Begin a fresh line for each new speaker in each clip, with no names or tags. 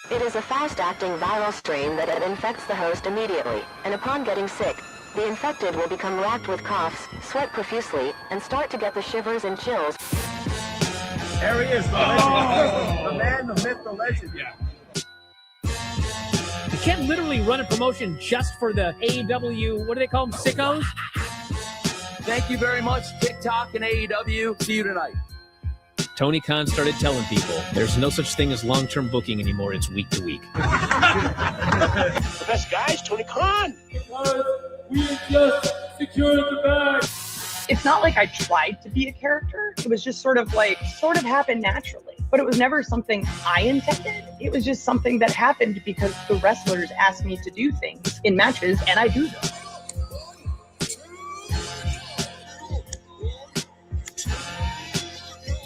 It is a fast-acting viral strain that infects the host immediately, and upon getting sick, the infected will become racked with coughs, sweat profusely, and start to get the shivers and chills.
There he is, the legend. The man, the myth, the legend.
Yeah. You can't literally run a promotion just for the AEW, what do they call them, sickos?
Thank you very much, TikTok and AEW. See you tonight.
Tony Khan started telling people there's no such thing as long-term booking anymore. It's week to week.
The best guys, Tony Khan.
We just secured the bag.
It's not like I tried to be a character. It was just sort of happened naturally. But it was never something I intended. It was just something that happened because the wrestlers asked me to do things in matches, and I do them.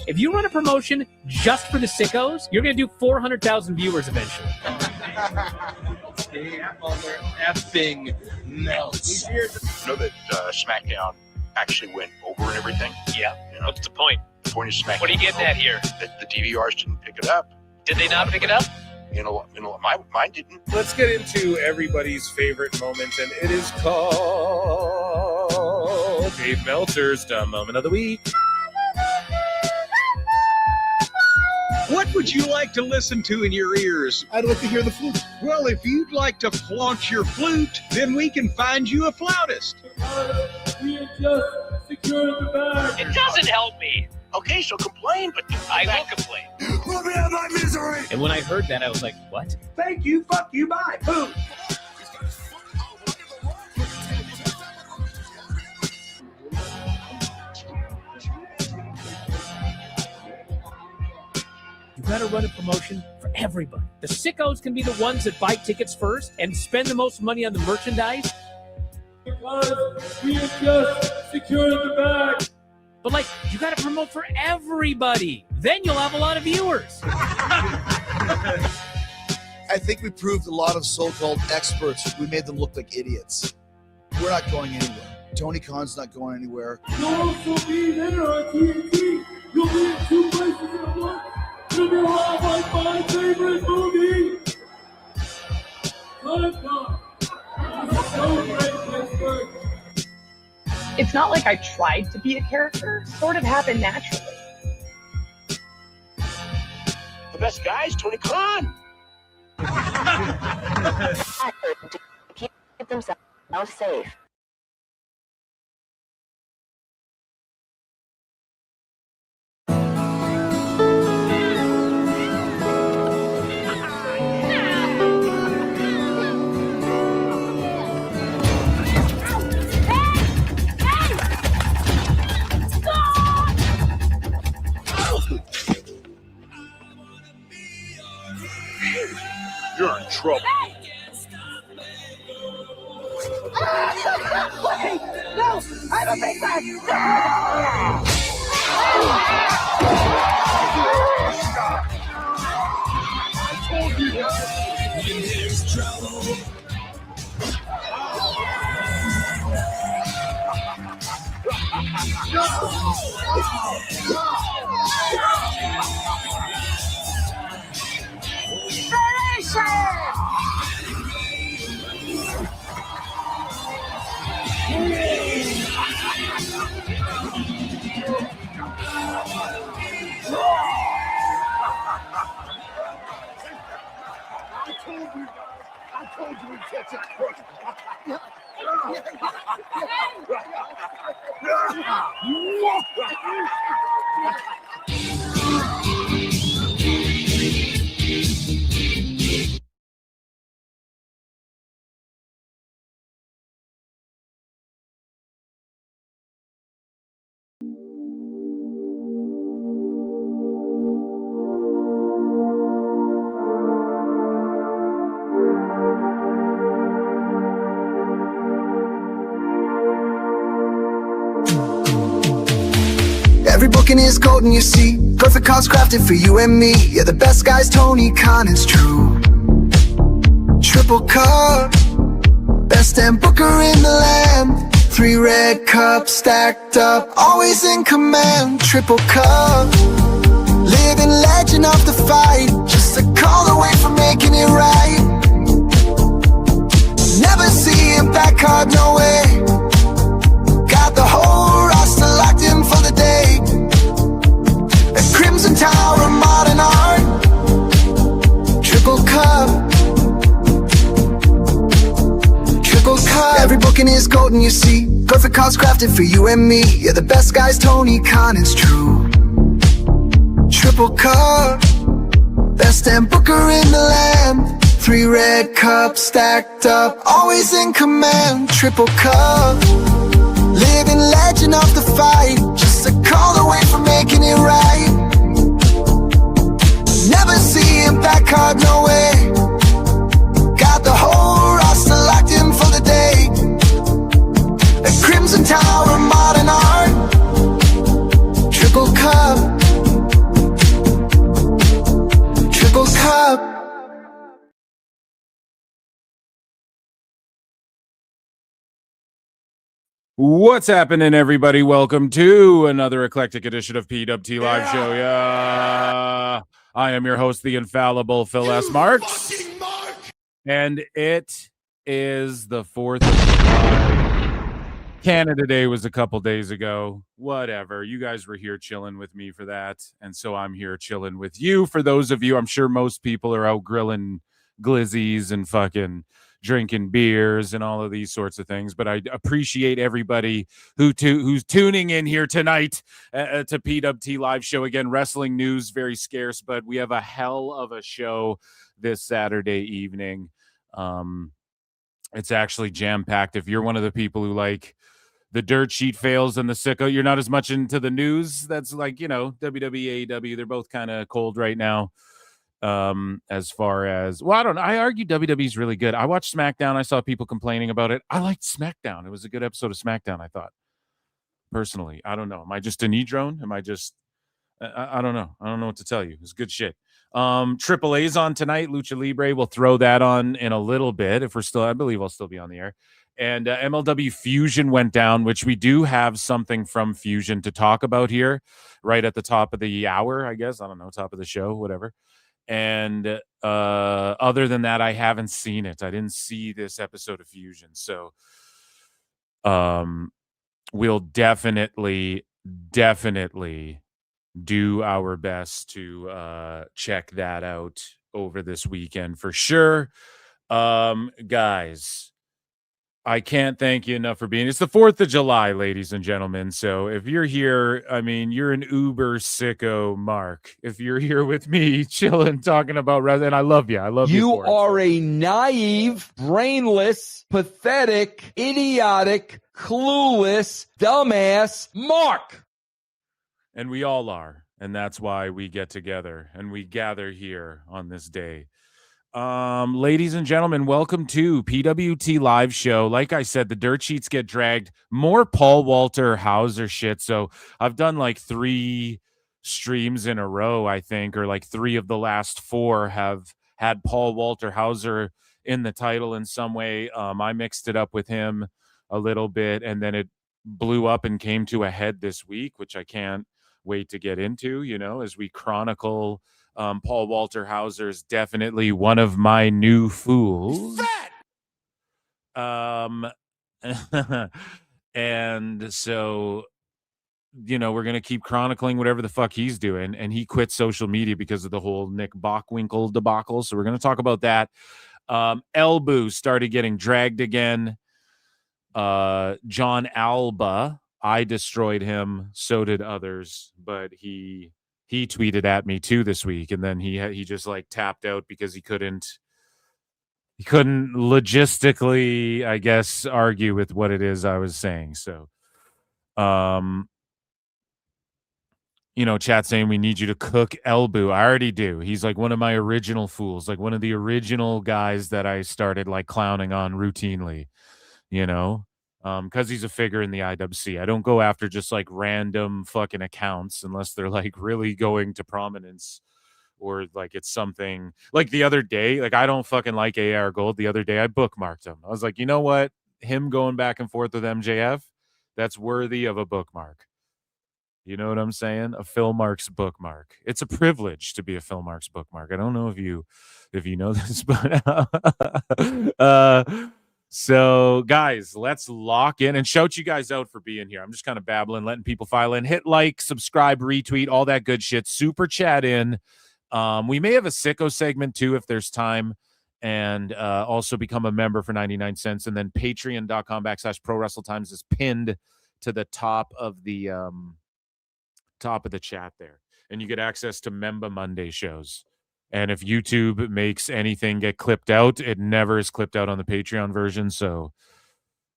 If you run a promotion just for the sickos, you're going to do 400,000 viewers eventually.
Effing melts. You know that SmackDown actually went over and everything?
Yeah.
You know,
What's the point?
the point of SmackDown.
What are you getting at here?
That the DVRs didn't pick it up.
Did they not pick it up?
You know, mine didn't.
Let's get into everybody's favorite moment, and it is called Dave Meltzer's Dumb Moment of the Week.
What would you like to listen to in your ears?
I'd like to hear the flute.
Well, if you'd like to flaunt your flute, then we can find you a flautist.
We have just secured the bag.
It doesn't help me.
Okay, so complain, but
I will complain.
Let me have my misery.
And when I heard that, I was like, what?
Thank you, fuck you, bye. Boom.
You gotta run a promotion for everybody. The sickos can be the ones that buy tickets first and spend the most money on the merchandise.
Because we have just secured the bag.
But like, you gotta promote for everybody. Then you'll have a lot of viewers.
I think we proved a lot of so-called experts. We made them look like idiots. We're not going anywhere. Tony Khan's not going anywhere.
You'll also be there on TNT. You'll be in 2 places at once. You'll be live like my favorite movie. Time gone. So great, Pittsburgh.
It's not like I tried to be a character. It sort of happened naturally.
the best guys, Tony Khan.
To keep themselves safe.
You're in trouble.
Wait! No! I'm a big man!
I told you.
When there's trouble. I told you we'd catch it quick.
Every booking is golden, you see. Perfect cards crafted for you and me. Yeah, the best guys, Tony Khan, is true. Triple cup, best damn booker in the land. 3 red cups stacked up, always in command. Triple cup, living legend of the fight. Just a call away from making Tower of modern art. Triple cup. Triple cup. Every booking is golden, you see. Perfect cards crafted for you and me. Yeah, the best guys, Tony Khan, it's true. Triple cup. Best damn booker in the land. 3 red cups stacked up, always in command. Triple cup. Living legend of the fight. Just a call away from making it right. Never see him back hard, no way. Got the whole roster locked in for the day. A Crimson Tower, modern art. Triple cup. Triple cup.
What's happening, everybody? Welcome to another eclectic edition of PWT Live Show. Yeah, I am your host, the infallible Phil S. Marks, and it is the 4th of July. Canada Day was a couple days ago. Whatever. You guys were here chilling with me for that, and so I'm here chilling with you. For those of you, I'm sure most people are out grilling glizzies and fucking drinking beers and all of these sorts of things, but I appreciate everybody who's tuning in here tonight to PWT Live Show. Again, wrestling news very scarce, but we have a hell of a show this Saturday evening. It's actually jam-packed. If you're one of the people who like the dirt sheet fails and the sicko, you're not as much into the news. That's like, you know, WWE, AEW, they're both kind of cold right now. As far as, well, I don't know. I argue WWE's really good. I watched SmackDown. I saw people complaining about it. I liked SmackDown. It was a good episode of SmackDown, I thought. Personally, I don't know. Am I just a knee drone? Am I just, I don't know. I don't know what to tell you. It's good shit. AAA's on tonight. Lucha Libre. We'll throw that on in a little bit. If we're still, I believe I'll still be on the air. And MLW Fusion went down, which we do have something from Fusion to talk about here right at the top of the hour, I guess. I don't know, top of the show, whatever. And other than that, I haven't seen it. I didn't see this episode of Fusion. So we'll definitely do our best to check that out over this weekend for sure. Guys, I can't thank you enough for being. It's the 4th of July, ladies and gentlemen. So if you're here, I mean, you're an uber sicko, Mark. If you're here with me, chilling, talking about wrestling, and I love you. I love you.
You are a naive, brainless, pathetic, idiotic, clueless, dumbass Mark.
And we all are. And that's why we get together and we gather here on this day. Ladies and gentlemen, welcome to PWT Live Show. Like I said, the dirt sheets get dragged. More Paul Walter Hauser shit. So I've done like 3 streams in a row, I think, or like 3 of the last 4 have had Paul Walter Hauser in the title in some way. I mixed it up with him a little bit, and then it blew up and came to a head this week, which I can't wait to get into, you know, as we chronicle. Paul Walter Hauser is definitely one of my new fools. And so, you know, we're going to keep chronicling whatever the fuck he's doing. And he quit social media because of the whole Nick Bockwinkel debacle. So we're going to talk about that. Ibou started getting dragged again. Jon Alba, I destroyed him. So did others. But he tweeted at me too this week, and then he just like tapped out because he couldn't logistically, I guess, argue with what it is I was saying. So, you know, chat saying we need you to cook Ibou. I already do. He's like one of my original fools, like one of the original guys that I started like clowning on routinely, you know. Because he's a figure in the IWC. I don't go after just like random fucking accounts unless they're like really going to prominence or like it's something like the other day. Like I don't fucking like AR Gold. The other day I bookmarked him. I was like, you know what? Him going back and forth with MJF, that's worthy of a bookmark. You know what I'm saying? A Phil Marks bookmark. It's a privilege to be a Phil Marks bookmark. I don't know if you know this, but So, guys, let's lock in and shout you guys out for being here. I'm just kind of babbling, letting people file in. Hit like, subscribe, retweet, all that good shit. Super chat in. We may have a sicko segment too if there's time, and also become a member for 99 cents. And then patreon.com/Pro Wrestle Times is pinned to the top of the chat there. And you get access to Member Monday shows. And if YouTube makes anything get clipped out, it never is clipped out on the Patreon version. So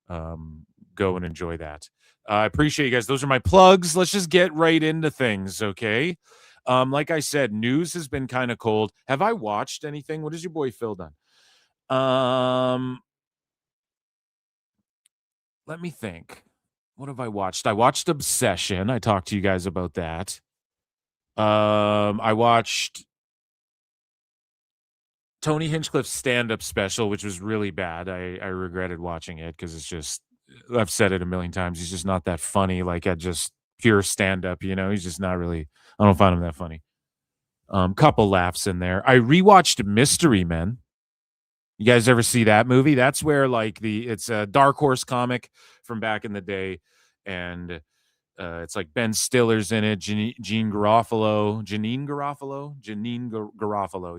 go and enjoy that. I appreciate you guys. Those are my plugs. Let's just get right into things, okay? Like I said, news has been kind of cold. Have I watched anything? What has your boy Phil done? Let me think. What have I watched? I watched Obsession. I talked to you guys about that. I watched Tony Hinchcliffe's stand-up special, which was really bad. I regretted watching it because it's just, I've said it a million times, he's just not that funny, like at just pure stand-up, you know? He's just not really, I don't find him that funny. Couple laughs in there. I rewatched Mystery Men. You guys ever see that movie? That's where like it's a Dark Horse comic from back in the day, and it's like Ben Stiller's in it, Janine Garofalo.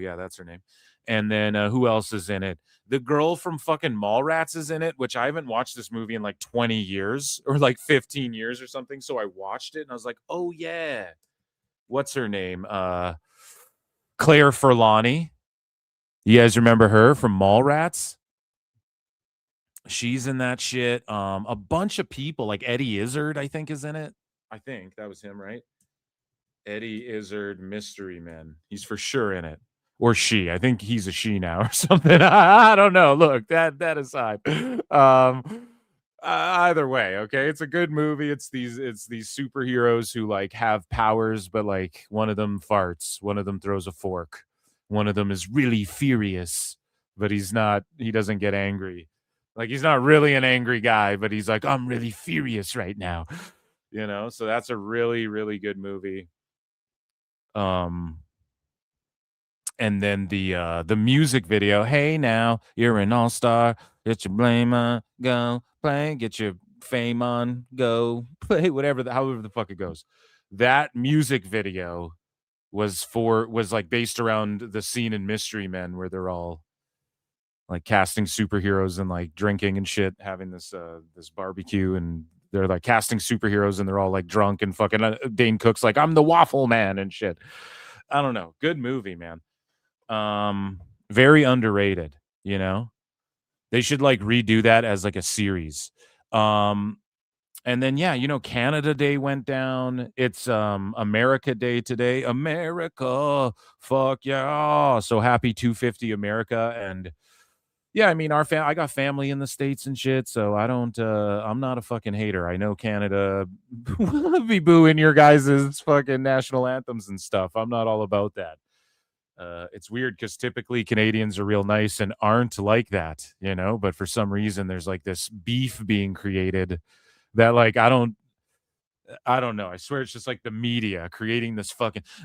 Yeah, that's her name. And then who else is in it? The girl from fucking Mallrats is in it, which I haven't watched this movie in like 20 years or like 15 years or something. So I watched it and I was like, oh yeah. What's her name? Claire Forlani. You guys remember her from Mallrats? She's in that shit. A bunch of people, like Eddie Izzard, I think, is in it. I think that was him, right? Eddie Izzard, Mystery Men. He's for sure in it. Or she. I think he's a she now or something. I don't know. Look, that aside. Either way, okay. It's a good movie. It's these superheroes who like have powers, but like one of them farts, one of them throws a fork, one of them is really furious, but he doesn't get angry. Like he's not really an angry guy, but he's like, I'm really furious right now. You know, so that's a really, really good movie. And then the music video, hey now, you're an all-star, get your blame on, go play, get your fame on, go play, however the fuck it goes. That music video was like based around the scene in Mystery Men where they're all like casting superheroes and like drinking and shit, having this barbecue, and they're like casting superheroes and they're all like drunk and fucking Dane Cook's like, I'm the waffle man and shit. I don't know. Good movie, man. Very underrated, you know? They should like redo that as like a series. And then, yeah, you know, Canada Day went down. It's America Day today. America, fuck yeah. So happy 250 America. And yeah, I mean, I got family in the States and shit, so I don't, I'm not a fucking hater. I know Canada be booing your guys' fucking national anthems and stuff. I'm not all about that. It's weird because typically Canadians are real nice and aren't like that, you know, but for some reason there's like this beef being created that like, I don't know. I swear it's just like the media creating this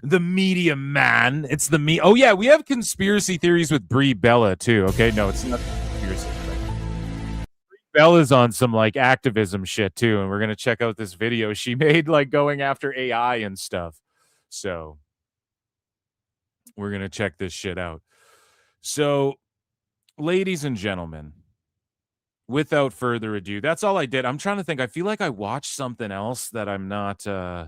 the media, man. It's the me. Oh yeah, we have conspiracy theories with Brie Bella too. Okay, no, it's not conspiracy. Brie Bella's on some like activism shit too, and we're gonna check out this video she made like going after AI and stuff. So we're gonna check this shit out. So, ladies and gentlemen, without further ado, that's all I did. I'm trying to think. I feel like I watched something else that I'm not. I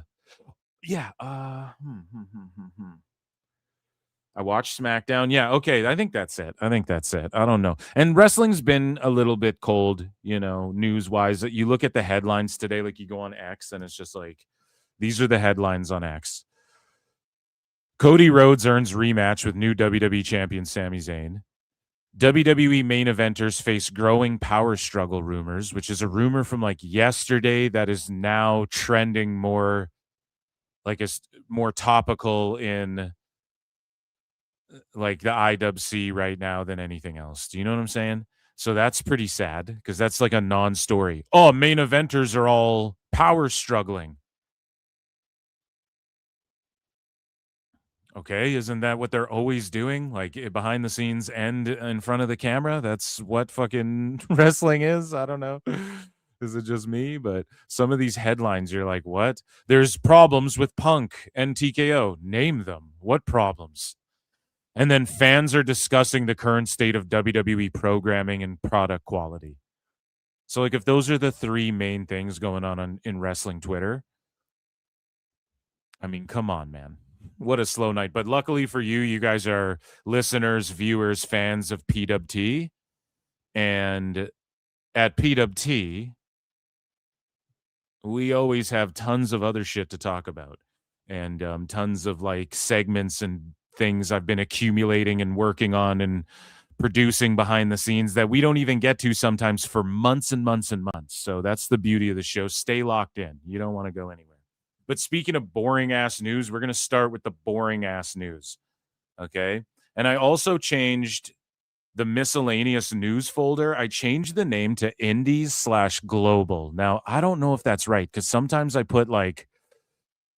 watched SmackDown. Yeah, okay. I think that's it. I don't know. And wrestling's been a little bit cold, you know, news-wise. You look at the headlines today, like you go on X, and it's just like, these are the headlines on X. Cody Rhodes earns rematch with new WWE champion Sami Zayn. WWE main eventers face growing power struggle rumors, which is a rumor from like yesterday that is now trending more like it's more topical in like the IWC right now than anything else. Do you know what I'm saying? So that's pretty sad because that's like a non-story. Oh, main eventers are all power struggling. Okay, isn't that what they're always doing? Like behind the scenes and in front of the camera? That's what fucking wrestling is. I don't know. Is it just me? But some of these headlines, you're like, what? There's problems with Punk and TKO. Name them. What problems? And then fans are discussing the current state of WWE programming and product quality. So, like, if those are the three main things going on in wrestling Twitter, I mean, come on, man. What a slow night. But luckily for you, you guys are listeners, viewers, fans of PWT. And at PWT, we always have tons of other shit to talk about. And tons of, like, segments and things I've been accumulating and working on and producing behind the scenes that we don't even get to sometimes for months and months and months. So that's the beauty of the show. Stay locked in. You don't want to go anywhere. But speaking of boring ass news, we're going to start with the boring ass news. Okay. And I also changed the miscellaneous news folder. I changed the name to Indies/Global. Now, I don't know if that's right, because sometimes I put like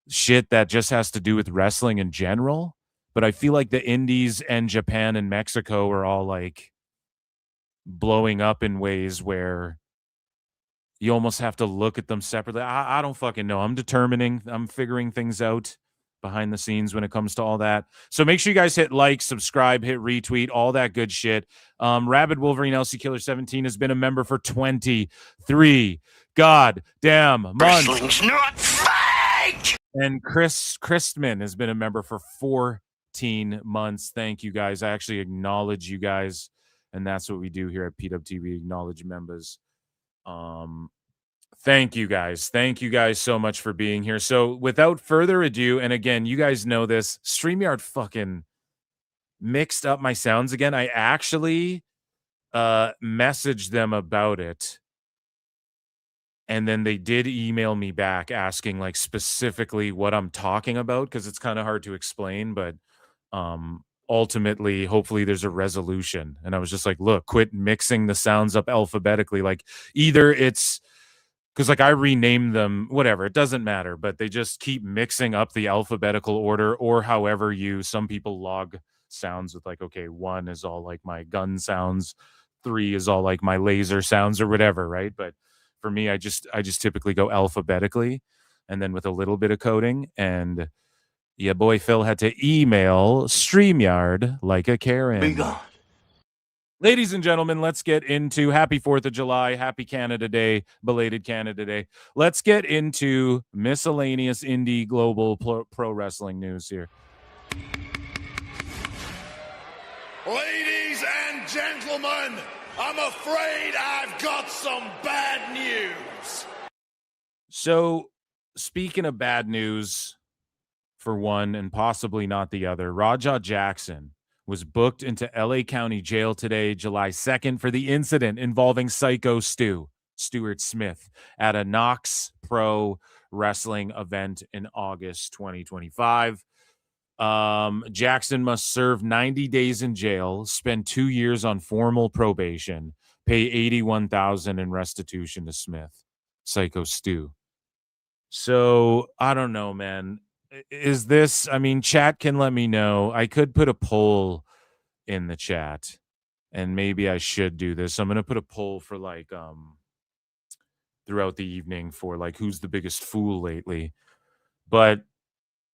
shit that just has to do with wrestling in general. But I feel like the Indies and Japan and Mexico are all like blowing up in ways where you almost have to look at them separately. I don't fucking know. I'm figuring things out behind the scenes when it comes to all that. So make sure you guys hit like, subscribe, hit retweet, all that good shit. Rabid Wolverine LC Killer 17 has been a member for 23 goddamn months.
Wrestling's not fake!
And Chris Christman has been a member for 14 months. Thank you guys. I actually acknowledge you guys, and that's what we do here at PWT. We acknowledge members. Thank you guys. Thank you guys so much for being here. So without further ado, and again, you guys know this, StreamYard fucking mixed up my sounds again. I actually messaged them about it, and then they did email me back asking like specifically what I'm talking about, because it's kind of hard to explain, but ultimately, hopefully there's a resolution. And I was just like, look, quit mixing the sounds up alphabetically. Like, either it's because like I renamed them, whatever, it doesn't matter, but they just keep mixing up the alphabetical order, or however some people log sounds with like, okay, 1 is all like my gun sounds, 3 is all like my laser sounds or whatever, right? But for me, I just typically go alphabetically and then with a little bit of coding. And yeah, boy Phil had to email StreamYard like a Karen.
Be gone.
Ladies and gentlemen, let's get into happy 4th of July, happy Canada Day, belated Canada Day. Let's get into miscellaneous indie global pro wrestling news here.
Ladies and gentlemen, I'm afraid I've got some bad news.
So, speaking of bad news, for one and possibly not the other, Raja Jackson was booked into LA County Jail today, July 2nd, for the incident involving Psycho Stuart Smith, at a Knox Pro Wrestling event in August 2025. Jackson must serve 90 days in jail, spend 2 years on formal probation, pay $81,000 in restitution to Smith, Psycho Stu. So, I don't know, man. Is this, I mean, chat can let me know. I could put a poll in the chat, and maybe I should do this. I'm going to put a poll for like throughout the evening for like who's the biggest fool lately. But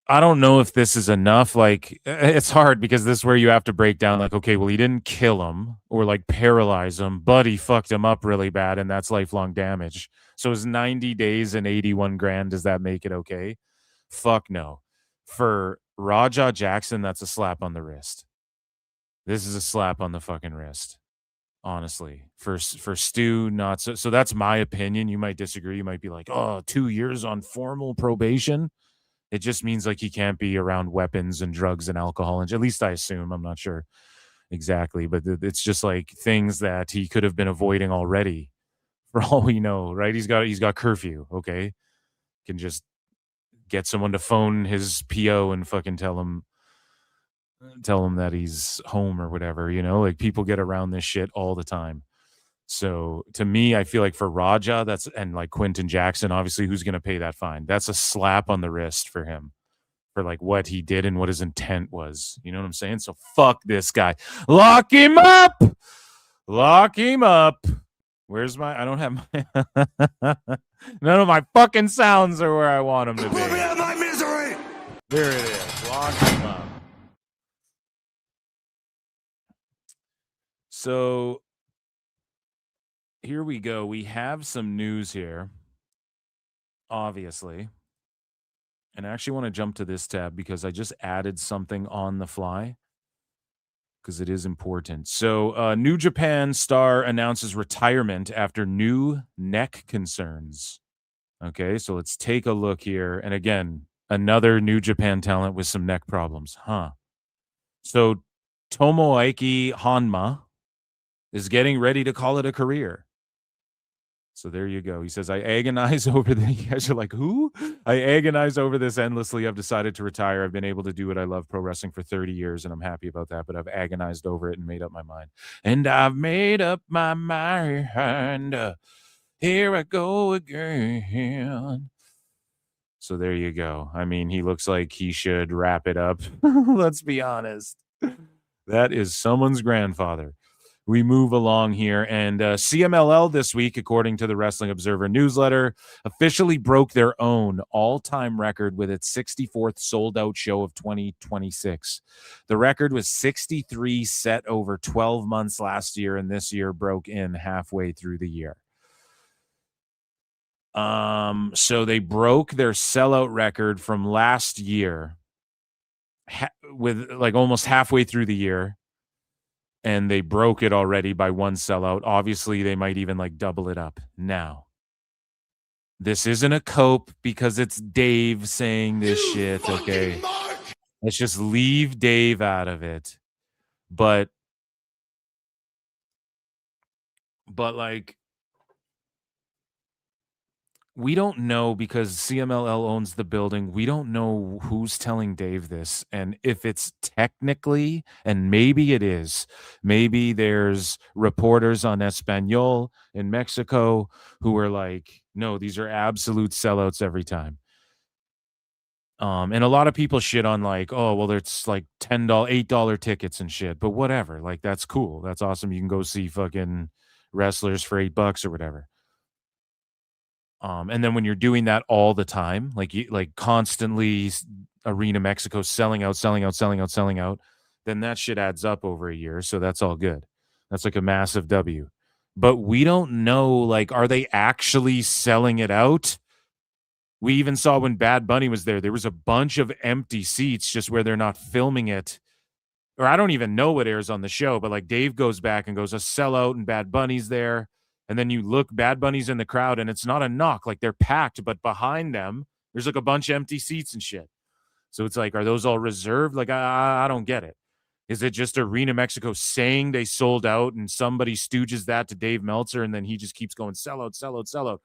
I don't know if this is enough. Like, it's hard because this is where you have to break down like, okay, well, he didn't kill him or like paralyze him, but he fucked him up really bad, and that's lifelong damage. So is 90 days and 81 grand, does that make it okay? Fuck no. For Raja Jackson, that's a slap on the wrist. This is a slap on the fucking wrist. Honestly. For Stu, not so. So that's my opinion. You might disagree. You might be like, oh, 2 years on formal probation. It just means like he can't be around weapons and drugs and alcohol. And at least I assume. I'm not sure exactly. But it's just like things that he could have been avoiding already. For all we know, right? He's got curfew. Okay. Can just get someone to phone his PO and fucking tell him that he's home or whatever, you know, like people get around this shit all the time. So to me, I feel like for Raja, and like Quentin Jackson, obviously, who's going to pay that fine? That's a slap on the wrist for him, for like what he did and what his intent was. You know what I'm saying? So fuck this guy. Lock him up. Lock him up. Where's my? I don't have my. None of my fucking sounds are where I want them to be.
Put me out of my misery.
There it is. Lock him up. So here we go. We have some news here, obviously. And I actually want to jump to this tab because I just added something on the fly because it is important. So New Japan star announces retirement after new neck concerns. Okay, so let's take a look here. And again, another New Japan talent with some neck problems. So Tomoaki Honma is getting ready to call it a career. So there you go. He says, I agonize over the... You guys are like, who? I agonize over this endlessly. I've decided to retire. I've been able to do what I love, pro wrestling, for 30 years, and I'm happy about that, but I've agonized over it and made up my mind. And I've made up my mind. Here I go again. So there you go. I mean, he looks like he should wrap it up. Let's be honest. That is someone's grandfather. We move along here, and CMLL this week, according to the Wrestling Observer newsletter, officially broke their own all-time record with its 64th sold-out show of 2026. The record was 63 set over 12 months last year, and this year broke in halfway through the year. So they broke their sellout record from last year with like almost halfway through the year. And they broke it already by one sellout. Obviously, they might even like double it up. Now, this isn't a cope because it's Dave saying this shit, okay? Let's just leave Dave out of it. But like, we don't know because CMLL owns the building. We don't know who's telling Dave this and if it's technically, and maybe it is. Maybe there's reporters on Espanol in Mexico who are like, no, these are absolute sellouts every time. And a lot of people shit on like, oh, well, it's like $10, $8 tickets and shit. But whatever, like that's cool. That's awesome. You can go see fucking wrestlers for $8 or whatever. And then when you're doing that all the time, like constantly Arena Mexico selling out, then that shit adds up over a year. So that's all good. That's like a massive W. But we don't know, like, are they actually selling it out? We even saw when Bad Bunny was there was a bunch of empty seats just where they're not filming it. Or I don't even know what airs on the show, but like Dave goes back and goes, a sellout and Bad Bunny's there. And then you look, Bad Bunny's in the crowd, and it's not a knock. Like, they're packed, but behind them, there's like a bunch of empty seats and shit. So it's like, are those all reserved? Like, I don't get it. Is it just Arena Mexico saying they sold out and somebody stooges that to Dave Meltzer, and then he just keeps going, sellout?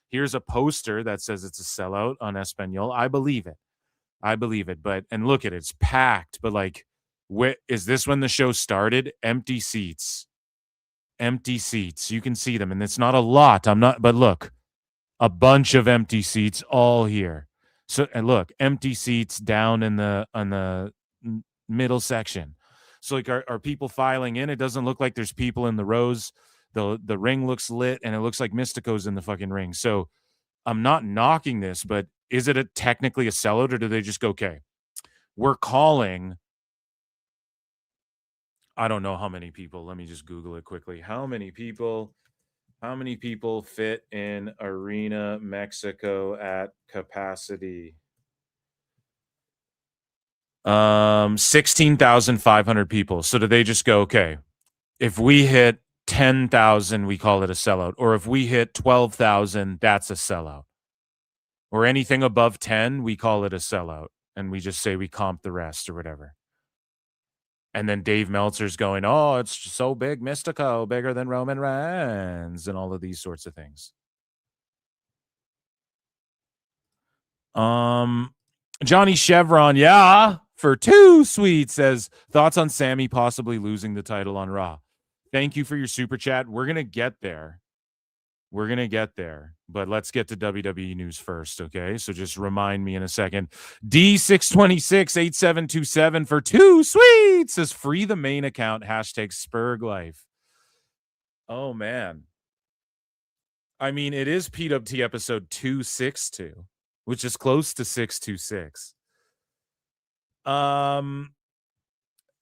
Here's a poster that says it's a sellout on Espanol. I believe it. But, and look at it, it's packed. But like, is this when the show started? Empty seats. You can see them, and it's not a lot. But look, a bunch of empty seats all here. So, and look, empty seats down on the middle section. So like, are people filing in? It doesn't look like there's people in the rows. The ring looks lit, and it looks like Mystico's in the fucking ring. So I'm not knocking this, but is it technically a sellout, or do they just go, okay, we're calling... I don't know how many people. Let me just Google it quickly. How many people fit in Arena Mexico at capacity? 16,500 people. So do they just go, okay, if we hit 10,000, we call it a sellout. Or if we hit 12,000, that's a sellout. Or anything above 10, we call it a sellout. And we just say we comp the rest or whatever. And then Dave Meltzer's going, oh, it's so big, Mystico, bigger than Roman Reigns, and all of these sorts of things. Johnny Chevron, yeah, for 2 sweet, says, thoughts on Sammy possibly losing the title on Raw. Thank you for your super chat. We're going to get there. We're going to get there, but let's get to WWE news first, okay? So just remind me in a second. D6268727 for 2 sweets says free the main account, #SpurgLife. Oh, man. I mean, it is PWT episode 262, which is close to 626.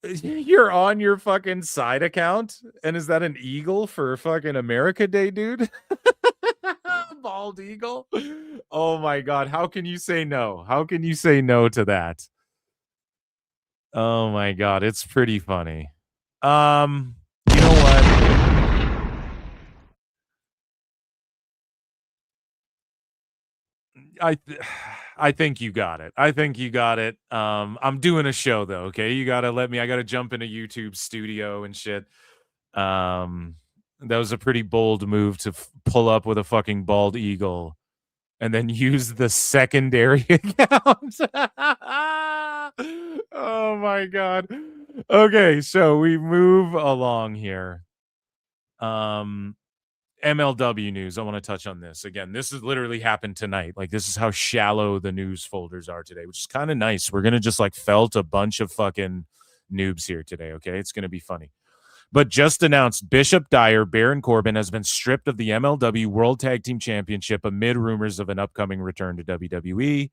You're on your fucking side account, and is that an eagle for fucking America Day, dude? Bald eagle. Oh my god, how can you say no? How can you say no to that? Oh my god, it's pretty funny. You know what? I think you got it. I think you got it. I'm doing a show though, okay? You gotta let me. I gotta jump into YouTube studio and shit. That was a pretty bold move to pull up with a fucking bald eagle and then use the secondary account. Oh my god. Okay, so we move along here. MLW news. I want to touch on this again. This has literally happened tonight. Like, this is how shallow the news folders are today, which is kind of nice. We're gonna just like felt a bunch of fucking noobs here today. Okay, it's gonna be funny. But just announced, Bishop Dyer, Baron Corbin has been stripped of the MLW World Tag Team Championship amid rumors of an upcoming return to WWE.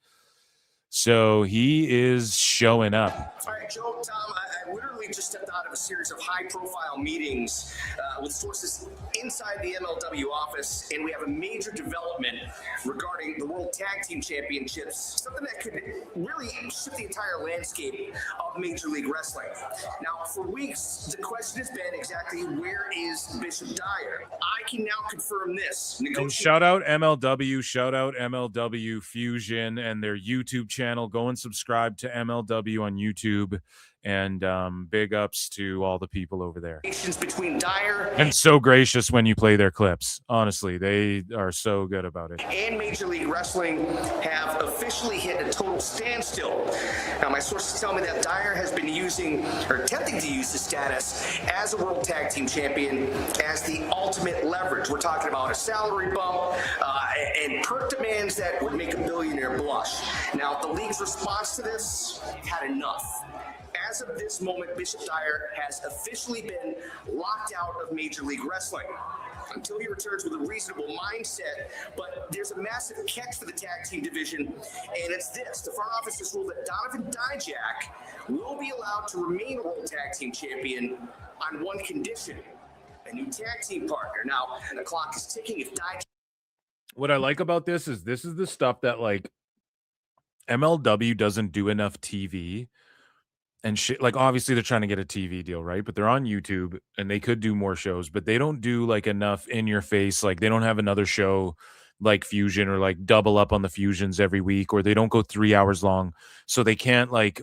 So he is showing up.
All right, Joe, Tom, I literally just stepped out of a series of high-profile meetings with sources inside the MLW office, and we have a major development regarding the World Tag Team Championships, something that could really shift the entire landscape of Major League Wrestling. Now, for weeks, the question has been exactly where is Bishop Dyer? I can now confirm this.
And shout out MLW, shout out MLW Fusion and their YouTube channel. Go and subscribe to MLW on YouTube, and big ups to all the people over there.
Between Dyer
and so gracious when you play their clips. Honestly, they are so good about it.
And Major League Wrestling have officially hit a total standstill. Now, my sources tell me that Dyer has been using or attempting to use his status as a World Tag Team Champion as the ultimate leverage. We're talking about a salary bump and perk demands that would make a billionaire blush. Now, the league's response to this had enough. As of this moment, Bishop Dyer has officially been locked out of Major League Wrestling until he returns with a reasonable mindset. But there's a massive catch for the tag team division, and it's this. The front office has ruled that Donovan Dijak will be allowed to remain World Tag Team Champion on one condition: a new tag team partner. Now, the clock is ticking. If Dijak...
What I like about this is the stuff that, like, MLW doesn't do enough TV and shit. Like, obviously they're trying to get a TV deal, right? But they're on YouTube and they could do more shows, but they don't do like enough in your face. Like, they don't have another show like Fusion or like double up on the Fusions every week, or they don't go 3 hours long. So they can't like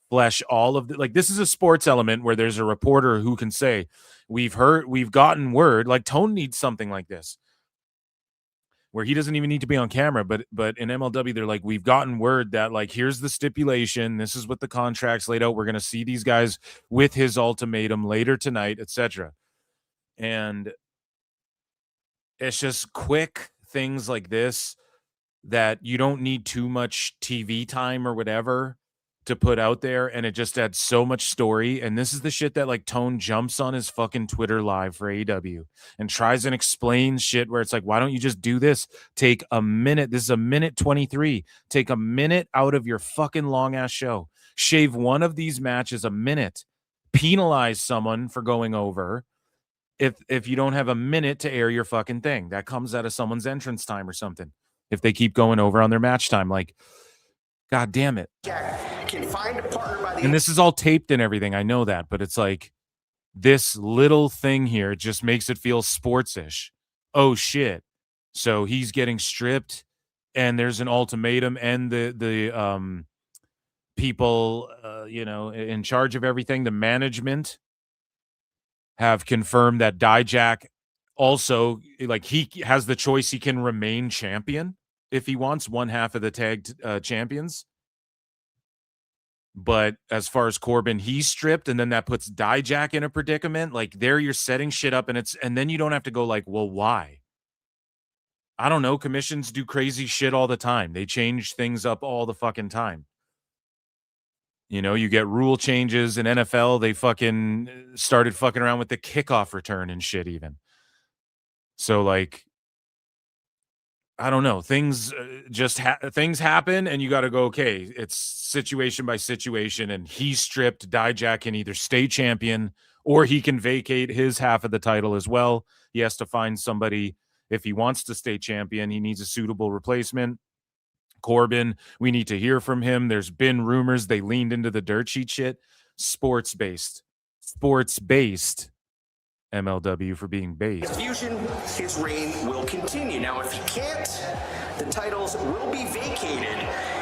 flesh all of the, like, this is a sports element where there's a reporter who can say, we've gotten word, like Tone needs something like this, where he doesn't even need to be on camera, but in MLW, they're like, we've gotten word that, like, here's the stipulation, this is what the contract's laid out, we're going to see these guys with his ultimatum later tonight, etc. And it's just quick things like this that you don't need too much TV time or whatever to put out there, and it just adds so much story. And this is the shit that, like, Tone jumps on his fucking Twitter live for AEW and tries and explains shit where it's like, why don't you just do this? Take a minute. This is a minute 23. Take a minute out of your fucking long ass show. Shave one of these matches a minute. Penalize someone for going over if you don't have a minute to air your fucking thing. That comes out of someone's entrance time or something. If they keep going over on their match time, like, God damn it.
Can find a partner by the
And this is all taped and everything. I know that, but it's like this little thing here just makes it feel sports-ish. Oh shit. So he's getting stripped and there's an ultimatum, and the people in charge of everything, the management, have confirmed that Dijak also, like, he has the choice. He can remain champion if he wants, one half of the tag champions. But as far as Corbin, he's stripped, and then that puts Dijak in a predicament. Like, there you're setting shit up, and then you don't have to go like, well, why? I don't know, commissions do crazy shit all the time. They change things up all the fucking time. You know, you get rule changes in NFL. They fucking started fucking around with the kickoff return and shit even. So, like, I don't know. Things things happen, and you got to go, okay, it's situation by situation, and he's stripped. Dijak can either stay champion or he can vacate his half of the title as well. He has to find somebody. If he wants to stay champion, he needs a suitable replacement. Corbin, we need to hear from him. There's been rumors they leaned into the dirt sheet shit. Sports-based. MLW for being based.
Fusion, his reign will continue. Now, if he can't, the titles will be vacated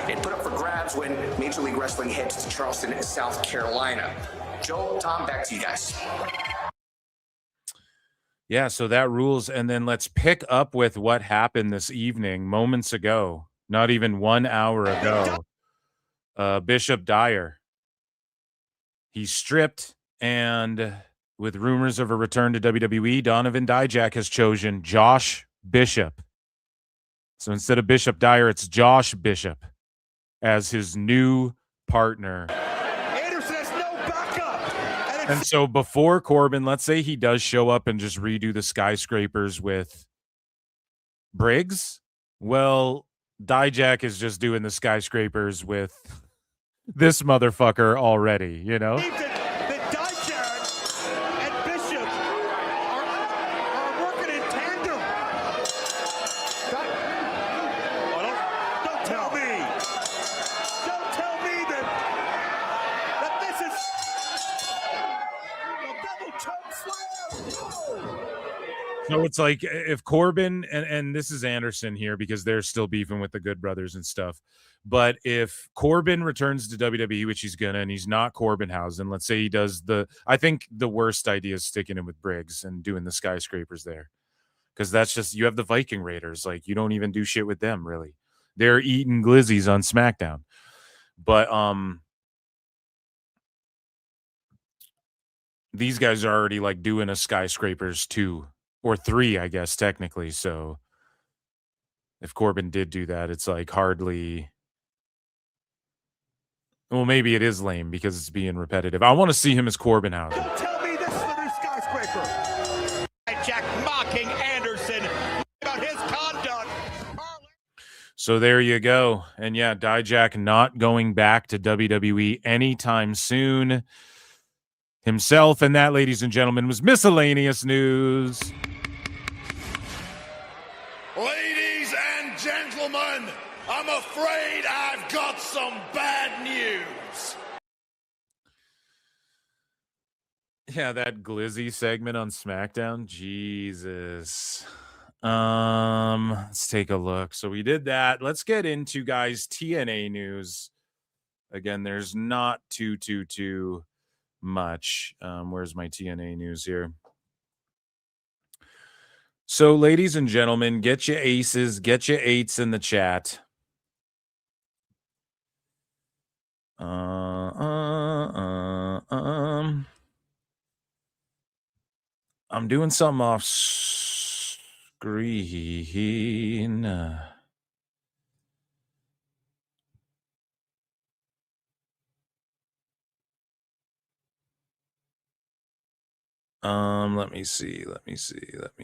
and put up for grabs when Major League Wrestling heads to Charleston, South Carolina. Joel, Tom, back to you guys.
Yeah, so that rules. And then let's pick up with what happened this evening, moments ago, not even 1 hour ago. Bishop Dyer. He's stripped, and with rumors of a return to WWE, Donovan Dijak has chosen Josh Bishop. So instead of Bishop Dyer, it's Josh Bishop as his new partner.
Anderson has no backup.
And so before Corbin, let's say he does show up and just redo the skyscrapers with Briggs. Well, Dijak is just doing the skyscrapers with this motherfucker already, you know?
That Dijak and Bishop are working in tandem. Don't tell me. Don't tell me that this is a double choke slam.
So it's like if Corbin, and this is Anderson here because they're still beefing with the Good Brothers and stuff. But if Corbin returns to WWE, which he's gonna, and he's not Corbinhausen, let's say he does I think the worst idea is sticking him with Briggs and doing the skyscrapers there. Because that's just, you have the Viking Raiders. Like, you don't even do shit with them, really. They're eating glizzies on SmackDown. But these guys are already like doing a skyscrapers 2 or 3, I guess, technically. So if Corbin did do that, it's like hardly. Well, maybe it is lame because it's being repetitive. I want to see him as Corbinhausen.
Don't tell me this is the new skyscraper. Jack mocking Anderson about his conduct.
So there you go. And yeah, Dijak not going back to WWE anytime soon himself. And that, ladies and gentlemen, was miscellaneous news.
Ladies and gentlemen, I'm afraid I've got some bad news.
Yeah, that glizzy segment on SmackDown. Jesus. Let's take a look. So we did that. Let's get into, guys, TNA news. Again, there's not too much. Where's my TNA news here? So, ladies and gentlemen, get your aces, get your 8s in the chat. I'm doing something off screen. Let me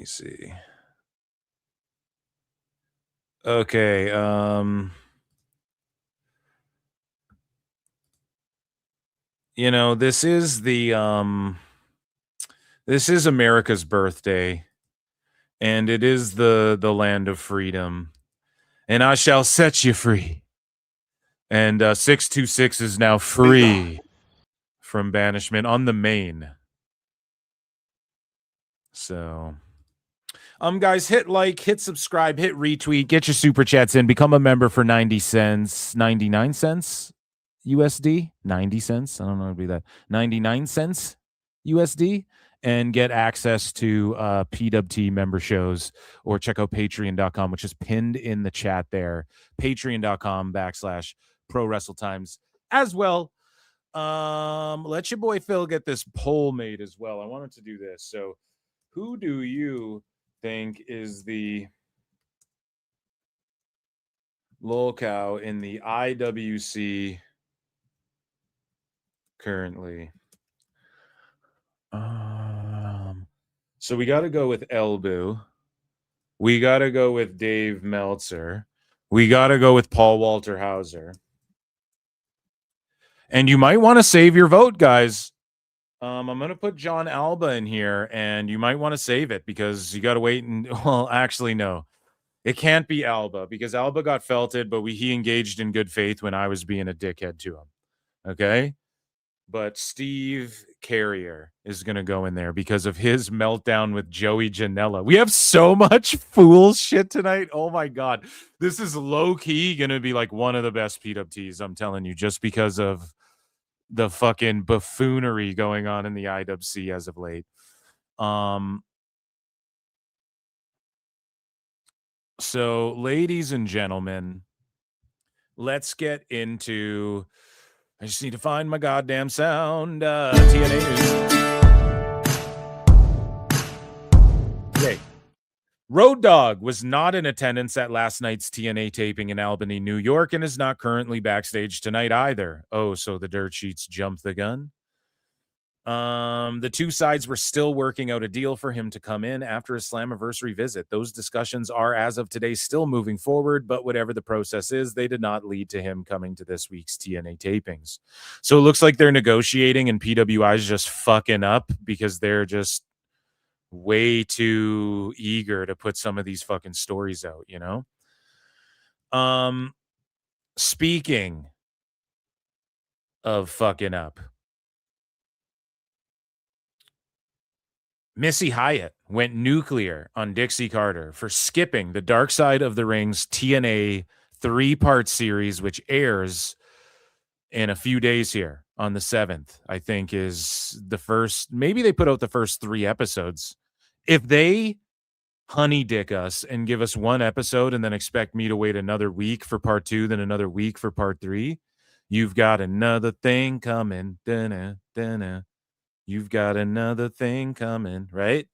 see. Okay, you know, this is America's birthday, and it is the land of freedom, and I shall set you free. And 626 is now free from banishment on the main. So, guys, hit like, hit subscribe, hit retweet, get your super chats in, become a member for 99 cents USD, 90 cents. I don't know how to be that. 99 cents USD, and get access to PWT member shows, or check out patreon.com, which is pinned in the chat there. Patreon.com/Pro Wrestle Times as well. Let your boy Phil get this poll made as well. I wanted to do this. So, who do you think is the lolcow in the IWC currently. So we got to go with Ibou. We got to go with Dave Meltzer. We got to go with Paul Walter Hauser. And you might want to save your vote, guys. I'm going to put Jon Alba in here, and you might want to save it because you got to wait. And well, actually, no. It can't be Alba because Alba got felted, but he engaged in good faith when I was being a dickhead to him. Okay? But Steve Carrier is going to go in there because of his meltdown with Joey Janela. We have so much fool shit tonight. Oh, my God. This is low-key going to be like one of the best PWTs, I'm telling you, just because of the fucking buffoonery going on in the IWC as of late. So, ladies and gentlemen, let's get into... I just need to find my goddamn sound. TNA news. Okay. Road Dogg was not in attendance at last night's TNA taping in Albany, New York, and is not currently backstage tonight either. Oh, so the dirt sheets jumped the gun? The two sides were still working out a deal for him to come in after a Slammiversary visit. Those discussions are, as of today, still moving forward, but whatever the process is, they did not lead to him coming to this week's TNA tapings. So it looks like they're negotiating and PWI is just fucking up because they're just way too eager to put some of these fucking stories out, you know? Speaking of fucking up, Missy Hyatt went nuclear on Dixie Carter for skipping the Dark Side of the Ring's TNA 3-part series, which airs in a few days here on the 7th, I think is the first. Maybe they put out the first 3 episodes. If they honey dick us and give us 1 episode and then expect me to wait another week for part 2, then another week for part 3, you've got another thing coming. Dun-na, dun-na. You've got another thing coming, right?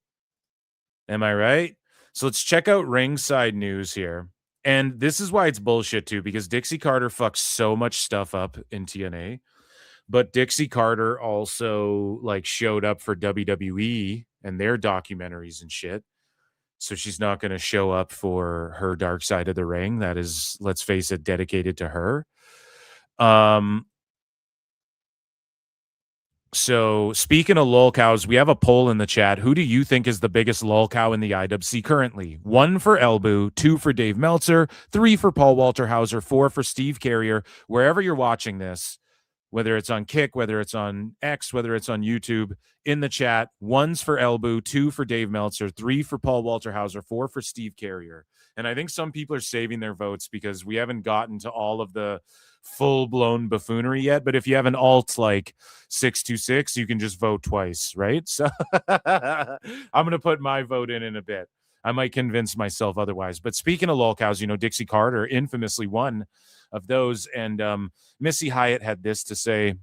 Am I right? So let's check out ringside news here. And this is why it's bullshit too, because Dixie Carter fucks so much stuff up in TNA. But Dixie Carter also like showed up for WWE and their documentaries and shit. So she's not going to show up for her Dark Side of the Ring. That is, let's face it, dedicated to her. So speaking of lolcows, we have a poll in the chat. Who do you think is the biggest lolcow in the IWC currently? 1 for Ibou, 2 for Dave Meltzer, 3 for Paul Walter Hauser, 4 for Steve Carrier. Wherever you're watching this, whether it's on Kick, whether it's on X, whether it's on YouTube, in the chat, 1's for Ibou, 2 for Dave Meltzer, 3 for Paul Walter Hauser, 4 for Steve Carrier. And I think some people are saving their votes because we haven't gotten to all of the full-blown buffoonery yet. But if you have an alt like 626, you can just vote twice, right? So I'm going to put my vote in a bit. I might convince myself otherwise. But speaking of lolcows, you know, Dixie Carter, infamously one of those. And Missy Hyatt had this to say.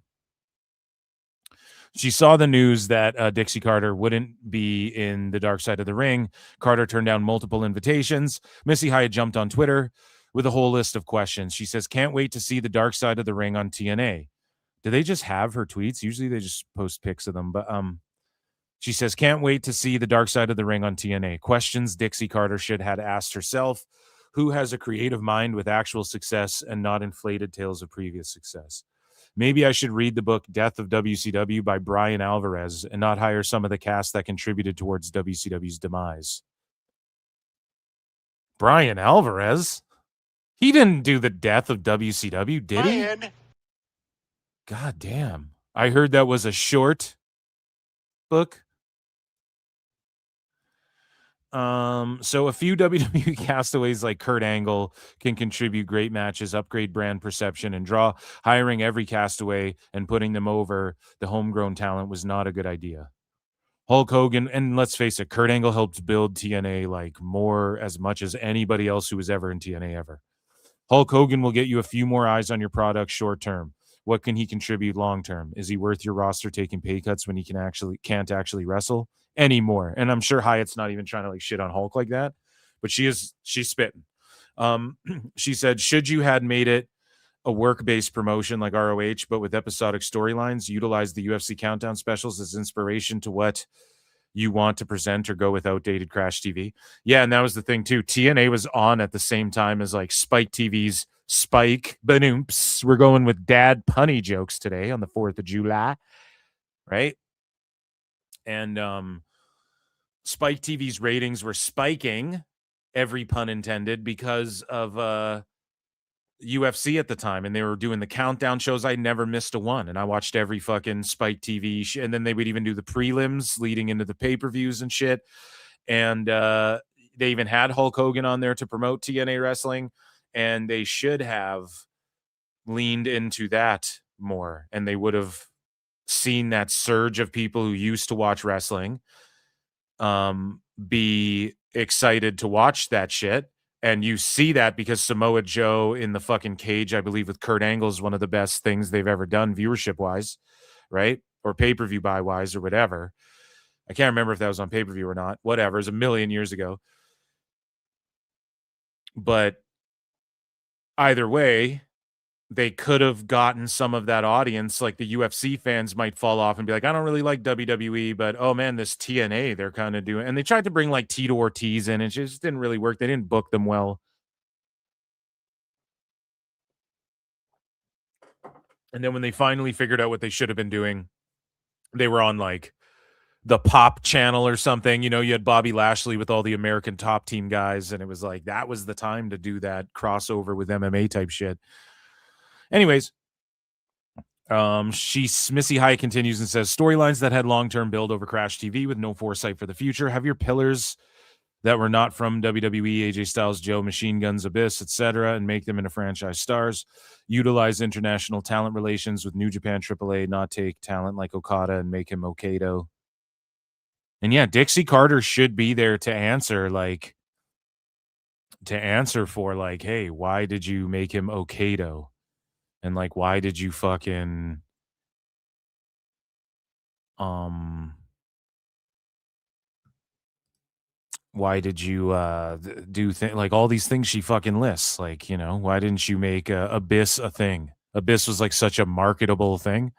She saw the news that Dixie Carter wouldn't be in the Dark Side of the Ring. Carter turned down multiple invitations. Missy Hyatt jumped on Twitter with a whole list of questions. She says, can't wait to see the Dark Side of the Ring on TNA. Do they just have her tweets? Usually they just post pics of them. But she says, can't wait to see the Dark Side of the Ring on TNA. Questions Dixie Carter should have asked herself. Who has a creative mind with actual success and not inflated tales of previous success? Maybe I should read the book Death of WCW by Brian Alvarez and not hire some of the cast that contributed towards WCW's demise. Brian Alvarez? He didn't do the Death of WCW, did he? God damn. I heard that was a short book. So a few WWE castaways like Kurt Angle can contribute great matches, upgrade brand perception, and draw. Hiring every castaway and putting them over the homegrown talent was not a good idea. Hulk Hogan, and let's face it, Kurt Angle helped build TNA like more as much as anybody else who was ever in TNA ever. Hulk Hogan will get you a few more eyes on your product short term. What can he contribute long term? Is he worth your roster taking pay cuts when he can't actually wrestle anymore? And I'm sure Hyatt's not even trying to like shit on Hulk like that, but she's spitting. She said, should you had made it a work-based promotion like ROH, but with episodic storylines, utilize the UFC countdown specials as inspiration to what you want to present, or go with outdated Crash TV. Yeah, and that was the thing too. TNA was on at the same time as like Spike TV's Spike Banoomps. We're going with dad punny jokes today on the 4th of July, right? And Spike TV's ratings were spiking, every pun intended, because of UFC at the time, and they were doing the countdown shows. I never missed a one, and I watched every fucking Spike TV and then they would even do the prelims leading into the pay-per-views and shit. And they even had Hulk Hogan on there to promote TNA wrestling, and they should have leaned into that more, and they would have seen that surge of people who used to watch wrestling be excited to watch that shit. And you see that because Samoa Joe in the fucking cage, I believe, with Kurt Angle is one of the best things they've ever done viewership-wise, right? Or pay-per-view buy-wise or whatever. I can't remember if that was on pay-per-view or not. Whatever. It was a million years ago. But either way, they could have gotten some of that audience. Like the UFC fans might fall off and be like, I don't really like WWE, but oh man, this TNA they're kind of doing. And they tried to bring like Tito Ortiz in, and it just didn't really work. They didn't book them well. And then when they finally figured out what they should have been doing, they were on like the Pop channel or something. You know, you had Bobby Lashley with all the American Top Team guys, and it was like that was the time to do that crossover with MMA type shit. Anyways, Missy High continues and says, storylines that had long-term build over Crash TV with no foresight for the future. Have your pillars that were not from WWE, AJ Styles, Joe, Machine Guns, Abyss, etc., and make them into franchise stars. Utilize international talent relations with New Japan, AAA, not take talent like Okada and make him Okado. And yeah, Dixie Carter should be there to answer for like, hey, why did you make him Okado? And like, why did you fucking why did you do like all these things she fucking lists? Like, you know, why didn't you make Abyss a thing? Abyss was like such a marketable thing.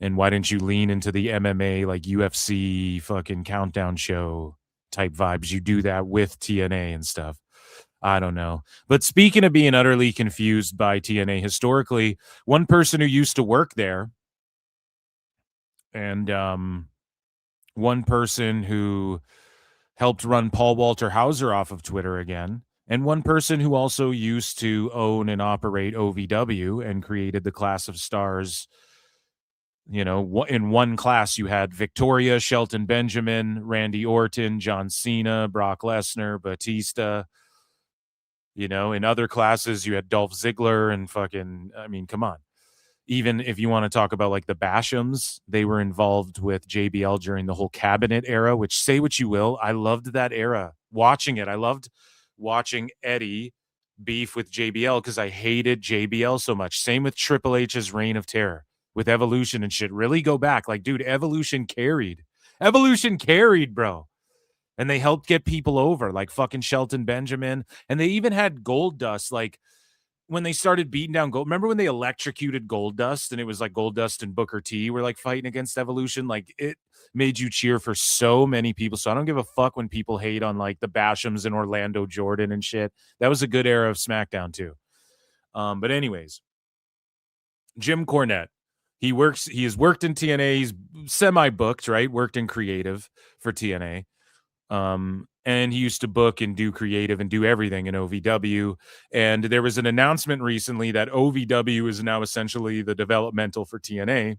And why didn't you lean into the MMA, like UFC fucking countdown show type vibes? You do that with TNA and stuff. I don't know. But speaking of being utterly confused by TNA, historically, one person who used to work there and one person who helped run Paul Walter Hauser off of Twitter again, and one person who also used to own and operate OVW and created the class of stars. You know, in one class, you had Victoria, Shelton Benjamin, Randy Orton, John Cena, Brock Lesnar, Batista. You know, in other classes, you had Dolph Ziggler and fucking, I mean, come on. Even if you want to talk about like the Bashams, they were involved with JBL during the whole cabinet era, which say what you will. I loved that era. Watching it, I loved watching Eddie beef with JBL because I hated JBL so much. Same with Triple H's Reign of Terror with Evolution and shit. Really go back. Like, dude, Evolution carried. Evolution carried, bro. And they helped get people over, like fucking Shelton Benjamin. And they even had Goldust, like when they started beating down Gold. Remember when they electrocuted Goldust and it was like Goldust and Booker T were like fighting against Evolution? Like it made you cheer for so many people. So I don't give a fuck when people hate on like the Bashams and Orlando Jordan and shit. That was a good era of SmackDown too. But anyways, Jim Cornette. He has worked in TNA. He's semi-booked, right? Worked in creative for TNA. And he used to book and do creative and do everything in OVW. And there was an announcement recently that OVW is now essentially the developmental for TNA.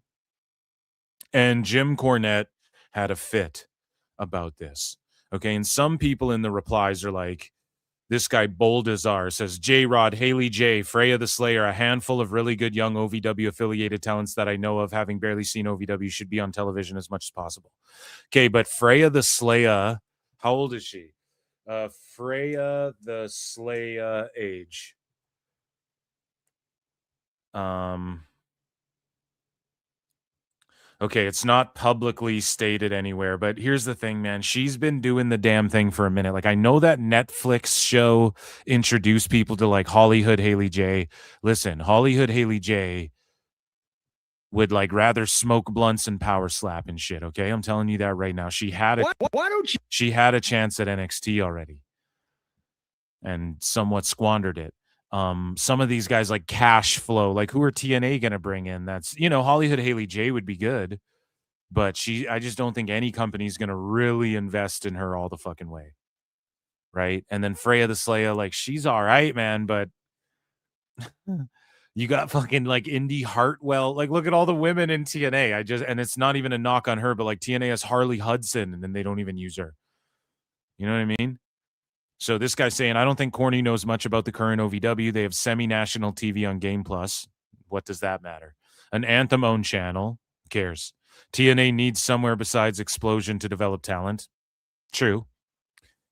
And Jim Cornette had a fit about this. Okay. And some people in the replies are like, this guy Boldazar says, J-Rod, Haley J, Freya the Slayer, a handful of really good young OVW affiliated talents that I know of, having barely seen OVW, should be on television as much as possible. Okay, but Freya the Slayer, how old is she? Freya the Slayer age. Okay, it's not publicly stated anywhere, but here's the thing, man. She's been doing the damn thing for a minute. Like, I know that Netflix show introduced people to like Hollywood Haley J. Listen, Hollywood Haley J would like rather smoke blunts and power slap and shit. Okay, I'm telling you that right now. She had it.
Why don't you?
She had a chance at NXT already, and somewhat squandered it. Some of these guys like Cash Flow, like who are TNA gonna bring in? That's, you know, Hollywood Haley J would be good, but I just don't think any company's gonna really invest in her all the fucking way, right? And then Freya the Slayer, like she's all right, man, but you got fucking like Indy Hartwell, like look at all the women in TNA. And it's not even a knock on her, but like TNA has Harley Hudson, and then they don't even use her. You know what I mean? So this guy's saying, I don't think Corny knows much about the current OVW. They have semi-national TV on Game Plus. What does that matter? An Anthem-owned channel. Who cares? TNA needs somewhere besides Explosion to develop talent. True.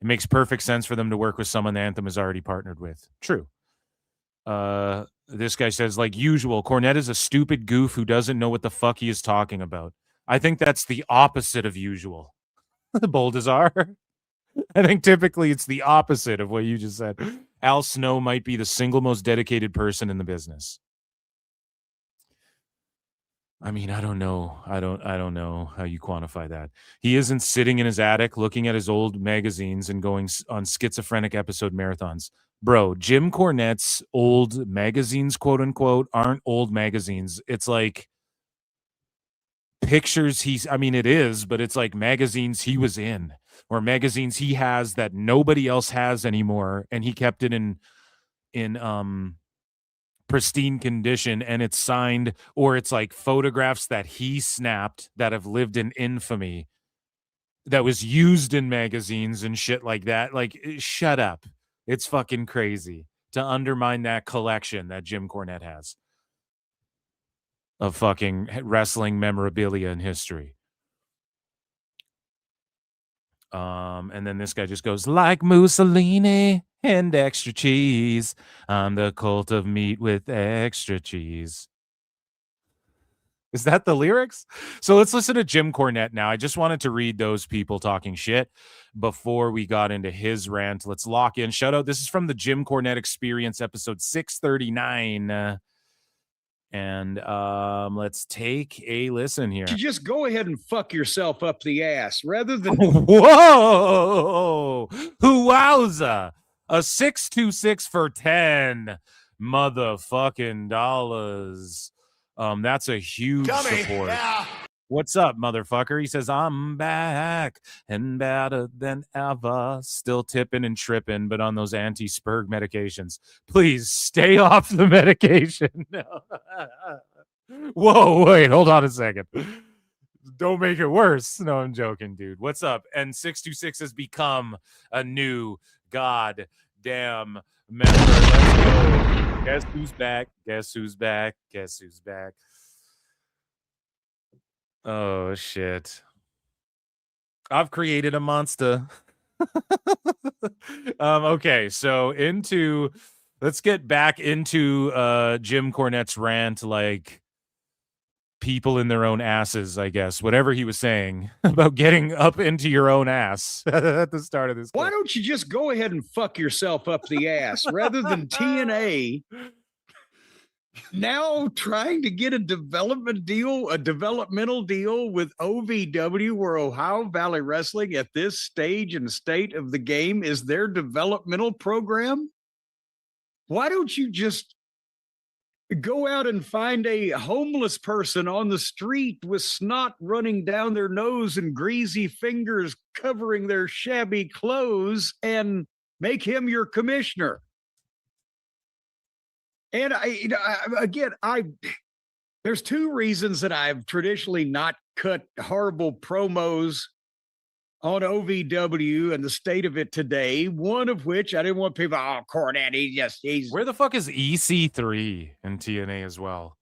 It makes perfect sense for them to work with someone Anthem is already partnered with. True. This guy says, like usual, Cornette is a stupid goof who doesn't know what the fuck he is talking about. I think that's the opposite of usual. Boldazar. I think typically it's the opposite of what you just said. Al Snow might be the single most dedicated person in the business. I mean, I don't know. I don't know how you quantify that. He isn't sitting in his attic looking at his old magazines and going on schizophrenic episode marathons. Bro, Jim Cornette's old magazines, quote unquote, aren't old magazines. It's like pictures it is, but it's like magazines he was in, or magazines he has that nobody else has anymore, and he kept it in pristine condition, and it's signed, or it's like photographs that he snapped that have lived in infamy that was used in magazines and shit like that. Like, shut up. It's fucking crazy to undermine that collection that Jim Cornette has of fucking wrestling memorabilia in history. And then this guy just goes, like Mussolini and extra cheese. I'm the cult of meat with extra cheese. Is that the lyrics? So let's listen to Jim Cornette now. I just wanted to read those people talking shit before we got into his rant. Let's lock in. Shout out. This is from the Jim Cornette Experience, episode 639. And let's take a listen here.
You just go ahead and fuck yourself up the ass rather than...
Whoa! Wowza! A 626 for 10 motherfucking dollars. That's a huge support. Yeah. What's up, motherfucker? He says, I'm back and better than ever. Still tipping and tripping, but on those anti-spurg medications. Please stay off the medication. Whoa, wait, hold on a second. Don't make it worse. No, I'm joking, dude. What's up? And 626 has become a new goddamn member. Let's go. Guess who's back? Guess who's back? Guess who's back? Oh, shit. I've created a monster. Okay, so let's get back into Jim Cornette's rant, like people in their own asses, I guess. Whatever he was saying about getting up into your own ass at the start of this.
Why don't you just go ahead and fuck yourself up the ass rather than TNA now trying to get a developmental deal with OVW, where Ohio Valley Wrestling at this stage and state of the game is their developmental program? Why don't you just go out and find a homeless person on the street with snot running down their nose and greasy fingers covering their shabby clothes and make him your commissioner? And there's two reasons that I've traditionally not cut horrible promos on OVW and the state of it today. One of which I didn't want people, oh, Cornette, he's
where the fuck is EC3 in TNA as well?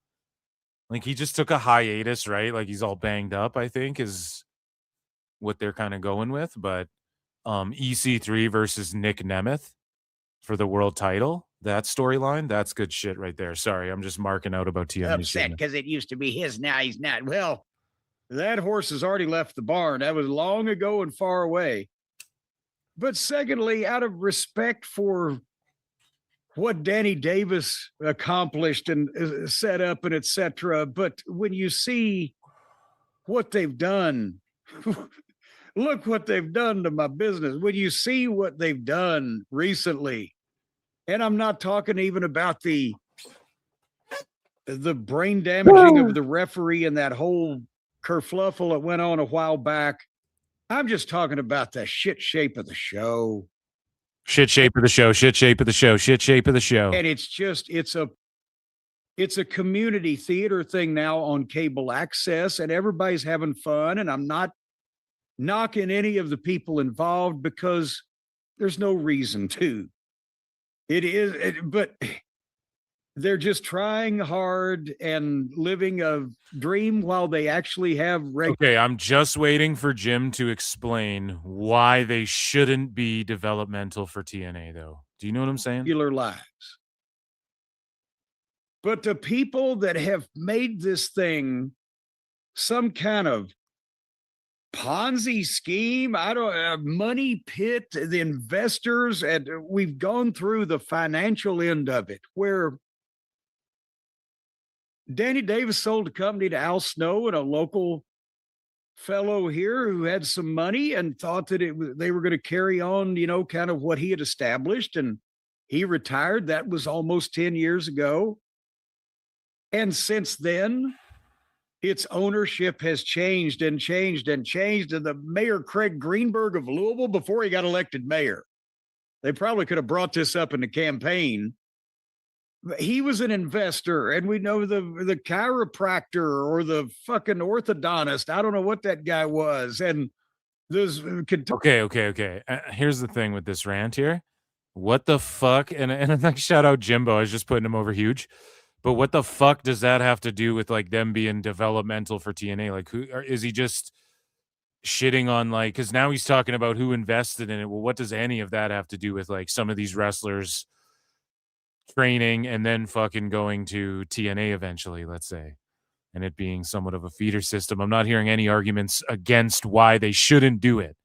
Like, he just took a hiatus, right? Like, he's all banged up, I think, is what they're kind of going with. But EC3 versus Nick Nemeth for the world title, that storyline, that's good shit right there. Sorry, I'm just marking out about TNA.
Upset because it used to be his, now he's not. Well, That horse has already left the barn. That was long ago and far away. But secondly, out of respect for what Danny Davis accomplished and set up and etc. But when you see what they've done, look what they've done to my business. When you see what they've done recently, and I'm not talking even about the brain damaging of the referee and that whole kerfluffle that went on a while back. I'm just talking about the shit shape of the show.
Shit shape of the show, shit shape of the show, shit shape of the show.
And it's a community theater thing now on cable access, and everybody's having fun. And I'm not knocking any of the people involved because there's no reason to. But they're just trying hard and living a dream while they actually have
Okay, I'm just waiting for Jim to explain why they shouldn't be developmental for TNA, though. Do you know what I'm saying?
regular lives. But the people that have made this thing some kind of Ponzi scheme, money pit, the investors, and we've gone through the financial end of it, where Danny Davis sold a company to Al Snow and a local fellow here who had some money and thought that they were going to carry on, kind of what he had established. And he retired. That was almost 10 years ago. And since then, its ownership has changed and changed and changed. And the mayor, Craig Greenberg of Louisville, before he got elected mayor, they probably could have brought this up in the campaign. He was an investor, and we know the chiropractor or the fucking orthodontist. I don't know what that guy was. And there's
okay. Here's the thing with this rant here. What the fuck? And like, shout out Jimbo. I was just putting him over huge. But what the fuck does that have to do with like them being developmental for TNA? Like, who is he just shitting on? Like, because now he's talking about who invested in it. Well, what does any of that have to do with like some of these wrestlers training and then fucking going to TNA eventually, let's say, and it being somewhat of a feeder system? I'm not hearing any arguments against why they shouldn't do it.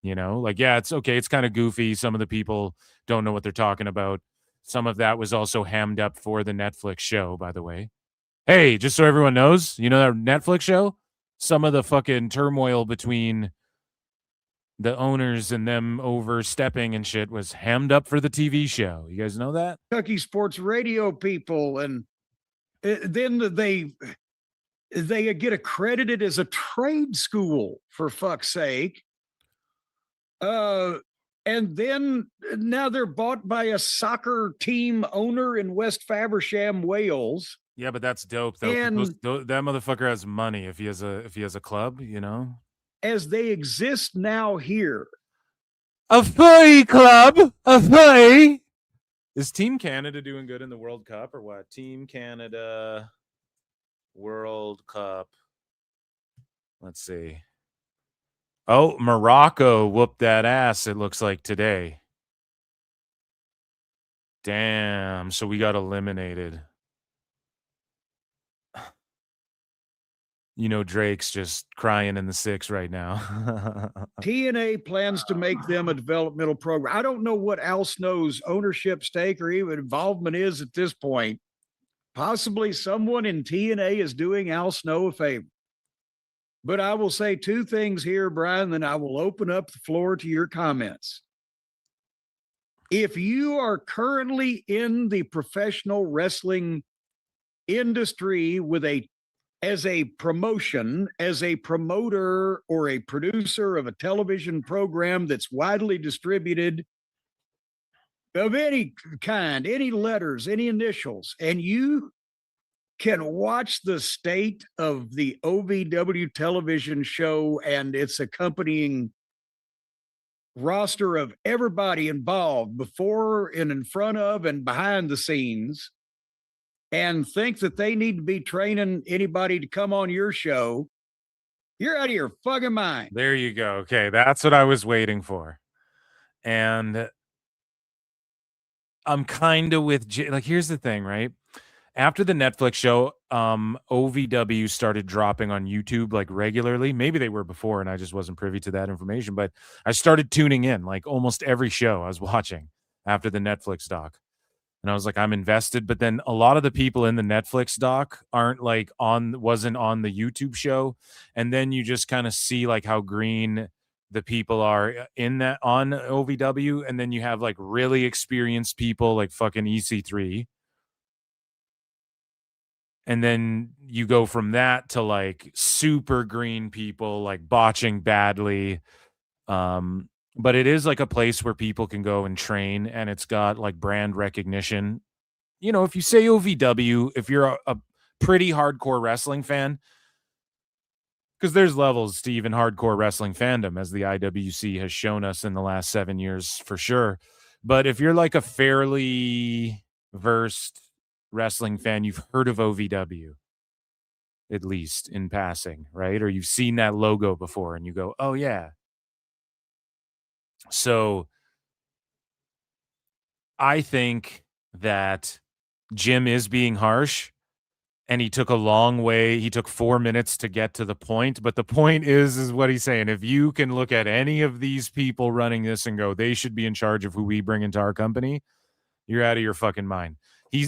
Like, yeah, it's okay. It's kind of goofy. Some of the people don't know what they're talking about. Some of that was also hammed up for the Netflix show, by the way. Hey, just so everyone knows, that Netflix show, some of the fucking turmoil between the owners and them overstepping and shit was hammed up for the TV show. You guys know that?
Kentucky Sports Radio people, and then they get accredited as a trade school, for fuck's sake. And then now they're bought by a soccer team owner in West Faversham, Wales.
Yeah, but that's dope though.
And
that motherfucker has money if he has a club,
as they exist now here.
A furry club, a furry. Is Team Canada doing good in the World Cup or what? Team Canada World Cup. Let's see. Oh, Morocco whooped that ass, it looks like, today. Damn, so we got eliminated. Drake's just crying in the six right now.
TNA plans to make them a developmental program. I don't know what Al Snow's ownership stake or even involvement is at this point. Possibly someone in TNA is doing Al Snow a favor. But I will say two things here, Brian, then I will open up the floor to your comments. If you are currently in the professional wrestling industry as a promotion, as a promoter or a producer of a television program that's widely distributed of any kind, any letters, any initials, and you can watch the state of the OVW television show and its accompanying roster of everybody involved before and in front of and behind the scenes, and think that they need to be training anybody to come on your show, you're out of your fucking mind.
There you go. Okay, that's what I was waiting for. And I'm kind of with like, here's the thing, right? After the Netflix show, OVW started dropping on YouTube like regularly. Maybe they were before and I just wasn't privy to that information, but I started tuning in like almost every show I was watching after the Netflix doc. And I was like, I'm invested. But then a lot of the people in the Netflix doc wasn't on the YouTube show. And then you just kind of see like how green the people are in that on OVW. And then you have like really experienced people like fucking EC3. And then you go from that to like super green people like botching badly. But it is like a place where people can go and train, and it's got like brand recognition. You know, if you say OVW, if you're a pretty hardcore wrestling fan, because there's levels to even hardcore wrestling fandom, as the IWC has shown us in the last 7 years for sure. But if you're like a fairly versed wrestling fan, you've heard of OVW, at least in passing, right? Or you've seen that logo before and you go, oh yeah. So I think that Jim is being harsh, and he took a long way. He took 4 minutes to get to the point, but the point is what he's saying. If you can look at any of these people running this and go, they should be in charge of who we bring into our company, you're out of your fucking mind.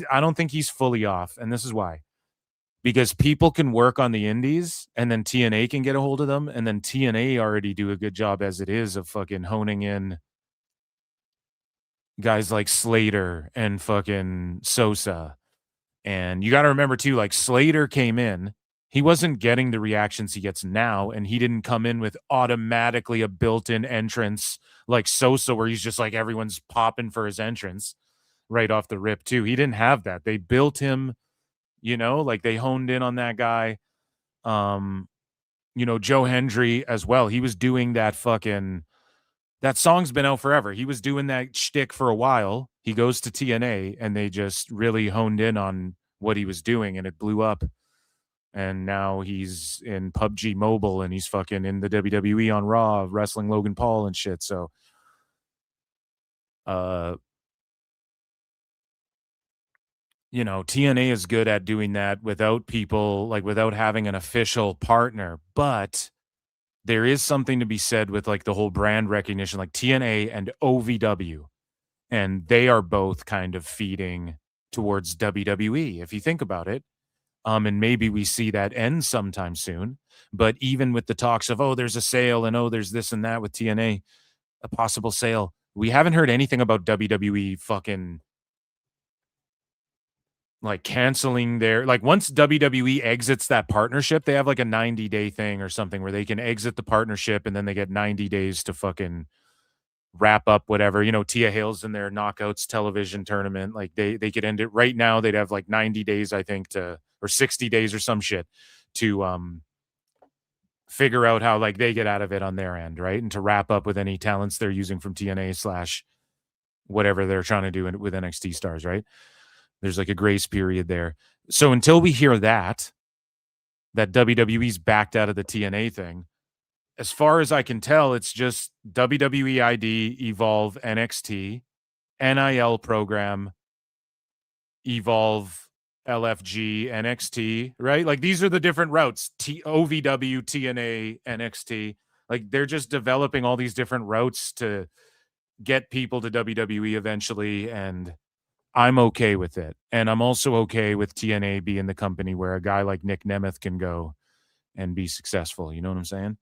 I don't think he's fully off, and this is why. Because people can work on the indies, and then TNA can get a hold of them, and then TNA already do a good job as it is of fucking honing in guys like Slater and fucking Sosa. And you got to remember too, like Slater came in, he wasn't getting the reactions he gets now, and he didn't come in with automatically a built-in entrance like Sosa, where he's just like everyone's popping for his entrance right off the rip too. He didn't have that. They built him, you know, like they honed in on that guy. You know, Joe Hendry as well. He was doing that fucking, that song's been out forever. He was doing that shtick for a while. He goes to TNA and they just really honed in on what he was doing, and it blew up. And now he's in PUBG Mobile, and he's fucking in the WWE on Raw, wrestling Logan Paul and shit. So, you know, TNA is good at doing that without people, like without having an official partner. But there is something to be said with like the whole brand recognition, like TNA and OVW. And they are both kind of feeding towards WWE, if you think about it. And maybe we see that end sometime soon. But even with the talks of, oh, there's a sale, and oh, there's this and that with TNA, a possible sale, we haven't heard anything about WWE fucking like canceling their, like once WWE exits that partnership, they have like a 90-day thing or something where they can exit the partnership, and then they get 90 days to fucking wrap up whatever. You know, Tia Hale's in their Knockouts television tournament. Like they could end it right now. They'd have like 90 days, I think, or 60 days or some shit to figure out how like they get out of it on their end, right? And to wrap up with any talents they're using from TNA / whatever they're trying to do with NXT stars, right? There's like a grace period there. So until we hear that WWE's backed out of the TNA thing, as far as I can tell, it's just WWE ID, Evolve, NXT, NIL program, Evolve, LFG, NXT, right? Like these are the different routes, OVW, TNA, NXT. Like they're just developing all these different routes to get people to WWE eventually, and I'm okay with it. And I'm also okay with TNA being the company where a guy like Nick Nemeth can go and be successful. You know what I'm saying?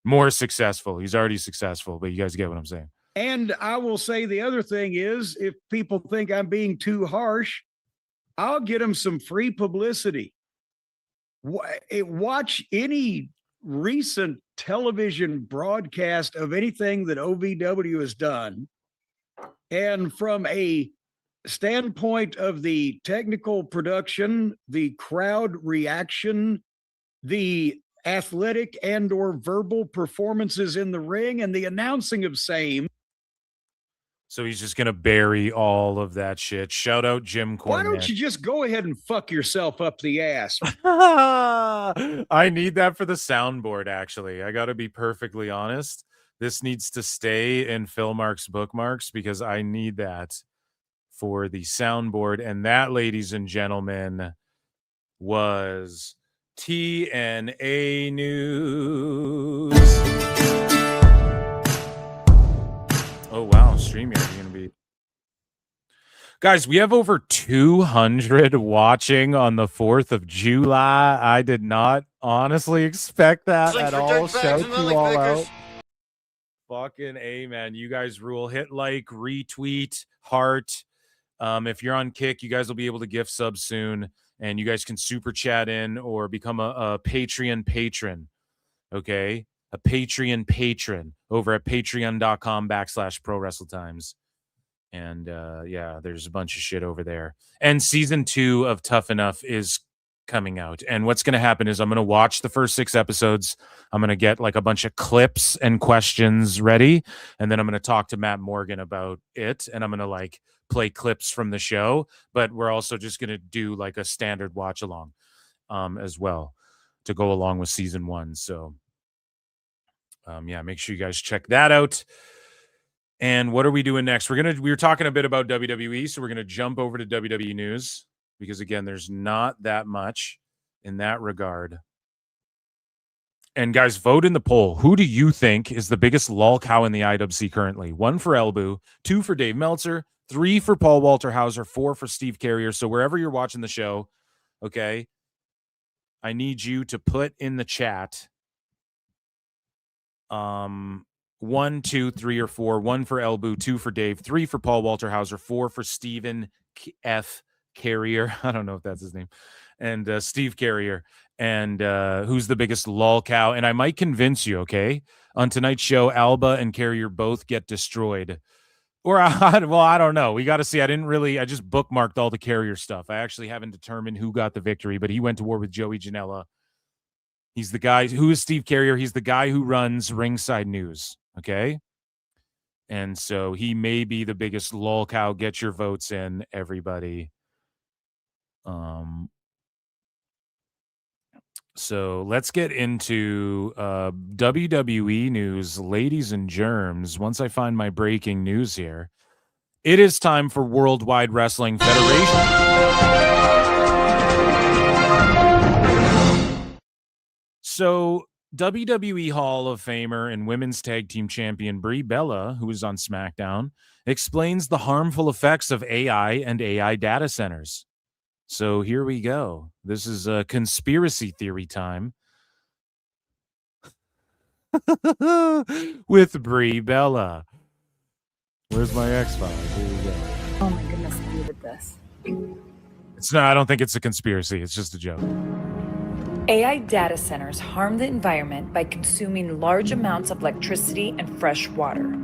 More successful. He's already successful, but you guys get what I'm saying.
And I will say the other thing is, if people think I'm being too harsh, I'll get them some free publicity. Watch any recent television broadcast of anything that OVW has done. And from a standpoint of the technical production, the crowd reaction, the athletic and or verbal performances in the ring, and the announcing of same.
So he's just going to bury all of that shit. Shout out Jim Cornette.
Why don't you just go ahead and fuck yourself up the ass?
I need that for the soundboard, actually. I got to be perfectly honest. This needs to stay in Phil Marks bookmarks because I need that for the soundboard. And that, ladies and gentlemen, was TNA News. Oh, wow. StreamYard is going to be... Guys, we have over 200 watching on the 4th of July. I did not honestly expect that at all. Shout you all out. Fucking A, man. You guys rule. Hit like, retweet, heart. If you're on Kick, you guys will be able to gift sub soon. And you guys can super chat in or become a Patreon patron. Okay? A Patreon patron over at patreon.com/ProWrestleTimes. And yeah, there's a bunch of shit over there. And season 2 of Tough Enough is coming out. And what's going to happen is I'm going to watch the first 6 episodes. I'm going to get like a bunch of clips and questions ready. And then I'm going to talk to Matt Morgan about it. And I'm going to like play clips from the show. But we're also just going to do like a standard watch along as well to go along with season 1. So yeah, make sure you guys check that out. And what are we doing next? We were talking a bit about WWE, so we're going to jump over to WWE news because, again, there's not that much in that regard. And, guys, vote in the poll. Who do you think is the biggest lol cow in the IWC currently? 1 for Ibou, 2 for Dave Meltzer, 3 for Paul Walter Hauser, 4 for Steve Carrier. So wherever you're watching the show, okay, I need you to put in the chat 1, 2, 3, or 4. 1 for Ibou, 2 for Dave, 3 for Paul Walter Hauser, 4 for Stephen F. Carrier. I don't know if that's his name. And Steve Carrier. And who's the biggest lol cow? And I might convince you, okay? On tonight's show, Alba and Carrier both get destroyed. Or, well, I don't know. We got to see. I just bookmarked all the Carrier stuff. I actually haven't determined who got the victory, but he went to war with Joey Janela. He's the guy. Who is Steve Carrier? He's the guy who runs Ringside News. Okay. And so he may be the biggest lol cow. Get your votes in, everybody. So let's get into WWE news, ladies and germs. Once I find my breaking news here, it is time for Worldwide Wrestling Federation. So WWE Hall of Famer and Women's Tag Team Champion Brie Bella, who is on SmackDown, explains the harmful effects of AI and AI data centers. So here we go. This is a conspiracy theory time with Brie Bella. Where's my X-File? Here we go.
Oh my goodness, I needed this.
It's not. I don't think it's a conspiracy. It's just a joke.
AI data centers harm the environment by consuming large amounts of electricity and fresh water.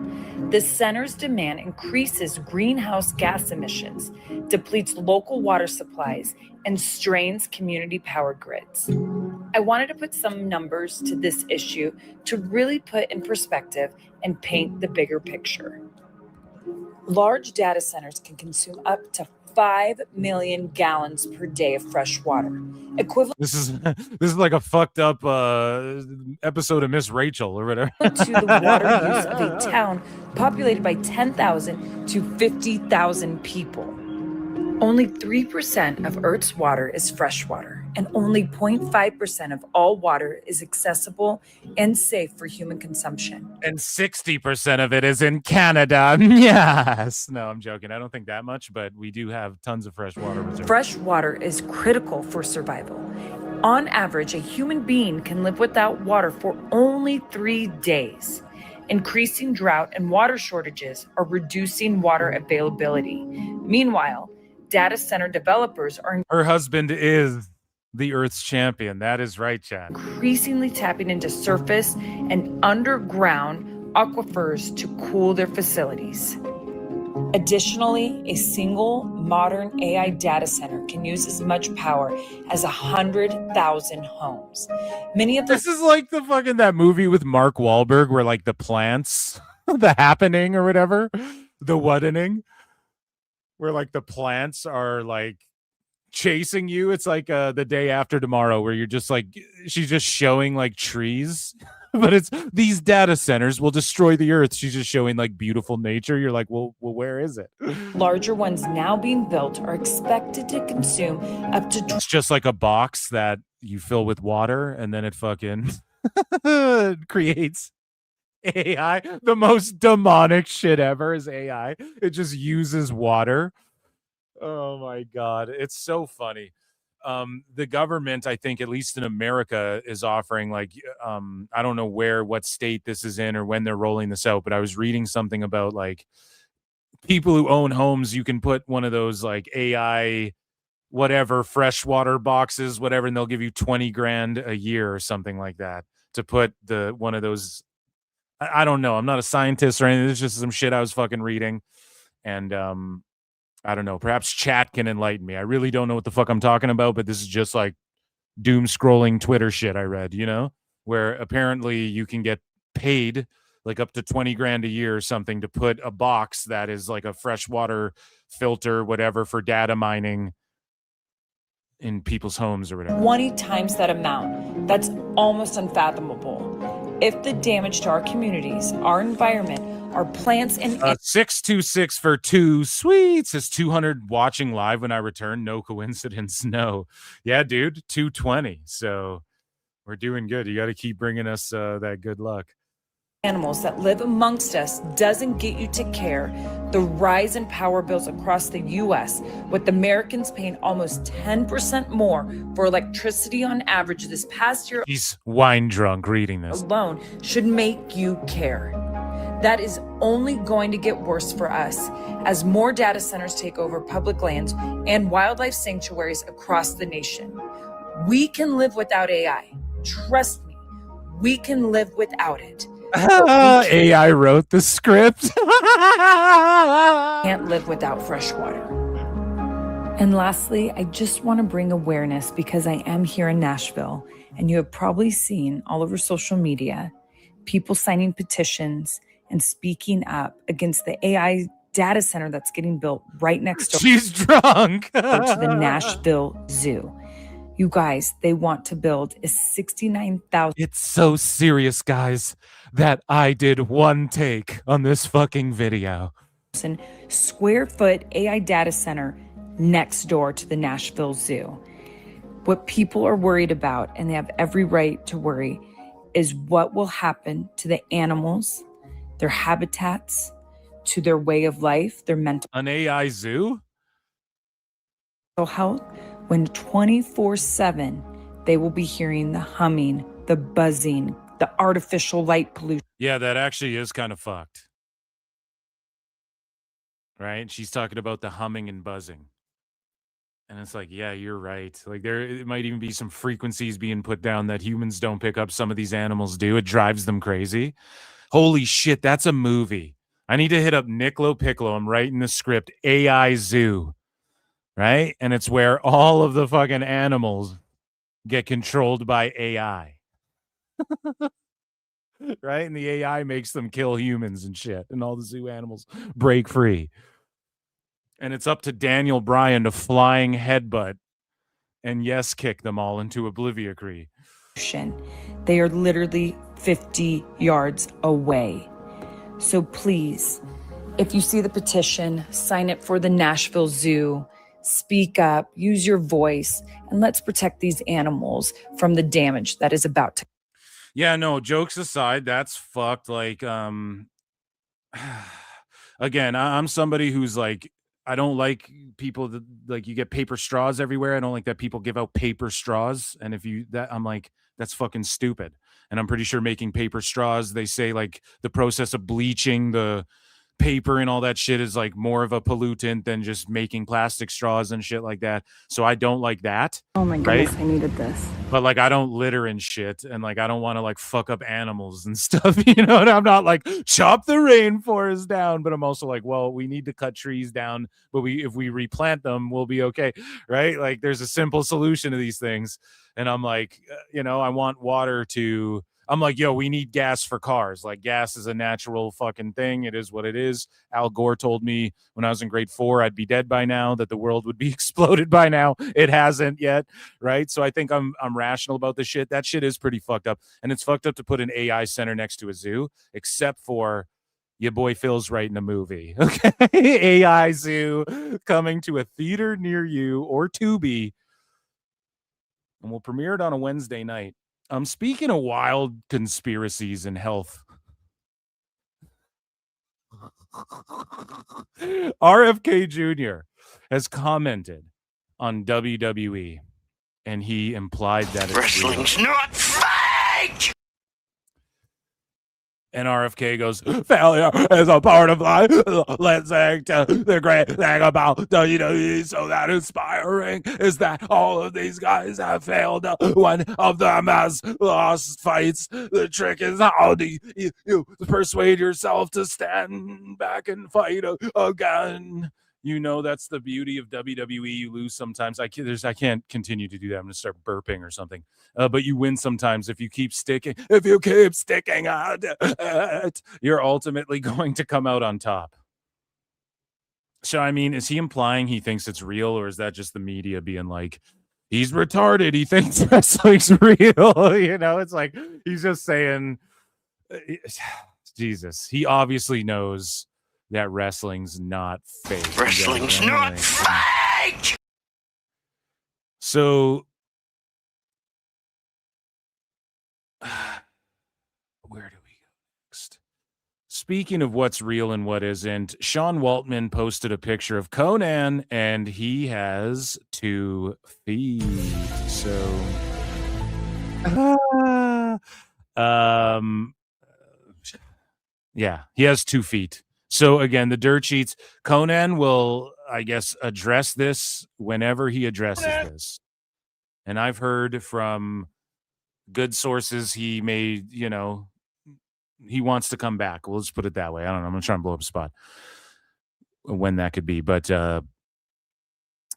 The center's demand increases greenhouse gas emissions, depletes local water supplies, and strains community power grids. I wanted to put some numbers to this issue to really put in perspective and paint the bigger picture. Large data centers can consume up to 5 million gallons per day of fresh water. Equivalent.
This is like a fucked up episode of Miss Rachel or whatever.
To the water use of a town populated by 10,000 to 50,000 people. Only 3% of Earth's water is fresh water, and only 0.5% of all water is accessible and safe for human consumption.
And 60% of it is in Canada. Yes. No, I'm joking. I don't think that much, but we do have tons of fresh water reserves.
Fresh water is critical for survival. On average, a human being can live without water for only 3 days. Increasing drought and water shortages are reducing water availability. Meanwhile, data center developers are
her husband is the Earth's champion. That is right, Chad.
Increasingly tapping into surface and underground aquifers to cool their facilities. Additionally, a single modern AI data center can use as much power as 100,000 homes. Many of
this is like the fucking that movie with Mark Wahlberg where like the plants, the happening or whatever, the whatening, where like the plants are like chasing you. It's like the Day After Tomorrow where you're just like, she's just showing like trees But it's these data centers will destroy the earth. She's just showing like beautiful nature. You're like, well, where is it?
Larger ones now being built are expected to consume up to...
It's just like a box that you fill with water and then it fucking creates AI. The most demonic shit ever is AI. It just uses water. Oh my God. It's so funny. The government, I think, at least in America, is offering like, I don't know what state this is in or when they're rolling this out, but I was reading something about like people who own homes, you can put one of those like AI, whatever, freshwater boxes, whatever, and they'll give you 20 grand a year or something like that to put one of those. I don't know. I'm not a scientist or anything. It's just some shit I was fucking reading. And, I don't know. Perhaps chat can enlighten me. I really don't know what the fuck I'm talking about, but this is just like doom scrolling Twitter shit I read, where apparently you can get paid like up to 20 grand a year or something to put a box that is like a freshwater filter, whatever, for data mining in people's homes or whatever.
20 times that amount. That's almost unfathomable. If the damage to our communities, our environment, our plants and
626 for 2 sweet says 200 watching live when I return. No coincidence. No. Yeah, dude, 220. So we're doing good. You got to keep bringing us that good luck.
Animals that live amongst us doesn't get you to care the rise in power bills across the U.S., with Americans paying almost 10% more for electricity on average this past year.
He's wine drunk reading this.
Alone should make you care. That is only going to get worse for us as more data centers take over public lands and wildlife sanctuaries across the nation. We can live without AI. Trust me, we can live without it.
AI wrote the script.
Can't live without fresh water. And lastly, I just want to bring awareness because I am here in Nashville, and you have probably seen all over social media people signing petitions and speaking up against the AI data center that's getting built right next door.
She's drunk.
To the Nashville Zoo. You guys, they want to build a 69,000.
It's so serious, guys, that I did one take on this fucking video.
Square foot AI data center next door to the Nashville Zoo. What people are worried about, and they have every right to worry, is what will happen to the animals, their habitats, to their way of life, their mental...
An AI zoo?
...health, when 24/7 they will be hearing the humming, the buzzing, the artificial light pollution.
Yeah, that actually is kind of fucked. Right? She's talking about the humming and buzzing. And it's like, yeah, you're right. Like it might even be some frequencies being put down that humans don't pick up. Some of these animals do. It drives them crazy. Holy shit, that's a movie. I need to hit up Nick LoPiccolo. I'm writing the script, AI Zoo. Right? And it's where all of the fucking animals get controlled by AI. Right? And the AI makes them kill humans and shit. And all the zoo animals break free. And it's up to Daniel Bryan to flying headbutt and yes, kick them all into oblivion.
They are literally 50 yards away. So please, if you see the petition, sign it for the Nashville Zoo. Speak up, use your voice, and let's protect these animals from the damage that is about to.
Yeah, no, jokes aside, that's fucked. Like, again, I'm somebody who's like, I don't like people that like you get paper straws everywhere. I don't like that people give out paper straws. And I'm like, that's fucking stupid. And I'm pretty sure making paper straws, they say like the process of bleaching the paper and all that shit is like more of a pollutant than just making plastic straws and shit like that. So I don't like that.
Oh my goodness,
right?
I needed this.
But like I don't litter and shit, and like I don't want to like fuck up animals and stuff, you know. And I'm not like chop the rainforest down, but I'm also like, well, we need to cut trees down, but if we replant them, we'll be okay, right? Like there's a simple solution to these things, and I'm like, I want water to I'm like, yo, we need gas for cars. Like, gas is a natural fucking thing. It is what it is. Al Gore told me when I was in grade 4 I'd be dead by now, that the world would be exploded by now. It hasn't yet, right? So I think I'm rational about this shit. That shit is pretty fucked up. And it's fucked up to put an AI center next to a zoo, except for your boy Phil's writing a movie. Okay? AI zoo coming to a theater near you or Tubi. And we'll premiere it on a Wednesday night. Speaking of wild conspiracies in health, RFK Jr. has commented on WWE, and he implied that it's
Wrestling's
real.
not fake!
And RFK goes, failure is a part of life. Let's sing to the great thing about WWE. So that inspiring is that all of these guys have failed. One of them has lost fights. The trick is how do you persuade yourself to stand back and fight again. You know, that's the beauty of WWE. You lose sometimes. I can't continue to do that. I'm going to start burping or something. But you win sometimes if you keep sticking. If you keep sticking at it, you're ultimately going to come out on top. So, I mean, is he implying he thinks it's real, or is that just the media being like, he's retarded, he thinks wrestling's real? You know, it's like he's just saying, Jesus, he obviously knows that wrestling's not fake.
Wrestling's not fake!
So, where do we go next? Speaking of what's real and what isn't, Sean Waltman posted a picture of Conan, and he has 2 feet. So, yeah, he has 2 feet. So again, the dirt sheets, Conan will, I guess, address this whenever he addresses this. And I've heard from good sources he may, you know, he wants to come back. We'll just put it that way. I don't know. I'm going to try and blow up a spot when that could be. But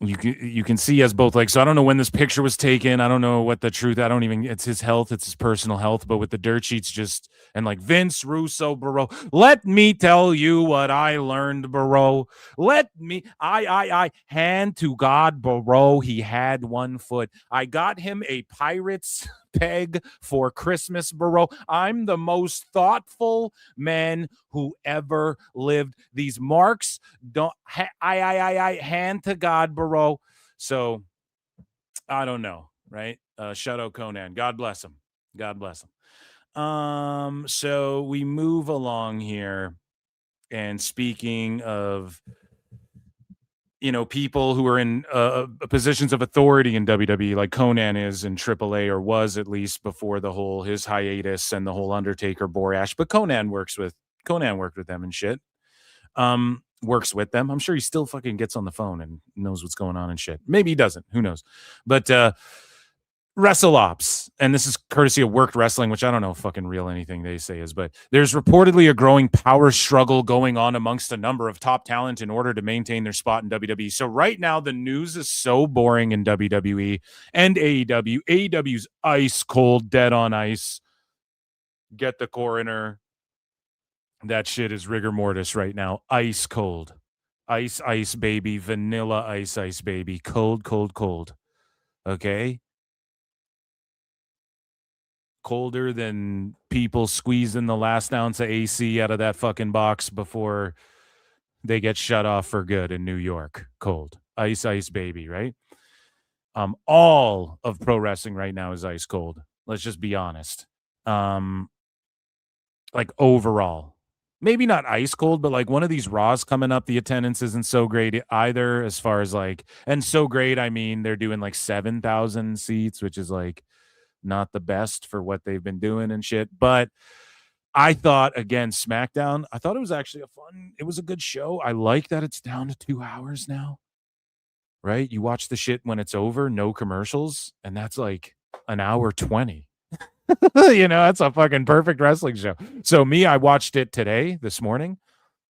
you can see as both, like, so I don't know when this picture was taken. I don't know what the truth, it's his health, it's his personal health, but with the dirt sheets just, and like Vince Russo, bro, let me tell you what I learned, bro. I hand to God, bro, he had 1 foot. I got him a Pirates peg for Christmas, bro. I'm the most thoughtful man who ever lived. These marks don't I hand to God, bro. So I don't know, right? Shout out Conan. God bless him. God bless him. So we move along here, and speaking of, you know, people who are in positions of authority in WWE, like Conan is in AAA, or was at least before the whole his hiatus and the whole Undertaker Borash. But Conan worked with them and shit. Works with them. I'm sure he still fucking gets on the phone and knows what's going on and shit. Maybe he doesn't. Who knows? But Wrestle Ops, and this is courtesy of Worked Wrestling, which I don't know fucking real anything they say is, but there's reportedly a growing power struggle going on amongst a number of top talent in order to maintain their spot in WWE. So right now the news is so boring in WWE and AEW. AEW's ice cold, dead on ice. Get the coroner. That shit is rigor mortis right now. Ice cold. Ice, ice, baby. Vanilla ice, ice, baby. Cold, cold, cold. Okay? Colder than people squeezing the last ounce of AC out of that fucking box before they get shut off for good in New York. Cold. Ice, ice, baby, right? All of pro wrestling right now is ice cold. Let's just be honest. Like overall. Maybe not ice cold, but like one of these Raws coming up, the attendance isn't so great either, as far as like, and so great, I mean, they're doing like 7,000 seats, which is like not the best for what they've been doing and shit. But I thought, again, SmackDown, I thought it was actually it was a good show. I like that it's down to 2 hours now, right? You watch the shit when it's over, no commercials, and that's like an hour 20. You know, that's a fucking perfect wrestling show. So I watched it this morning.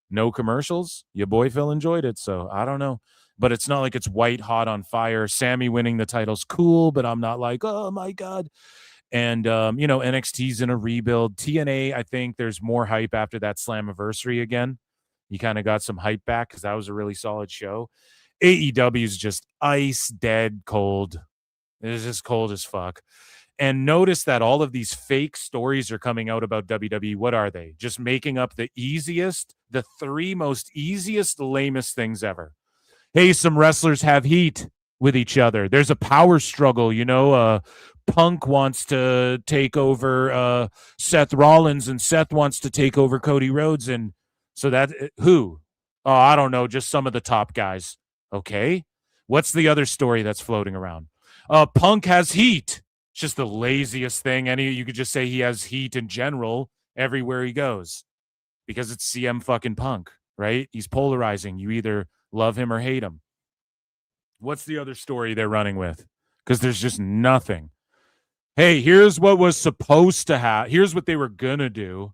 No commercials. Your boy Phil enjoyed it. So I don't know. But it's not like it's white hot on fire. Sammy winning the title's cool, but I'm not like, oh my God. And, NXT's in a rebuild. TNA, I think there's more hype after that Slammiversary again. You kind of got some hype back because that was a really solid show. AEW is just ice dead cold. It's just cold as fuck. And notice that all of these fake stories are coming out about WWE. What are they? Just making up the three most easiest, lamest things ever. Hey, some wrestlers have heat with each other. There's a power struggle. Punk wants to take over Seth Rollins, and Seth wants to take over Cody Rhodes. And so who? Oh, I don't know. Just some of the top guys. Okay. What's the other story that's floating around? Punk has heat. It's just the laziest thing. You could just say he has heat in general everywhere he goes because it's CM fucking Punk, right? He's polarizing. You either love him or hate him. What's the other story they're running with? Because there's just nothing. Hey, here's what was supposed to happen. Here's what they were going to do.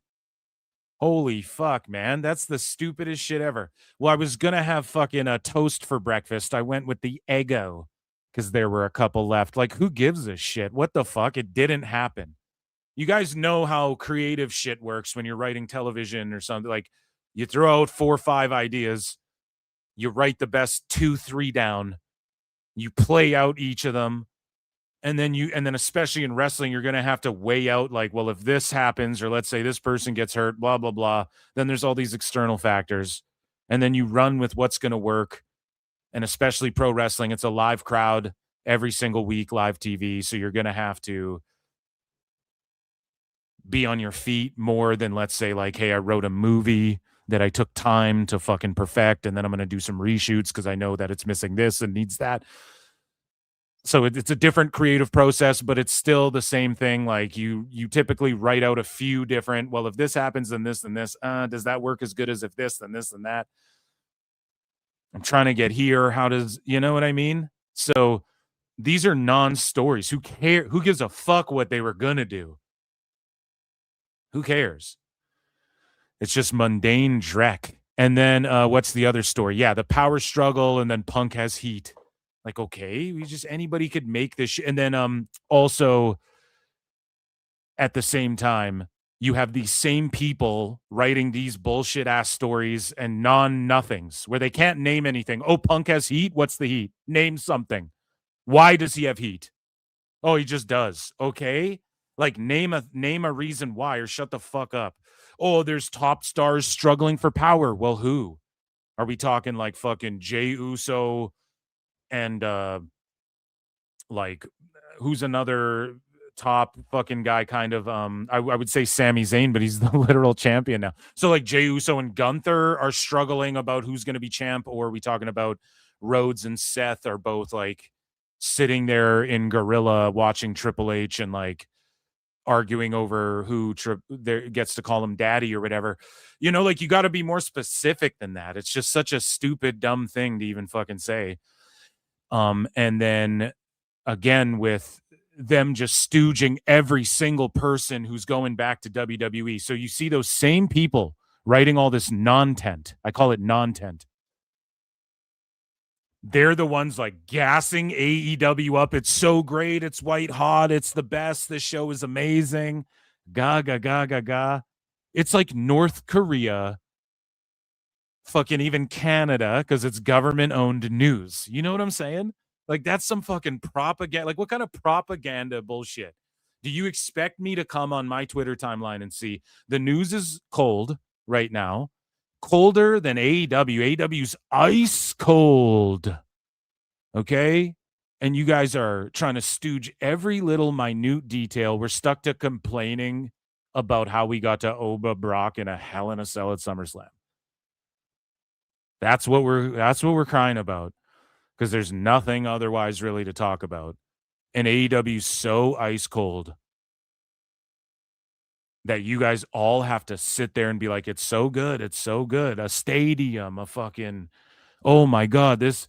Holy fuck, man. That's the stupidest shit ever. Well, I was going to have fucking a toast for breakfast. I went with the Eggo because there were a couple left. Like, who gives a shit? What the fuck? It didn't happen. You guys know how creative shit works when you're writing television or something. Like, you throw out 4 or 5 ideas. You write the best 2, 3 down. You play out each of them. And then especially in wrestling, you're going to have to weigh out like, well, if this happens, or let's say this person gets hurt, blah, blah, blah, then there's all these external factors. And then you run with what's going to work. And especially pro wrestling, it's a live crowd every single week, live TV. So you're going to have to be on your feet more than, let's say, like, hey, I wrote a movie that I took time to fucking perfect, and then I'm going to do some reshoots because I know that it's missing this and needs that. So it's a different creative process, but it's still the same thing. Like you typically write out a few different, well, if this happens, then this, then this, does that work as good as if this, then this, and that? I'm trying to get here. How does, you know what I mean? So these are non-stories. Who cares? Who gives a fuck what they were going to do? Who cares? It's just mundane dreck. And then what's the other story? Yeah, the power struggle, and then Punk has heat. Like, okay, anybody could make this and then also at the same time, you have these same people writing these bullshit ass stories and nothings where they can't name anything. Oh, Punk has heat. What's the heat? Name something. Why does he have heat? Oh, he just does. Okay. Like name a reason why, or shut the fuck up. Oh, there's top stars struggling for power. Well, who? Are we talking like fucking Jey Uso and like who's another top fucking guy kind of I would say Sami Zayn, but he's the literal champion now. So like Jey Uso and Gunther are struggling about who's going to be champ, or are we talking about Rhodes and Seth are both like sitting there in Gorilla watching Triple H and like arguing over who gets to call him daddy or whatever. Like you got to be more specific than that. It's just such a stupid, dumb thing to even fucking say. And then again, with them just stooging every single person who's going back to WWE. So you see those same people writing all this non-tent. I call it non-tent. They're the ones like gassing AEW up. It's so great. It's white hot. It's the best. This show is amazing. Ga, ga, ga, ga, ga. It's like North Korea, fucking even Canada, because it's government-owned news. You know what I'm saying? Like, that's some fucking propaganda. Like, what kind of propaganda bullshit? Do you expect me to come on my Twitter timeline and see the news is cold right now? Colder than AEW. AEW's ice cold. Okay? And you guys are trying to stooge every little minute detail. We're stuck to complaining about how we got to Oba Brock in a Hell in a Cell at SummerSlam. That's what we're crying about, because there's nothing otherwise really to talk about. And AEW's so ice cold that you guys all have to sit there and be like, it's so good. It's so good. A stadium, a fucking, oh my God, this,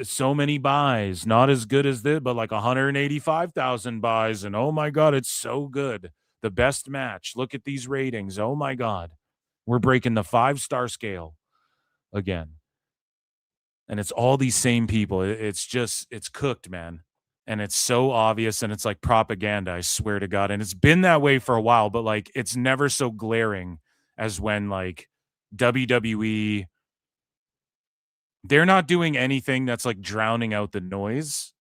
so many buys, not as good as this, but like 185,000 buys. And oh my God, it's so good. The best match. Look at these ratings. Oh my God. We're breaking the 5-star scale again. And it's all these same people. It's cooked, man. And it's so obvious, and it's like propaganda, I swear to God. And it's been that way for a while, but like it's never so glaring as when like WWE, they're not doing anything that's like drowning out the noise.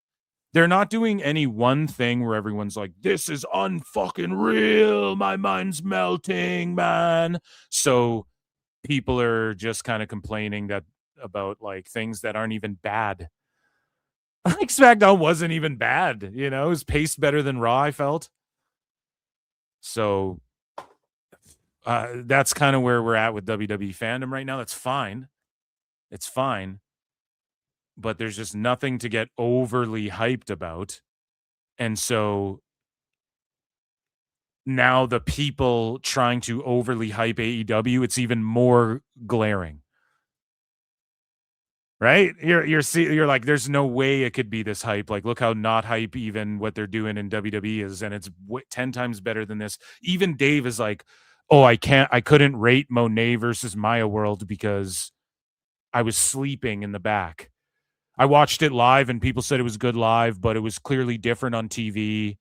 They're not doing any one thing where everyone's like, this is unfucking real. My mind's melting, man. So people are just kind of complaining that about like things that aren't even bad. Like SmackDown wasn't even bad, you know, it was paced better than Raw, I felt. So that's kind of where we're at with WWE fandom right now. That's fine. It's fine. But there's just nothing to get overly hyped about. And so now the people trying to overly hype AEW, it's even more glaring. Right? You're like, there's no way it could be this hype. Like, look how not hype even what they're doing in WWE is, and it's 10 times better than this. Even Dave is like, oh, I couldn't rate Monet versus Maya World because I was sleeping in the back. I watched it live and people said it was good live, but it was clearly different on TV.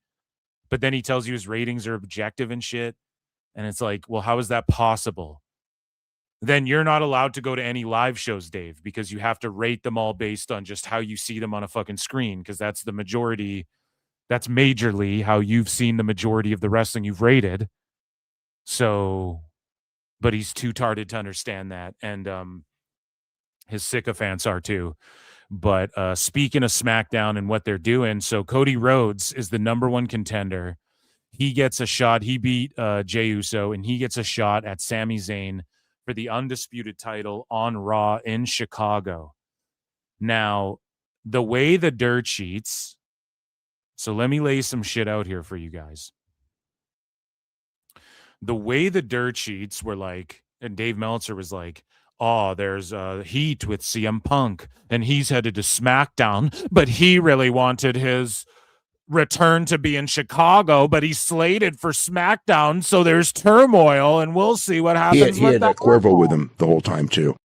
But then he tells you his ratings are objective and shit. And it's like, well, how is that possible? Then you're not allowed to go to any live shows, Dave, because you have to rate them all based on just how you see them on a fucking screen, because that's the majority. That's majorly how you've seen the majority of the wrestling you've rated. So, but he's too tarded to understand that. And his sycophants are too. But speaking of SmackDown and what they're doing, so Cody Rhodes is the #1 contender. He gets a shot. He beat Jey Uso, and he gets a shot at Sami Zayn for the undisputed title on Raw in Chicago. Now, the way the dirt sheets, so let me lay some shit out here for you guys. The way the dirt sheets were like, and Dave Meltzer was like, oh, there's heat with CM Punk, and he's headed to SmackDown, but he really wanted his return to be in Chicago, but he's slated for SmackDown, so there's turmoil, and we'll see what happens.
He had that Cuervo with him the whole time, too.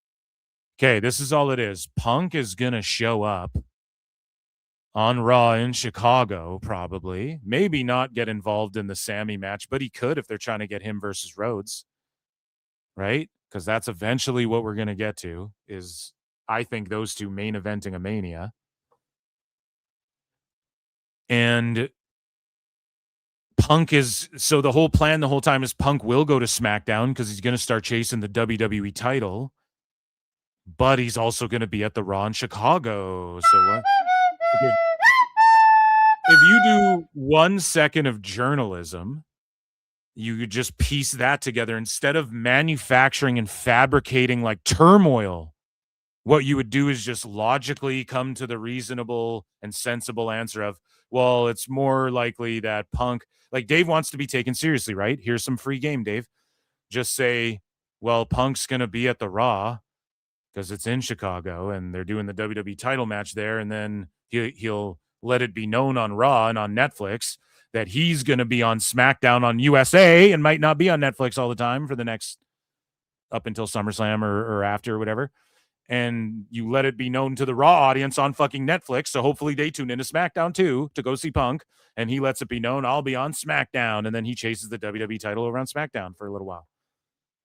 Okay, this is all it is. Punk is going to show up on Raw in Chicago, probably. Maybe not get involved in the Sammy match, but he could if they're trying to get him versus Rhodes, right? Because that's eventually what we're going to get to, is I think those two main eventing a Mania. And Punk is, so the whole plan the whole time is Punk will go to SmackDown because he's going to start chasing the WWE title, but he's also going to be at the Raw in Chicago. So what? If you do 1 second of journalism, you could just piece that together instead of manufacturing and fabricating like turmoil. What you would do is just logically come to the reasonable and sensible answer of, well, it's more likely that Punk, like Dave wants to be taken seriously, right? Here's some free game, Dave. Just say, well, Punk's going to be at the Raw because it's in Chicago and they're doing the WWE title match there. And then he'll let it be known on Raw and on Netflix that he's going to be on SmackDown on USA and might not be on Netflix all the time for the next, up until SummerSlam or after or whatever. And you let it be known to the Raw audience on fucking Netflix. So hopefully they tune into SmackDown too to go see Punk. And he lets it be known, I'll be on SmackDown. And then he chases the WWE title over on SmackDown for a little while.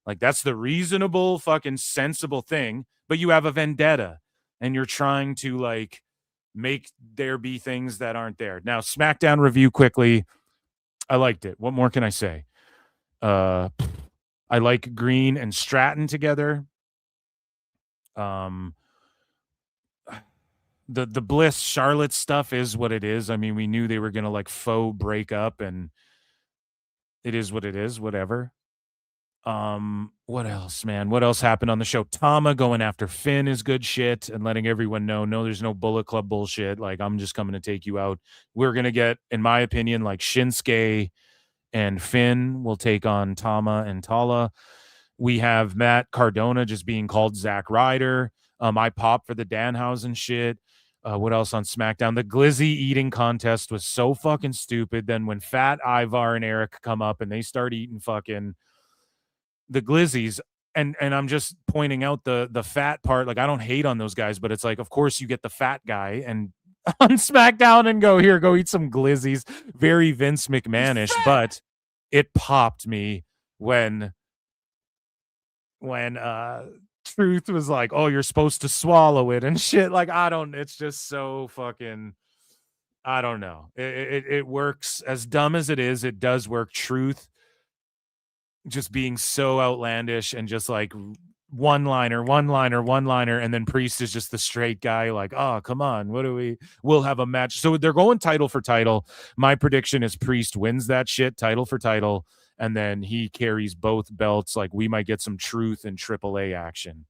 Like, that's the reasonable fucking sensible thing. But you have a vendetta and you're trying to like make there be things that aren't there. Now, SmackDown review quickly. I liked it. What more can I say? I like Green and Stratton together. The Bliss Charlotte stuff is what it is. I mean, we knew they were gonna like faux break up, and it is what it is. Whatever. What else, man? What else happened on the show? Tama going after Finn is good shit and letting everyone know, no, there's no Bullet Club bullshit. Like, I'm just coming to take you out. We're gonna get, in my opinion, like Shinsuke and Finn will take on Tama and Tala. We have Matt Cardona just being called Zack Ryder. I popped for the Danhausen shit. What else on SmackDown? The Glizzy eating contest was so fucking stupid. Then when Fat Ivar and Eric come up and they start eating fucking the Glizzies, and I'm just pointing out the fat part. Like, I don't hate on those guys, but it's like, of course you get the fat guy, and on SmackDown and go eat some glizzies. Very Vince McMahonish, but it popped me when Truth was like, "Oh, you're supposed to swallow it," and shit. Like, it's just so fucking, I don't know. It works. As dumb as it is, it does work. Truth just being so outlandish and just like one-liner, and then Priest is just the straight guy, like, oh, come on, we'll have a match. So they're going title for title. My prediction is Priest wins that shit, title for title, and then he carries both belts. Like, we might get some Truth and AAA action.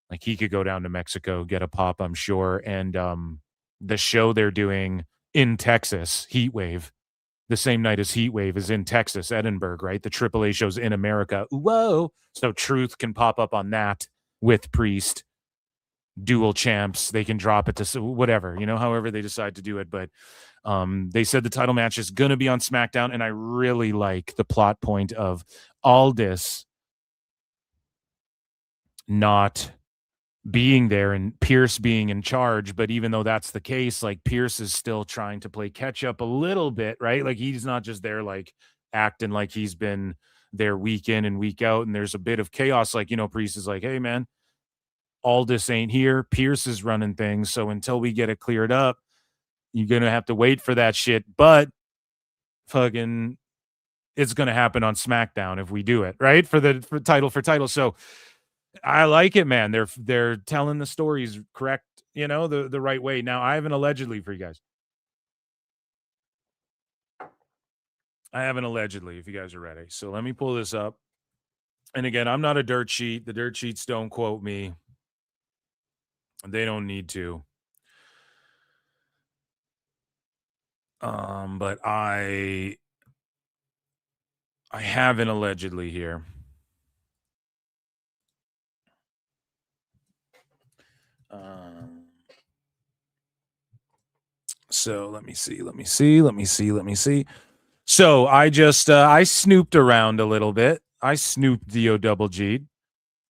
Like, he could go down to Mexico, get a pop, I'm sure. And the show they're doing in Texas, Heatwave, the same night as Heatwave, is in Texas, Edinburgh, right? The AAA show's in America. Whoa. So Truth can pop up on that with Priest. Dual champs. They can drop it to whatever, however they decide to do it. But they said the title match is going to be on SmackDown, and I really like the plot point of Aldis not being there and Pierce being in charge. But even though that's the case, like, Pierce is still trying to play catch up a little bit, right? Like, he's not just there like acting like he's been there week in and week out, and there's a bit of chaos. Like, Priest is like, hey man, Aldis ain't here, Pierce is running things, so until we get it cleared up, you're gonna have to wait for that shit. But fucking, it's gonna happen on SmackDown if we do it right for title. So I like it, man. They're telling the stories correct, the right way. Now, I have an allegedly for you guys. I have an allegedly, if you guys are ready. So let me pull this up. And again, I'm not a dirt sheet. The dirt sheets don't quote me. They don't need to. But I have an allegedly here. So let me see. So I just I snooped around a little bit. I snooped DODG,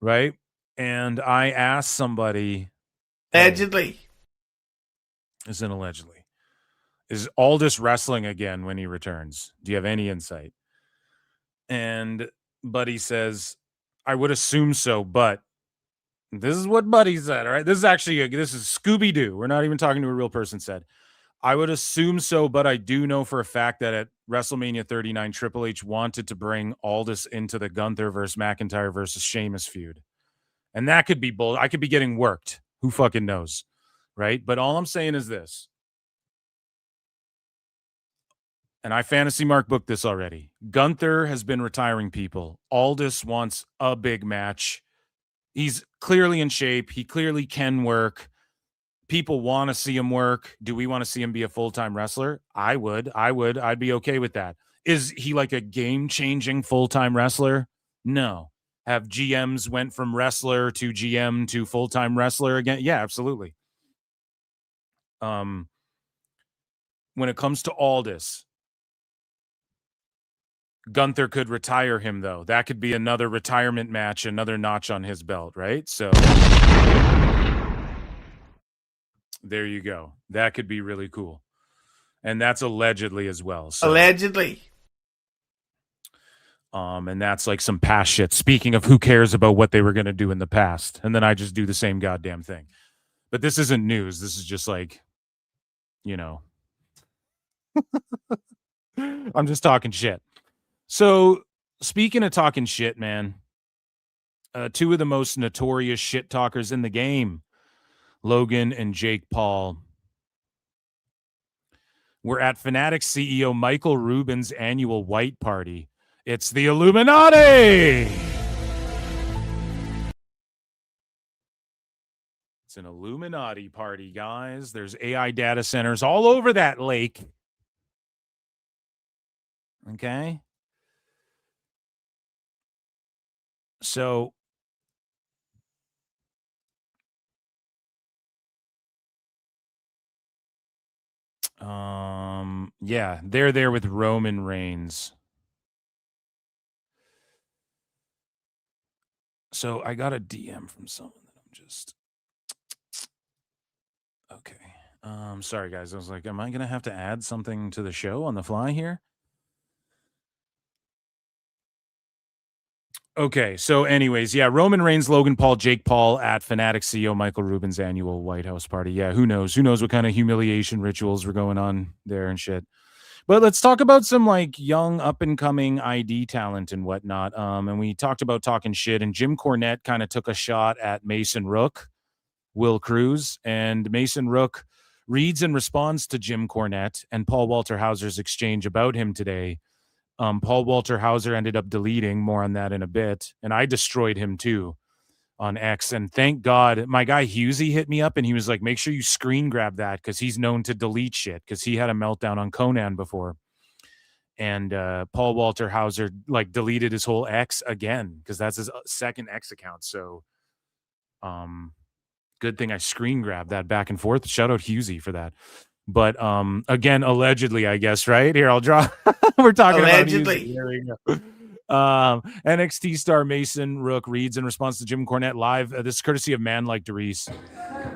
right? And I asked somebody,
allegedly.
Is an allegedly. Is Aldis wrestling again when he returns? Do you have any insight? And Buddy says, I would assume so, but this is what Buddy said, all right? This is Scooby-Doo. We're not even talking to a real person said. I would assume so, but I do know for a fact that at WrestleMania 39, Triple H wanted to bring Aldis into the Gunther versus McIntyre versus Sheamus feud. And that could be bull. I could be getting worked. Who fucking knows, right? But all I'm saying is this. And I fantasy mark booked this already. Gunther has been retiring people. Aldis wants a big match. He's clearly in shape. He clearly can work. People want to see him work. Do we want to see him be a full-time wrestler? I would. I'd be okay with that. Is he like a game-changing full-time wrestler? No. Have GMs went from wrestler to GM to full-time wrestler again? Yeah, absolutely. When it comes to Aldis, Gunther could retire him, though. That could be another retirement match, another notch on his belt, right? So there you go. That could be really cool. And that's allegedly as well. So,
allegedly.
And that's like some past shit. Speaking of who cares about what they were going to do in the past. And then I just do the same goddamn thing. But this isn't news. This is just like, I'm just talking shit. So speaking of talking shit, man, two of the most notorious shit talkers in the game, Logan and Jake Paul, were at Fanatics CEO Michael Rubin's annual white party. It's the Illuminati. It's an Illuminati party, guys. There's AI data centers all over that lake. Okay. So yeah, they're there with Roman Reigns. So I got a DM from someone that I'm just okay. Sorry guys, I was like, am I gonna have to add something to the show on the fly here? Okay, so anyways, yeah, Roman Reigns, Logan Paul, Jake Paul at Fanatic CEO Michael Rubin's annual White House party. Yeah, who knows? Who knows what kind of humiliation rituals were going on there and shit. But let's talk about some like young up and coming ID talent and whatnot. And we talked about talking shit, and Jim Cornette kind of took a shot at Mason Rook, Will Cruz, and Mason Rook reads and responds to Jim Cornette and Paul Walter Hauser's exchange about him today. Paul Walter Hauser ended up deleting, more on that in a bit, and I destroyed him too on X. And thank God my guy Husey hit me up and he was like, make sure you screen grab that because he's known to delete shit because he had a meltdown on Conan before. And Paul Walter Hauser like deleted his whole X again because that's his second X account. So good thing I screen grabbed that back and forth. Shout out Husey for that. But again, allegedly, I guess, right? Here, I'll draw. We're talking
allegedly.
About Husey. Here we go. NXT star Mason Rook reads in response to Jim Cornette live. This is courtesy of Man Like Derice.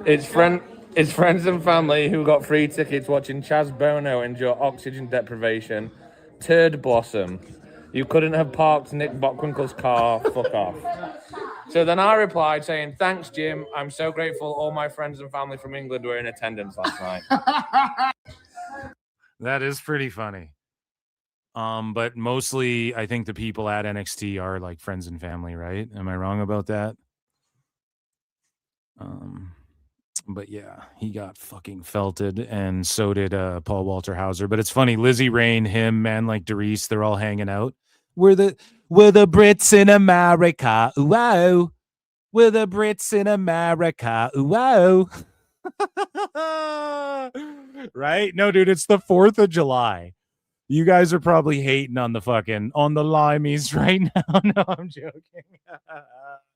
It's friends and family who got free tickets watching Chaz Bono endure oxygen deprivation. Turd blossom. You couldn't have parked Nick Bockwinkel's car. Fuck off. So then I replied saying, thanks, Jim. I'm so grateful all my friends and family from England were in attendance last night.
That is pretty funny. But mostly I think the people at NXT are like friends and family, right? Am I wrong about that? But yeah, he got fucking felted, and so did Paul Walter Hauser. But it's funny, Lizzie Rain, him, Man Like Derice, they're all hanging out. We're the Brits in America. Wow. We're the Brits in America. Wow. Right? No, dude, it's the 4th of July. You guys are probably hating on the limeys right now. No, I'm joking.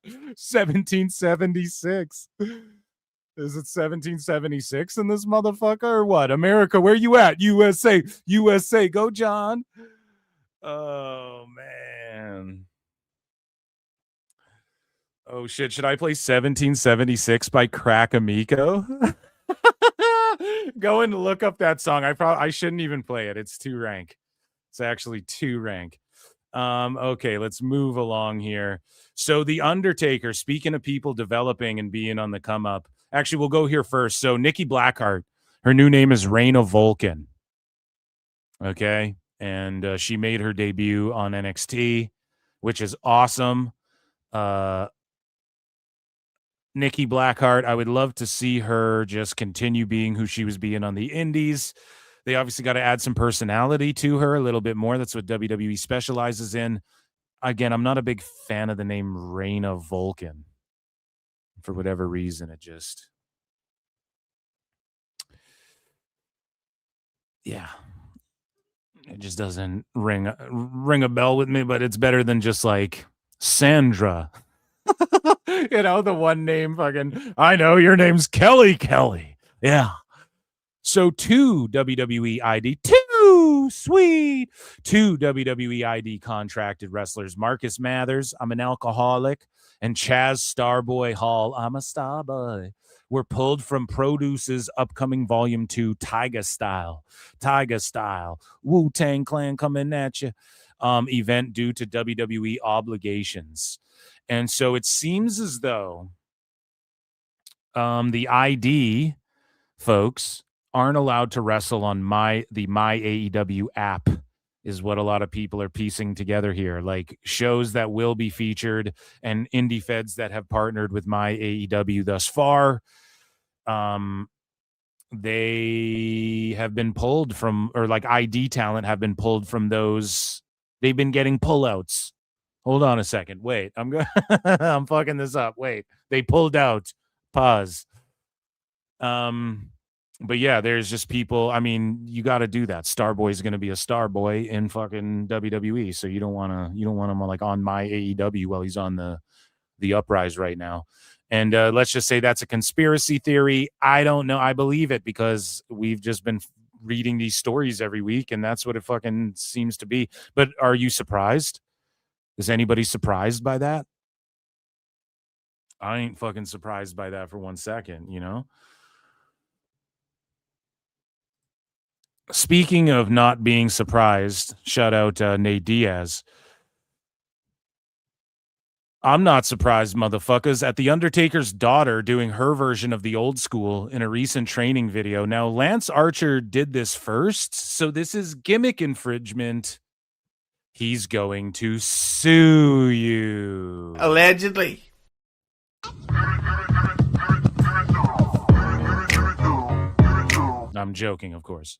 1776. Is it 1776 in this motherfucker or what? America, where you at? USA. USA. Go, John. Oh, man. Oh, shit. Should I play 1776 by Crack Amico? Go and look up that song. I shouldn't even play it. It's too rank. It's actually too rank. Okay, let's move along here. So The Undertaker, speaking of people developing and being on the come up. Actually, we'll go here first. So Nikki Blackheart, her new name is Reina Vulcan. Okay. And she made her debut on NXT, which is awesome. Nikki Blackheart, I would love to see her just continue being who she was being on the indies. They obviously got to add some personality to her a little bit more. That's what WWE specializes in. Again, I'm not a big fan of the name Reina Vulcan. For whatever reason, it just... Yeah. It just doesn't ring a bell with me, but it's better than just like Sandra. You know, the one name fucking, I know your name's Kelly. Yeah. So two WWE ID contracted wrestlers, Marcus Mathers, I'm an alcoholic, and Chaz Starboy Hall, I'm a star boy, were pulled from Produce's upcoming Volume 2 Tiger Style, Wu-Tang Clan coming at you, event due to WWE obligations. And so it seems as though the ID folks aren't allowed to wrestle on the My AEW app, is what a lot of people are piecing together here. Like shows that will be featured and indie feds that have partnered with My AEW thus far, they have been pulled from, or like ID talent have been pulled from those. They've been getting pullouts. Hold on a second. Wait, I'm fucking this up. Wait, they pulled out. Pause. But yeah, there's just people. I mean, you got to do that. Starboy is going to be a star boy in fucking WWE, so you don't want him like on My AEW while he's on the Uprise right now. And let's just say that's a conspiracy theory. I don't know. I believe it because we've just been reading these stories every week, and that's what it fucking seems to be. But are you surprised? Is anybody surprised by that? I ain't fucking surprised by that for 1 second, you know? Speaking of not being surprised, shout out Nate Diaz. I'm not surprised, motherfuckers, at The Undertaker's daughter doing her version of the old school in a recent training video. Now, Lance Archer did this first, so this is gimmick infringement. He's going to sue you.
Allegedly.
I'm joking, of course.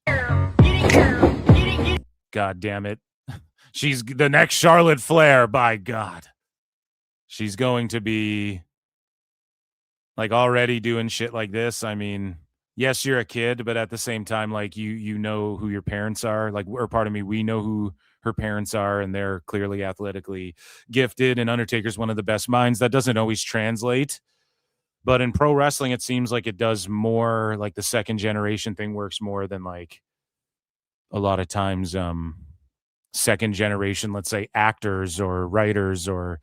God damn it. She's the next Charlotte Flair, by God. She's going to be like already doing shit like this. I mean, yes, you're a kid, but at the same time, like you know who your parents are. Like, or pardon me, we know who her parents are, and they're clearly athletically gifted, and Undertaker's one of the best minds. That doesn't always translate. But in pro wrestling, it seems like it does more. Like the second generation thing works more than like a lot of times second generation, let's say, actors or writers or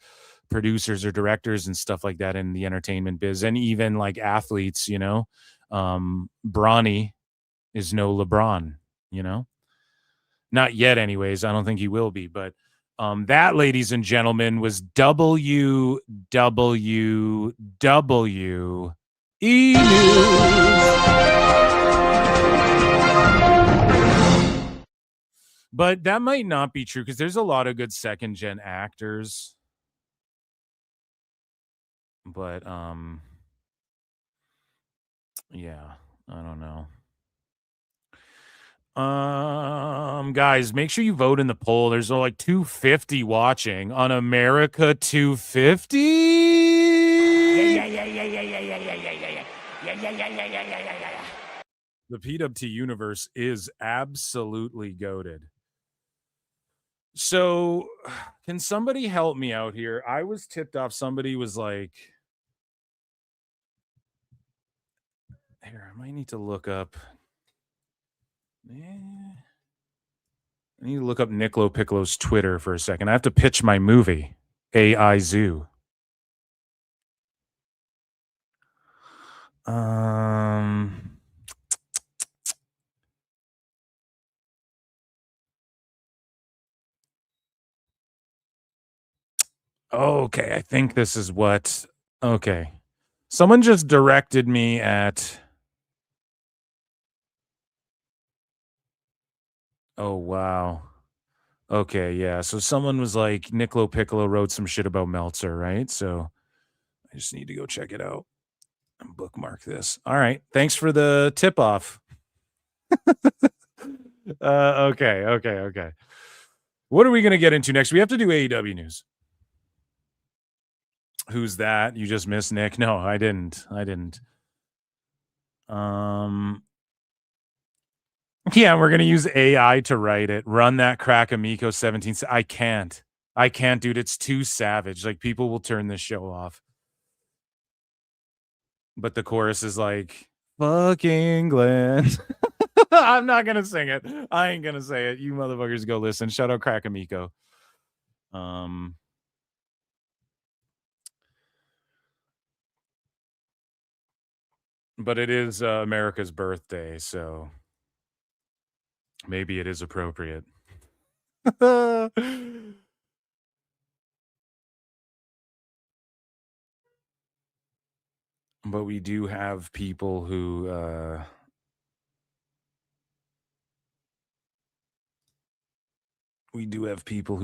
producers or directors and stuff like that in the entertainment biz, and even like athletes, you know. Bronny is no LeBron, you know, not yet anyways. I don't think he will be, but that, ladies and gentlemen, was WWWE News. But that might not be true because there's a lot of good second gen actors. But yeah, I don't know. Guys, make sure you vote in the poll. There's like 250 watching on America 250. The PWT universe is absolutely goated. So, can somebody help me out here? I was tipped off. Somebody was like, here, I might need to look up. I need to look up Nick LoPiccolo's Twitter for a second. I have to pitch my movie, AI Zoo. Okay, I think this is what. Okay. Someone just directed me at. Oh, wow. Okay, yeah. So someone was like, Nick LoPiccolo wrote some shit about Meltzer, right? So I just need to go check it out and bookmark this. All right. Thanks for the tip off. Okay. What are we going to get into next? We have to do AEW news. Who's that? You just missed Nick? No, I didn't. Yeah, we're going to use AI to write it. Run that crack Amico 17. I can't, dude. It's too savage. Like, people will turn this show off. But the chorus is like, fuck England. I'm not going to sing it. I ain't going to say it. You motherfuckers go listen. Shout out Crack Amico. But it is America's birthday, so maybe it is appropriate. But we do have people who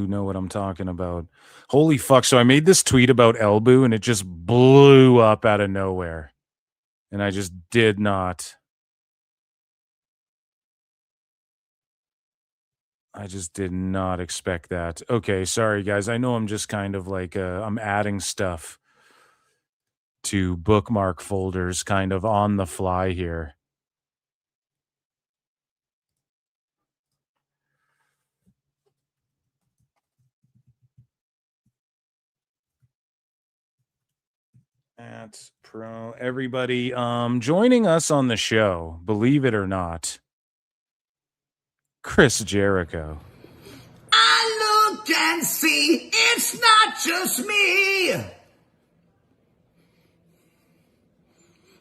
know what I'm talking about. Holy fuck. So I made this tweet about Elbu and it just blew up out of nowhere. And I just did not expect that. Okay, sorry guys. I know I'm just kind of like I'm adding stuff to bookmark folders kind of on the fly here. That's pro. Everybody joining us on the show, believe it or not, Chris Jericho.
I look and see it's not just me.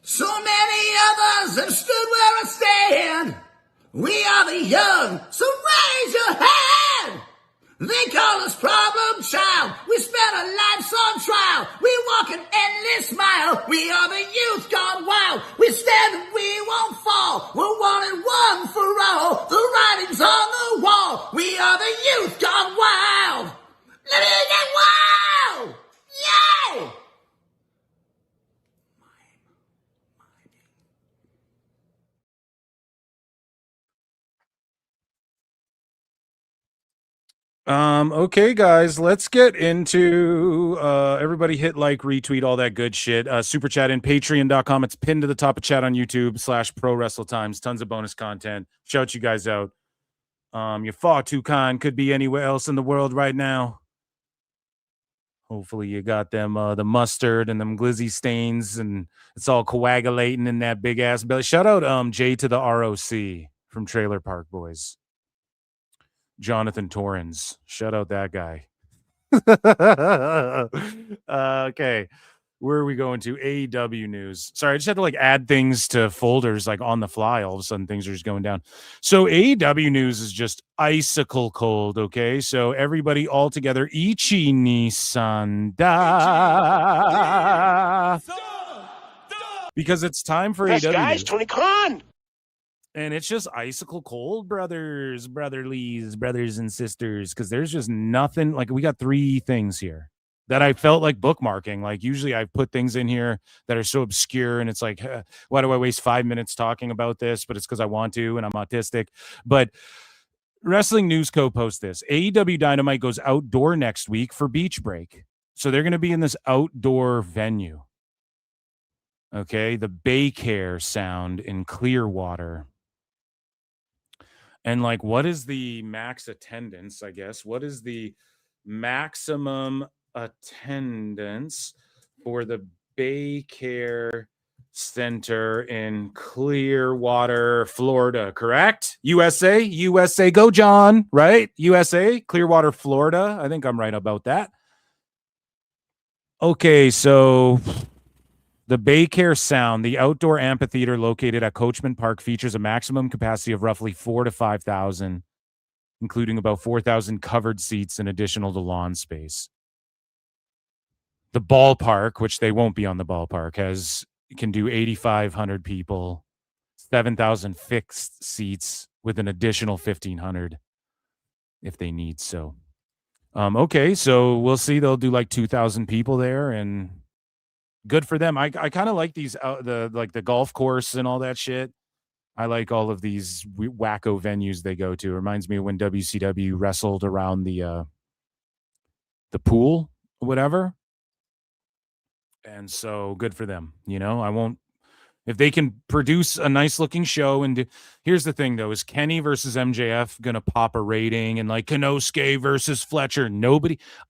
So many others have stood where I stand, We are the young, so raise your hand. They call us problem child. We spent our lives on trial. We walk an endless mile. We are the youth gone wild. We stand and we won't fall. We're one and one for all. The writing's on the wall. We are the youth gone wild. Let me get wild! Yay!
Okay, guys, let's get into everybody hit like, retweet, all that good shit. Super chat in patreon.com. It's pinned to the top of chat on YouTube /Pro Wrestle Times. Tons of bonus content. Shout you guys out. You're far too kind. Could be anywhere else in the world right now. Hopefully you got them the mustard and them glizzy stains and it's all coagulating in that big ass belly. Shout out Jay to the ROC from Trailer Park Boys. Jonathan Torrens. Shout out that guy. Okay. Where are we going to? AEW news. Sorry, I just had to like add things to folders like on the fly. All of a sudden things are just going down. So AEW news is just icicle cold, okay? So everybody all together, Ichi Nissan da. Because it's time for
Best
AEW
guys,
news.
Tony Khan.
And it's just icicle cold, brothers and sisters, because there's just nothing. Like, we got three things here that I felt like bookmarking. Like, usually I put things in here that are so obscure, and it's like, why do I waste 5 minutes talking about this? But it's because I want to, and I'm autistic. But Wrestling News Co. posts this. AEW Dynamite goes outdoor next week for beach break. So they're going to be in this outdoor venue. Okay, the Baycare Sound in Clearwater. And like, what is the max attendance, I guess? What is the maximum attendance for the Baycare Center in Clearwater, Florida, correct? USA, go John, right? USA, Clearwater, Florida. I think I'm right about that. Okay, so the Baycare Sound, the outdoor amphitheater located at Coachman Park, features a maximum capacity of roughly 4,000 to 5,000, including about 4,000 covered seats in additional to lawn space. The ballpark, which they won't be on the ballpark, can do 8,500 people, 7,000 fixed seats with an additional 1,500 if they need so. Okay, so we'll see. They'll do like 2,000 people there, and good for them. I kind of like these the golf course and all that shit. I like all of these wacko venues they go to. It reminds me of when WCW wrestled around the pool or whatever. And so good for them. You know, if they can produce a nice looking show. And here's the thing though, is Kenny versus MJF going to pop a rating, and like Konosuke versus Fletcher?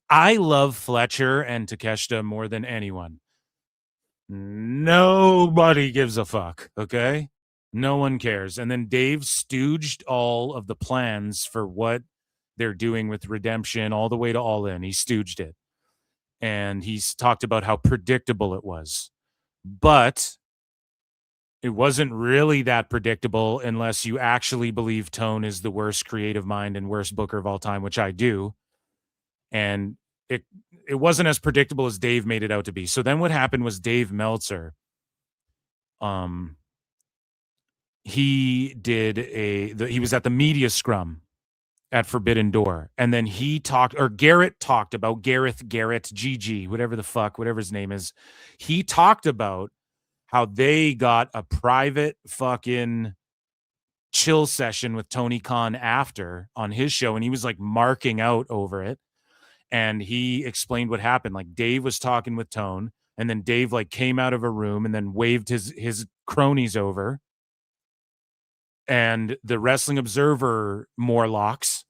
I love Fletcher and Takeshita more than anyone. Nobody gives a fuck, okay? No one cares. And then Dave stooged all of the plans for what they're doing with Redemption all the way to All In. He stooged it. And he's talked about how predictable it was. But it wasn't really that predictable unless you actually believe Tone is the worst creative mind and worst booker of all time, which I do. And it wasn't as predictable as Dave made it out to be. So then what happened was Dave Meltzer, he was at the media scrum at Forbidden Door, and then Garrett talked about Gareth, GG, whatever his name is. He talked about how they got a private fucking chill session with Tony Khan after on his show, and he was like marking out over it. And he explained what happened. Like, Dave was talking with Tone, and then Dave like came out of a room and then waved his cronies over. And the Wrestling Observer Morlocks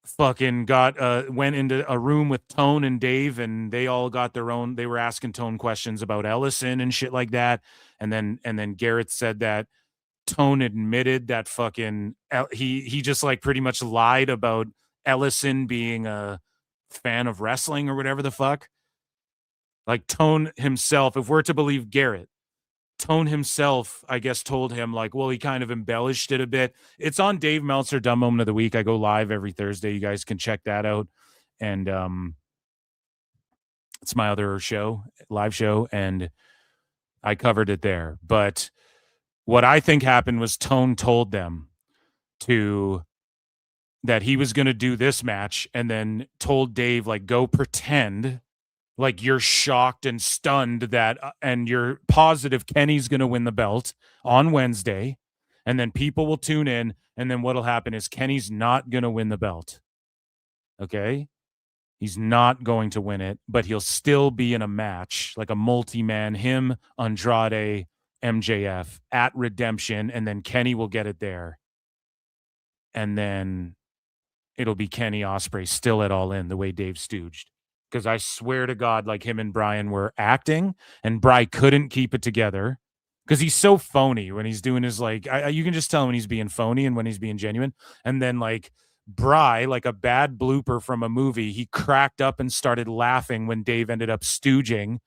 fucking went into a room with Tone and Dave, and they all got their own. They were asking Tone questions about Ellison and shit like that. And then Garrett said that Tone admitted that fucking he just like pretty much lied about Ellison being a fan of wrestling or whatever the fuck. Like, Tone himself, if we're to believe Garrett, Tone himself, I guess, told him like, well, he kind of embellished it a bit. It's on Dave Meltzer Dumb Moment of the Week. I go live every Thursday. You guys can check that out. And it's my other show, live show, and I covered it there. But what I think happened was Tone told them that he was going to do this match, and then told Dave, like, go pretend like you're shocked and stunned that, and you're positive Kenny's going to win the belt on Wednesday, and then people will tune in, and then what'll happen is Kenny's not going to win the belt. Okay? He's not going to win it, but he'll still be in a match, like a multi-man, him, Andrade, MJF at Redemption, and then Kenny will get it there. And then it'll be Kenny Ospreay still at All In, the way Dave stooged. Because I swear to God, like him and Brian were acting, and Bri couldn't keep it together because he's so phony when he's doing his, like, you can just tell when he's being phony and when he's being genuine. And then, like, Bri, like a bad blooper from a movie, he cracked up and started laughing when Dave ended up stooging.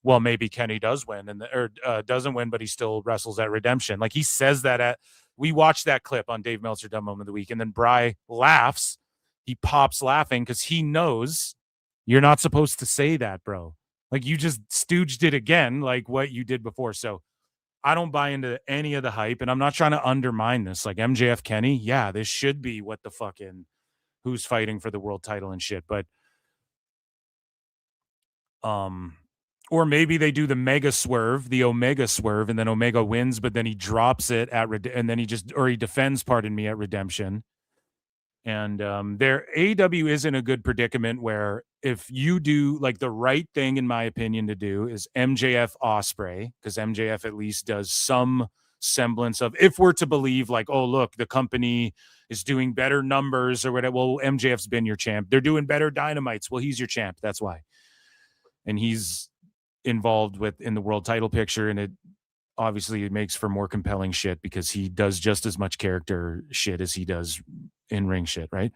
Well, maybe Kenny does win, or doesn't win, but he still wrestles at Redemption. Like, he says that we watched that clip on Dave Meltzer Dumb Moment of the Week, and then Bri laughs. He pops laughing because he knows you're not supposed to say that, bro. Like, you just stooged it again, like what you did before. So I don't buy into any of the hype, and I'm not trying to undermine this. Like, MJF Kenny, yeah, this should be what the fucking who's fighting for the world title and shit. But or maybe they do the mega swerve, the Omega swerve, and then Omega wins, but then he drops it and then he defends, pardon me, at Redemption. And their AEW is in a good predicament where if you do, like, the right thing, in my opinion, to do is MJF Ospreay, because MJF at least does some semblance of, if we're to believe, like, oh, look, the company is doing better numbers or whatever. Well, MJF's been your champ. They're doing better Dynamites. Well, he's your champ. That's why. And he's involved in the world title picture, and it obviously makes for more compelling shit because he does just as much character shit as he does in-ring shit, right?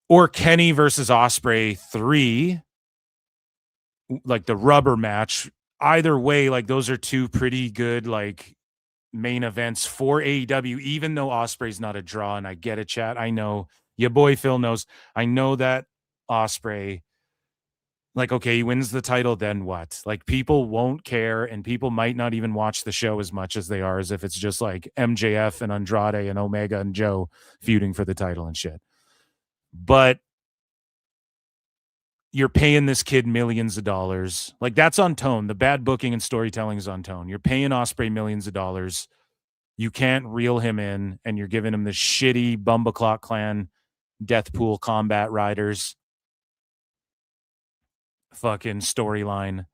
Or Kenny versus Ospreay 3, like the rubber match. Either way, like, those are two pretty good, like, main events for AEW, even though Ospreay's not a draw. And I get it, chat. I know your boy Phil knows. I know that Ospreay, like, okay, he wins the title, then what? Like, people won't care, and people might not even watch the show as much as they are as if it's just like MJF and Andrade and Omega and Joe feuding for the title and shit. But you're paying this kid millions of dollars. Like, that's on Tone. The bad booking and storytelling is on Tone. You're paying Ospreay millions of dollars. You can't reel him in, and you're giving him this shitty Bumbleclot Clan Deathpool Combat Riders fucking storyline.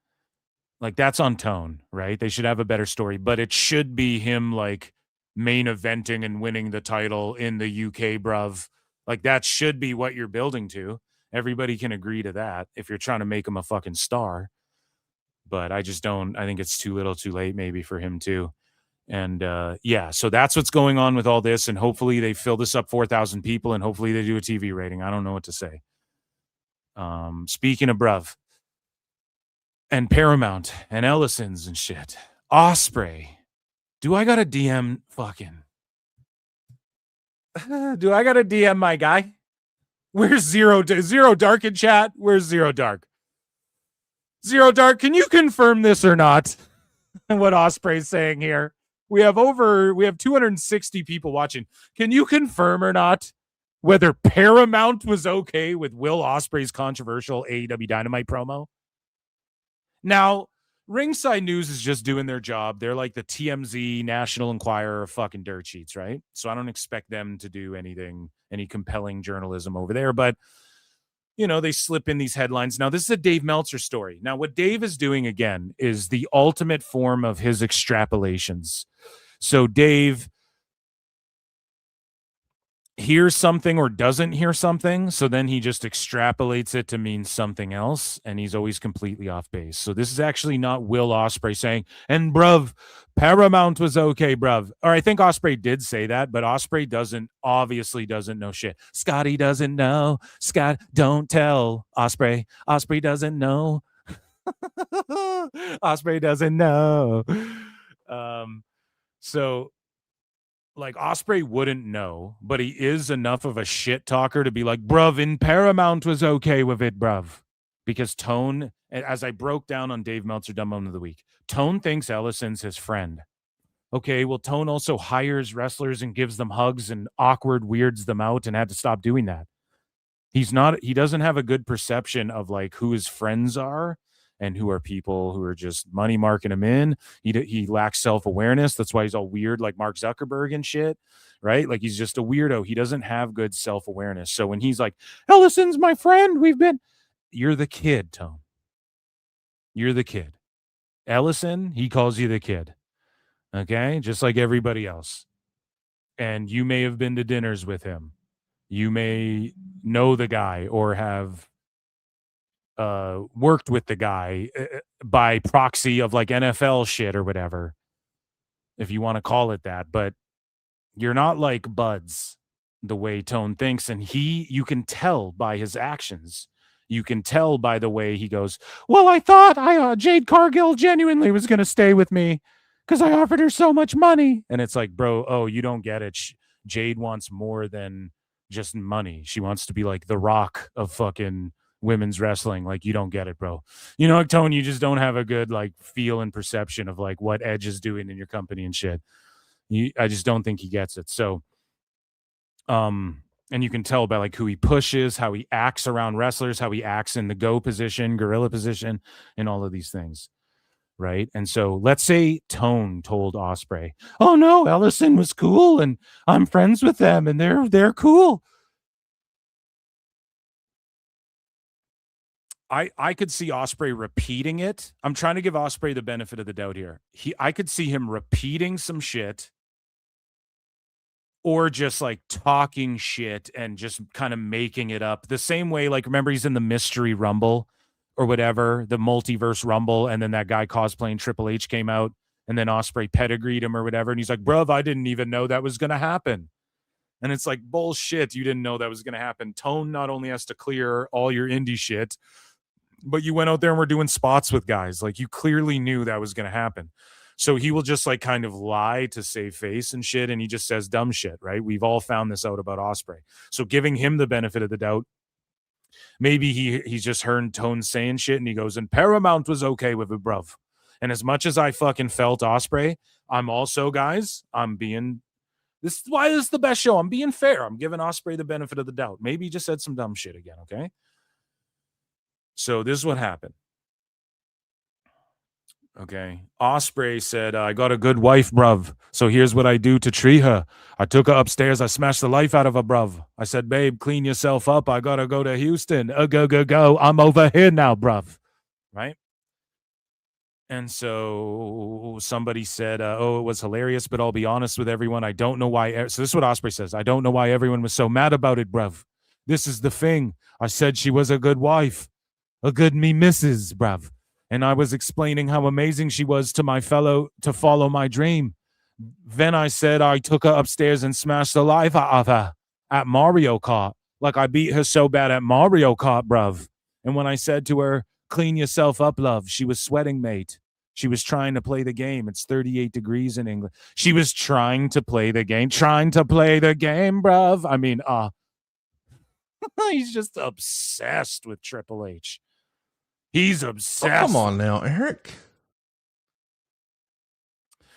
Like, that's on Tone, right? They should have a better story, but it should be him, like, main eventing and winning the title in the UK, bruv. Like, that should be what you're building to. Everybody can agree to that if you're trying to make him a fucking star. But I just don't. I think it's too little too late maybe for him too. And yeah, so that's what's going on with all this. And hopefully they fill this up 4,000 people, and hopefully they do a TV rating. I don't know what to say. Speaking of bruv, and Paramount and Ellison's and shit, Ospreay, do I got to DM fucking? Do I got to DM my guy? Where's Zero Dark in chat? Where's Zero Dark? Zero Dark, can you confirm this or not? What Ospreay's saying here. We have 260 people watching. Can you confirm or not whether Paramount was okay with Will Ospreay's controversial AEW Dynamite promo? Now, Ringside News is just doing their job. They're like the TMZ, National Enquirer of fucking dirt sheets, right? So I don't expect them to do any compelling journalism over there. But, you know, they slip in these headlines. Now, this is a Dave Meltzer story. Now, what Dave is doing, again, is the ultimate form of his extrapolations. So Dave hears something or doesn't hear something, so then he just extrapolates it to mean something else, and he's always completely off base. So this is actually not Will Ospreay saying, and bruv, Paramount was okay, bruv. Or I think Ospreay did say that, but Ospreay obviously doesn't know shit. Scotty doesn't know. Scott, don't tell Ospreay. Ospreay doesn't know. Ospreay doesn't know. So like Ospreay wouldn't know, but he is enough of a shit talker to be like, bruv, in Paramount was okay with it, bruv. Because Tone, as I broke down on Dave Meltzer Dumb Moment of the Week, Tone thinks Ellison's his friend. Okay, well, Tone also hires wrestlers and gives them hugs and awkward weirds them out and had to stop doing that. He doesn't have a good perception of like who his friends are and who are people who are just money marking him in. He lacks self-awareness. That's why he's all weird like Mark Zuckerberg and shit, right? Like he's just a weirdo. He doesn't have good self-awareness. So when he's like, Ellison's my friend, you're the kid, Tone. You're the kid. Ellison, he calls you the kid. Okay? Just like everybody else. And you may have been to dinners with him. You may know the guy or have worked with the guy by proxy of like NFL shit or whatever, if you want to call it that. But you're not like buds the way Tone thinks. And you can tell by his actions. You can tell by the way he goes, well, I thought Jade Cargill genuinely was going to stay with me because I offered her so much money. And it's like, bro, you don't get it. Jade wants more than just money. She wants to be like the Rock of fucking women's wrestling. Like, you don't get it, bro. You know, Tone, you just don't have a good like feel and perception of like what Edge is doing in your company and shit. I just don't think he gets it. So, and you can tell by like who he pushes, how he acts around wrestlers, how he acts in the go position, gorilla position, and all of these things. Right. And so let's say Tone told Ospreay, oh no, Ellison was cool and I'm friends with them and they're cool. I could see Ospreay repeating it. I'm trying to give Ospreay the benefit of the doubt here. I could see him repeating some shit or just like talking shit and just kind of making it up the same way. Like, remember he's in the Mystery Rumble or whatever, the multiverse Rumble, and then that guy cosplaying Triple H came out, and then Ospreay pedigreed him or whatever, and he's like, bruv, I didn't even know that was going to happen. And it's like, bullshit, you didn't know that was going to happen. Tone not only has to clear all your indie shit, but you went out there and were doing spots with guys. Like, you clearly knew that was going to happen. So he will just like kind of lie to save face and shit, and he just says dumb shit, right? We've all found this out about Ospreay. So giving him the benefit of the doubt, maybe he's just heard Tone saying shit and he goes, and Paramount was okay with it, bruv. And as much as I fucking felt Ospreay, I'm also, guys, this is why this is the best show. I'm being fair. I'm giving Ospreay the benefit of the doubt. Maybe he just said some dumb shit again, okay? So this is what happened. Okay. Ospreay said, I got a good wife, bruv. So here's what I do to treat her. I took her upstairs. I smashed the life out of her, bruv. I said, babe, clean yourself up. I got to go to Houston. Go. I'm over here now, bruv. Right? And so somebody said, it was hilarious, but I'll be honest with everyone. I don't know why. So this is what Ospreay says. I don't know why everyone was so mad about it, bruv. This is the thing. I said she was a good wife. A good me missus, bruv. And I was explaining how amazing she was to my fellow to follow my dream. Then I said I took her upstairs and smashed the life out of her at Mario Kart. Like I beat her so bad at Mario Kart, bruv. And when I said to her, clean yourself up, love, she was sweating, mate. She was trying to play the game. It's 38 degrees in England. She was trying to play the game. Bruv. I mean, he's just obsessed with Triple H. He's obsessed.
Oh, come on now, Eric.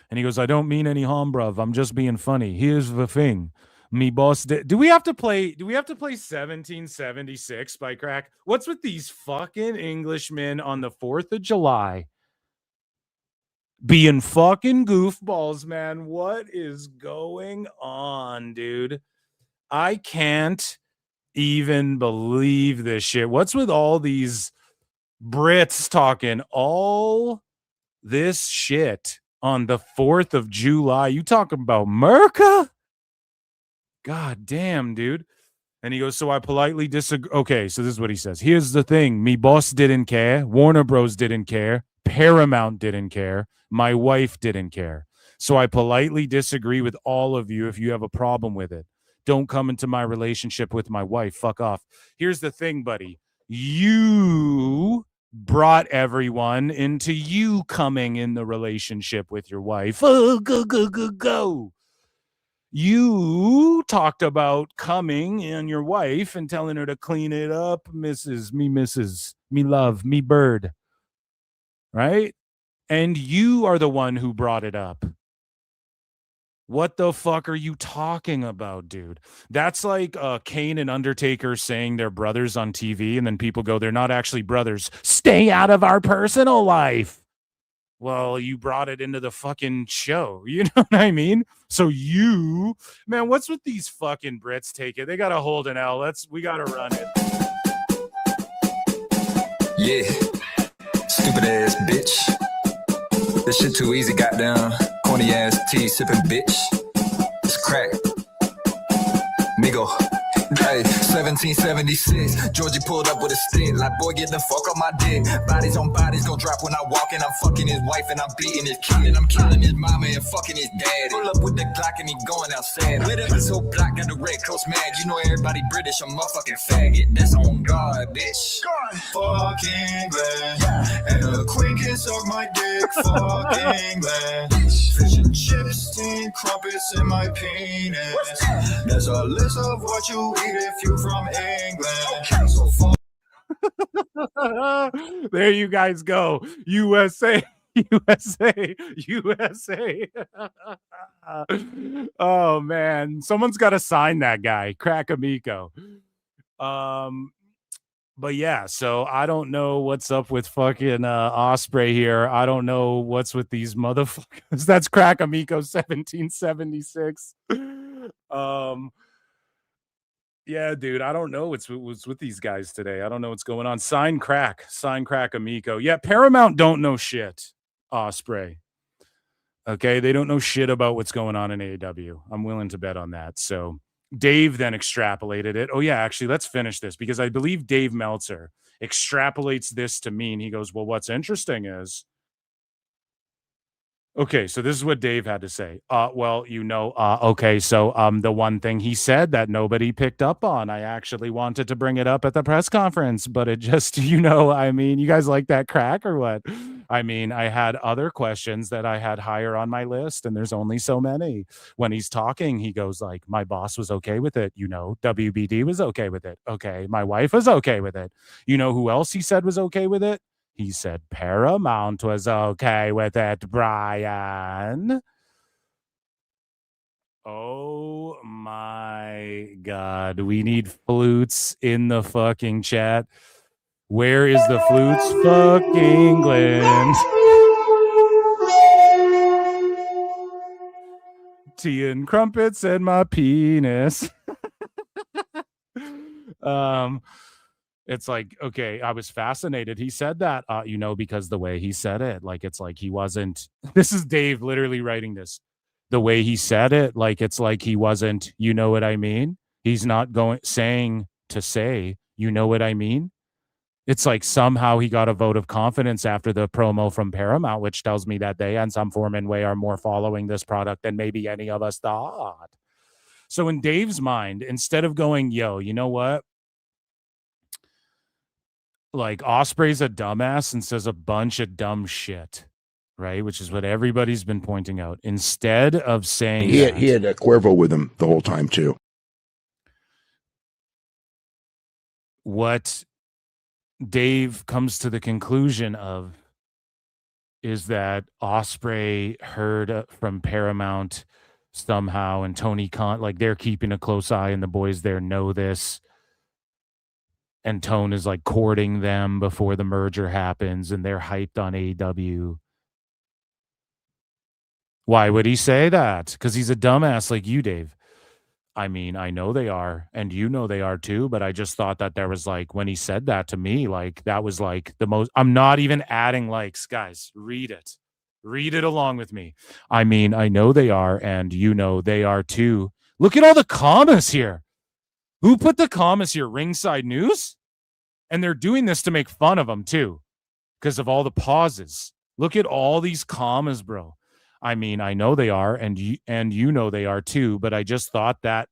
And he goes, I don't mean any harm, bruv. I'm just being funny. Here's the thing. Me boss do we have to play 1776 by Crack? What's with these fucking Englishmen on the 4th of July being fucking goofballs, man? What is going on, dude? I can't even believe this shit. What's with all these Brits talking all this shit on the 4th of July? You talking about Merca? God damn, dude. And he goes, so I politely disagree. Okay, so this is what he says. Here's the thing. Me boss didn't care. Warner Bros. Didn't care. Paramount didn't care. My wife didn't care. So I politely disagree with all of you if you have a problem with it. Don't come into my relationship with my wife. Fuck off. Here's the thing, buddy. You brought everyone into you coming in the relationship with your wife. Oh, go. You talked about coming in your wife and telling her to clean it up, Mrs. Me love, me bird. Right? And you are the one who brought it up. What the fuck are you talking about, dude? That's like Kane and Undertaker saying they're brothers on TV, and then people go, they're not actually brothers. Stay out of our personal life. Well, you brought it into the fucking show. You know what I mean? So you, man, what's with these fucking Brits? Take it. They got to hold an L. We got to run it.
Yeah. Stupid ass bitch. This shit too easy, goddamn. Corny ass tea sipping bitch. It's crack. Migo. Hey, 1776. Georgie pulled up with a stick. Like, boy, get the fuck off my dick. Bodies on bodies gon' drop when I walk in. I'm fucking his wife and I'm beating his kid. I'm killing his mama and fucking his dad. Pull up with the Glock and he going outside. Lit up his whole block, got the Red Coast mad. You know everybody British, I'm a motherfucking faggot. That's on guard, bitch.
Fuck England. And the Queen can suck my dick. Fuck England. Fish and chips, 10 crumpets in my penis. There's a list of what you eat if you from England. So fuck.
There you guys go. USA. Oh man, someone's got to sign that guy, Crack Amico. But yeah, so I don't know what's up with fucking Ospreay here. I don't know what's with these motherfuckers. That's Crack Amico 1776. Yeah, dude, I don't know what's with these guys today. I don't know what's going on. Sign Crack Amico. Yeah, Paramount don't know shit, Ospreay. Okay, they don't know shit about what's going on in AEW. I'm willing to bet on that. So Dave then extrapolated it. Oh yeah, actually, let's finish this because I believe Dave Meltzer extrapolates this to mean, he goes, well, what's interesting is, okay, so this is what Dave had to say. Okay, so the one thing he said that nobody picked up on, I actually wanted to bring it up at the press conference, but it just, you guys like that crack or what? I mean, I had other questions that I had higher on my list, and there's only so many. When he's talking, he goes like, my boss was okay with it. WBD was okay with it. Okay, my wife was okay with it. You know who else he said was okay with it? He said Paramount was okay with it, Brian. Oh my God. We need flutes in the fucking chat. Where is the flutes? Fuck England. Tea and crumpets and my penis. It's like, okay, I was fascinated. He said that, because the way he said it, like, it's like he wasn't, this is Dave literally writing this. The way he said it, like, it's like he wasn't, you know what I mean? He's not saying to say, you know what I mean? It's like somehow he got a vote of confidence after the promo from Paramount, which tells me that they, in some form and way, are more following this product than maybe any of us thought. So in Dave's mind, instead of going, yo, you know what? Like, Ospreay's a dumbass and says a bunch of dumb shit, right? Which is what everybody's been pointing out. Instead of saying
he had a Cuervo with him the whole time too.
What Dave comes to the conclusion of is that Ospreay heard from Paramount somehow, and Tony Khan, like, they're keeping a close eye, and the boys there know this. And Tone is like courting them before the merger happens, and they're hyped on AEW. Why would he say that? Because he's a dumbass like you, Dave. I mean, I know they are, and you know they are too, but I just thought that there was like, when he said that to me, like, that was like the most, I'm not even adding likes, guys. Read it. Read it along with me. I mean, I know they are, and you know they are too. Look at all the commas here. Who put the commas here? Ringside News? And they're doing this to make fun of them too, because of all the pauses. Look at all these commas, bro. I mean, I know they are, and you know they are too, but I just thought that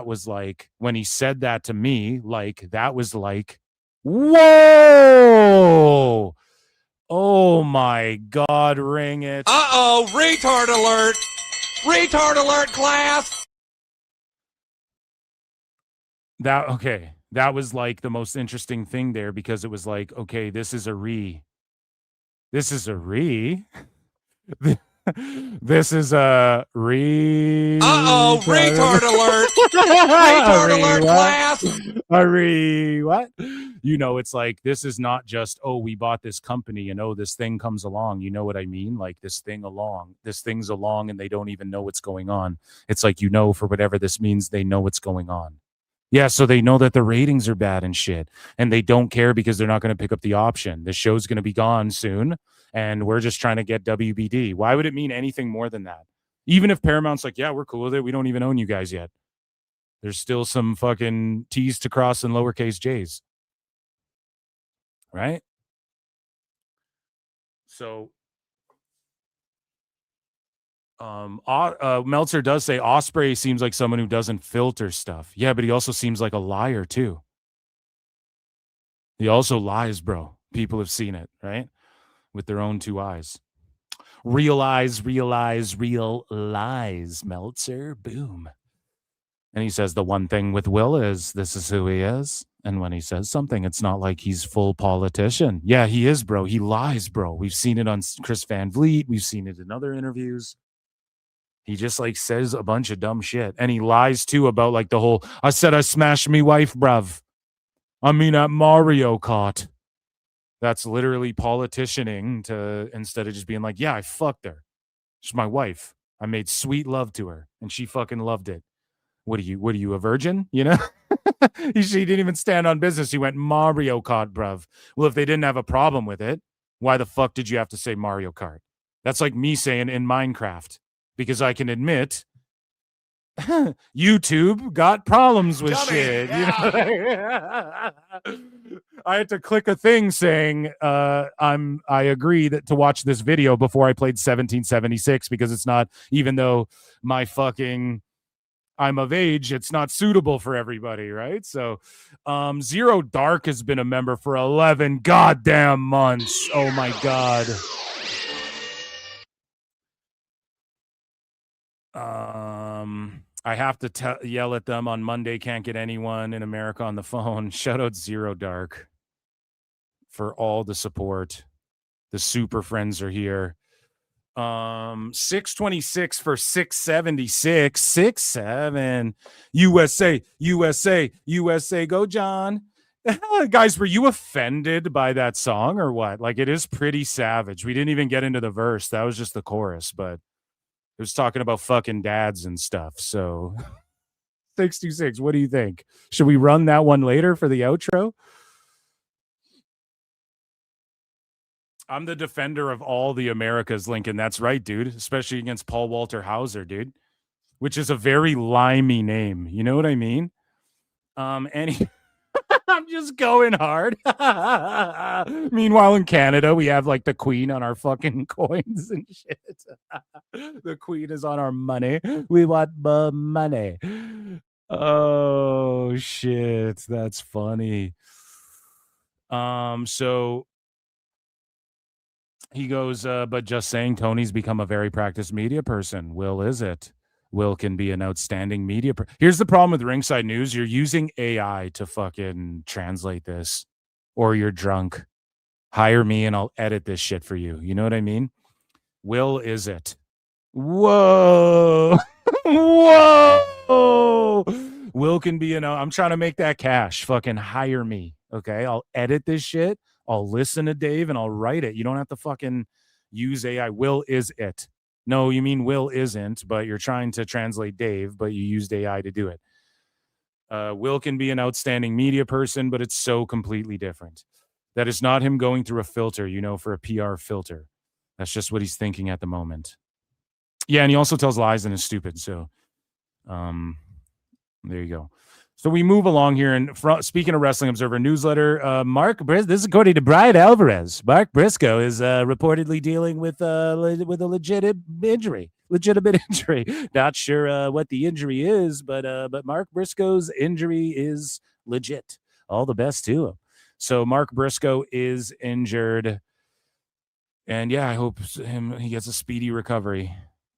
was like, when he said that to me, like, that was like, whoa! my God, ring it.
Uh-oh, retard alert. Retard alert, class.
That was like the most interesting thing there, because it was like, okay, this is a re. This is a re. This is a re.
Uh-oh, retard alert. Retard alert, class.
A re what? You know, it's like, this is not just, oh, we bought this company and oh, this thing comes along. You know what I mean? Like this thing's along and they don't even know what's going on. It's like, you know, for whatever this means, they know what's going on. Yeah, so they know that the ratings are bad and shit, and they don't care because they're not going to pick up the option. The show's going to be gone soon, and we're just trying to get WBD. Why would it mean anything more than that? Even if Paramount's like, yeah, we're cool with it, we don't even own you guys yet. There's still some fucking T's to cross and lowercase J's. Right? So Meltzer does say Ospreay seems like someone who doesn't filter stuff. Yeah, but he also seems like a liar too. He also lies, bro. People have seen it, right? With their own two eyes. Realize, Meltzer. Boom. And he says the one thing with Will is this is who he is. And when he says something, it's not like he's full politician. Yeah, he is, bro. He lies, bro. We've seen it on Chris Van Vliet. We've seen it in other interviews. He just like says a bunch of dumb shit. And he lies too about like the whole, I said I smashed me wife, bruv. I mean at Mario Kart. That's literally politicianing to, instead of just being like, yeah, I fucked her. She's my wife. I made sweet love to her and she fucking loved it. What are you, a virgin? You know? She didn't even stand on business. He went Mario Kart, bruv. Well, if they didn't have a problem with it, why the fuck did you have to say Mario Kart? That's like me saying in Minecraft. Because I can admit, YouTube got problems with shit. Yeah. You know? I had to click a thing saying I agree that to watch this video before I played 1776 because it's not, even though my fucking I'm of age, it's not suitable for everybody, right? So Zero Dark has been a member for 11 goddamn months. Oh my God. I have to yell at them on Monday. Can't get anyone in America on the phone. Shout out Zero Dark for all the support. The super friends are here. 626 for 676. 67. USA. Go, John. Guys, were you offended by that song or what? Like, it is pretty savage. We didn't even get into the verse. That was just the chorus, but it was talking about fucking dads and stuff. So 626, what do you think? Should we run that one later for the outro? I'm the defender of all the Americas, Lincoln. That's right, dude. Especially against Paul Walter Hauser, dude. Which is a very limey name. You know what I mean? I'm just going hard. Meanwhile, in Canada, we have like the Queen on our fucking coins and shit. The Queen is on our money. We want money. Oh shit, that's funny. So he goes, but just saying, Tony's become a very practiced media person. Will, is it? Will can be an outstanding media. Here's the problem with Ringside News. You're using AI to fucking translate this, or you're drunk. Hire me and I'll edit this shit for you. You know what I mean? Will, is it? Whoa. Whoa. Will can be, I'm trying to make that cash. Fucking hire me. Okay. I'll edit this shit. I'll listen to Dave and I'll write it. You don't have to fucking use AI. Will, is it? No, you mean Will isn't, but you're trying to translate Dave, but you used AI to do it. Will can be an outstanding media person, but it's so completely different. That is not him going through a filter, for a PR filter. That's just what he's thinking at the moment. Yeah, and he also tells lies and is stupid. So there you go. So we move along here. And speaking of Wrestling Observer newsletter, this is according to Brian Alvarez. Mark Briscoe is reportedly dealing with a legitimate injury. Not sure what the injury is, but Mark Briscoe's injury is legit. All the best to him. So Mark Briscoe is injured And yeah, I hope he gets a speedy recovery.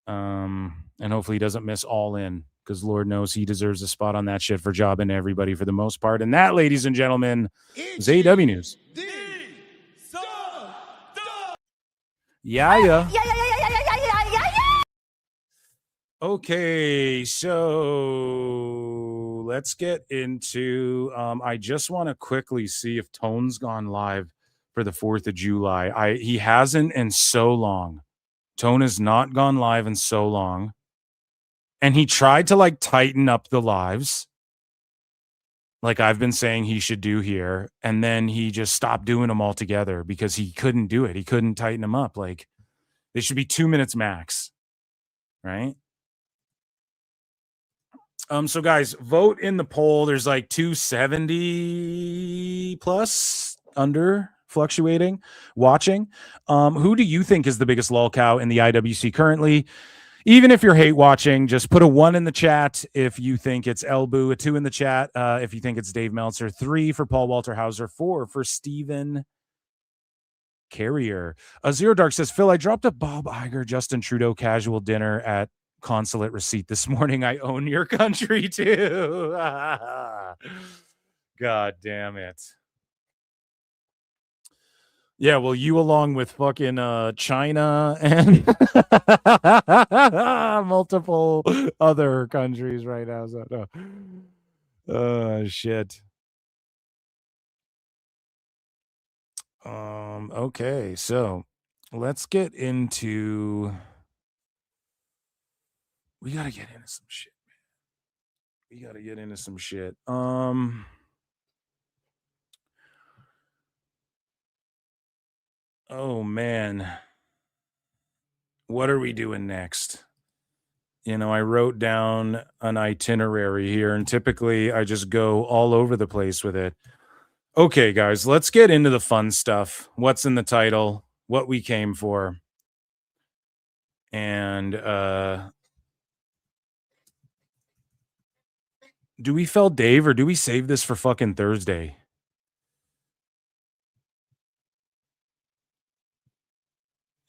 And hopefully he doesn't miss All In, because Lord knows he deserves a spot on that shit for jobbing everybody for the most part. And that, ladies and gentlemen, is AEW news. Yeah. Okay, so let's get into I just want to quickly see if Tone's gone live for the 4th of July. He hasn't in so long. Tone has not gone live in so long. And he tried to like tighten up the lives, like I've been saying he should do here. And then he just stopped doing them altogether because he couldn't do it. He couldn't tighten them up. Like they should be 2 minutes max. Right? So guys, vote in the poll. There's like 270 plus under fluctuating watching. Who do you think is the biggest lol cow in the IWC currently? Even if you're hate watching, just put a 1 in the chat if you think it's Elboo, a 2 in the chat if you think it's Dave Meltzer, 3 for Paul Walter Hauser, 4 for Steven Carrier. Zero Dark says, Phil, I dropped a Bob Iger, Justin Trudeau casual dinner at consulate receipt this morning. I own your country too. God damn it. Yeah, well, you along with fucking China and multiple other countries right now. So, no. Shit. Okay, so let's get into. We gotta get into some shit, man. We gotta get into some shit. Oh man, what are we doing next? You know, I wrote down an itinerary here, and typically I just go all over the place with it. Okay, guys, let's get into the fun stuff. What's in the title? What we came for? And do we fell Dave or do we save this for fucking Thursday?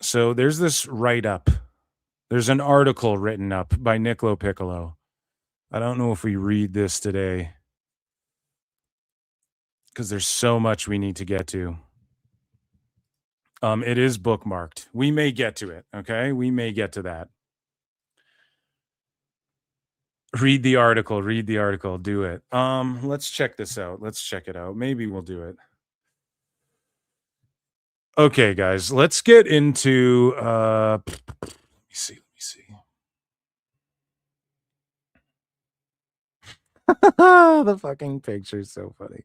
So there's this write-up. There's an article written up by LoPiccolo. I don't know if we read this today because there's so much we need to get to. It is bookmarked. We may get to it, okay? We may get to that. Read the article, do it. Let's check this out. Let's check it out. Maybe we'll do it. Okay, guys, let's get into let me see. The fucking picture's so funny.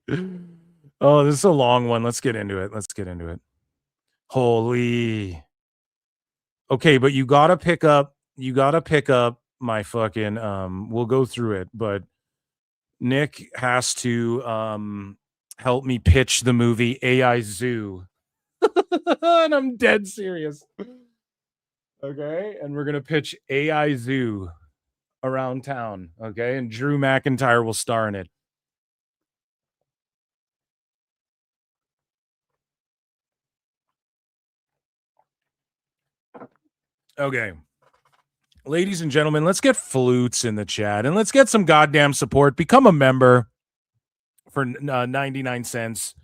Oh, this is a long one. Let's get into it. Holy. Okay, but you gotta pick up my fucking we'll go through it, but Nick has to help me pitch the movie AI Zoo. And I'm dead serious. Okay, and we're gonna pitch AI Zoo around town. Okay, and Drew McIntyre will star in it. Okay, ladies and gentlemen, let's get flutes in the chat and let's get some goddamn support. Become a member for 99 cents.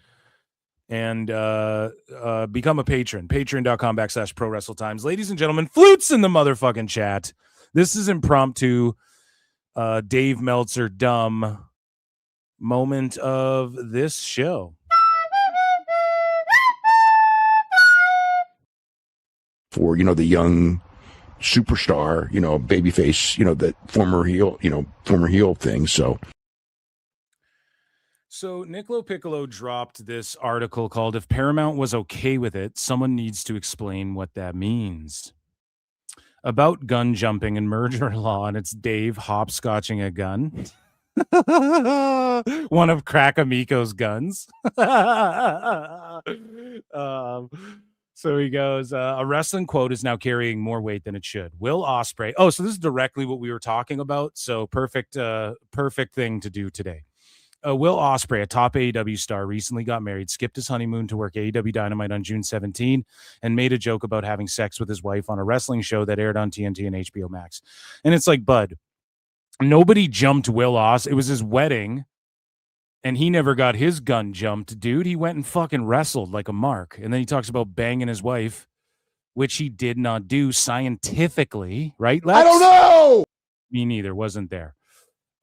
And become a patron. Patreon.com/ProWrestleTimes. Ladies and gentlemen, flutes in the motherfucking chat. This is impromptu Dave Meltzer dumb moment of this show.
For, you know, the young superstar, you know, babyface, you know, that former heel thing.
So Nick LoPiccolo dropped this article called "If Paramount Was Okay With It, Someone Needs to Explain What That Means." About gun jumping and murder law, and it's Dave hopscotching a gun. One of Crack Amico's guns. So he goes, a wrestling quote is now carrying more weight than it should. Will Ospreay. Oh, so this is directly what we were talking about. So perfect thing to do today. Will Ospreay, a top AEW star, recently got married, skipped his honeymoon to work AEW Dynamite on June 17, and made a joke about having sex with his wife on a wrestling show that aired on TNT and HBO Max. And it's like, bud, nobody jumped Will Ospreay. It was his wedding, and he never got his gun jumped, dude. He went and fucking wrestled like a mark. And then he talks about banging his wife, which he did not do scientifically, right, Lex?
I don't know.
Me neither. Wasn't there.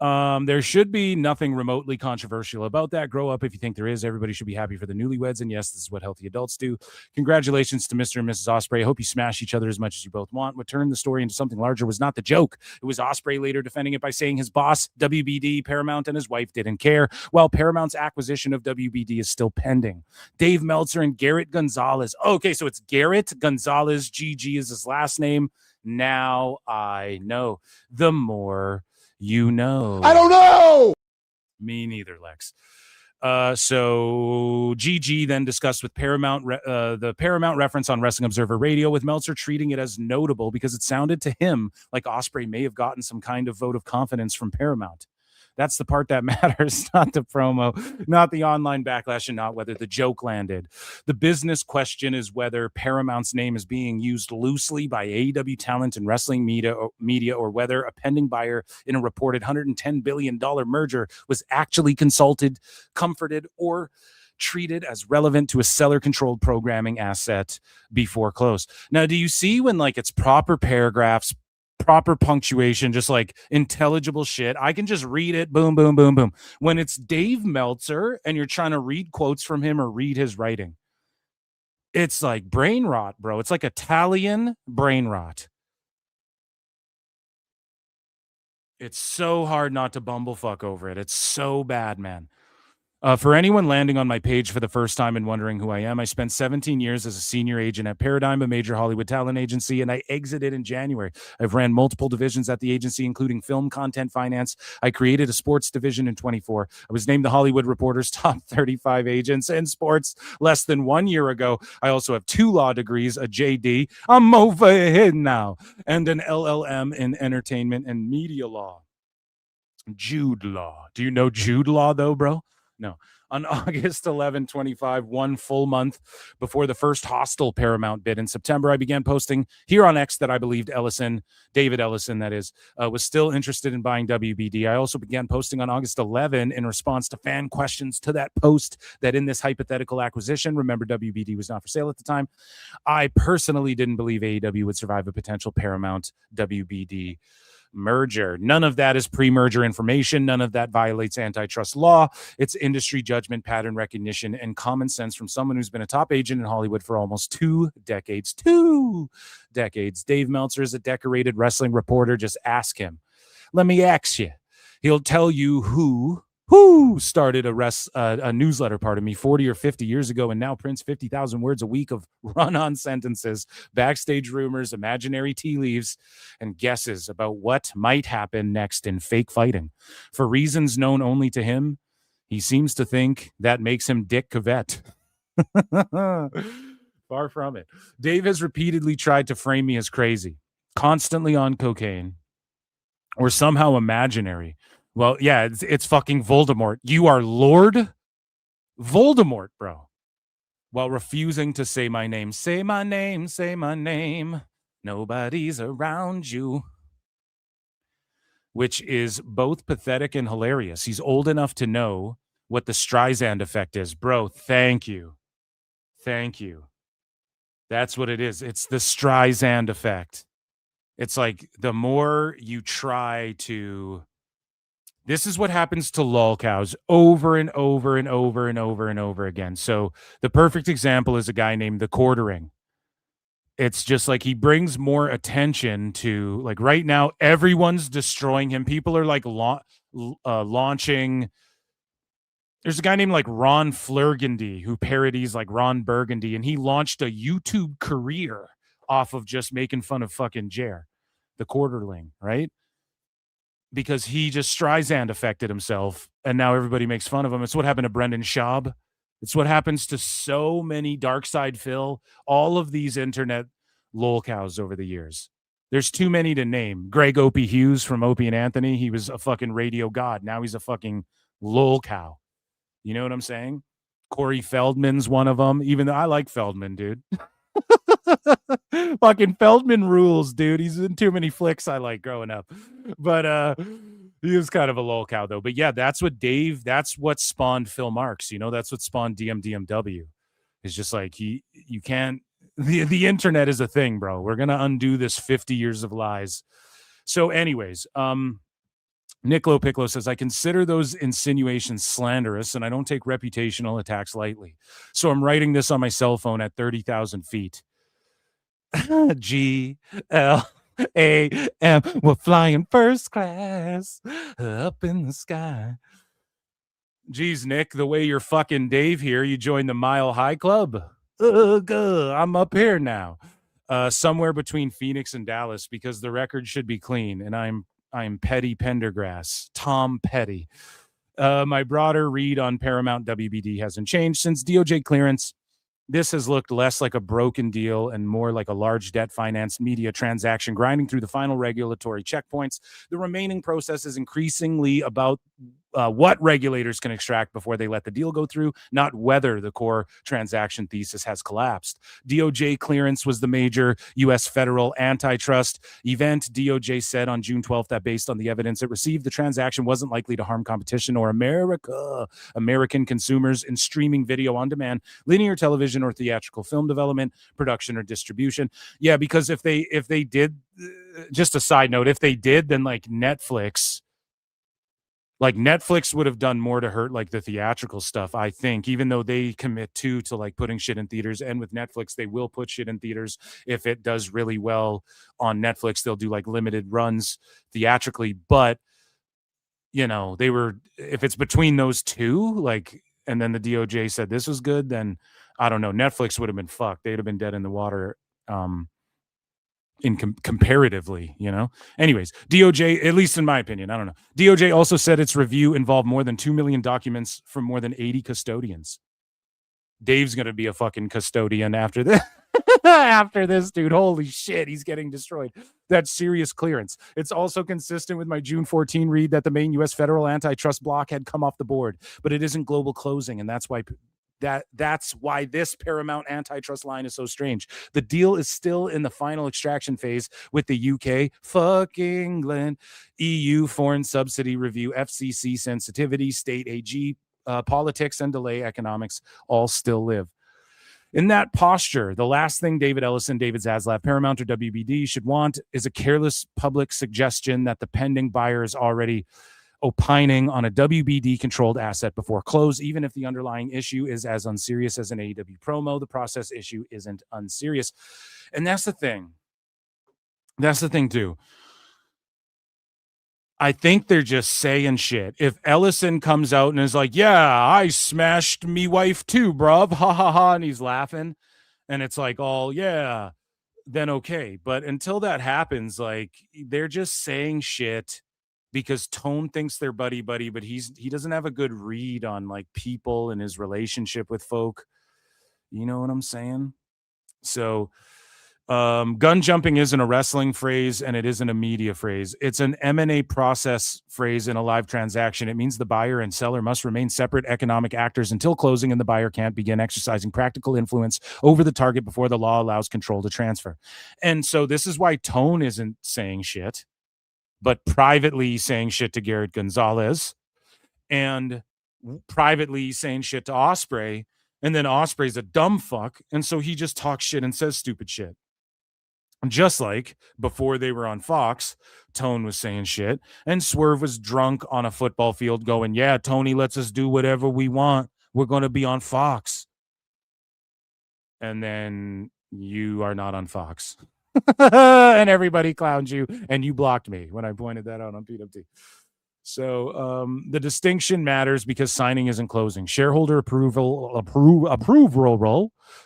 There should be nothing remotely controversial about that. Grow up if you think there is. Everybody should be happy for the newlyweds, and yes, this is what healthy adults do. Congratulations to Mr. and Mrs. Ospreay. I hope you smash each other as much as you both want. What turned the story into something larger was not the joke. It was Ospreay later defending it by saying his boss, WBD, Paramount, and his wife didn't care, while Paramount's acquisition of WBD is still pending. Dave Meltzer and Garrett Gonzalez. Okay, so it's Garrett Gonzalez. GG is his last name. Now I know. The more you know.
I don't know.
Me neither, Lex. So GG then discussed with Paramount the Paramount reference on Wrestling Observer Radio, with Meltzer treating it as notable because it sounded to him like Ospreay may have gotten some kind of vote of confidence from Paramount. That's the part that matters, not the promo, not the online backlash, and not whether the joke landed. The business question is whether Paramount's name is being used loosely by AEW talent and wrestling media, or whether a pending buyer in a reported $110 billion merger was actually consulted, comforted, or treated as relevant to a seller-controlled programming asset before close. Now, do you see when like it's proper paragraphs, proper punctuation, just like intelligible shit? I can just read it, boom, boom, boom, boom. When it's Dave Meltzer and you're trying to read quotes from him or read his writing, it's like brain rot, bro. It's like Italian brain rot. It's so hard not to bumblefuck over it. It's so bad, man. For anyone landing on my page for the first time and wondering who I am, I spent 17 years as a senior agent at Paradigm, a major Hollywood talent agency, and I exited in January. I've ran multiple divisions at the agency, including film content finance. I created a sports division in 24. I was named the Hollywood Reporter's top 35 agents in sports less than 1 year ago. I also have 2 law degrees, a JD, I'm over here now, and an LLM in entertainment and media law. Jude Law. Do you know Jude Law, though, bro? No. On August 11, 25, 1 full month before the first hostile Paramount bid in September, I began posting here on X that I believed David Ellison, that is, was still interested in buying WBD. I also began posting on August 11 in response to fan questions to that post that in this hypothetical acquisition, remember WBD was not for sale at the time, I personally didn't believe AEW would survive a potential Paramount WBD merger. None of that is pre-merger information. None of that violates antitrust law. It's industry judgment, pattern recognition, and common sense from someone who's been a top agent in Hollywood for almost 2 decades. 2 decades. Dave Meltzer is a decorated wrestling reporter. Just ask him. Let me ask you. He'll tell you who started a newsletter, 40 or 50 years ago, and now prints 50,000 words a week of run-on sentences, backstage rumors, imaginary tea leaves, and guesses about what might happen next in fake fighting. For reasons known only to him, he seems to think that makes him Dick Cavett. Far from it. Dave has repeatedly tried to frame me as crazy, constantly on cocaine, or somehow imaginary. Well, yeah, it's fucking Voldemort. You are Lord Voldemort, bro. While refusing to say my name. Say my name, say my name. Nobody's around you. Which is both pathetic and hilarious. He's old enough to know what the Streisand effect is. Bro, thank you. Thank you. That's what it is. It's the Streisand effect. It's like the more you try to... This is what happens to lolcows over and over and over and over and over again. So the perfect example is a guy named The Quartering. It's just like he brings more attention to, like right now, everyone's destroying him. People are like launching. There's a guy named like Ron Flurgundy who parodies like Ron Burgundy, and he launched a YouTube career off of just making fun of fucking Jer, the Quarterling, right? Because he just Streisand affected himself, and now everybody makes fun of him. It's what happened to Brendan Schaub. It's what happens to so many Dark Side Phil, all of these internet lolcows over the years. There's too many to name. Greg Opie Hughes from Opie and Anthony. He was a fucking radio god. Now he's a fucking Lol cow. You know what I'm saying? Corey Feldman's one of them, even though I like Feldman, dude. Fucking Feldman rules, dude. He's in too many flicks I like growing up. But he was kind of a lol cow, though. But yeah, that's what spawned Phil Marks. You know, that's what spawned DMDMW. It's just like you can't, the internet is a thing, bro. We're gonna undo this 50 years of lies. So anyways, Nick LoPiccolo says, I consider those insinuations slanderous, and I don't take reputational attacks lightly. So I'm writing this on my cell phone at 30,000 feet. GLAM, we're flying first class up in the sky. Geez, Nick, the way you're fucking Dave here, you joined the Mile High Club. I'm up here now. Somewhere between Phoenix and Dallas, because the record should be clean, and I'm Petty Pendergrass, Tom Petty. My broader read on Paramount WBD hasn't changed since DOJ clearance. This has looked less like a broken deal and more like a large debt-financed media transaction grinding through the final regulatory checkpoints. The remaining process is increasingly about what regulators can extract before they let the deal go through, not whether the core transaction thesis has collapsed. DOJ clearance was the major U.S. federal antitrust event. DOJ said on June 12th that based on the evidence it received, the transaction wasn't likely to harm competition or American consumers in streaming video on demand, linear television, or theatrical film development, production, or distribution. Yeah, because if they did, just a side note, if they did, then like Netflix would have done more to hurt like the theatrical stuff, I think, even though they commit to like putting shit in theaters. And with Netflix, they will put shit in theaters. If it does really well on Netflix, they'll do like limited runs theatrically. But, you know, if it's between those two, like, and then the DOJ said this was good, then I don't know. Netflix would have been fucked. They'd have been dead in the water. Comparatively, you know. Anyways, DOJ, at least in my opinion, I don't know. DOJ also said its review involved more than 2 million documents from more than 80 custodians. Dave's gonna be a fucking custodian after this. After this, dude, holy shit, he's getting destroyed. That's serious clearance. It's also consistent with my June 14 read that the main U.S. federal antitrust block had come off the board, but it isn't global closing, and that's why this Paramount antitrust line is so strange. The deal is still in the final extraction phase with the UK, fuck England, EU foreign subsidy review, FCC sensitivity, state AG, politics, and delay economics all still live. In that posture, the last thing David Ellison, David Zaslav, Paramount, or WBD should want is a careless public suggestion that the pending buyer is already opining on a WBD-controlled asset before close. Even if the underlying issue is as unserious as an AEW promo, the process issue isn't unserious. And that's the thing. That's the thing, too. I think they're just saying shit. If Ellison comes out and is like, yeah, I smashed me wife too, bruv, ha ha ha, and he's laughing, and it's like, oh, yeah, then okay. But until that happens, like, they're just saying shit because Tone thinks they're buddy-buddy, but he doesn't have a good read on, like, people and his relationship with folk. You know what I'm saying? So gun jumping isn't a wrestling phrase, and it isn't a media phrase. It's an M&A process phrase in a live transaction. It means the buyer and seller must remain separate economic actors until closing, and the buyer can't begin exercising practical influence over the target before the law allows control to transfer. And so this is why Tone isn't saying shit, but privately saying shit to Garrett Gonzalez, and privately saying shit to Ospreay, and then Ospreay's a dumb fuck, and so he just talks shit and says stupid shit. Just like before they were on Fox, Tone was saying shit, and Swerve was drunk on a football field going, yeah, Tony lets us do whatever we want. We're going to be on Fox. And then you are not on Fox. And everybody clowned you, and you blocked me when I pointed that out on PWT. So the distinction matters because signing isn't closing. Shareholder approval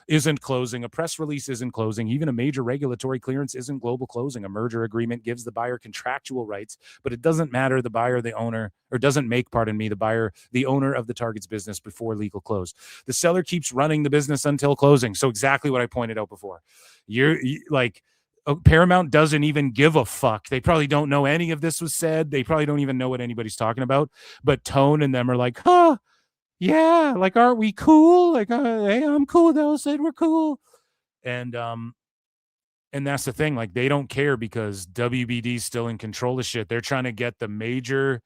isn't closing. A press release isn't closing. Even a major regulatory clearance isn't global closing. A merger agreement gives the buyer contractual rights, but it doesn't matter the buyer, the owner, or doesn't make, the buyer, the owner of the target's business before legal close. The seller keeps running the business until closing. So exactly what I pointed out before. You're like, Paramount doesn't even give a fuck. They probably don't know any of this was said. They probably don't even know what anybody's talking about. But Tone and them are like, huh, yeah, like, aren't we cool? Like, hey, I'm cool. They all said we're cool. And that's the thing. Like, they don't care because WBD's still in control of shit. They're trying to get the major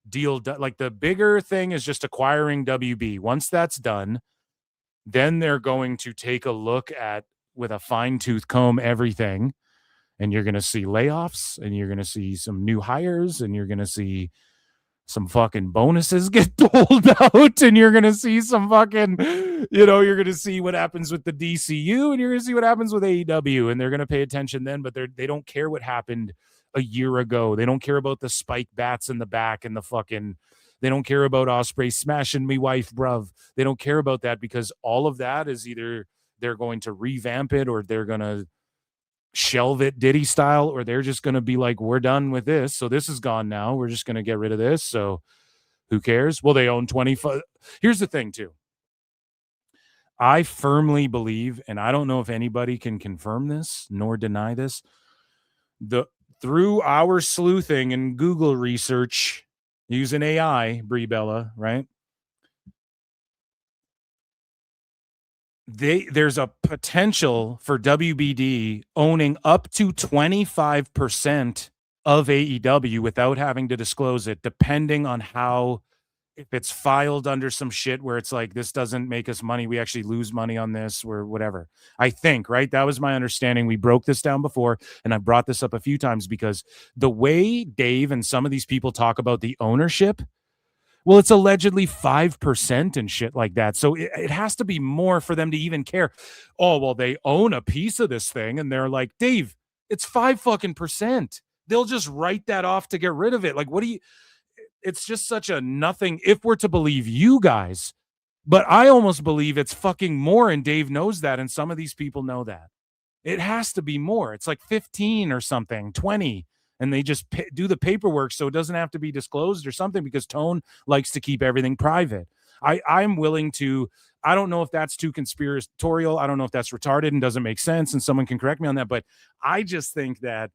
deal done. Like, the bigger thing is just acquiring WB. Once that's done, then they're going to take a look at, with a fine-tooth comb, everything. And you're going to see layoffs, and you're going to see some new hires, and you're going to see some fucking bonuses get doled out, and you're going to see some fucking, you're going to see what happens with the DCU, and you're going to see what happens with AEW, and they're going to pay attention then, but they don't care what happened a year ago. They don't care about the spike bats in the back and the fucking, they don't care about Ospreay smashing me wife, bruv. They don't care about that because all of that is either they're going to revamp it or they're going to shelve it Diddy style, or they're just going to be like, we're done with this. So this is gone now. We're just going to get rid of this. So who cares? Well, they own 25. Here's the thing too. I firmly believe, and I don't know if anybody can confirm this nor deny this, through our sleuthing and Google research using AI, Brie Bella, right? There's a potential for WBD owning up to 25% of AEW without having to disclose it, depending on how, if it's filed under some shit where it's like, this doesn't make us money, we actually lose money on this or whatever. I think, right? That was my understanding. We broke this down before, and I brought this up a few times because the way Dave and some of these people talk about the ownership, well, it's allegedly 5% and shit like that. So it has to be more for them to even care. Oh, well, they own a piece of this thing. And they're like, Dave, it's 5% They'll just write that off to get rid of it. Like, it's just such a nothing if we're to believe you guys. But I almost believe it's fucking more. And Dave knows that. And some of these people know that. It has to be more. It's like 15 or something, 20. And they just do the paperwork so it doesn't have to be disclosed or something because Tone likes to keep everything private. I'm willing to, I don't know if that's too conspiratorial. I don't know if that's retarded and doesn't make sense. And someone can correct me on that. But I just think that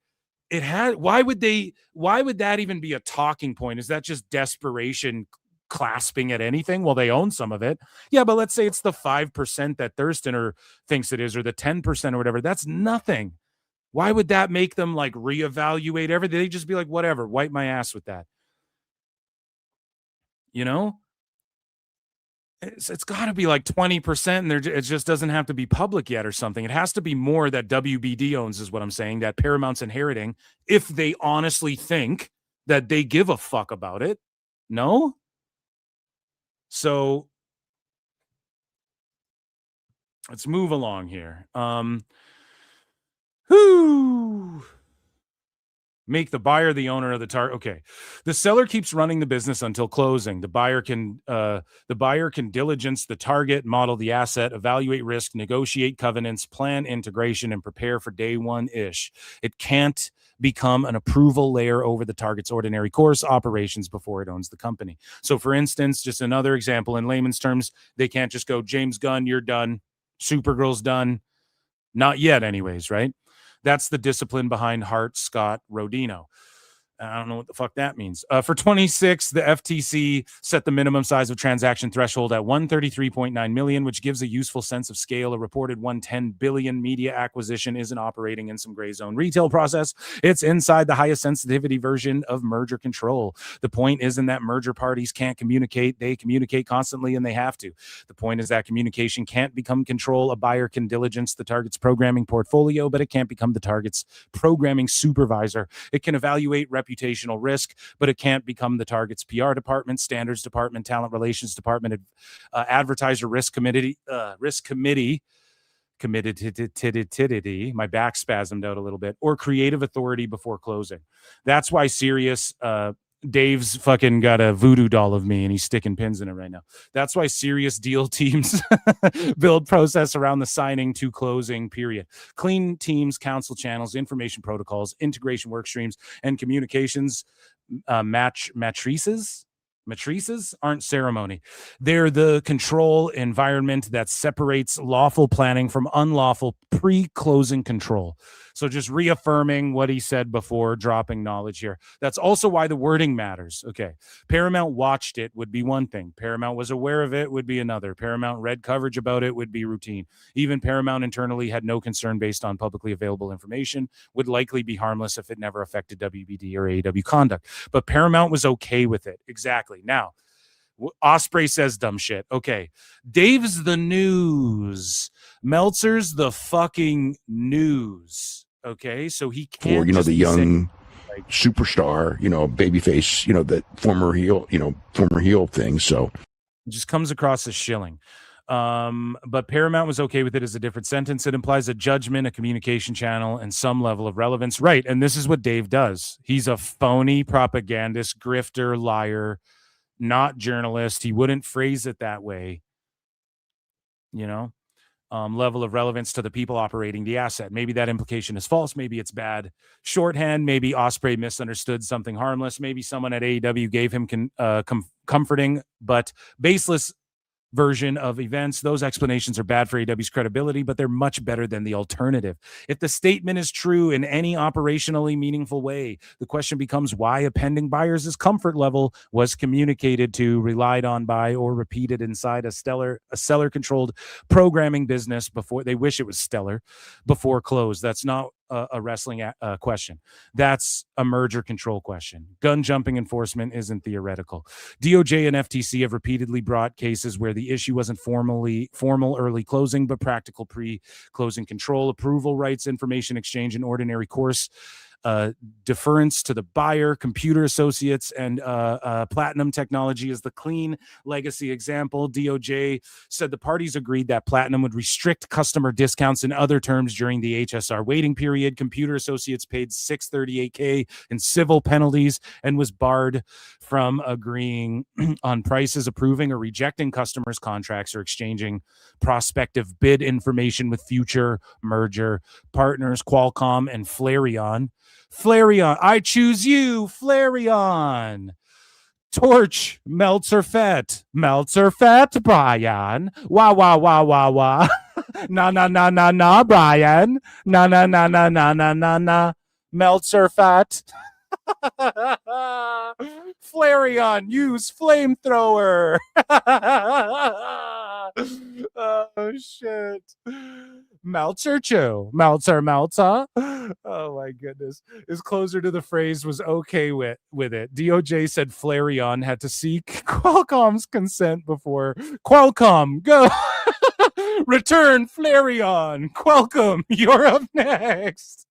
why would that even be a talking point? Is that just desperation clasping at anything? Well, they own some of it. Yeah, but let's say it's the 5% that Thurston thinks it is, or the 10% or whatever. That's nothing. Why would that make them like reevaluate everything? They just be like, whatever, wipe my ass with that. It's got to be like 20%, and it just doesn't have to be public yet or something. It has to be more that WBD owns, is what I'm saying, that Paramount's inheriting, if they honestly think that they give a fuck about it. No? So let's move along here. Make the buyer the owner of the target. Okay. The seller keeps running the business until closing. The buyer can diligence the target, model the asset, evaluate risk, negotiate covenants, plan integration, and prepare for day one-ish. It can't become an approval layer over the target's ordinary course operations before it owns the company. So for instance, just another example in layman's terms, they can't just go, James Gunn, you're done. Supergirl's done. Not yet anyways, right? That's the discipline behind Hart, Scott, Rodino. I don't know what the fuck that means. For 26, the FTC set the minimum size of transaction threshold at 133.9 million, which gives a useful sense of scale. A reported 110 billion media acquisition isn't operating in some gray zone retail process. It's inside the highest sensitivity version of merger control. The point isn't that merger parties can't communicate. They communicate constantly, and they have to. The point is that communication can't become control. A buyer can diligence the target's programming portfolio, but it can't become the target's programming supervisor. It can evaluate reputational risk, but it can't become the target's PR department, standards department, talent relations department, advertiser risk committee, committed to my back spasmed out a little bit, or creative authority before closing. That's why Sirius, Dave's fucking got a voodoo doll of me and he's sticking pins in it right now. That's why serious deal teams build process around the signing to closing period. Clean teams, council channels, information protocols, integration work streams, and communications matrices. Matrices aren't ceremony. They're the control environment that separates lawful planning from unlawful pre-closing control. So just reaffirming what he said before, dropping knowledge here. That's also why the wording matters. Okay. Paramount watched it would be one thing. Paramount was aware of it would be another. Paramount read coverage about it would be routine. Even Paramount internally had no concern based on publicly available information, would likely be harmless if it never affected WBD or AEW conduct. But Paramount was okay with it. Exactly. Now, Ospreay says dumb shit. Okay. Dave's the news. Meltzer's the fucking news. Okay. So he can't.
For, you know, the young superstar, you know, babyface, you know, that former heel thing. So
it just comes across as shilling. But Paramount was okay with it as a different sentence. It implies a judgment, a communication channel, and some level of relevance. Right. And this is what Dave does. He's a phony propagandist, grifter, liar, not journalist. He wouldn't phrase it that way. You know, level of relevance to the people operating the asset. Maybe that implication is false. Maybe it's bad shorthand. Maybe Ospreay misunderstood something harmless. Maybe someone at AEW gave him comforting but baseless version of events. Those explanations are bad for AEW's credibility, but they're much better than the alternative. If the statement is true in any operationally meaningful way, the question becomes why a pending buyer's comfort level was communicated to, relied on by, or repeated inside a seller-controlled programming business before. They wish it was stellar before close. That's not a wrestling question. That's a merger control question. Gun jumping enforcement isn't theoretical. DOJ and FTC have repeatedly brought cases where the issue wasn't formal early closing, but practical pre-closing control, approval rights, information exchange, and ordinary course deference to the buyer. Computer Associates and Platinum Technology is the clean legacy example. DOJ said the parties agreed that Platinum would restrict customer discounts and other terms during the HSR waiting period. Computer Associates paid $638K in civil penalties and was barred from agreeing on prices, approving or rejecting customers' contracts, or exchanging prospective bid information with future merger partners, Qualcomm and Flareon. I choose you, Flareon. Torch, Meltzer Fett, Brian. Wah. Na, Brian. Na. Meltzer Fett. Flareon, use flamethrower. Oh shit. Meltzer. Oh my goodness. His closer to the phrase was okay with it. DOJ said Flareon had to seek Qualcomm's consent before. Qualcomm, go. Return Flareon. Qualcomm, you're up next.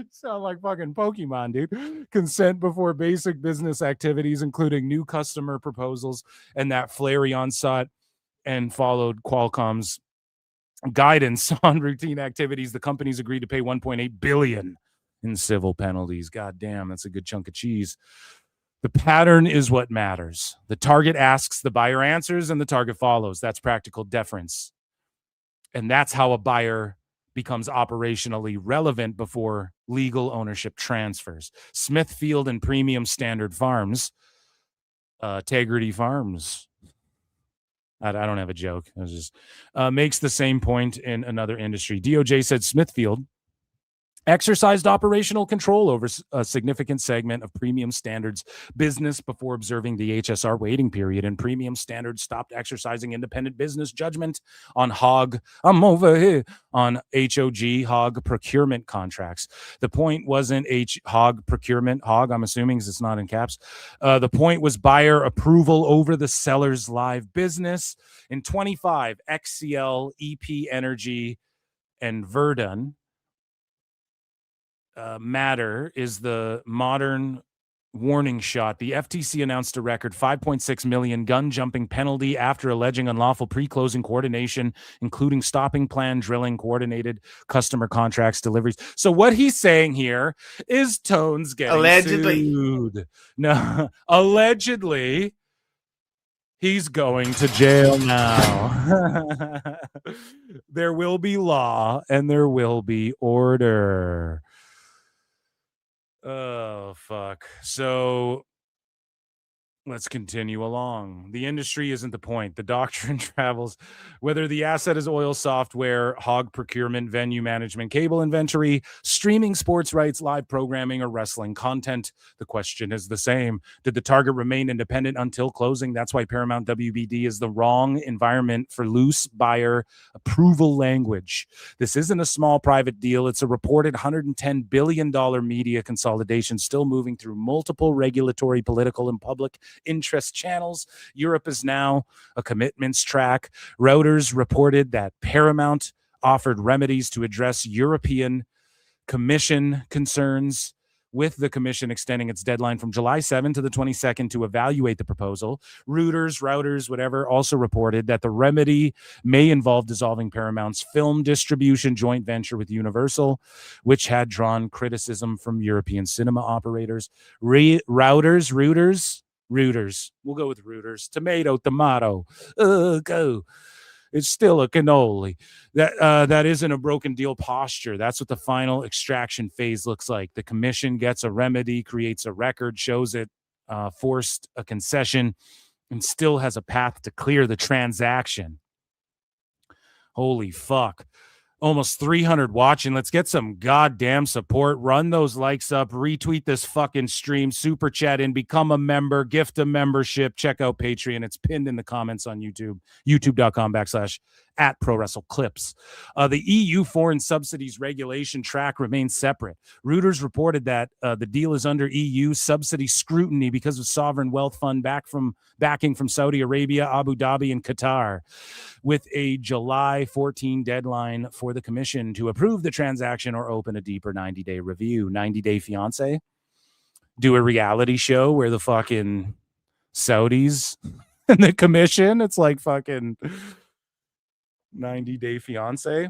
Sound like fucking Pokemon, dude. Consent before basic business activities, including new customer proposals, and that Flareon sought and followed Qualcomm's guidance on routine activities. The companies agreed to pay $1.8 billion in civil penalties. God damn, that's a good chunk of cheese. The pattern is what matters. The target asks, the buyer answers, and the target follows. That's practical deference. And that's how a buyer becomes operationally relevant before legal ownership transfers. Smithfield and Premium Standard Farms, Tegrity Farms. I don't have a joke. I was just makes the same point in another industry. DOJ said Smithfield exercised operational control over a significant segment of Premium Standards business before observing the HSR waiting period, and Premium Standards stopped exercising independent business judgment on HOG procurement contracts. The point wasn't HOG procurement, HOG, I'm assuming, because it's not in caps. The point was buyer approval over the seller's live business. In 25, XCL, EP Energy, and Verdun matter is the modern warning shot. The FTC announced a record $5.6 million gun jumping penalty after alleging unlawful pre-closing coordination, including stopping plan, drilling, coordinated customer contracts, deliveries. So what he's saying here is Tone's getting sued. No, allegedly, he's going to jail now. There will be law and there will be order. Oh, fuck. So Let's continue along. The industry isn't the point. The doctrine travels. Whether the asset is oil, software, hog procurement, venue management, cable inventory, streaming sports rights, live programming, or wrestling content, the question is the same. Did the target remain independent until closing? That's why Paramount WBD is the wrong environment for loose buyer approval language. This isn't a small private deal. It's a reported $110 billion media consolidation still moving through multiple regulatory, political, and public interest channels. Europe is now a commitments track. Reuters reported that Paramount offered remedies to address European Commission concerns, with the Commission extending its deadline from July 7 to the 22nd to evaluate the proposal. Reuters, whatever, also reported that the remedy may involve dissolving Paramount's film distribution joint venture with Universal, which had drawn criticism from European cinema operators. Reuters. We'll go with Reuters. Tomato. Go. It's still a cannoli. That isn't a broken deal posture. That's what the final extraction phase looks like. The Commission gets a remedy, creates a record, shows it forced a concession, and still has a path to clear the transaction. Holy fuck. Almost 300 watching. Let's get some goddamn support. Run those likes up. Retweet this fucking stream. Super chat in. Become a member. Gift a membership. Check out Patreon. It's pinned in the comments on YouTube. YouTube.com/@ProWrestleClips. The EU foreign subsidies regulation track remains separate. Reuters reported that the deal is under EU subsidy scrutiny because of sovereign wealth fund backing from Saudi Arabia, Abu Dhabi, and Qatar, with a July 14 deadline for the Commission to approve the transaction or open a deeper 90-day review. 90-Day Fiancé? Do a reality show where the fucking Saudis and the Commission, it's like fucking 90-Day Fiancé.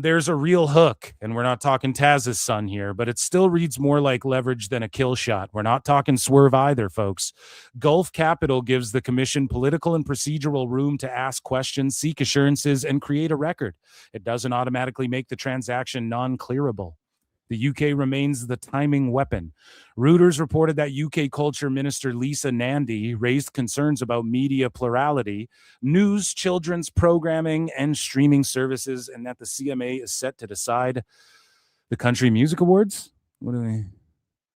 There's a real hook, and we're not talking Taz's son here, but it still reads more like leverage than a kill shot. We're not talking swerve either, folks. Gulf Capital gives the Commission political and procedural room to ask questions, seek assurances, and create a record. It doesn't automatically make the transaction non-clearable. The UK remains the timing weapon. Reuters reported that UK Culture Minister Lisa Nandy raised concerns about media plurality, news, children's programming, and streaming services, and that the CMA is set to decide the Country Music Awards. What do we?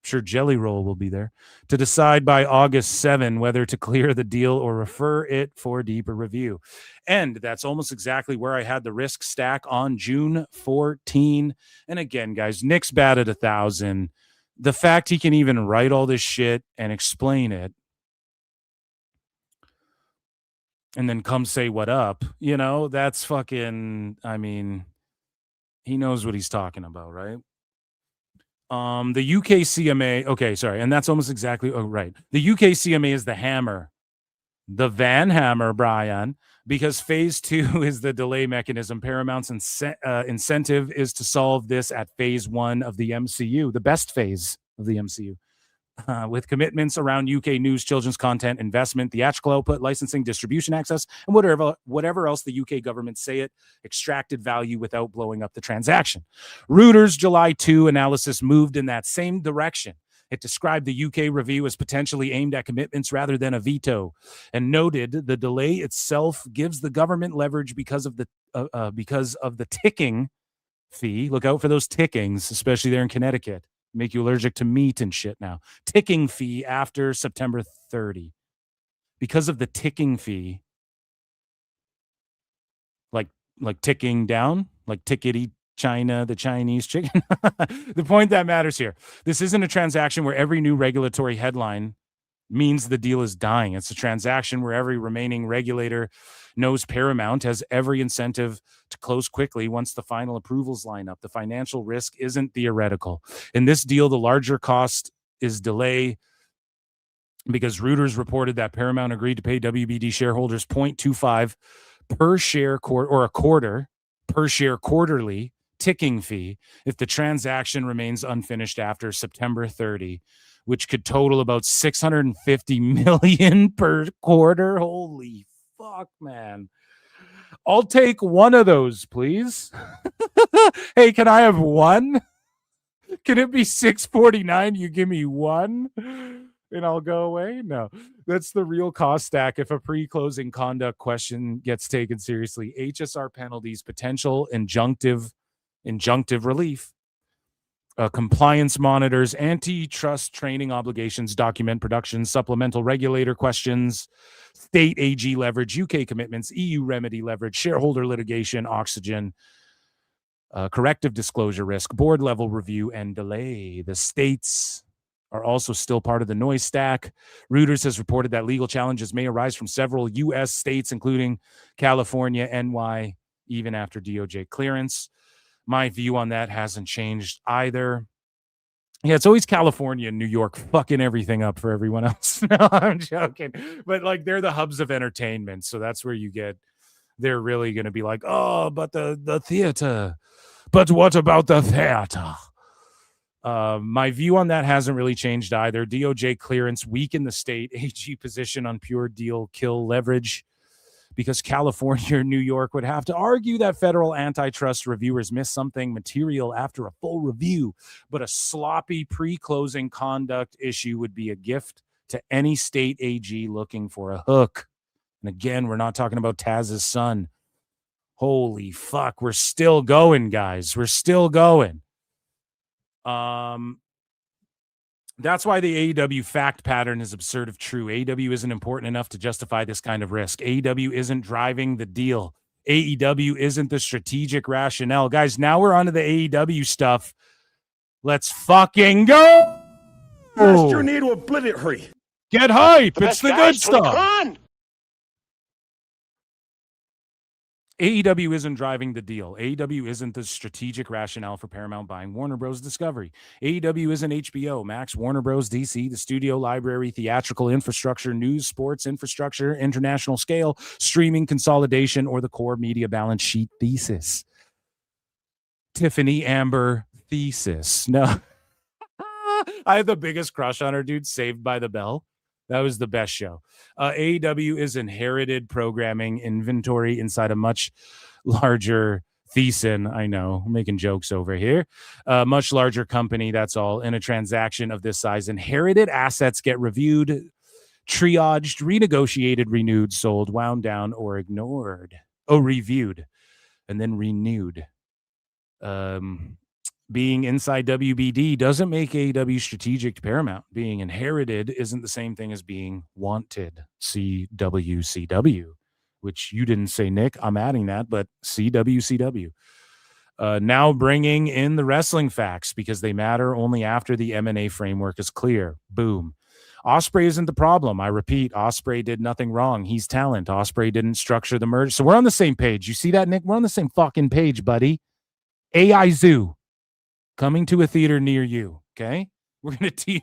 Sure, Jelly Roll will be there to decide by August 7 whether to clear the deal or refer it for deeper review. And that's almost exactly where I had the risk stack on June 14. And again, guys, Nick's batted 1,000. The fact he can even write all this shit and explain it and then come say what up, that's fucking, I mean, he knows what he's talking about, right? The UK CMA, okay, sorry, and that's almost exactly, right. The UK CMA is the hammer, the Van Hammer, Brian, because phase 2 is the delay mechanism. Paramount's incentive is to solve this at phase 1 of the MCU, the best phase of the MCU. With commitments around UK news, children's content, investment, theatrical output, licensing, distribution access, and whatever else the UK government say it, extracted value without blowing up the transaction. Reuters' July 2 analysis moved in that same direction. It described the UK review as potentially aimed at commitments rather than a veto, and noted the delay itself gives the government leverage because of the ticking fee. Look out for those tickings, especially there in Connecticut. Make you allergic to meat and shit now. Ticking fee after September 30. Because of the ticking fee, like ticking down, like tickety China, the Chinese chicken. The point that matters here, this isn't a transaction where every new regulatory headline means the deal is dying. It's a transaction where every remaining regulator knows Paramount has every incentive to close quickly once the final approvals line up. The financial risk isn't theoretical. In this deal, the larger cost is delay, because Reuters reported that Paramount agreed to pay WBD shareholders 0.25 per share quarter per share quarterly ticking fee if the transaction remains unfinished after September 30, which could total about $650 million per quarter. Holy fuck, man. I'll take one of those, please. Hey, can I have one? Can it be $649? You give me one? and I'll go away? No, that's the real cost stack. If a pre-closing conduct question gets taken seriously, HSR penalties, potential injunctive relief, compliance monitors, antitrust training obligations, document production, supplemental regulator questions, state AG leverage, UK commitments, EU remedy leverage, shareholder litigation, oxygen, corrective disclosure risk, board level review, and delay. The states are also still part of the noise stack. Reuters has reported that legal challenges may arise from several U.S. states, including California, NY, even after DOJ clearance. My view on that hasn't changed either. Yeah, it's always California and New York fucking everything up for everyone else. No, I'm joking. But like, they're the hubs of entertainment. So that's where you get, they're really going to be like, oh, but the theater. But what about the theater? My view on that hasn't really changed either. DOJ clearance weakened the state AG position on pure deal kill leverage, because California or New York would have to argue that federal antitrust reviewers missed something material after a full review. But a sloppy pre-closing conduct issue would be a gift to any state AG looking for a hook. And again, we're not talking about Taz's son. Holy fuck, we're still going, guys. We're still going. That's why the AEW fact pattern is absurd if true. AEW isn't important enough to justify this kind of risk. AEW isn't driving the deal. AEW isn't the strategic rationale. Guys, now we're on to the AEW stuff. Let's fucking go.
Master need to obliterate.
Get hype. It's the good stuff. AEW isn't driving the deal. AEW isn't the strategic rationale for Paramount buying Warner Bros. Discovery. AEW isn't HBO, Max, Warner Bros. DC, the studio, library, theatrical infrastructure, news, sports infrastructure, international scale, streaming consolidation, or the core media balance sheet thesis. Tiffany Amber thesis. No. I had the biggest crush on her, dude. Saved by the Bell. That was the best show. AEW is inherited programming inventory inside a much larger Thiessen. I know, I'm making jokes over here. Much larger company, that's all. In a transaction of this size, inherited assets get reviewed, triaged, renegotiated, renewed, sold, wound down, or ignored. Oh, reviewed, and then renewed. Being inside WBD doesn't make AEW strategic to Paramount. Being inherited isn't the same thing as being wanted. CWCW, which you didn't say, Nick. I'm adding that, but CWCW. Now bringing in the wrestling facts because they matter only after the M&A framework is clear. Boom. Ospreay isn't the problem. I repeat, Ospreay did nothing wrong. He's talent. Ospreay didn't structure the merge. So we're on the same page. You see that, Nick? We're on the same fucking page, buddy. AI Zoo. Coming to a theater near you, okay? We're going to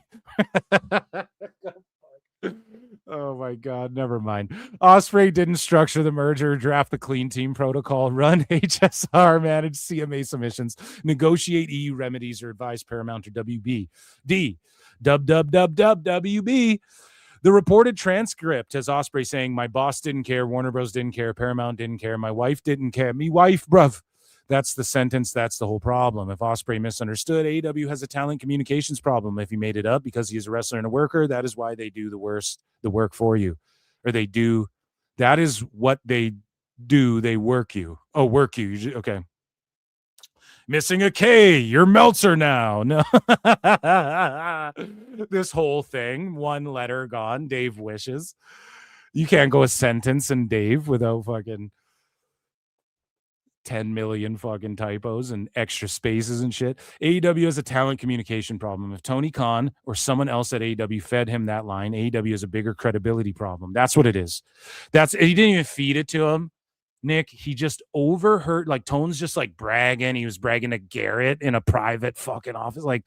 Oh, my God. Never mind. Ospreay didn't structure the merger, draft the clean team protocol, run HSR, manage CMA submissions, negotiate EU remedies, or advise Paramount or WB. D. WB. The reported transcript has Ospreay saying, my boss didn't care, Warner Bros. Didn't care, Paramount didn't care, my wife didn't care, me wife, bruv. That's the sentence. That's the whole problem. If Ospreay misunderstood, AEW has a talent communications problem. If he made it up because he's a wrestler and a worker, that is why they do the work for you. Or they do. That is what they do. They work you. Oh, work you. Okay. Missing a K. You're Meltzer now. No. This whole thing. One letter gone. Dave wishes. You can't go a sentence in Dave without fucking 10 million fucking typos and extra spaces and shit. AEW has a talent communication problem. If Tony Khan or someone else at AEW fed him that line, AEW has a bigger credibility problem. That's what it is. He didn't even feed it to him, Nick. He just overheard, like, Tone's just like bragging. He was bragging to Garrett in a private fucking office. Like,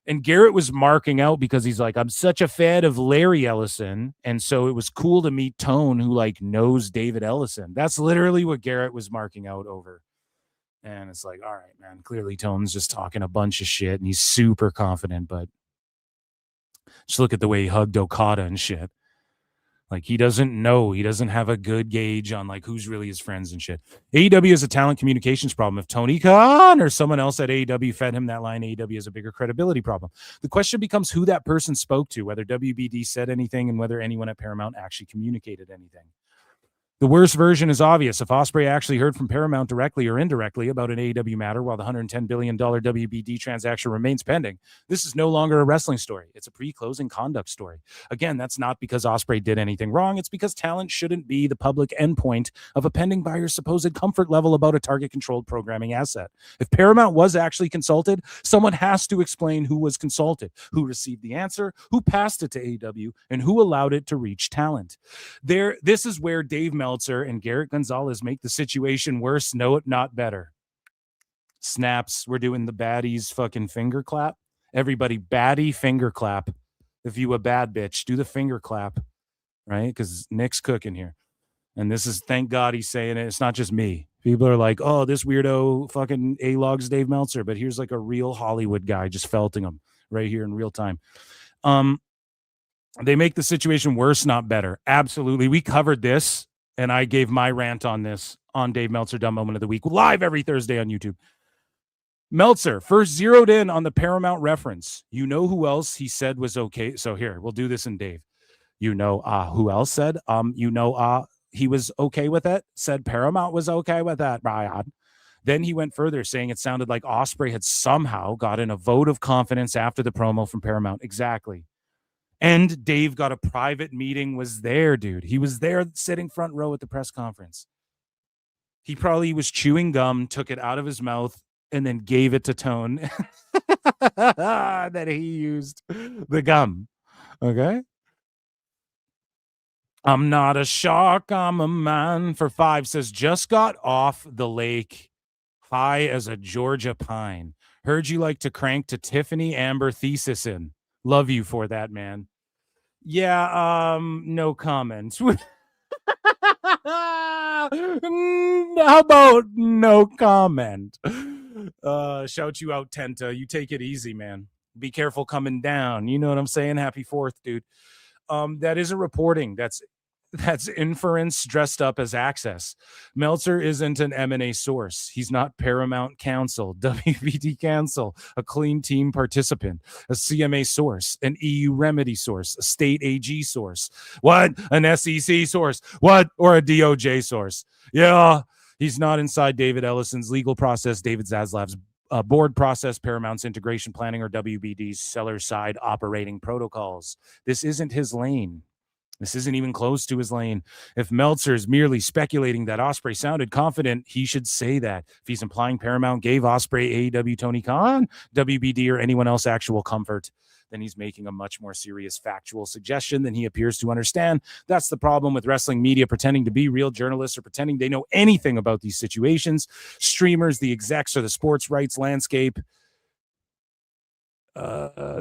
and Garrett was marking out because he's like, I'm such a fan of Larry Ellison. And so it was cool to meet Tone, who like knows David Ellison. That's literally what Garrett was marking out over. And it's like, all right, man, clearly Tone's just talking a bunch of shit and he's super confident, but just look at the way he hugged Okada and shit. Like, he doesn't know. He doesn't have a good gauge on like who's really his friends and shit. AEW is a talent communications problem. If Tony Khan or someone else at AEW fed him that line, AEW has a bigger credibility problem. The question becomes who that person spoke to, whether WBD said anything, and whether anyone at Paramount actually communicated anything. The worst version is obvious. If Ospreay actually heard from Paramount directly or indirectly about an AEW matter while the $110 billion WBD transaction remains pending, this is no longer a wrestling story. It's a pre-closing conduct story. Again, that's not because Ospreay did anything wrong. It's because talent shouldn't be the public endpoint of a pending buyer's supposed comfort level about a target-controlled programming asset. If Paramount was actually consulted, someone has to explain who was consulted, who received the answer, who passed it to AEW, and who allowed it to reach talent. This is where Dave Meltzer and Garrett Gonzalez make the situation worse, not better. Snaps. We're doing the baddies fucking finger clap. Everybody, baddie finger clap. If you a bad bitch, do the finger clap, right? Because Nick's cooking here. And this is, thank God he's saying it. It's not just me. People are like, oh, this weirdo fucking A-Logs Dave Meltzer. But here's like a real Hollywood guy just felting him right here in real time. They make the situation worse, not better. Absolutely. We covered this. And I gave my rant on this on Dave Meltzer Dumb Moment of the Week, live every Thursday on YouTube. Meltzer first zeroed in on the Paramount reference. You know who else he said was okay? So here, we'll do this in Dave. You know who else said? He was okay with it? Said Paramount was okay with that, Brian. Then he went further, saying it sounded like Ospreay had somehow gotten a vote of confidence after the promo from Paramount. Exactly. And Dave got a private meeting, was there, dude. He was there sitting front row at the press conference. He probably was chewing gum, took it out of his mouth, and then gave it to Tone that he used the gum. Okay? I'm not a shark, I'm a man. For 5 says, just got off the lake, high as a Georgia pine. Heard you like to crank to Tiffany Amber thesis in. Love you for that, man. Yeah, no comments. How about no comment? Shout you out, Tenta. You take it easy, man. Be careful coming down. You know what I'm saying? Happy 4th, dude. That isn't reporting. That's inference dressed up as access. Meltzer isn't an M&A source. He's not Paramount Counsel, WBD Counsel, a clean team participant, a CMA source, an EU remedy source, a state AG source. What? An SEC source. What? Or a DOJ source. Yeah, he's not inside David Ellison's legal process, David Zaslav's board process, Paramount's integration planning, or WBD's seller side operating protocols. This isn't his lane. This isn't even close to his lane. If Meltzer is merely speculating that Ospreay sounded confident, he should say that. If he's implying Paramount gave Ospreay, AEW, Tony Khan, WBD, or anyone else actual comfort, then he's making a much more serious factual suggestion than he appears to understand. That's the problem with wrestling media pretending to be real journalists or pretending they know anything about these situations. Streamers, the execs, or the sports rights landscape.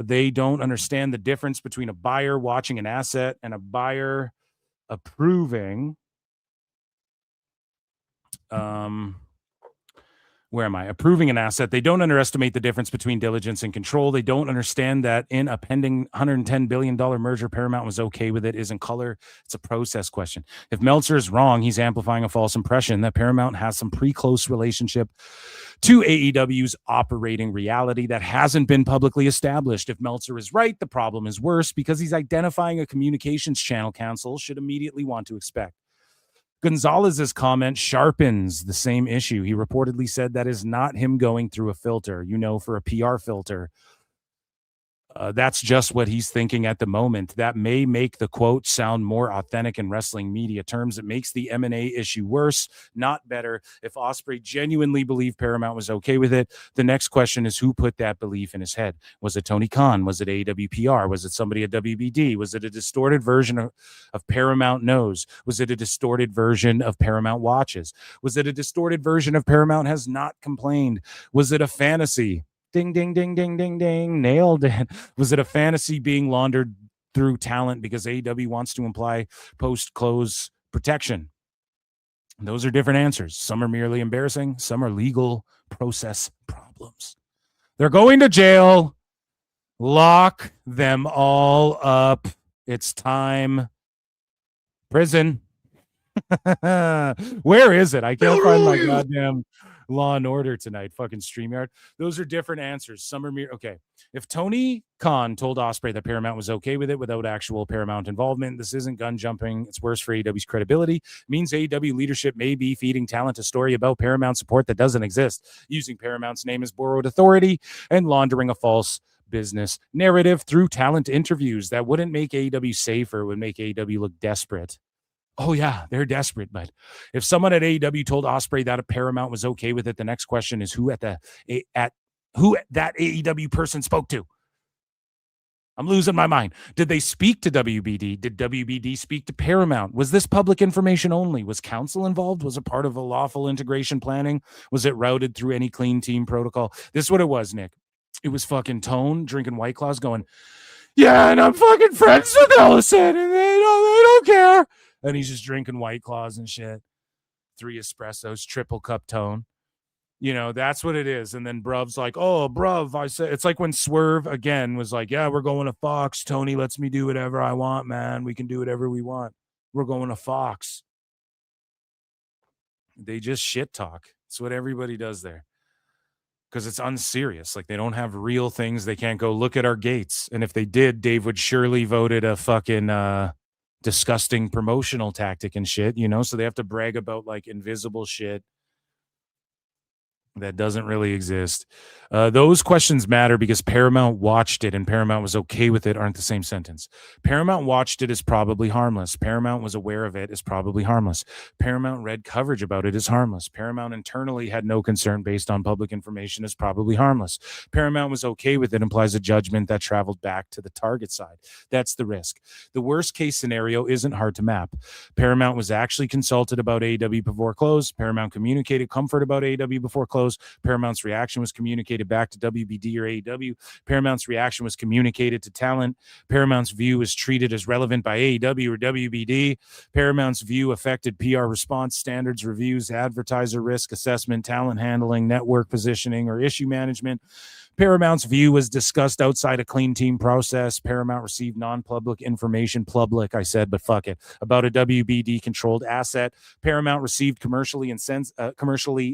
They don't understand the difference between a buyer watching an asset and a buyer approving. Where am I? Approving an asset. They don't underestimate the difference between diligence and control. They don't understand that in a pending $110 billion merger, Paramount was okay with it isn't color. It's a process question. If Meltzer is wrong, he's amplifying a false impression that Paramount has some pre-close relationship to AEW's operating reality that hasn't been publicly established. If Meltzer is right, the problem is worse because he's identifying a communications channel counsel should immediately want to expect. Gonzalez's comment sharpens the same issue. He reportedly said that is not him going through a filter, for a PR filter. That's just what he's thinking at the moment. That may make the quote sound more authentic in wrestling media terms. It makes the M&A issue worse, not better. If Ospreay genuinely believed Paramount was okay with it, the next question is who put that belief in his head? Was it Tony Khan? Was it AEW PR? Was it somebody at WBD? Was it a distorted version of Paramount Knows? Was it a distorted version of Paramount Watches? Was it a distorted version of Paramount Has Not Complained? Was it a fantasy? Ding, ding, ding, ding, ding, ding. Nailed it. Was it a fantasy being laundered through talent because AEW wants to imply post-close protection? Those are different answers. Some are merely embarrassing. Some are legal process problems. They're going to jail. Lock them all up. It's time Prison. Where is it? I can't find my goddamn Law and Order tonight. Fucking StreamYard. Those are different answers. Some are mere. Okay. If Tony Khan told Ospreay that Paramount was okay with it without actual Paramount involvement, this isn't gun jumping. It's worse for AEW's credibility. It means AEW leadership may be feeding talent a story about Paramount support that doesn't exist, using Paramount's name as borrowed authority and laundering a false business narrative through talent interviews. That wouldn't make AEW safer. It would make AEW look desperate. Oh, yeah, they're desperate. But if someone at AEW told Ospreay that a Paramount was okay with it, the next question is who that AEW person spoke to. I'm losing my mind. Did they speak to WBD? Did WBD speak to Paramount? Was this public information only? Was counsel involved? Was it part of a lawful integration planning? Was it routed through any clean team protocol? This is what it was, Nick. It was fucking Tone drinking White Claws going, yeah, and I'm fucking friends with Ellison, and they don't care. And he's just drinking White Claws and shit. 3 espressos, triple cup Tone. You know, that's what it is. And then Bruv's like, oh, Bruv, I said, it's like when Swerve again was like, yeah, we're going to Fox. Tony lets me do whatever I want, man. We can do whatever we want. We're going to Fox. They just shit talk. It's what everybody does there. Because it's unserious. Like, they don't have real things. They can't go look at our gates. And if they did, Dave would surely vote it a fucking disgusting promotional tactic and shit, you know? So they have to brag about like invisible shit that doesn't really exist. Those questions matter because Paramount watched it and Paramount was okay with it aren't the same sentence. Paramount watched it is probably harmless. Paramount was aware of it is probably harmless. Paramount read coverage about it is harmless. Paramount internally had no concern based on public information is probably harmless. Paramount was okay with it implies a judgment that traveled back to the target side. That's the risk. The worst case scenario isn't hard to map. Paramount was actually consulted about AEW before close. Paramount communicated comfort about AEW before close. Paramount's reaction was communicated back to WBD or AEW. Paramount's reaction was communicated to talent. Paramount's view was treated as relevant by AEW or WBD. Paramount's view affected PR response standards, reviews, advertiser risk assessment, talent handling, network positioning, or issue management. Paramount's view was discussed outside a clean team process. Paramount received non-public information, public, I said, but fuck it, about a WBD-controlled asset. Paramount received commercially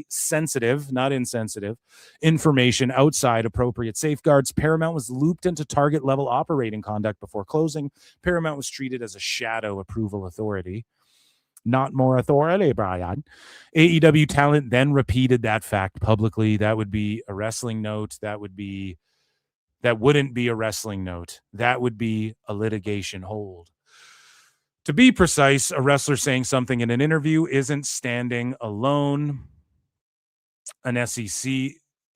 sensitive, not insensitive, information outside appropriate safeguards. Paramount was looped into target-level operating conduct before closing. Paramount was treated as a shadow approval authority. Not more authority, Brian. AEW talent then repeated that fact publicly. That would be a wrestling note. That wouldn't be a wrestling note. That would be a litigation hold. To be precise, a wrestler saying something in an interview isn't standing alone. An SEC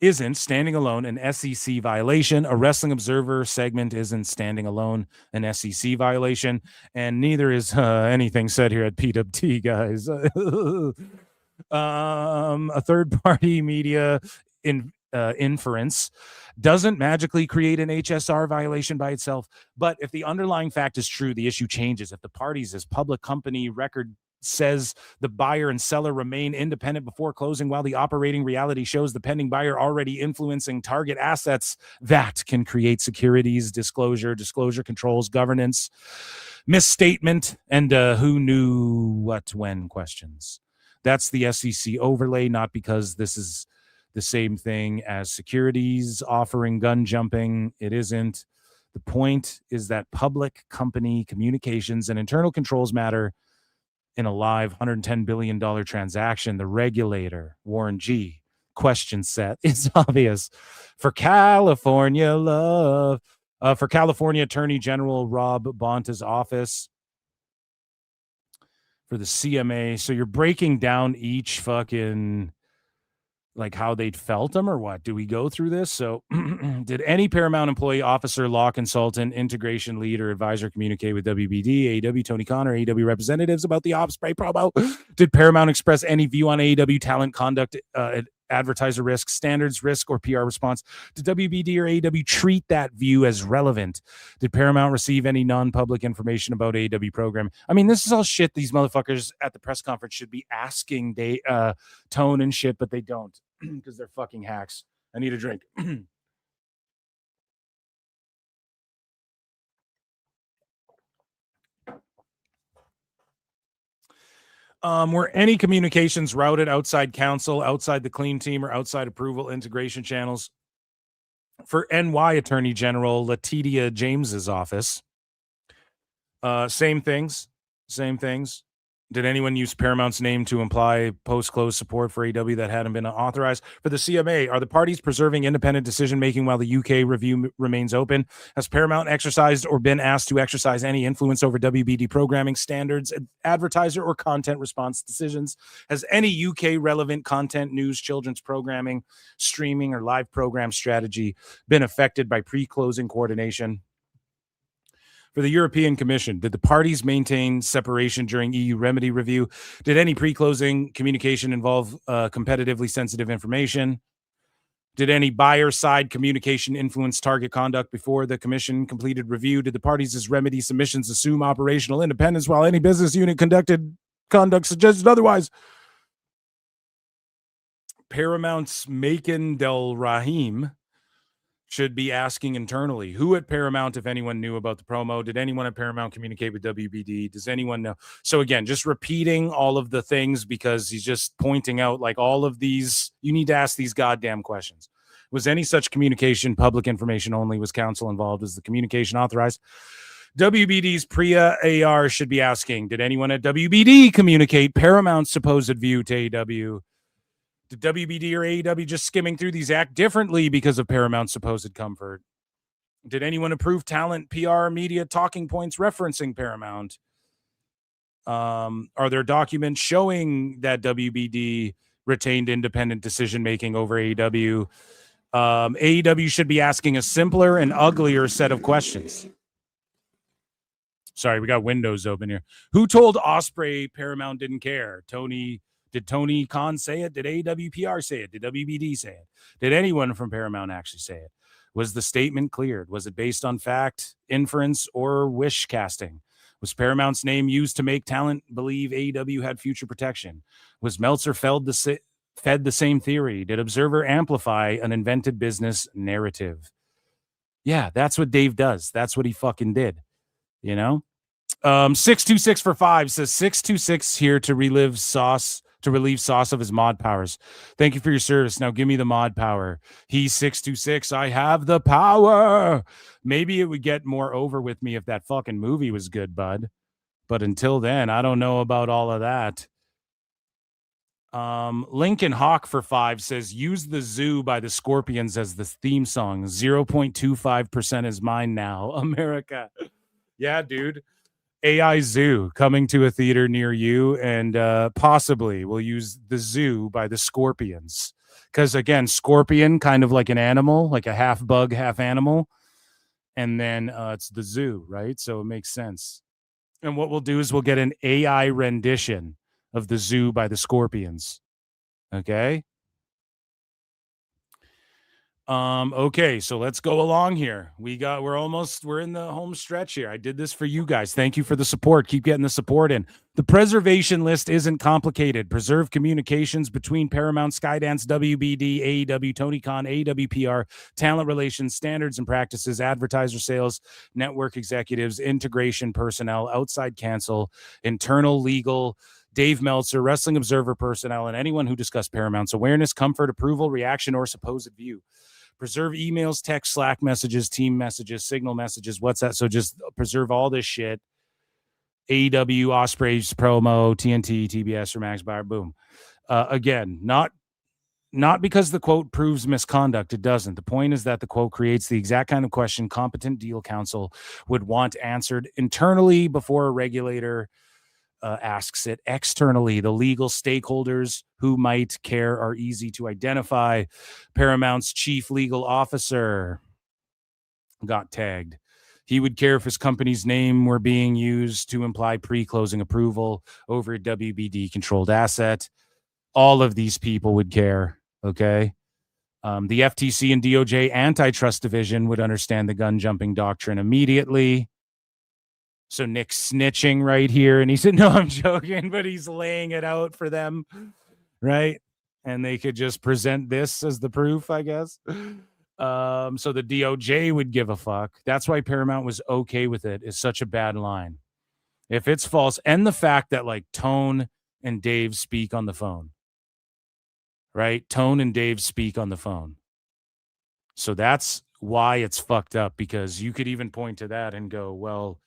isn't standing alone an SEC violation. A Wrestling Observer segment isn't standing alone an SEC violation, and neither is anything said here at PWT, guys. A third-party media inference doesn't magically create an HSR violation by itself, but if the underlying fact is true, the issue changes. If the parties as public company record says the buyer and seller remain independent before closing while the operating reality shows the pending buyer already influencing target assets, that can create securities disclosure controls, governance, misstatement, and who knew what when questions. That's the SEC overlay, not because this is the same thing as securities offering gun jumping. It isn't. The point is that public company communications and internal controls matter. In a live $110 billion transaction, the regulator, Warren G., question set is obvious. For California love, for California Attorney General Rob Bonta's office, for the CMA. So you're breaking down each fucking, like how they'd felt them or what? Do we go through this? So did any Paramount employee, officer, law consultant, integration lead, or advisor communicate with WBD, AEW, Tony Khan, or AEW representatives about the Ospreay promo? Did Paramount express any view on AEW talent conduct, advertiser risk, standards risk, or PR response? Did WBD or AEW treat that view as relevant? Did Paramount receive any non-public information about AEW program? I mean, this is all shit these motherfuckers at the press conference should be asking Tone and shit, but they don't because they're fucking hacks. I need a drink. Were any communications routed outside counsel, outside the clean team, or outside approval integration channels for NY Attorney General Letitia James's office? Same things. Did anyone use Paramount's name to imply post-close support for AEW that hadn't been authorized? For the CMA, are the parties preserving independent decision-making while the UK review remains open? Has Paramount exercised or been asked to exercise any influence over WBD programming standards, advertiser, or content response decisions? Has any UK-relevant content, news, children's programming, streaming, or live program strategy been affected by pre-closing coordination? For the European Commission, did the parties maintain separation during EU remedy review? Did any pre-closing communication involve competitively sensitive information? Did any buyer side communication influence target conduct before the Commission completed review? Did the parties' remedy submissions assume operational independence while any business unit conduct suggested otherwise? Paramount's Macon Del Rahim should be asking internally, who at Paramount, if anyone, knew about the promo? Did anyone at Paramount communicate with WBD? Does anyone know? So again, just repeating all of the things because he's just pointing out like all of these, you need to ask these goddamn questions. Was any such communication public information only? Was counsel involved? Was the communication authorized? WBD's Priya AR should be asking, did anyone at WBD communicate Paramount's supposed view to AEW? Did WBD or AEW just skimming through these act differently because of Paramount's supposed comfort? Did anyone approve talent, PR, media talking points referencing Paramount? Are there documents showing that WBD retained independent decision-making over AEW? AEW should be asking a simpler and uglier set of questions. Sorry, we got windows open here. Who told Ospreay Paramount didn't care? Did Tony Khan say it? Did AWPR say it? Did WBD say it? Did anyone from Paramount actually say it? Was the statement cleared? Was it based on fact, inference, or wish casting? Was Paramount's name used to make talent believe AEW had future protection? Was Meltzer fed the same theory? Did Observer amplify an invented business narrative? Yeah, that's what Dave does. That's what he fucking did. You know? 626 for 5 says 626 here to relieve Sauce of his mod powers. Thank you for your service. Now give me the mod power. He's 626. I have the power. Maybe it would get more over with me if that fucking movie was good, bud. But until then, I don't know about all of that. Lincoln Hawk for 5 says use the Zoo by the Scorpions as the theme song. 0.25% is mine now. America. Yeah, dude. AI Zoo coming to a theater near you, and possibly we'll use the Zoo by the Scorpions. Because again, scorpion, kind of like an animal, like a half bug, half animal. And then it's the Zoo, right? So it makes sense. And what we'll do is we'll get an AI rendition of the Zoo by the Scorpions. Okay. Okay, so let's go along here. We're in the home stretch here. I did this for you guys. Thank you for the support. Keep getting the support in. The preservation list isn't complicated. Preserve communications between Paramount, Skydance, WBD, AEW, Tony Khan, AWPR, talent relations, standards and practices, advertiser sales, network executives, integration personnel, outside cancel, internal legal, Dave Meltzer, Wrestling Observer personnel, and anyone who discussed Paramount's awareness, comfort, approval, reaction, or supposed view. Preserve emails, text, Slack messages, team messages, signal messages, WhatsApp. So just preserve all this shit. AEW, Ospreay's promo, TNT, TBS, or Max Baer, boom. Again, not because the quote proves misconduct. It doesn't. The point is that the quote creates the exact kind of question competent deal counsel would want answered internally before a regulator asks it externally. The legal stakeholders who might care are easy to identify. Paramount's chief legal officer got tagged. He would care if his company's name were being used to imply pre-closing approval over a WBD-controlled asset. All of these people would care, okay? The FTC and DOJ antitrust division would understand the gun-jumping doctrine immediately. So Nick's snitching right here. And he said, no, I'm joking, but he's laying it out for them, right? And they could just present this as the proof, I guess. So the DOJ would give a fuck. That's why Paramount was okay with it. Is such a bad line. If it's false, and the fact that like Tone and Dave speak on the phone, right? Tone and Dave speak on the phone. So that's why it's fucked up, because you could even point to that and go, well,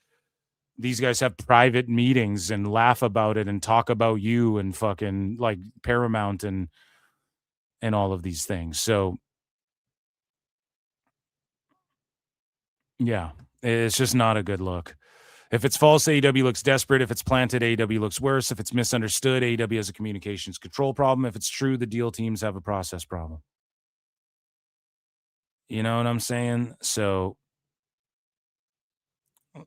these guys have private meetings and laugh about it and talk about you and fucking like Paramount and all of these things. So yeah, it's just not a good look. If it's false, AEW looks desperate. If it's planted, AEW looks worse. If it's misunderstood, AEW has a communications control problem. If it's true, the deal teams have a process problem. You know what I'm saying? So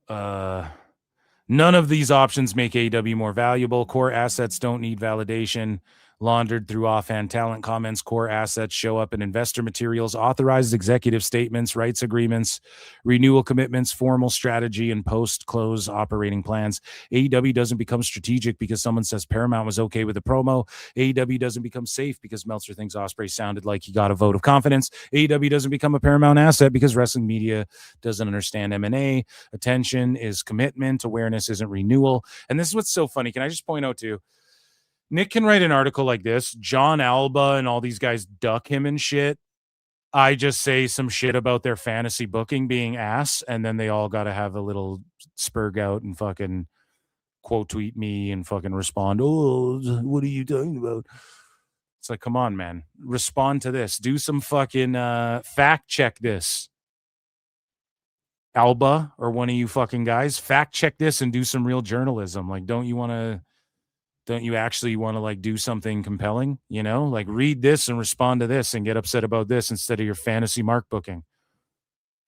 none of these options make AEW more valuable. Core assets don't need validation. Laundered through offhand talent comments, core assets show up in investor materials, authorized executive statements, rights agreements, renewal commitments, formal strategy, and post-close operating plans. AEW doesn't become strategic because someone says Paramount was okay with the promo. AEW doesn't become safe because Meltzer thinks Ospreay sounded like he got a vote of confidence. AEW doesn't become a Paramount asset because wrestling media doesn't understand M&A. Attention is commitment. Awareness isn't renewal. And this is what's so funny. Can I just point out too? Nick can write an article like this. Jon Alba and all these guys duck him and shit. I just say some shit about their fantasy booking being ass, and then they all got to have a little spurg out and fucking quote tweet me and fucking respond, oh, what are you talking about? It's like, come on, man. Respond to this. Do some fucking fact check this. Alba or one of you fucking guys, fact check this and do some real journalism. Like, don't you actually want to like do something compelling, you know, like read this and respond to this and get upset about this instead of your fantasy mark booking.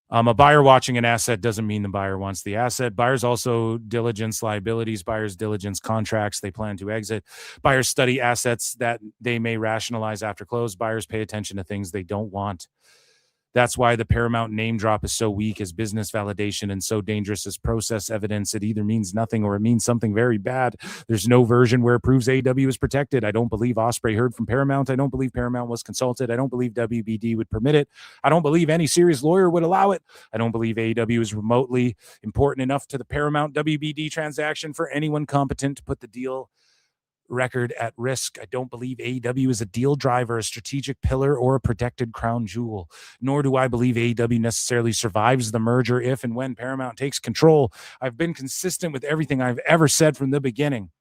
A buyer watching an asset doesn't mean the buyer wants the asset. Buyers also diligence liabilities. Buyers diligence contracts they plan to exit. Buyers study assets that they may rationalize after close. Buyers pay attention to things they don't want. That's why the Paramount name drop is so weak as business validation and so dangerous as process evidence. It either means nothing or it means something very bad. There's no version where it proves AEW is protected. I don't believe Ospreay heard from Paramount. I don't believe Paramount was consulted. I don't believe WBD would permit it. I don't believe any serious lawyer would allow it. I don't believe AEW is remotely important enough to the Paramount WBD transaction for anyone competent to put the deal record at risk. I don't believe AEW is a deal driver, a strategic pillar, or a protected crown jewel. Nor do I believe AEW necessarily survives the merger if and when Paramount takes control. I've been consistent with everything I've ever said from the beginning,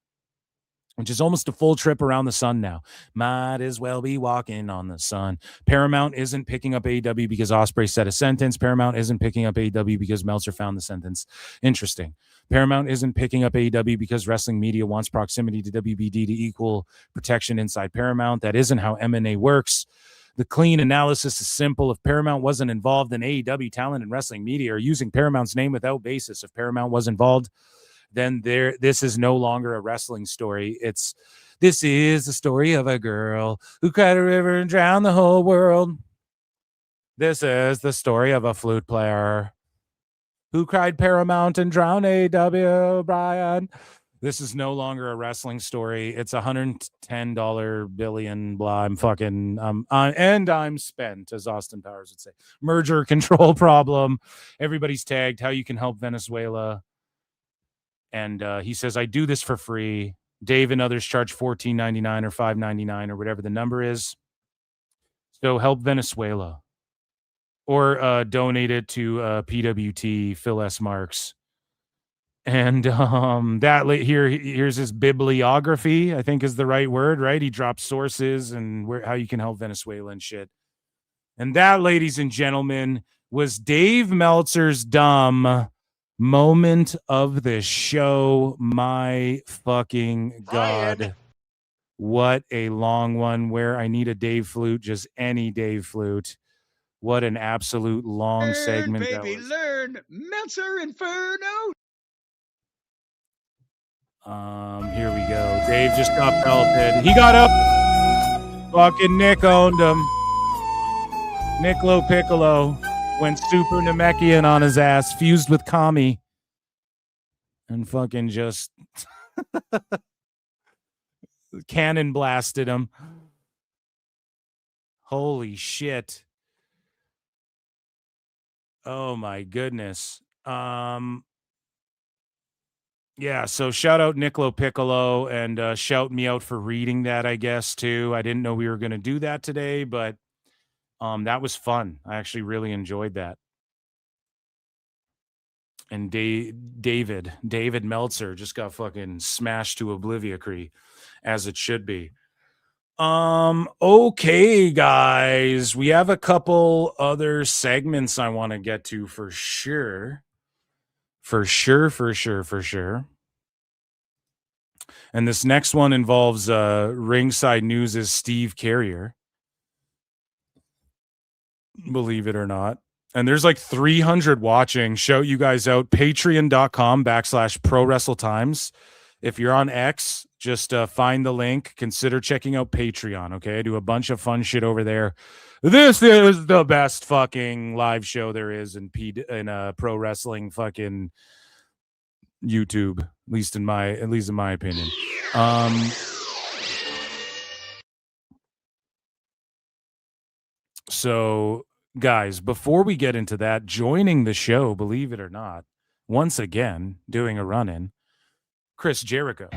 which is almost a full trip around the sun now. Might as well be walking on the sun. Paramount isn't picking up AEW because Ospreay said a sentence. Paramount isn't picking up AEW because Meltzer found the sentence interesting. Paramount isn't picking up AEW because wrestling media wants proximity to WBD to equal protection inside Paramount. That isn't how M&A works. The clean analysis is simple. If Paramount wasn't involved in AEW talent and wrestling media or using Paramount's name without basis, if Paramount was involved, then this is no longer a wrestling story. This is the story of a girl who cried a river and drowned the whole world. This is the story of a flute player who cried Paramount and drowned A.W. Brian. This is no longer a wrestling story. It's $110 billion, blah. I'm fucking, and I'm spent, as Austin Powers would say. Merger control problem. Everybody's tagged. How you can help Venezuela. And he says, I do this for free. Dave and others charge $14.99 or $5.99 or whatever the number is. So help Venezuela. Or donate it to PWT Phil Marks. And here's his bibliography, I think is the right word, right? He drops sources and how you can help Venezuela and shit. And that, ladies and gentlemen, was Dave Meltzer's dumb moment of the show. My fucking God. What a long one where I need a Dave flute, just any Dave flute. What an absolute long segment.
Baby, learn Meltzer Inferno.
Here we go. Dave just got pelted. He got up. Fucking Nick owned him. Nick LoPiccolo went super Namekian on his ass, fused with Kami, and fucking just cannon blasted him. Holy shit. Oh my goodness. Yeah, so shout out Nick LoPiccolo and shout me out for reading that, I guess, too. I didn't know we were going to do that today, but that was fun. I actually really enjoyed that. And David Meltzer just got fucking smashed to oblivion, as it should be. Okay, guys, we have a couple other segments I want to get to for sure. For sure. And this next one involves Ringside News' Steve Carrier. Believe it or not. And there's like 300 watching. Shout you guys out. Patreon.com/ProWrestleTimes. If you're on X, just find the link. Consider checking out Patreon, okay? I do a bunch of fun shit over there. This is the best fucking live show there is in pro wrestling fucking YouTube, at least in my opinion. So guys, before we get into that, joining the show, believe it or not, once again doing a run-in, Chris Jericho.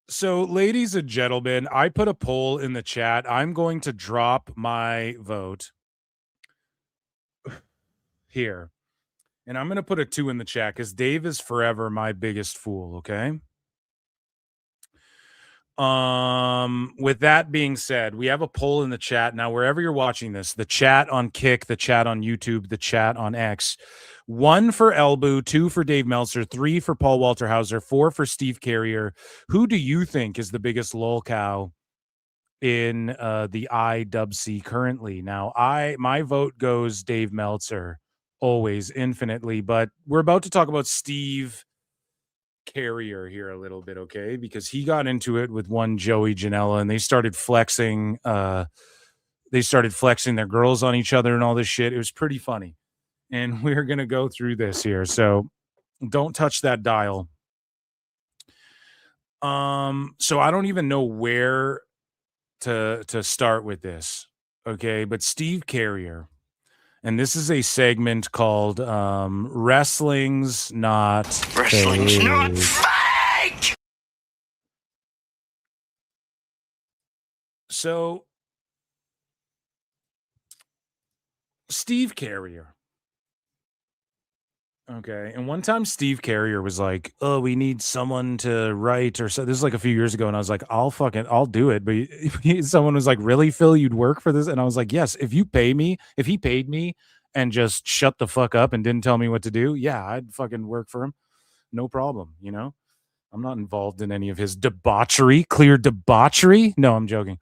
So, ladies and gentlemen, I put a poll in the chat. I'm going to drop my vote here. And I'm going to put a 2 in the chat because Dave is forever my biggest fool, okay? With that being said, we have a poll in the chat. Now, wherever you're watching this, the chat on Kick, the chat on YouTube, the chat on X, 1 for Ibou, 2 for Dave Meltzer, 3 for Paul Walter Hauser, 4 for Steve Carrier. Who do you think is the biggest lol cow in the IWC currently? Now, my vote goes Dave Meltzer, always, infinitely, but we're about to talk about Steve Carrier here a little bit, okay? Because he got into it with one Joey Janela, and they started flexing their girls on each other and all this shit. It was pretty funny. And we're going to go through this here. So don't touch that dial. So I don't even know where to start with this. Okay. But Steve Carrier, and this is a segment called Wrestling's Not Fake. So Steve Carrier. Okay. And one time Steve Carrier was like, oh, we need someone to write or so. This is like a few years ago. And I was like, I'll do it. But someone was like, really, Phil, you'd work for this? And I was like, yes, if he paid me and just shut the fuck up and didn't tell me what to do, yeah, I'd fucking work for him. No problem. You know, I'm not involved in any of his clear debauchery. No, I'm joking.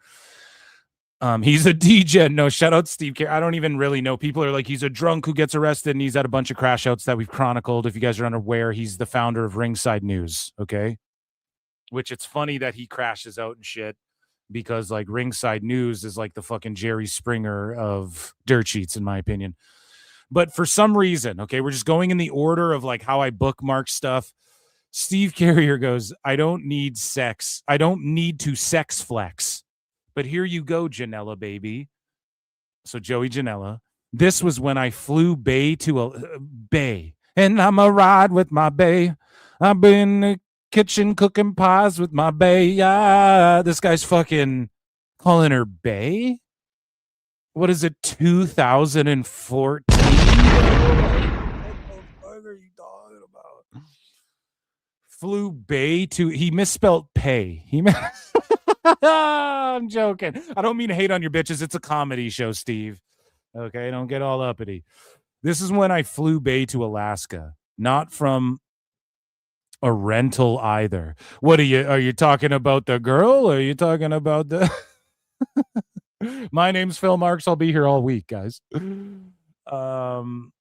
He's a DJ. No, shout out Steve Carrier. I don't even really know. People are like, he's a drunk who gets arrested and he's at a bunch of crash outs that we've chronicled. If you guys are unaware, he's the founder of Ringside News. Okay. Which it's funny that he crashes out and shit because like Ringside News is like the fucking Jerry Springer of dirt sheets, in my opinion. But for some reason, okay, we're just going in the order of like how I bookmark stuff. Steve Carrier goes, I don't need sex. I don't need to sex flex. But here you go, Janela, baby. So Joey Janela, This was when I flew bae to a bae. And I'm a ride with my bae. I've been in the kitchen cooking pies with my bae. Yeah, this guy's fucking calling her bae. What is it, 2014? What are you talking about? Flew bae to, he misspelled pay. I'm joking. I don't mean to hate on your bitches. It's a comedy show, Steve. Okay, don't get all uppity. This is when I flew bae to Alaska, not from a rental either. What are you talking about the girl, or are you talking about the My name's Phil Marks. I'll be here all week, guys. Not from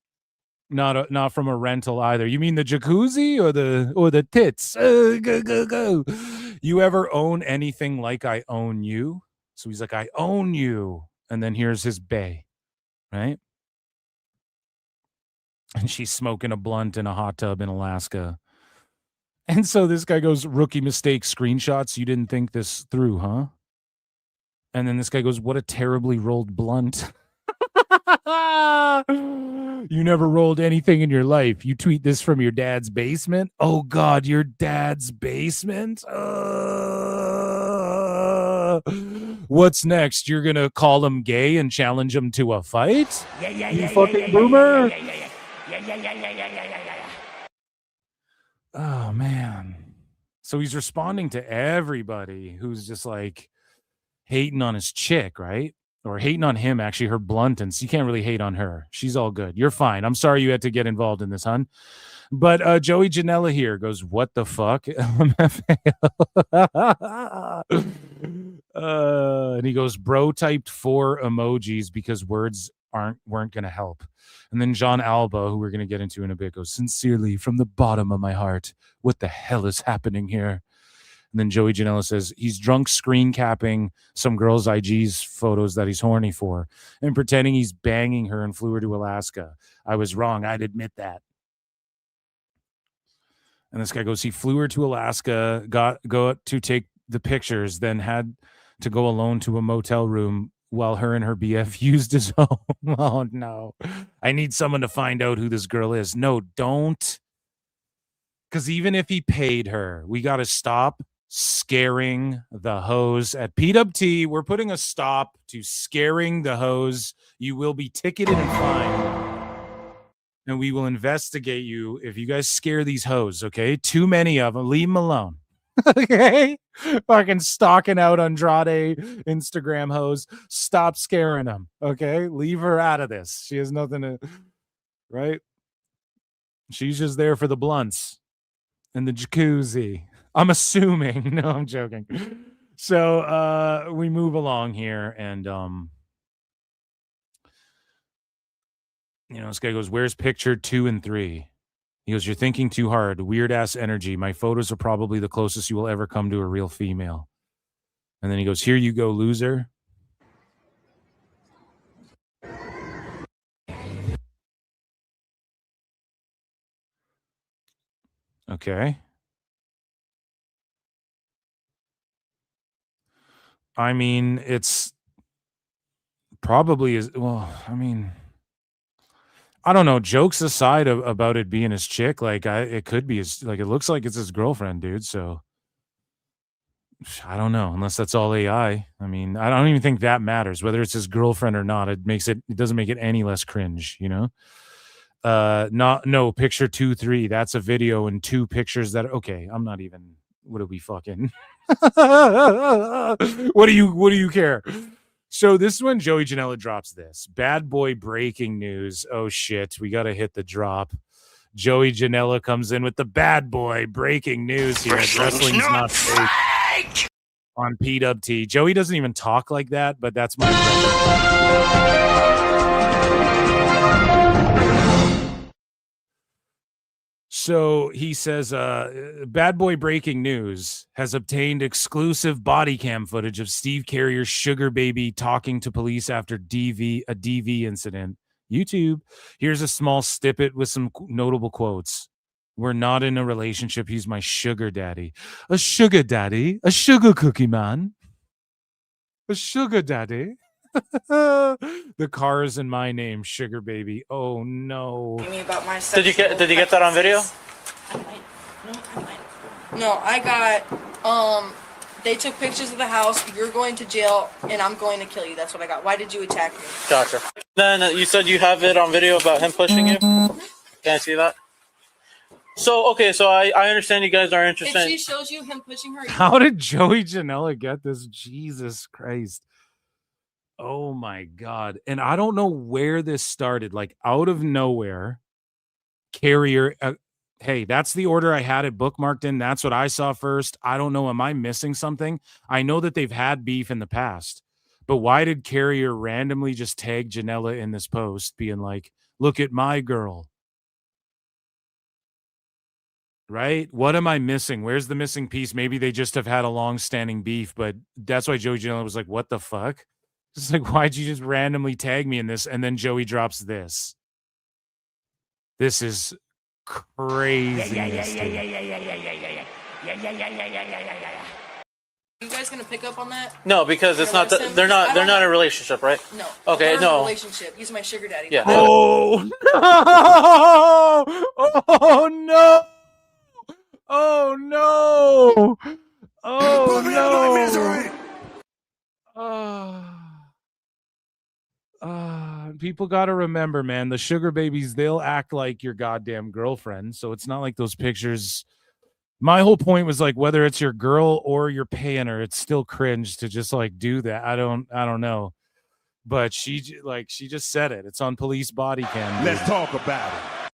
a rental either. You mean the jacuzzi or the tits? Go. You ever own anything like I own you? So he's like, I own you. And then here's his bae, right? And she's smoking a blunt in a hot tub in Alaska. And so this guy goes, rookie mistake screenshots. You didn't think this through, huh? And then this guy goes, what a terribly rolled blunt. You never rolled anything in your life. You tweet this from your dad's basement? Oh, God, your dad's basement? What's next? You're going to call him gay and challenge him to a fight? You fucking boomer? Oh, man. So he's responding to everybody who's just like hating on his chick, right? Or hating on him, actually, her bluntance. You can't really hate on her. She's all good. You're fine. I'm sorry you had to get involved in this, hon. But Joey Janela here goes, what the fuck? And he goes, bro typed 4 emojis because words weren't going to help. And then Jon Alba, who we're going to get into in a bit, goes, sincerely, from the bottom of my heart, what the hell is happening here? And then Joey Janela says he's drunk screen capping some girl's IG's photos that he's horny for and pretending he's banging her and flew her to Alaska. I was wrong. I'd admit that. And this guy goes, he flew her to Alaska, go to take the pictures, then had to go alone to a motel room while her and her BF used his home. Oh, no. I need someone to find out who this girl is. No, don't. Because even if he paid her, we got to stop scaring the hoes at PWT. We're putting a stop to scaring the hoes. You will be ticketed and fined, and we will investigate you if you guys scare these hoes. Okay, too many of them. Leave them alone. Okay, fucking stalking out Andrade Instagram hoes. Stop scaring them. Okay, leave her out of this. She has nothing to. Right? She's just there for the blunts and the jacuzzi. I'm assuming. No, I'm joking. So we move along here, and this guy goes, where's picture 2 and 3? He goes, you're thinking too hard. Weird ass energy. My photos are probably the closest you will ever come to a real female. And then he goes, here you go, loser. Okay. I mean, it's probably is. Well, I mean, I don't know. Jokes aside about it being his chick, like it could be his. Like it looks like it's his girlfriend, dude. So I don't know. Unless that's all AI. I mean, I don't even think that matters whether it's his girlfriend or not. It doesn't make it any less cringe, No, picture 2, 3. That's a video and 2 pictures that. Okay, I'm not even. What are we fucking? What do you care? So this is when Joey Janela drops this. Bad boy breaking news. Oh shit, we gotta hit the drop. Joey Janela comes in with the bad boy breaking news here. Wrestling's not fake on PWT. Joey doesn't even talk like that, but that's my impression. So he says, Bad Boy Breaking News has obtained exclusive body cam footage of Steve Carrier's sugar baby talking to police after a DV incident. YouTube. Here's a small snippet with some notable quotes. We're not in a relationship. He's my sugar daddy. A sugar daddy? A sugar cookie man? A sugar daddy? The car is in my name, sugar baby. Oh no.
About my
Did you get that on video?
No, I got, they took pictures of the house, you're going to jail, and I'm going to kill you. That's what I got. Why did you attack me?
Gotcha. Then you said you have it on video about him pushing you? Can I see that? So, okay, so I understand you guys are interested.
If she shows you him pushing her...
How did Joey Janela get this? Jesus Christ. Oh my God. And I don't know where this started. Like out of nowhere, Carrier... hey, that's the order I had it bookmarked in. That's what I saw first. I don't know. Am I missing something? I know that they've had beef in the past. But why did Carrier randomly just tag Janela in this post being like, look at my girl? Right? What am I missing? Where's the missing piece? Maybe they just have had a long-standing beef, but that's why Joey Janela was like, what the fuck? It's like, why'd you just randomly tag me in this? And then Joey drops this. This is crazy.
You guys gonna pick up on that?
No, because it's not. They're not in a relationship, right?
No.
Okay,
they're in a
no.
relationship. He's my sugar daddy.
Yeah.
Oh no! Oh no! Oh no! Oh no! People got to remember, man, the sugar babies, they'll act like your goddamn girlfriend. So it's not like those pictures. My whole point was like, whether it's your girl or you're paying her, it's still cringe to just like do that. I don't know. But she just said it. It's on police body cam.
Let's talk about it.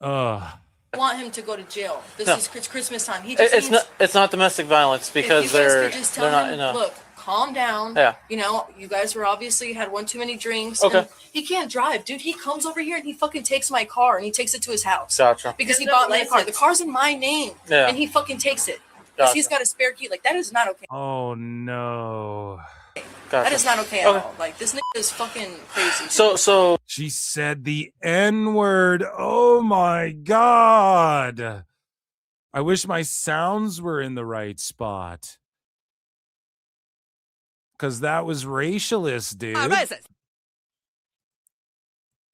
I want him to go to jail. It's Christmas time.
It's not domestic violence because they're not.
Look, calm down.
Yeah.
You know, you guys were obviously had one too many drinks.
Okay.
And he can't drive, dude. He comes over here and he fucking takes my car and he takes it to his house.
Gotcha.
Because he bought my car. The car's in my name.
Yeah.
And he fucking takes it. Because he's got a spare key. Like, that is not okay.
Oh no.
Gotcha. That is not okay at all. Like, this nigga is fucking crazy.
So
she said the N-word. Oh my God. I wish my sounds were in the right spot. Because that was racialist, dude.
Racist.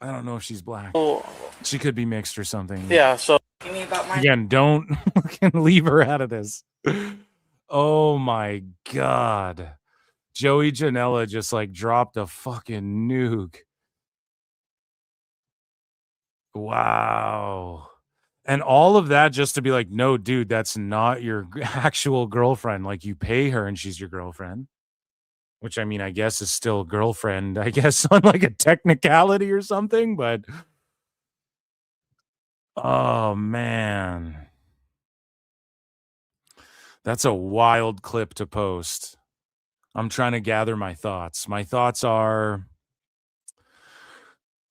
I don't know if she's black.
Oh.
She could be mixed or something.
Yeah, so
Give me about my
again, don't leave her out of this. Oh my God. Joey Janela just like dropped a fucking nuke. Wow. And all of that just to be like, no, dude, that's not your actual girlfriend. Like, you pay her and she's your girlfriend. Which, I mean, I guess is still girlfriend, I guess, on like a technicality or something, but oh man. That's a wild clip to post. I'm trying to gather my thoughts. My thoughts are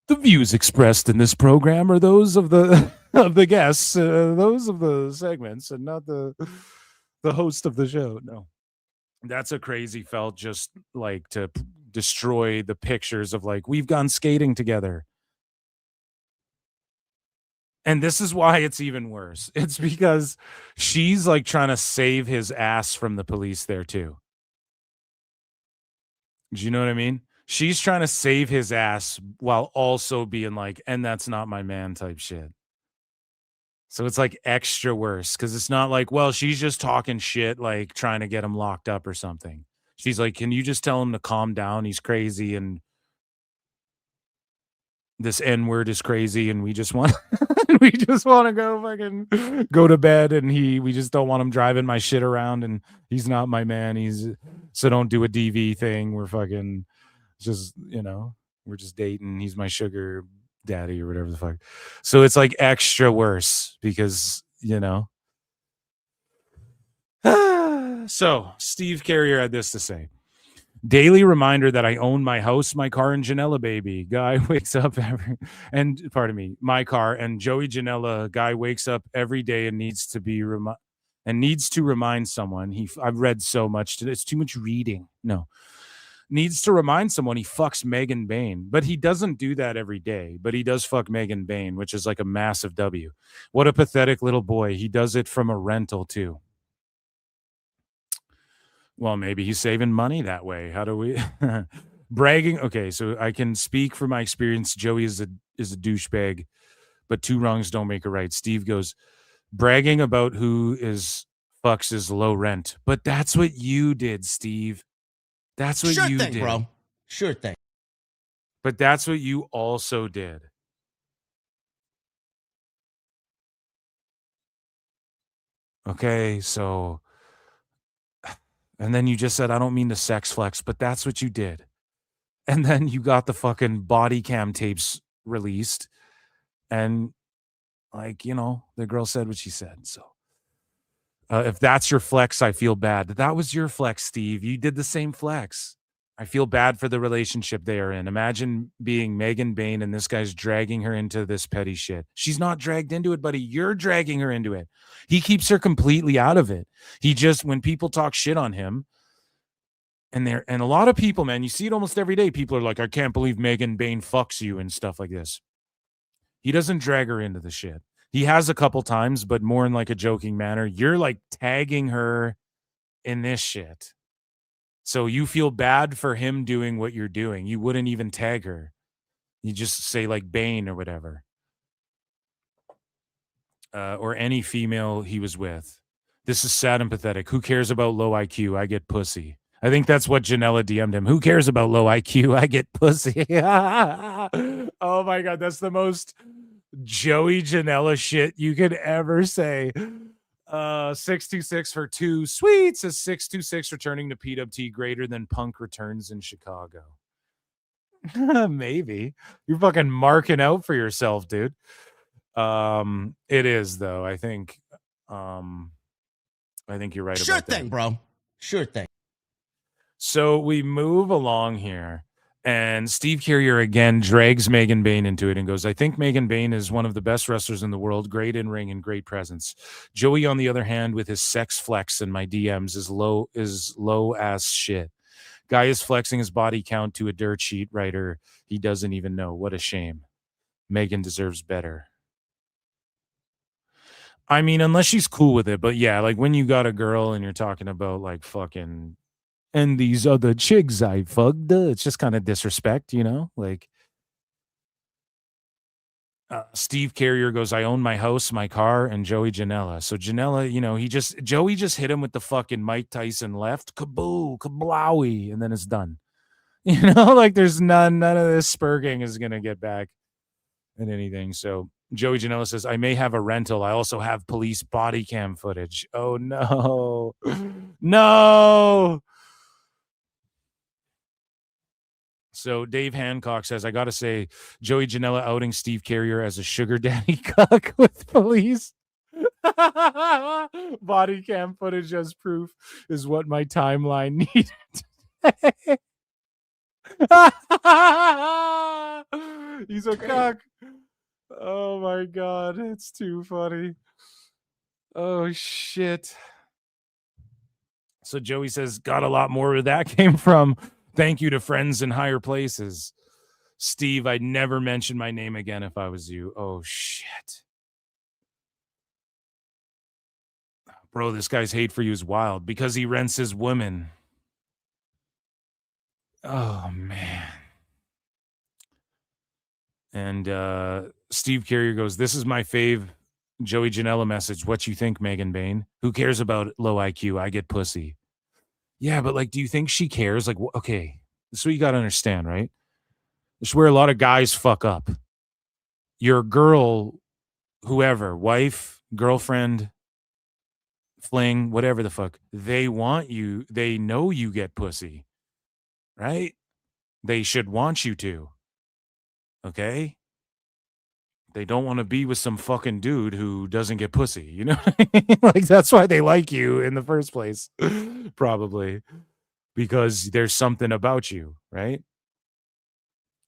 the views expressed in this program are those of the of the guests, those of the segments, and not the host of the show. No. That's a crazy felt just like to destroy the pictures of like, we've gone skating together. And this is why it's even worse. It's because she's like trying to save his ass from the police there too. Do you know what I mean? She's trying to save his ass while also being like, and that's not my man type shit. So it's like extra worse because it's not like, well, she's just talking shit, like trying to get him locked up or something. She's like, can you just tell him to calm down? He's crazy and this N-word is crazy and we just want to go fucking go to bed and we just don't want him driving my shit around and he's not my man. So don't do a DV thing. We're fucking just, we're just dating. He's my sugar daddy or whatever the fuck. So it's like extra worse because, So Steve Carrier had this to say. Daily reminder that I own my house, my car, and Janela baby. Guy wakes up my car and Joey Janela. Guy wakes up every day and needs to remind someone. I've read so much today. It's too much reading. No. Needs to remind someone he fucks Megan Bain, but he doesn't do that every day. But he does fuck Megan Bain, which is like a massive W. What a pathetic little boy. He does it from a rental too. Well, maybe he's saving money that way. How do we bragging? Okay, so I can speak from my experience. Joey is a douchebag, but two wrongs don't make a right. Steve goes, bragging about who is fucks is low rent. But that's what you did, Steve. That's what
Sure
you
thing,
did.
bro. Sure thing.
But that's what you also did. Okay, so and then you just said, I don't mean to sex flex, but that's what you did. And then you got the fucking body cam tapes released. And like, you know, the girl said what she said. So if that's your flex, I feel bad. That was your flex, Steve. You did the same flex. I feel bad for the relationship they are in. Imagine being Megan Bain and this guy's dragging her into this petty shit. She's not dragged into it, buddy. You're dragging her into it. He keeps her completely out of it. He just, when people talk shit on him, and a lot of people, man, you see it almost every day. People are like, I can't believe Megan Bain fucks you and stuff like this. He doesn't drag her into the shit. He has a couple times, but more in like a joking manner. You're like tagging her in this shit. So you feel bad for him doing what you're doing. You wouldn't even tag her. You just say like Bane or whatever. Or any female he was with. This is sad and pathetic. Who cares about low IQ? I get pussy. I think that's what Janela DM'd him. Who cares about low IQ? I get pussy. Oh my God. That's the most Joey Janela shit you could ever say. 626 for 2 sweets. A 626 returning to PWT greater than Punk returns in Chicago. Maybe you're fucking marking out for yourself, dude. It is though. I think you're right.
Sure
about that.
thing, bro. Sure thing.
So we move along here. And Steve Carrier again drags Megan Bain into it and goes, I think Megan Bain is one of the best wrestlers in the world, great in ring and great presence. Joey, on the other hand, with his sex flex in my DMs is low ass shit. Guy is flexing his body count to a dirt sheet writer he doesn't even know. What a shame. Megan deserves better. I mean, unless she's cool with it, but yeah, like when you got a girl and you're talking about like fucking and these other chicks I fucked, it's just kind of disrespect, you know? Like, Steve Carrier goes, I own my house, my car, and Joey Janela. So Janela, you know, Joey just hit him with the fucking Mike Tyson left, kaboo, kablowy, and then it's done. You know, like there's none of this spurging is going to get back at anything. So Joey Janela says, I may have a rental. I also have police body cam footage. Oh, no. No. So Dave Hancock says, I got to say, Joey Janela outing Steve Carrier as a sugar daddy cuck with police. Body cam footage as proof is what my timeline needed. He's a cuck. Oh, my God. It's too funny. Oh, shit. So Joey says, got a lot more where that came from. Thank you to friends in higher places. Steve, I'd never mention my name again if I was you. Oh, shit. Bro, this guy's hate for you is wild because he rents his women. Oh, man. And Steve Carrier goes, this is my fave Joey Janela message. What you think, Megan Bain? Who cares about low IQ? I get pussy. Yeah, but like, do you think she cares? Like, okay, this is what you got to understand, right? This is where a lot of guys fuck up. Your girl, whoever, wife, girlfriend, fling, whatever the fuck, they want you. They know you get pussy, right? They should want you to. Okay? They don't want to be with some fucking dude who doesn't get pussy, you know what I mean? Like, that's why they like you in the first place, probably, because there's something about you, right?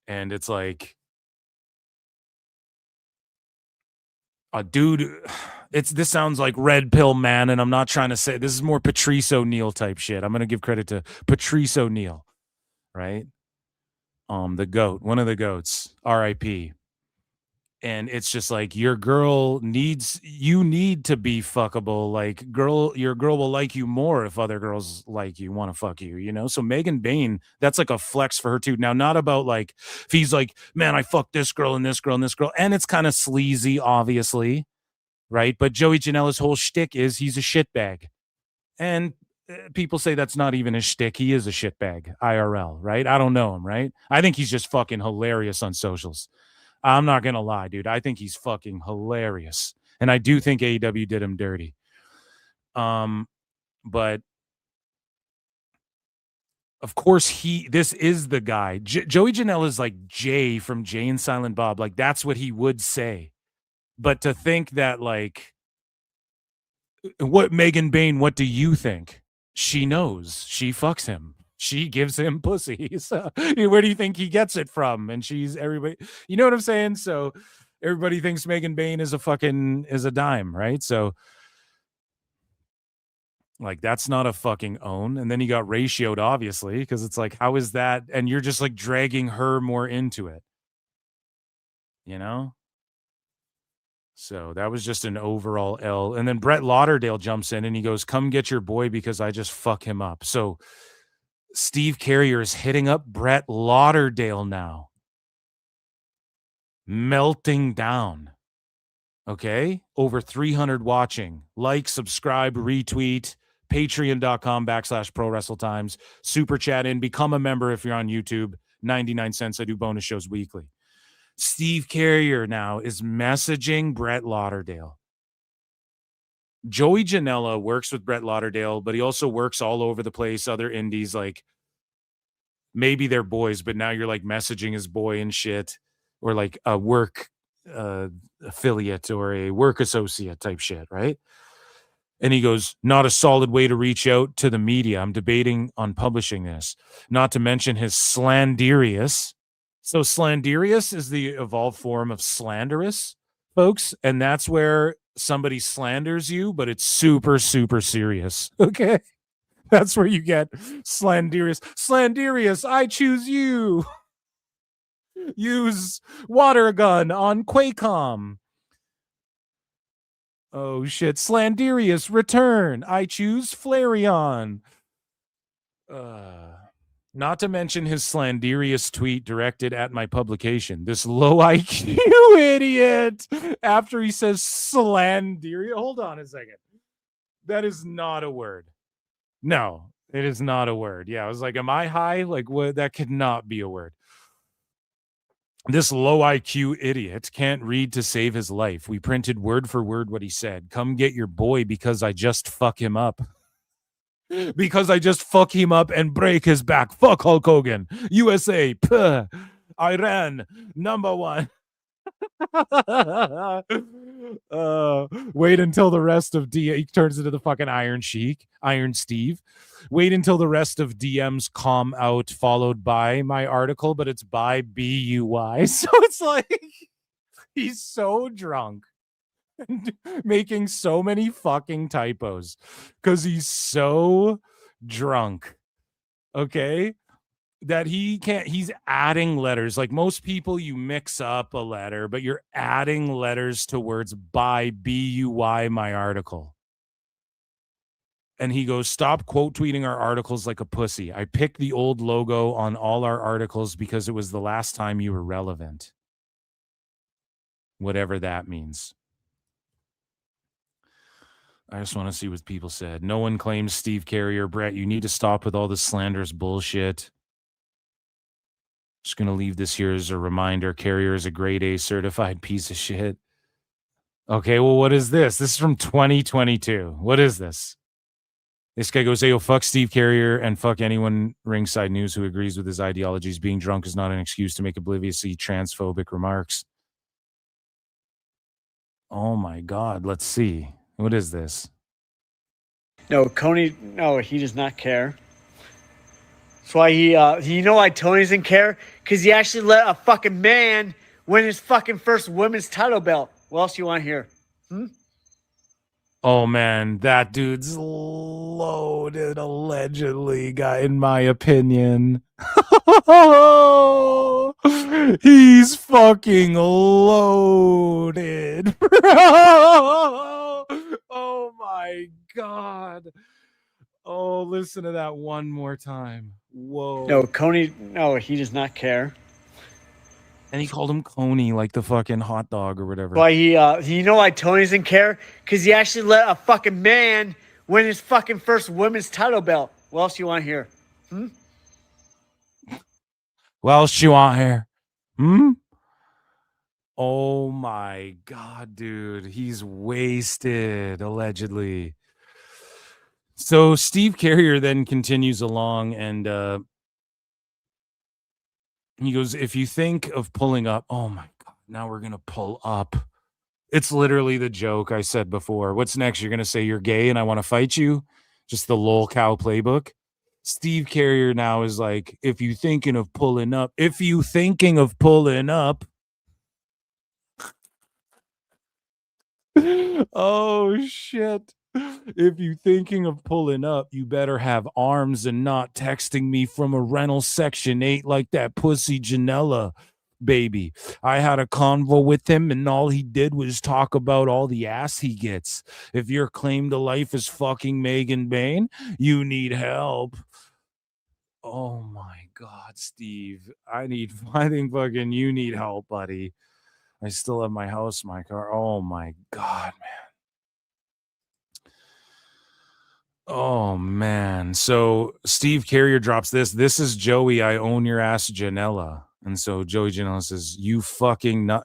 And it's like, a dude, this sounds like Red Pill Man, and I'm not trying to say, this is more Patrice O'Neal type shit. I'm going to give credit to Patrice O'Neal, right? The GOAT, one of the GOATs, R.I.P., And it's just like your girl you need to be fuckable. Like your girl will like you more if other girls like you, want to fuck you, you know? So Megan Bain, that's like a flex for her too. Now, not about like, if he's like, man, I fucked this girl and this girl and this girl. And it's kind of sleazy, obviously. Right. But Joey Janela's whole shtick is he's a shitbag. And people say that's not even his shtick. He is a shitbag, IRL, right? I don't know him, right? I think he's just fucking hilarious on socials. I'm not going to lie, dude. I think he's fucking hilarious. And I do think AEW did him dirty. But of course this is the guy. Joey Janela is like Jay from Jay and Silent Bob. Like that's what he would say. But to think that like, what Megan Bain, what do you think? She knows. She fucks him. She gives him pussy. So where do you think he gets it from? And she's everybody, you know what I'm saying? So everybody thinks Megan Bain is a dime, right? So like, that's not a fucking own. And then he got ratioed, obviously, because it's like, how is that? And you're just like dragging her more into it, you know? So that was just an overall L. And then Brett Lauderdale jumps in and he goes, come get your boy because I just fuck him up. So Steve Carrier is hitting up Brett Lauderdale now. Melting down. Okay? Over 300 watching. Like, subscribe, retweet, patreon.com/ProWrestleTimes. Super chat in. Become a member if you're on YouTube. 99 cents. I do bonus shows weekly. Steve Carrier now is messaging Brett Lauderdale. Joey Janela works with Brett Lauderdale, but he also works all over the place, other indies, like maybe they're boys, but now you're like messaging his boy and shit, or like a work affiliate or a work associate type shit, right? And he goes, not a solid way to reach out to the media. I'm debating on publishing this. Not to mention his slanderious. So slanderious is the evolved form of slanderous, folks. And that's where somebody slanders you, but it's super, super serious. Okay? That's where you get slanderious. Slanderious, I choose you. Use water gun on Quaycom. Oh, shit. Slanderious, return. I choose Flareon. Not to mention his slanderious tweet directed at my publication. This low IQ idiot. After he says slanderious. Hold on a second. That is not a word. No, it is not a word. Yeah, I was like, am I high? Like, what? That could not be a word. This low IQ idiot can't read to save his life. We printed word for word what he said. Come get your boy because I just fuck him up. Because I just fuck him up and break his back. Fuck Hulk Hogan. USA. Puh. Iran. #1. Wait until the rest of he turns into the fucking Iron Sheik. Iron Steve. Wait until the rest of DMs calm out, followed by my article, but it's by BUY. So it's like he's so drunk. Making so many fucking typos because he's so drunk, okay, that he's adding letters. Like most people, you mix up a letter, but you're adding letters to words by BUY my article. And he goes, stop quote tweeting our articles like a pussy. I picked the old logo on all our articles because it was the last time you were relevant. Whatever that means. I just want to see what people said. No one claims Steve Carrier. Brett, you need to stop with all this slanderous bullshit. Just going to leave this here as a reminder. Carrier is a grade A certified piece of shit. Okay, well, what is this? This is from 2022. What is this? This guy goes, hey, yo, fuck Steve Carrier and fuck anyone ringside news who agrees with his ideologies. Being drunk is not an excuse to make obliviously transphobic remarks. Oh, my God. Let's see. What is this?
No, Coney, no, he does not care. That's why you know why Tony doesn't care? Because he actually let a fucking man win his fucking first women's title belt. What else you want to hear?
Oh, man, that dude's loaded, allegedly, guy, in my opinion. He's fucking loaded. Oh my God. Oh, listen to that one more time. Whoa.
No, he does not care.
And he called him Coney, like the fucking hot dog or whatever.
Why why Tony doesn't care? Because he actually let a fucking man win his fucking first women's title belt. What else you want to hear?
What else you want here? Oh my God, dude. He's wasted, allegedly. So Steve Carrier then continues along and he goes, if you think of pulling up, oh my God, now we're going to pull up. It's literally the joke I said before. What's next? You're going to say you're gay and I want to fight you? Just the lol cow playbook. Steve Carrier now is like, if you thinking of pulling up, oh shit. If you thinking of pulling up, you better have arms and not texting me from a rental section 8 like that pussy Janela, baby. I had a convo with him and all he did was talk about all the ass he gets. If your claim to life is fucking Megan Bain, you need help. Oh my God, Steve. I think fucking you need help, buddy. I still have my house, my car. Oh my God, man. Oh man. So Steve Carrier drops this. This is Joey. I own your ass, Janela. And so Joey Janela says, you fucking nut.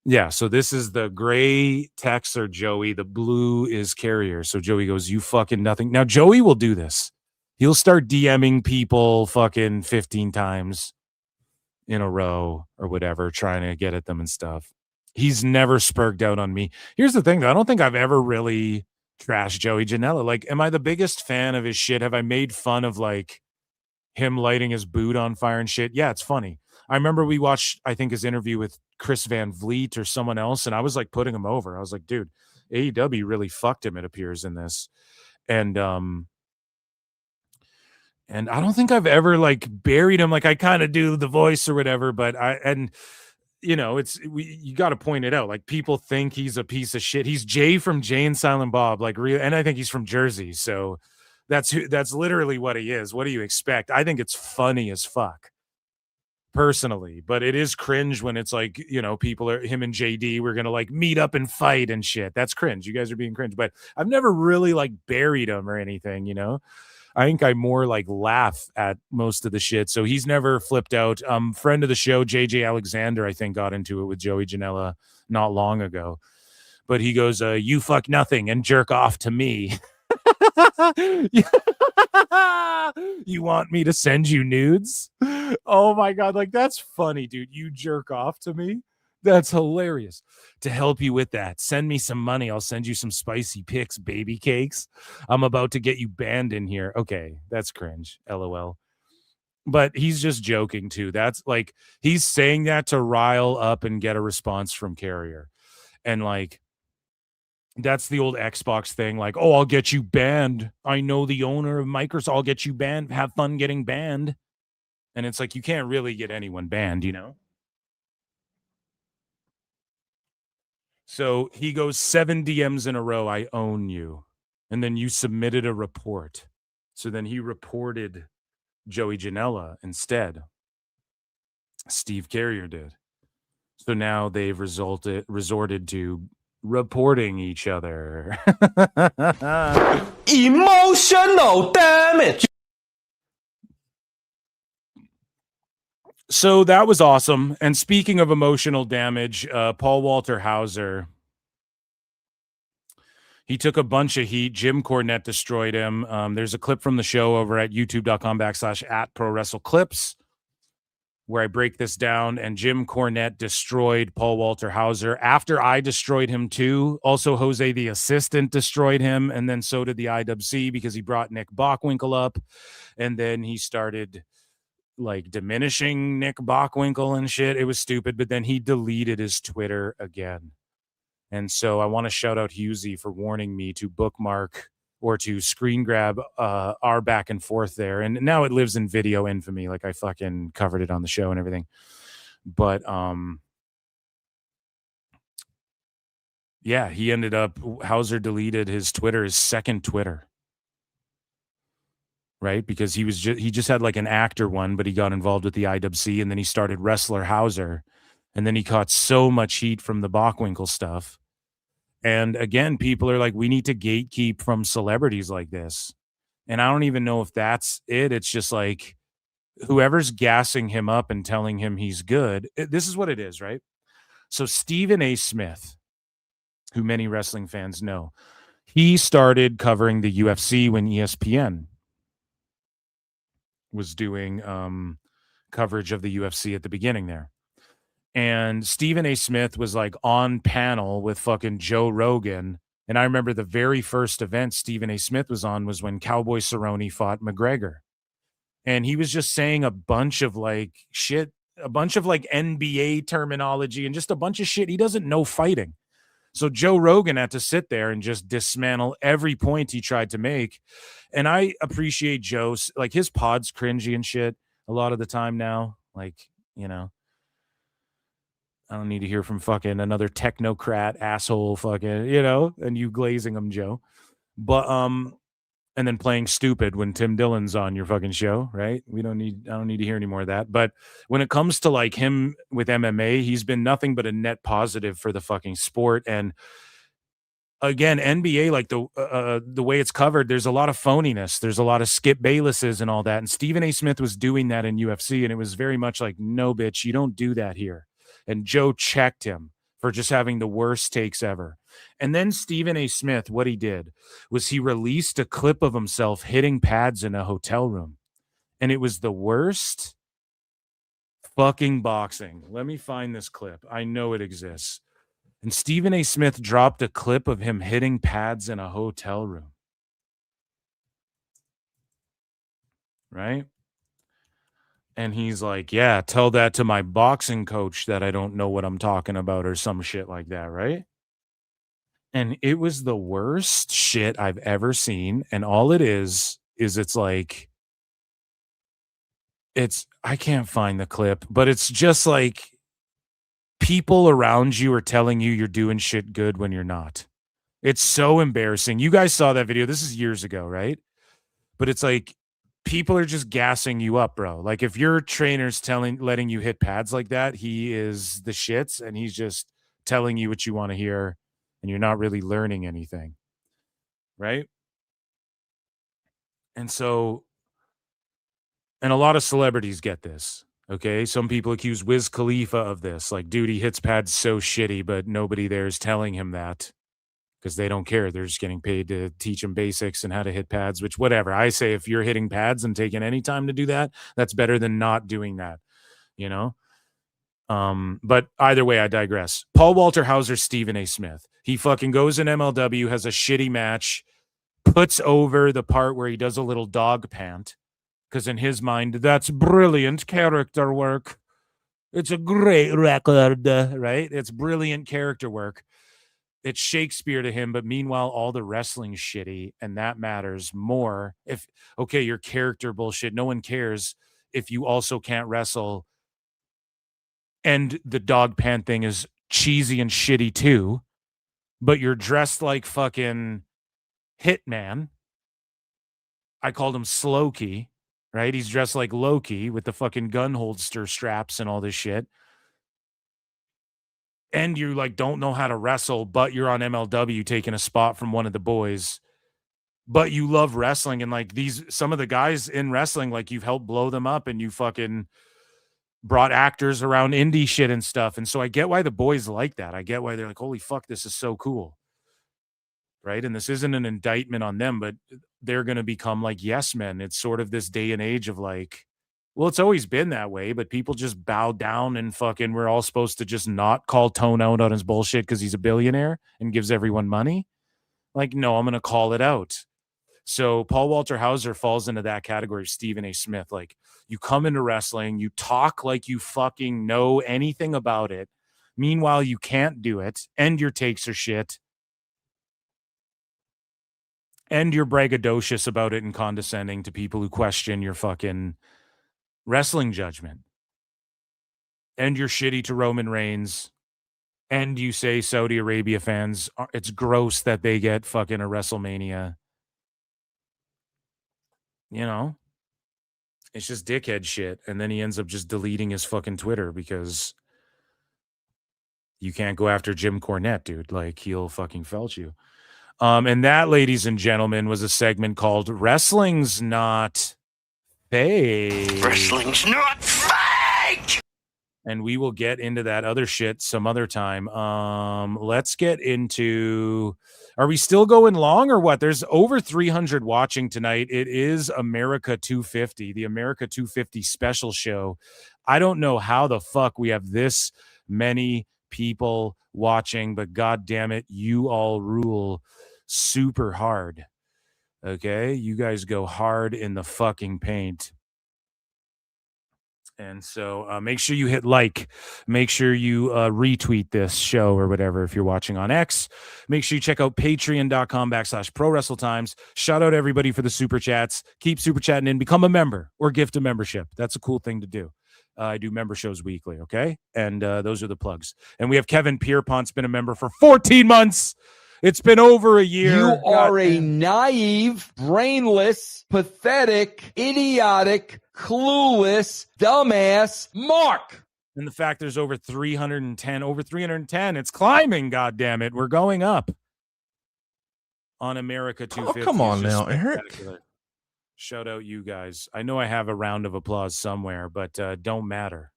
Yeah. So this is the gray texter, Joey. The blue is Carrier. So Joey goes, you fucking nothing. Now Joey will do this. He'll start DMing people fucking 15 times in a row or whatever, trying to get at them and stuff. He's never spurged out on me. Here's the thing, though. I don't think I've ever really trashed Joey Janela. Like, am I the biggest fan of his shit? Have I made fun of like him lighting his boot on fire and shit? Yeah, it's funny. I remember we watched, I think, his interview with Chris Van Vliet or someone else, and I was like putting him over. I was like, dude, AEW really fucked him, it appears, in this. And I don't think I've ever like buried him. Like I kind of do the voice or whatever, but you got to point it out. Like people think he's a piece of shit. He's Jay from Jay and Silent Bob, like real. And I think he's from Jersey. So that's literally what he is. What do you expect? I think it's funny as fuck personally, but it is cringe when it's like, people are him and JD. We're going to like meet up and fight and shit. That's cringe. You guys are being cringe, but I've never really like buried him or anything, I think I more like laugh at most of the shit. So he's never flipped out. Friend of the show, JJ Alexander, I think got into it with Joey Janela not long ago. But he goes, you fuck nothing and jerk off to me. You want me to send you nudes? Oh my God. Like that's funny, dude. You jerk off to me? That's hilarious. To help you with that, send me some money. I'll send you some spicy pics, baby cakes. I'm about to get you banned in here. Okay, that's cringe. LOL. But he's just joking too. That's like he's saying that to rile up and get a response from Carrier. And like that's the old Xbox thing. Like, oh, I'll get you banned. I know the owner of Microsoft. I'll get you banned. Have fun getting banned. And it's like you can't really get anyone banned, So he goes 7 DMs in a row. I own you. And then you submitted a report. So then he reported Joey Janela instead. Steve Carrier did. So now they've resorted to reporting each other.
Emotional damage.
So that was awesome. And speaking of emotional damage, Paul Walter Hauser, he took a bunch of heat. Jim Cornette destroyed him. There's a clip from the show over at youtube.com/@ProWrestleClips where I break this down. And Jim Cornette destroyed Paul Walter Hauser after I destroyed him too. Also, Jose the assistant destroyed him. And then so did the IWC because he brought Nick Bockwinkel up. And then he started like diminishing Nick Bockwinkel and shit. It was stupid, but then he deleted his Twitter again. And so I want to shout out Husey for warning me to bookmark or to screen grab our back and forth there. And now it lives in video infamy. Like I fucking covered it on the show and everything. But yeah, he ended up, Hauser deleted his Twitter, his second Twitter. Right? Because he just had like an actor one, but he got involved with the IWC, and then he started Wrestler Hauser. And then he caught so much heat from the Bockwinkel stuff. And again, people are like, we need to gatekeep from celebrities like this. And I don't even know if that's it. It's just like whoever's gassing him up and telling him he's good. This is what it is, right? So Stephen A. Smith, who many wrestling fans know, he started covering the UFC when ESPN was doing coverage of the UFC at the beginning there. And Stephen A. Smith was like on panel with fucking Joe Rogan. And I remember the very first event Stephen A. Smith was on was when Cowboy Cerrone fought McGregor. And he was just saying a bunch of like shit, a bunch of like NBA terminology and just a bunch of shit. He doesn't know fighting. So Joe Rogan had to sit there and just dismantle every point he tried to make. And I appreciate Joe's, like his pod's cringy and shit a lot of the time now. Like, you know, I don't need to hear from fucking another technocrat asshole fucking, you know, and you glazing them, Joe. But, and then playing stupid when Tim Dillon's on your fucking show, right? I don't need to hear any more of that. But when it comes to like him with MMA, he's been nothing but a net positive for the fucking sport. And again, NBA, like the way it's covered, there's a lot of phoniness. There's a lot of Skip Baylesses and all that. And Stephen A. Smith was doing that in UFC. And it was very much like, no, bitch, you don't do that here. And Joe checked him for just having the worst takes ever. And then Stephen A. Smith, what he did was he released a clip of himself hitting pads in a hotel room. And it was the worst fucking boxing. Let me find this clip. I know it exists. And Stephen A. Smith dropped a clip of him hitting pads in a hotel room. Right? And he's like, yeah, tell that to my boxing coach that I don't know what I'm talking about or some shit like that, right? And it was the worst shit I've ever seen. And all it is it's like, I can't find the clip, but it's just like people around you are telling you you're doing shit good when you're not. It's so embarrassing. You guys saw that video. This is years ago, right? But it's like, people are just gassing you up, bro. Like if your trainer's letting you hit pads like that, he is the shits and he's just telling you what you want to hear and you're not really learning anything. Right? And so, and a lot of celebrities get this. Okay. Some people accuse Wiz Khalifa of this. Like, dude, he hits pads so shitty, but nobody there is telling him that. Because they don't care. They're just getting paid to teach them basics and how to hit pads, which whatever. I say if you're hitting pads and taking any time to do that, that's better than not doing that, you know? But either way, I digress. Paul Walter Hauser, Stephen A. Smith. He fucking goes in MLW, has a shitty match, puts over the part where he does a little dog pant. Because in his mind, that's brilliant character work. It's a great record, right? It's brilliant character work. It's Shakespeare to him, but meanwhile, all the wrestling's shitty, and that matters more. If, okay, your character bullshit, no one cares if you also can't wrestle, and the dog pant thing is cheesy and shitty too, but you're dressed like fucking Hitman. I called him Slowkey, right? He's dressed like Loki with the fucking gun holster straps and all this shit. And you like don't know how to wrestle, but you're on MLW taking a spot from one of the boys, but you love wrestling. And like some of the guys in wrestling, like you've helped blow them up and you fucking brought actors around indie shit and stuff. And so I get why the boys like that. I get why they're like, holy fuck, this is so cool. Right. And this isn't an indictment on them, but they're going to become like yes men. It's sort of this day and age of like, well, it's always been that way, but people just bow down and fucking we're all supposed to just not call Tone out on his bullshit because he's a billionaire and gives everyone money. Like, no, I'm going to call it out. So Paul Walter Hauser falls into that category of Stephen A. Smith. Like you come into wrestling, you talk like you fucking know anything about it. Meanwhile, you can't do it and your takes are shit. And you're braggadocious about it and condescending to people who question your fucking wrestling judgment. And you're shitty to Roman Reigns. And you say Saudi Arabia fans, it's gross that they get fucking a WrestleMania. You know? It's just dickhead shit. And then he ends up just deleting his fucking Twitter because you can't go after Jim Cornette, dude. Like, he'll fucking felt you. And that, ladies and gentlemen, was a segment called Wrestling's Not Fake.
Wrestling's not fake!
And we will get into that other shit some other time. Let's get into... Are we still going long or what? There's over 300 watching tonight. It is America 250, the America 250 special show. I don't know how the fuck we have this many people watching, but god damn it, you all rule super hard. Okay, you guys go hard in the fucking paint. And so make sure you hit like, make sure you retweet this show or whatever if you're watching on X. Make sure you check out patreon.com/ProWrestleTimes. Shout out everybody for the super chats. Keep super chatting in. Become a member or gift a membership. That's a cool thing to do. I do member shows weekly, okay? And those are the plugs. And we have Kevin Pierpont's been a member for 14 months. It's been over a year.
You are a naive, brainless, pathetic, idiotic, clueless, dumbass Mark.
And the fact there's over 310. It's climbing, goddammit. We're going up on America 250.
Oh, come on now, Eric.
Shout out you guys. I know I have a round of applause somewhere, but don't matter.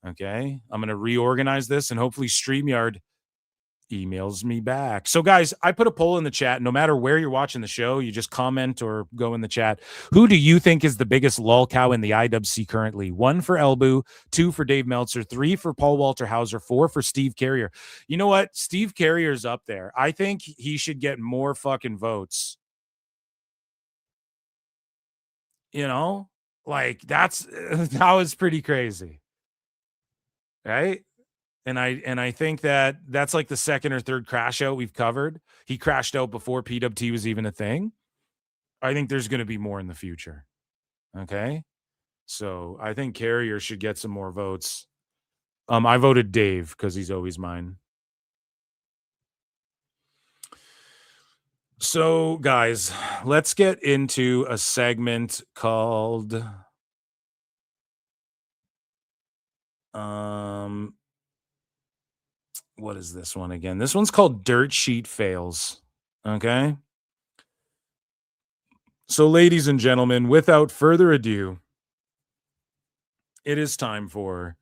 Okay? I'm going to reorganize this and hopefully StreamYard emails me back. So guys, I put a poll in the chat. No matter where you're watching the show, you just comment or go in the chat. Who do you think is the biggest lol cow in the IWC currently? 1 for Ibou, 2 for Dave Meltzer, 3 for Paul Walter Hauser, 4 for Steve Carrier. You know what? Steve Carrier's up there. I think he should get more fucking votes. You know? Like, that was pretty crazy. Right? And I think that's like the second or third crash out we've covered. He crashed out before PWT was even a thing. I think there's going to be more in the future. Okay? So I think Carrier should get some more votes. I voted Dave because he's always mine. So, guys, let's get into a segment called what is this one again? This one's called Dirt Sheet Fails. Okay? So, ladies and gentlemen, without further ado, it is time for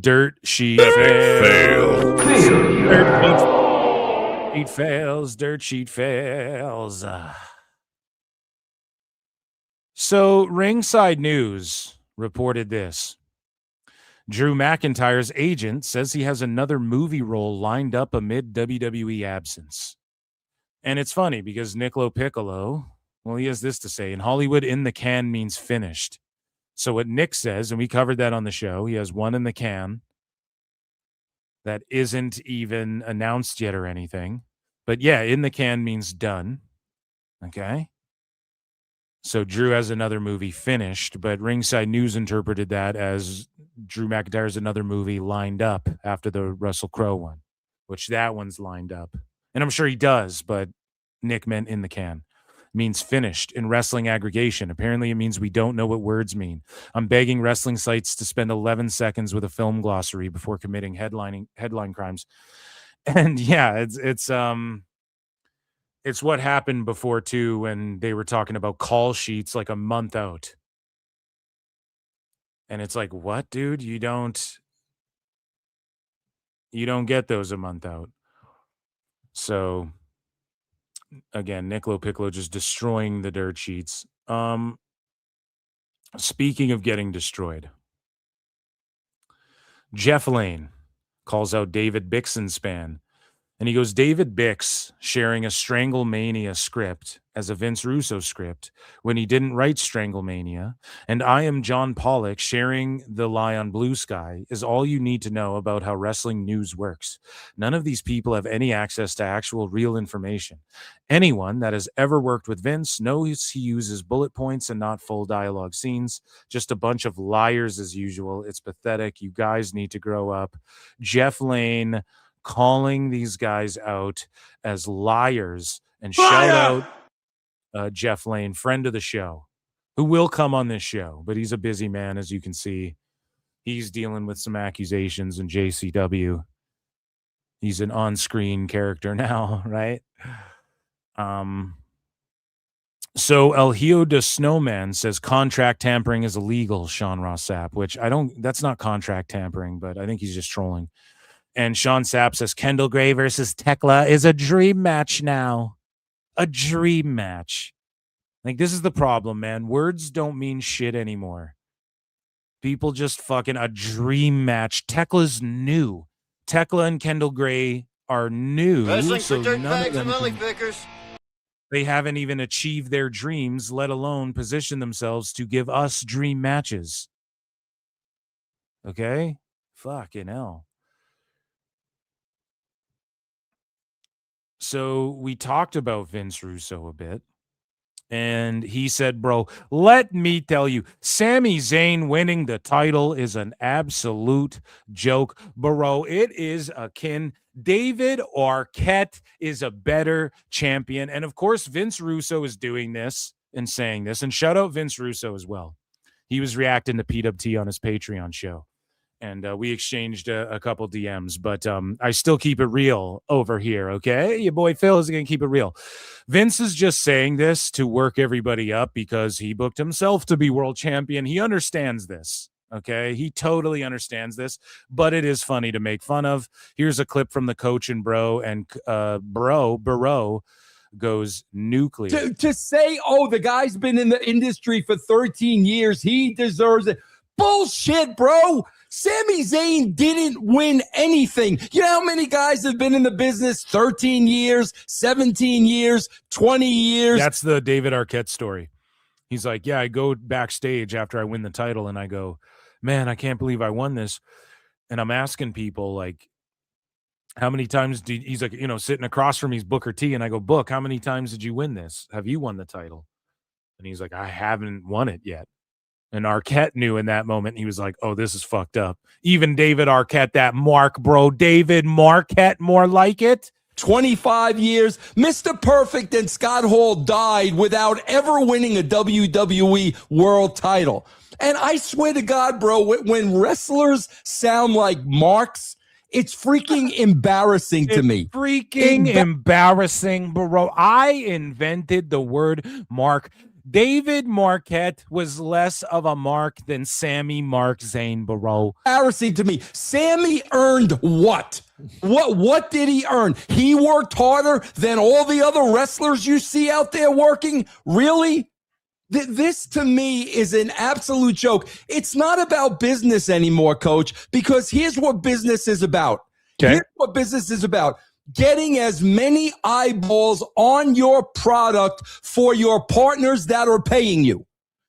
Dirt Sheet Fails. Dirt Sheet Fails. So, Ringside News reported this. Drew McIntyre's agent says he has another movie role lined up amid WWE absence. And it's funny because Nick LoPiccolo, well, he has this to say. In Hollywood, in the can means finished. So what Nick says, and we covered that on the show, he has one in the can that isn't even announced yet or anything. But yeah, in the can means done. Okay? So Drew has another movie finished, but Ringside News interpreted that as Drew McIntyre's another movie lined up after the Russell Crowe one, which that one's lined up. And I'm sure he does, but Nick meant in the can. Means finished in wrestling aggregation. Apparently it means we don't know what words mean. I'm begging wrestling sites to spend 11 seconds with a film glossary before committing headline crimes. And yeah, it's what happened before too when they were talking about call sheets like a month out. And it's like, what, dude? You don't get those a month out. So again, Nick LoPiccolo just destroying the dirt sheets. Speaking of getting destroyed, Jeff Lane calls out David Bixenspan And he goes, David Bix sharing a Stranglemania script as a Vince Russo script when he didn't write Stranglemania, and I am John Pollock sharing the lie on Blue Sky is all you need to know about how wrestling news works. None of these people have any access to actual real information. Anyone that has ever worked with Vince knows he uses bullet points and not full dialogue scenes. Just a bunch of liars as usual. It's pathetic. You guys need to grow up. Jeff Lane calling these guys out as liars, and shout out Jeff Lane, friend of the show, who will come on this show, but he's a busy man, as you can see. He's dealing with some accusations in JCW. He's an on-screen character now, right? So El Hijo de Snowman says contract tampering is illegal, Sean Ross Sapp, which that's not contract tampering, but I think he's just trolling. And Sean Sapp says Kendall Gray versus Tekla is a dream match now. A dream match. Like, this is the problem, man. Words don't mean shit anymore. People just fucking a dream match. Tekla's new. Tekla and Kendall Gray are new.
Wrestling
so
for dirt
none of
bags and
them
lily
can-
pickers.
They haven't even achieved their dreams, let alone position themselves to give us dream matches. Okay? Fucking hell. So we talked about Vince Russo a bit, and he said, bro, let me tell you, Sami Zayn winning the title is an absolute joke. Bro, it is akin. David Arquette is a better champion. And of course, Vince Russo is doing this and saying this. And shout out Vince Russo as well. He was reacting to PWT on his Patreon show. And we exchanged a couple DMs, but I still keep it real over here, okay? Your boy Phil is going to keep it real. Vince is just saying this to work everybody up because he booked himself to be world champion. He understands this, okay? He totally understands this, but it is funny to make fun of. Here's a clip from the coach and bro, and Barrow goes nuclear.
To say, oh, the guy's been in the industry for 13 years, he deserves it. Bullshit, bro. Sami Zayn didn't win anything. You know how many guys have been in the business 13 years, 17 years, 20 years?
That's the David Arquette story. He's like, yeah, I go backstage after I win the title and I go, man, I can't believe I won this. And I'm asking people, like, how many times did he's like, sitting across from me's Booker T, and I go, Book, how many times did you win this? Have you won the title? And he's like, I haven't won it yet. And Arquette knew in that moment. He was like, oh, this is fucked up. Even David Arquette, that Mark, bro. David Marquette, more like it.
25 years. Mr. Perfect and Scott Hall died without ever winning a WWE world title. And I swear to God, bro, when wrestlers sound like Marks, it's freaking embarrassing to me.
Freaking embarrassing, bro. I invented the word Mark. David Marquette was less of a mark than Sammy Mark Zayn, bro.
Embarrassing to me. Sammy earned what? What did he earn? He worked harder than all the other wrestlers you see out there working? Really? This to me is an absolute joke. It's not about business anymore, Coach, because here's what business is about.
Okay.
Here's what business is about. Getting as many eyeballs on your product for your partners that are paying you.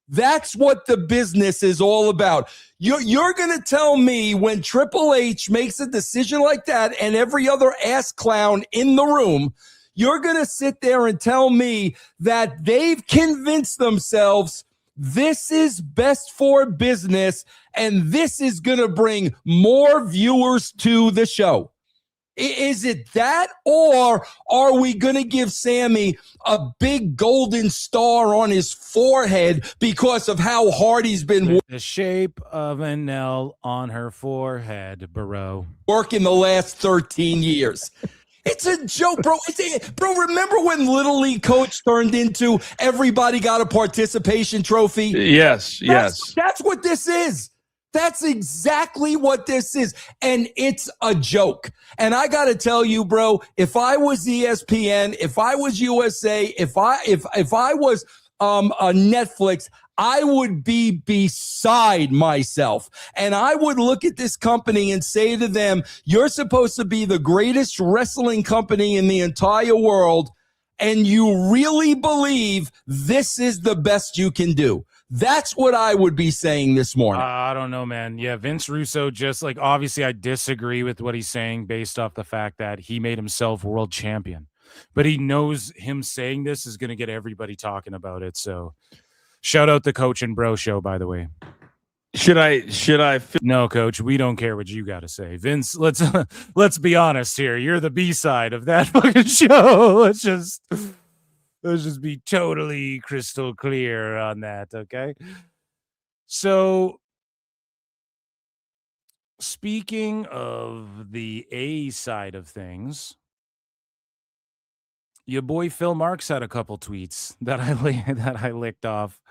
That's what the business is all about. You're going to tell me when Triple H makes a decision like that and every other ass clown in the room, you're going to sit there and tell me that they've convinced themselves this is best for business and this is going to bring more viewers to the show. Is it that, or are we going to give Sammy a big golden star on his forehead because of how hard he's been
The shape of an L on her forehead, bro.
working the last 13 years? It's a joke, bro. Bro, remember when Little League coach turned into everybody got a participation trophy?
Yes.
That's what this is. That's exactly what this is. And it's a joke. And I got to tell you, bro, if I was ESPN, if I was USA, if I was a Netflix, I would be beside myself. And I would look at this company and say to them, you're supposed to be the greatest wrestling company in the entire world, and you really believe this is the best you can do. That's what I would be saying this morning.
I don't know, man. Yeah, Vince Russo, just like, obviously I disagree with what he's saying based off the fact that he made himself world champion. But he knows him saying this is going to get everybody talking about it. So shout out the Coach and Bro Show, by the way.
Should I?
No, Coach, we don't care what you got to say. Vince, let's be honest here. You're the B-side of that fucking show. Let's just be totally crystal clear on that, okay? So, speaking of the A side of things, your boy Phil Marks had a couple tweets that I licked off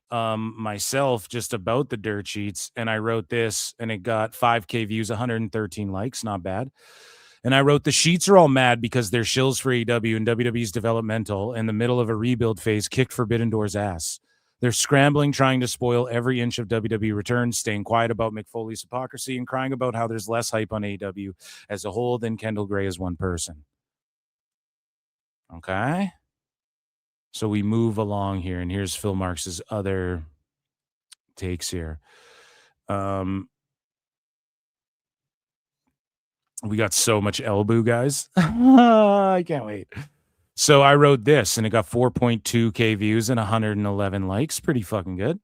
myself just about the dirt sheets, and I wrote this, and it got 5K views, 113 likes, not bad. And I wrote, the sheets are all mad because they're shills for AEW and WWE's developmental in the middle of a rebuild phase kicked Forbidden Door's ass. They're scrambling, trying to spoil every inch of WWE returns, staying quiet about Mick Foley's hypocrisy, and crying about how there's less hype on AEW as a whole than Kendall Gray as one person. Okay? So we move along here, and here's Phil Marks's other takes here. We got so much elbow, guys. I can't wait. So I wrote this, and it got 4.2K views and 111 likes. Pretty fucking good.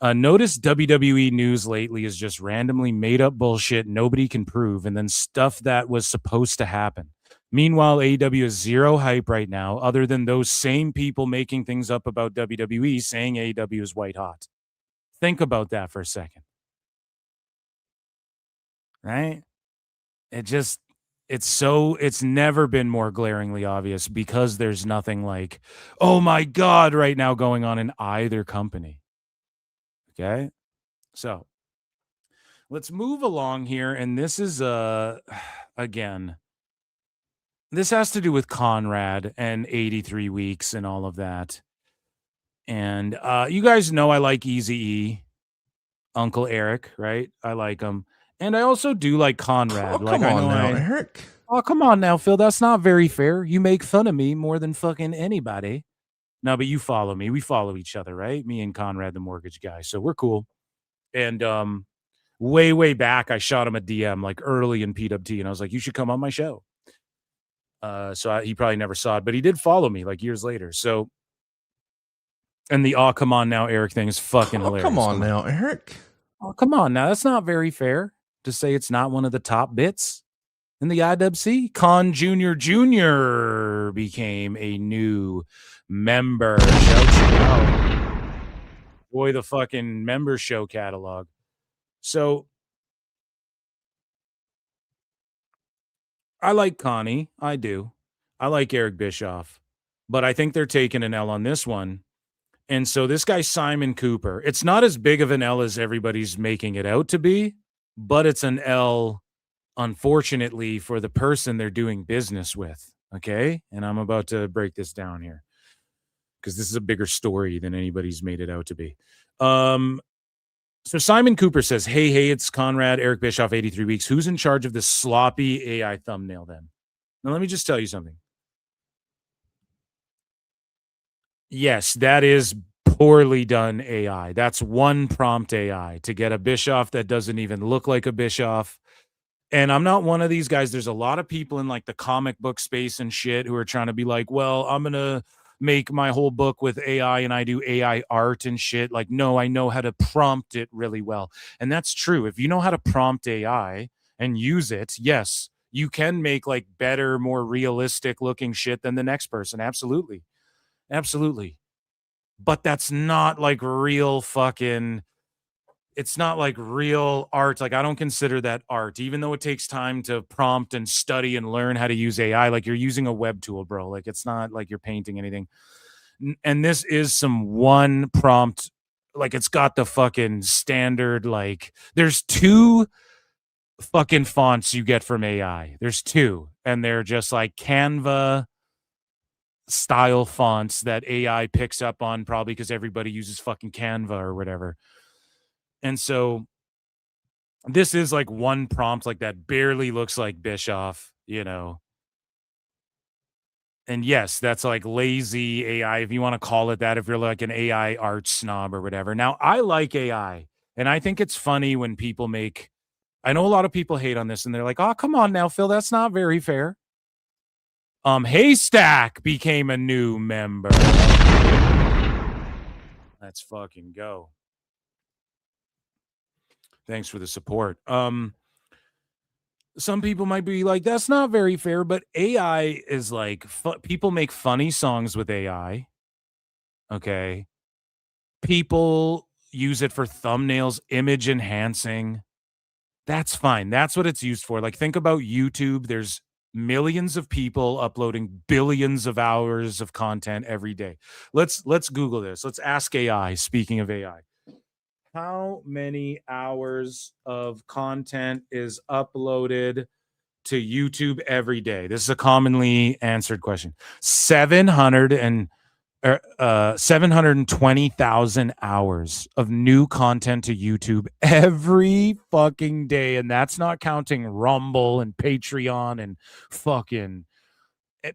Notice WWE news lately is just randomly made up bullshit nobody can prove, and then stuff that was supposed to happen. Meanwhile, AEW is zero hype right now, other than those same people making things up about WWE saying AEW is white hot. Think about that for a second. Right? It's never been more glaringly obvious because there's nothing like, oh my God, right now going on in either company. Okay? So let's move along here. And this is, again, this has to do with Conrad and 83 weeks and all of that. And you guys know I like Eazy-E, Uncle Eric, right? I like him. And I also do like Conrad.
Oh, come on now, Eric.
Oh, come on now, Phil. That's not very fair. You make fun of me more than fucking anybody. No, but you follow me. We follow each other, right? Me and Conrad, the mortgage guy. So we're cool. And way back, I shot him a DM like early in PWT, and I was like, you should come on my show. He probably never saw it, but he did follow me like years later. So, and the "oh come on now, Eric" thing is fucking hilarious.
Come on now, Eric.
Oh, come on now. That's not very fair to say it's not one of the top bits in the IWC. Con Jr. became a new member. Boy, the fucking member show catalog. So I like Connie. I do. I like Eric Bischoff. But I think they're taking an L on this one. And so this guy, Simon Cooper, it's not as big of an L as everybody's making it out to be, but it's an L, unfortunately, for the person they're doing business with. Okay? And I'm about to break this down here because this is a bigger story than anybody's made it out to be. So Simon Cooper says, hey, it's Conrad, Eric Bischoff, 83 weeks. Who's in charge of this sloppy AI thumbnail then? Now, let me just tell you something. Yes, that is poorly done AI. That's one prompt AI to get a Bischoff that doesn't even look like a Bischoff. And I'm not one of these guys. There's a lot of people in like the comic book space and shit who are trying to be like, well, I'm going to make my whole book with AI and I do AI art and shit. Like, no, I know how to prompt it really well. And that's true. If you know how to prompt AI and use it, yes, you can make like better, more realistic looking shit than the next person. Absolutely. Absolutely. But that's not like real fucking, it's not like real art. Like, I don't consider that art, even though it takes time to prompt and study and learn how to use AI. Like, you're using a web tool, bro. Like, it's not like you're painting anything. And this is some one prompt. Like, it's got the fucking standard, like, there's 2 fucking fonts you get from AI. There's 2. And they're just like Canva style fonts that AI picks up on, probably because everybody uses fucking Canva or whatever. And so this is like one prompt like that barely looks like Bischoff, you know. And yes, that's like lazy AI, if you want to call it that, if you're like an AI art snob or whatever. Now, I like AI, and I think it's funny when people make, I know a lot of people hate on this, and they're like, oh, come on now, Phil, that's not very fair. Haystack became a new member. Let's fucking go. Thanks for the support. Some people might be like, that's not very fair, but AI is like, people make funny songs with AI. Okay. People use it for thumbnails, image enhancing. That's fine. That's what it's used for. Like, think about YouTube. There's millions of people uploading billions of hours of content every day. Let's Google this. Let's ask AI, speaking of AI. How many hours of content is uploaded to YouTube every day? This is a commonly answered question. 720,000 hours of new content to YouTube every fucking day. And that's not counting Rumble and Patreon and fucking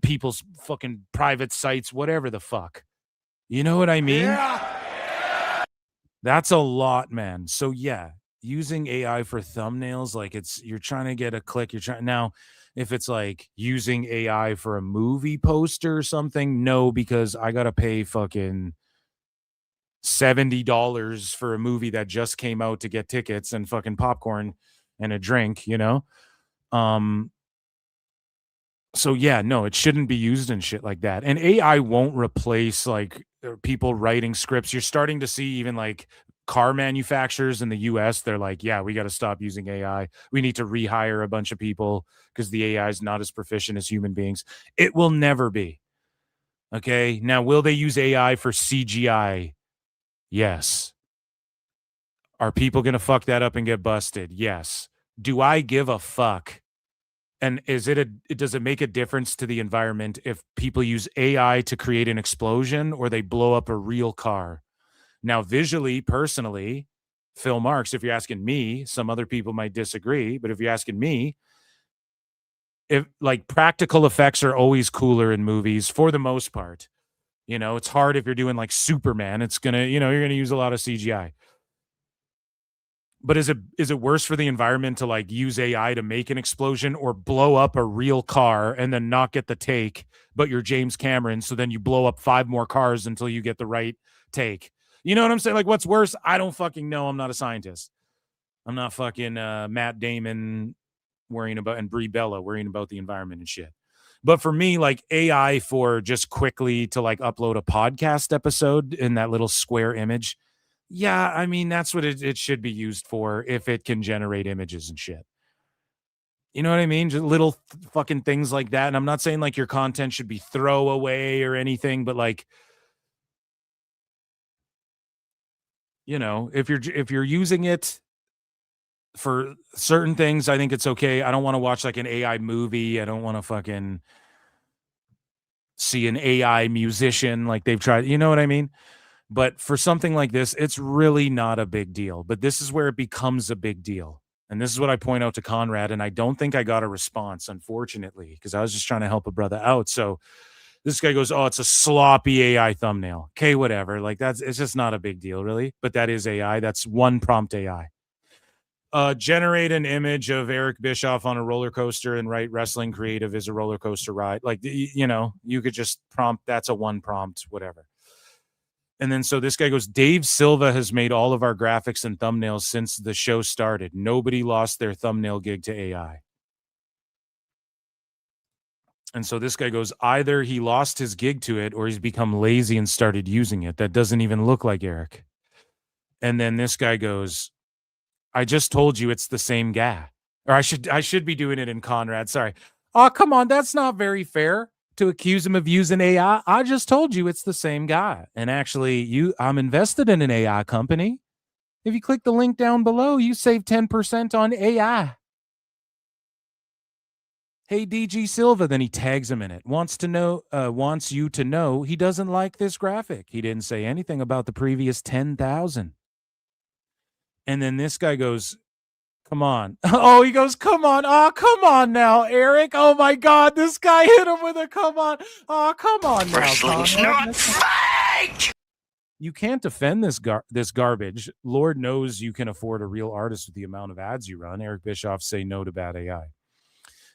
people's fucking private sites, whatever the fuck. You know what I mean? Yeah. That's a lot, man. So yeah, using AI for thumbnails, like you're trying to get a click. Now, if it's like using AI for a movie poster or something, no, because I got to pay fucking $70 for a movie that just came out to get tickets and fucking popcorn and a drink, you know? So yeah, no, it shouldn't be used in shit like that. And AI won't replace like people writing scripts. You're starting to see even like car manufacturers in the US, they're like, yeah, we got to stop using AI. We need to rehire a bunch of people because the AI is not as proficient as human beings. It will never be. Okay. Now, will they use AI for CGI? Yes. Are people going to fuck that up and get busted? Yes. Do I give a fuck? And does it make a difference to the environment if people use AI to create an explosion or they blow up a real car? Now, visually, personally, Phil Marks, if you're asking me, some other people might disagree, but if you're asking me, if like practical effects are always cooler in movies for the most part. You know, it's hard if you're doing like Superman, it's going to, you know, you're going to use a lot of CGI. But is it worse for the environment to like use AI to make an explosion or blow up a real car and then not get the take, but you're James Cameron, so then you blow up 5 more cars until you get the right take? You know what I'm saying? Like, what's worse? I don't fucking know. I'm not a scientist. I'm not fucking Matt Damon worrying about and Brie Bella worrying about the environment and shit. But for me, like AI for just quickly to like upload a podcast episode in that little square image. Yeah, I mean, that's what it should be used for if it can generate images and shit. You know what I mean? Just little fucking things like that. And I'm not saying like your content should be throwaway or anything, but like, you know, if you're using it for certain things, I think it's okay. I don't want to watch like an AI movie. I don't want to fucking see an AI musician like they've tried. You know what I mean? But for something like this, it's really not a big deal. But this is where it becomes a big deal. And this is what I point out to Conrad. And I don't think I got a response, unfortunately, because I was just trying to help a brother out. So this guy goes, oh, it's a sloppy AI thumbnail. Okay, whatever. Like it's just not a big deal, really. But that is AI. That's one prompt AI. Generate an image of Eric Bischoff on a roller coaster and write wrestling creative is a roller coaster ride. Like, you know, you could just prompt. That's a one prompt, whatever. And then so this guy goes, Dave Silva has made all of our graphics and thumbnails since the show started. Nobody lost their thumbnail gig to AI. And so this guy goes, either he lost his gig to it or he's become lazy and started using it. That doesn't even look like Eric. And then this guy goes, I just told you it's the same guy. Or I should be doing it in Conrad. Sorry. Oh, come on. That's not very fair to accuse him of using AI. I just told you it's the same guy. And actually, I'm invested in an AI company. If you click the link down below, you save 10% on AI. Hey, DG Silva. Then he tags him in it. Wants you to know he doesn't like this graphic. He didn't say anything about the previous 10,000. And then this guy goes, come on. Oh, he goes, come on. Oh, come on now, Eric. Oh, my God. This guy hit him with a come on. Oh, come on now.
Wrestling's not fake!
You can't defend this garbage. Lord knows you can afford a real artist with the amount of ads you run. Eric Bischoff, say no to bad AI.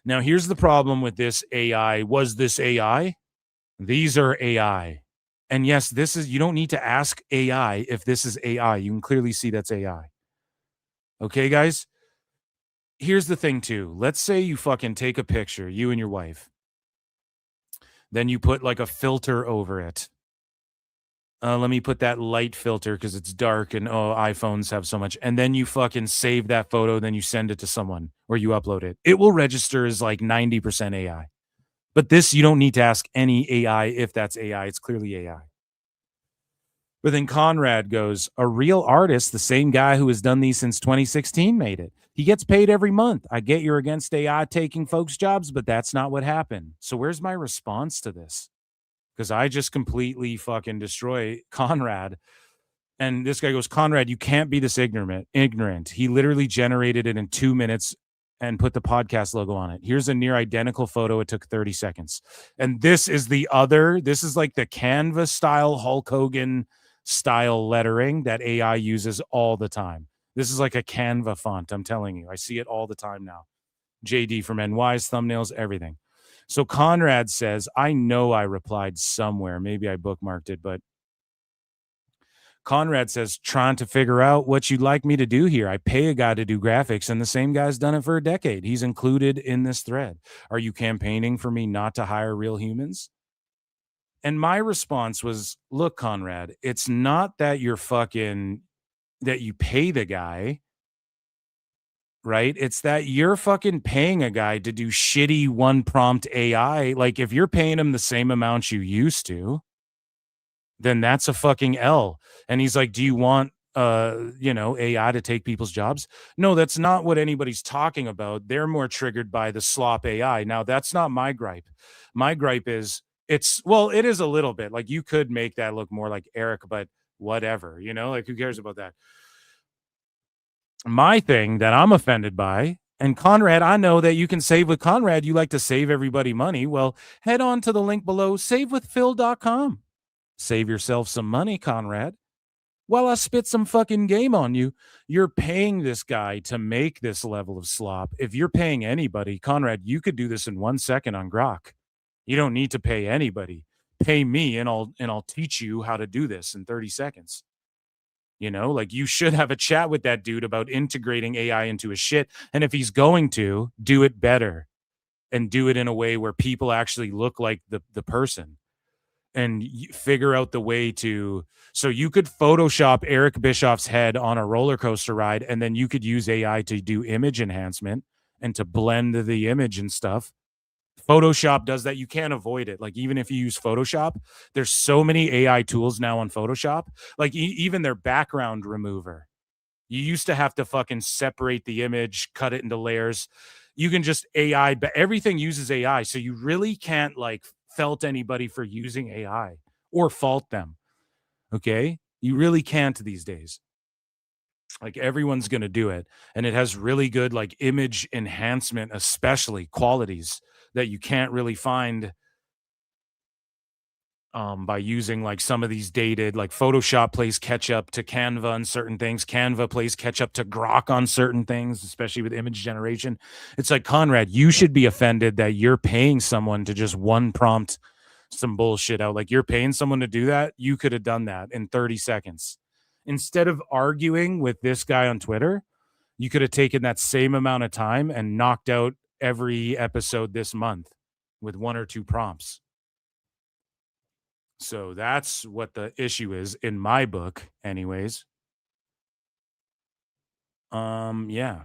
Now, here's the problem with this AI. Was this AI? These are AI. And yes, you don't need to ask AI if this is AI. You can clearly see that's AI. Okay, guys? Here's the thing, too. Let's say you fucking take a picture, you and your wife. Then you put like a filter over it. Let me put that light filter because it's dark and iPhones have so much. And then you fucking save that photo, then you send it to someone or you upload it. It will register as like 90% AI. But this, you don't need to ask any AI if that's AI. It's clearly AI. But then Conrad goes, a real artist, the same guy who has done these since 2016 made it. He gets paid every month. I get you're against AI taking folks' jobs, but that's not what happened. So where's my response to this? Because I just completely fucking destroy Conrad. And this guy goes, Conrad, you can't be this ignorant. He literally generated it in 2 minutes and put the podcast logo on it. Here's a near identical photo. It took 30 seconds. And this is this is like the Canva style Hulk Hogan style lettering that AI uses all the time. This is like a Canva font. I'm telling you, I see it all the time now. JD from NY's thumbnails, everything. So Conrad says, I know I replied somewhere. Maybe I bookmarked it, but Conrad says, trying to figure out what you'd like me to do here. I pay a guy to do graphics, and the same guy's done it for a decade. He's included in this thread. Are you campaigning for me not to hire real humans? And my response was, look, Conrad, it's not that that you pay the guy. Right? It's that you're fucking paying a guy to do shitty one prompt AI. Like if you're paying him the same amount you used to, then that's a fucking L. And he's like, do you want, AI to take people's jobs? No, that's not what anybody's talking about. They're more triggered by the slop AI. Now that's not my gripe. My gripe is it is a little bit like you could make that look more like Eric, but whatever, like who cares about that? My thing that I'm offended by, and Conrad, I know that you can save with Conrad. You like to save everybody money. Well, head on to the link below, savewithphil.com. Save yourself some money, Conrad. While I spit some fucking game on you, you're paying this guy to make this level of slop. If you're paying anybody, Conrad, you could do this in 1 second on Grok. You don't need to pay anybody. Pay me and I'll teach you how to do this in 30 seconds. Like you should have a chat with that dude about integrating AI into his shit. And if he's going to, do it better and do it in a way where people actually look like the person and figure out the way to. So you could Photoshop Eric Bischoff's head on a roller coaster ride, and then you could use AI to do image enhancement and to blend the image and stuff. Photoshop does that. You can't avoid it. Like even if you use Photoshop, there's so many AI tools now on Photoshop, like even their background remover. You used to have to fucking separate the image, cut it into layers. You can just AI, but everything uses AI. So you really can't like fault anybody for using AI or fault them. Okay. You really can't these days. Like everyone's going to do it. And it has really good like image enhancement, especially qualities that you can't really find by using like some of these dated, like Photoshop plays catch up to Canva on certain things. Canva plays catch up to Grok on certain things, especially with image generation. It's like, Conrad, you should be offended that you're paying someone to just one prompt some bullshit out. Like you're paying someone to do that. You could have done that in 30 seconds. Instead of arguing with this guy on Twitter, you could have taken that same amount of time and knocked out every episode this month with 1 or 2 prompts. So that's what the issue is in my book anyways. Yeah.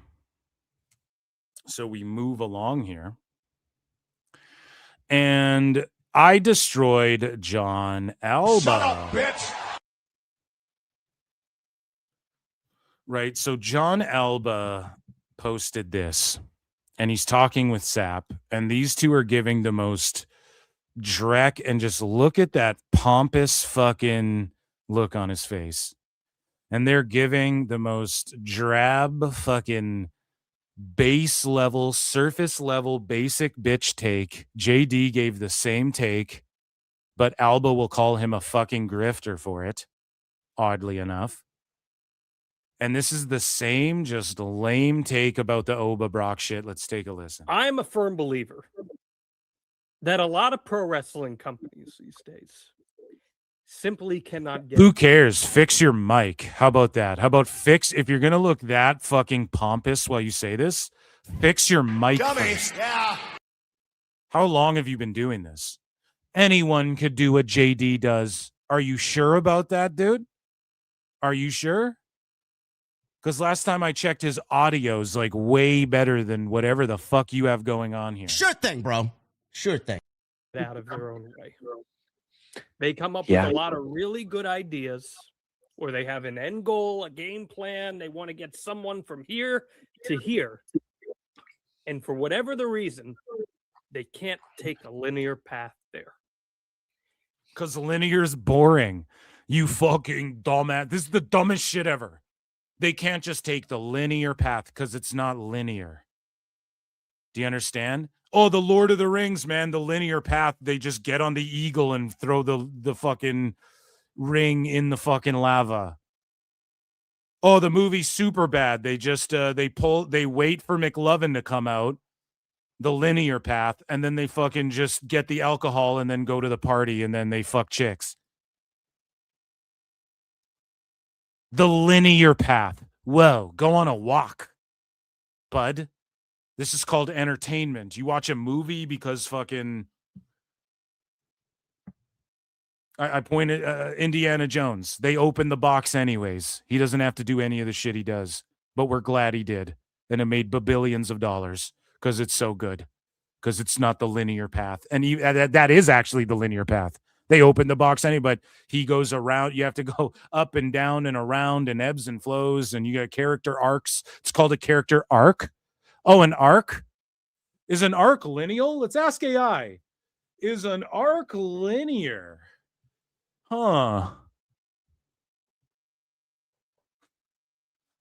So we move along here. And I destroyed Jon Alba.
Shut up, bitch.
Right. So Jon Alba posted this. and he's talking with Sap, and these two are giving the most dreck, and just look at that pompous fucking look on his face. And they're giving the most drab fucking base level, surface level, basic bitch take. JD gave the same take, but Alba will call him a fucking grifter for it, oddly enough. And this is the same, just lame take about the Oba Brock shit. Let's take a listen.
I'm a firm believer that a lot of pro wrestling companies these days simply cannot get.
Who cares? Fix your mic. How about that? How about if you're going to look that fucking pompous while you say this, fix your mic first.
Yeah.
How long have you been doing this? Anyone could do what JD does. Are you sure about that, dude? Are you sure? Because last time I checked, his audio's like way better than whatever the fuck you have going on here.
Sure thing, bro. Sure thing.
Out of their own way. They come up
Yeah.
with a lot of really good ideas, or they have an end goal, a game plan. They want to get someone from here to here. And for whatever the reason, they can't take a linear path there.
Because linear's boring. You fucking dumbass. This is the dumbest shit ever. They can't just take the linear path because it's not linear. Do you understand? Oh, the Lord of the Rings, man, the linear path. They just get on the eagle and throw the fucking ring in the fucking lava. Oh, the movie Superbad. They just they wait for McLovin to come out, the linear path, and then they fucking just get the alcohol and then go to the party and then they fuck chicks. The linear path. Whoa, go on a walk, bud. This is called entertainment. You watch a movie because fucking... I pointed Indiana Jones. They opened the box anyways. He doesn't have to do any of the shit he does. But we're glad he did. And it made billions of dollars because it's so good. Because it's not the linear path. And that is actually the linear path. They opened the box anyway, but he goes around. You have to go up and down and around and ebbs and flows. And you got character arcs. It's called a character arc. Oh, an arc? Is an arc lineal? Let's ask AI. Is an arc linear? Huh.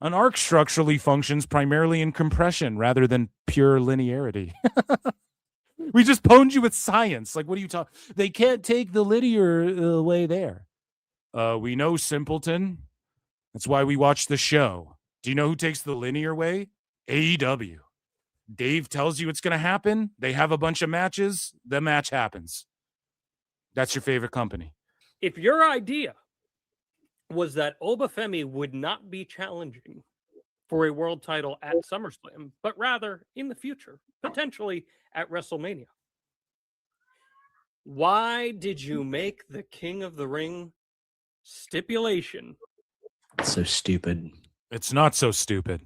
An arc structurally functions primarily in compression rather than pure linearity. We just pwned you with science. Like, what are you talking? They can't take the linear way there. We know, simpleton. That's why we watch the show. Do you know who takes the linear way? AEW. Dave tells you it's going to happen. They have a bunch of matches. The match happens. That's your favorite company.
If your idea was that Obafemi would not be challenging for a world title at SummerSlam, but rather in the future, potentially at WrestleMania, why did you make the King of the Ring stipulation?
So stupid.
It's not so stupid.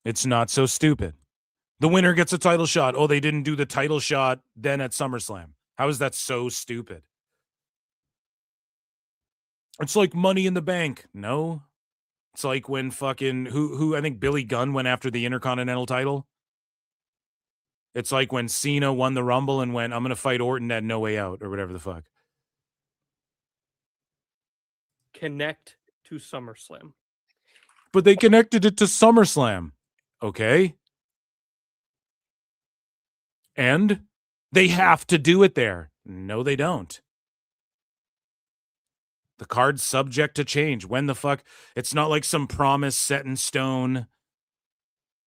It's not so stupid. The winner gets a title shot. Oh, they didn't do the title shot then at SummerSlam. How is that so stupid? It's like Money in the Bank. No. It's like when fucking who I think Billy Gunn went after the Intercontinental title. It's like when Cena won the Rumble and went, I'm going to fight Orton at No Way Out or whatever the fuck.
Connect to SummerSlam.
But they connected it to SummerSlam. Okay. And they have to do it there. No, they don't. The card's subject to change. When the fuck? It's not like some promise set in stone.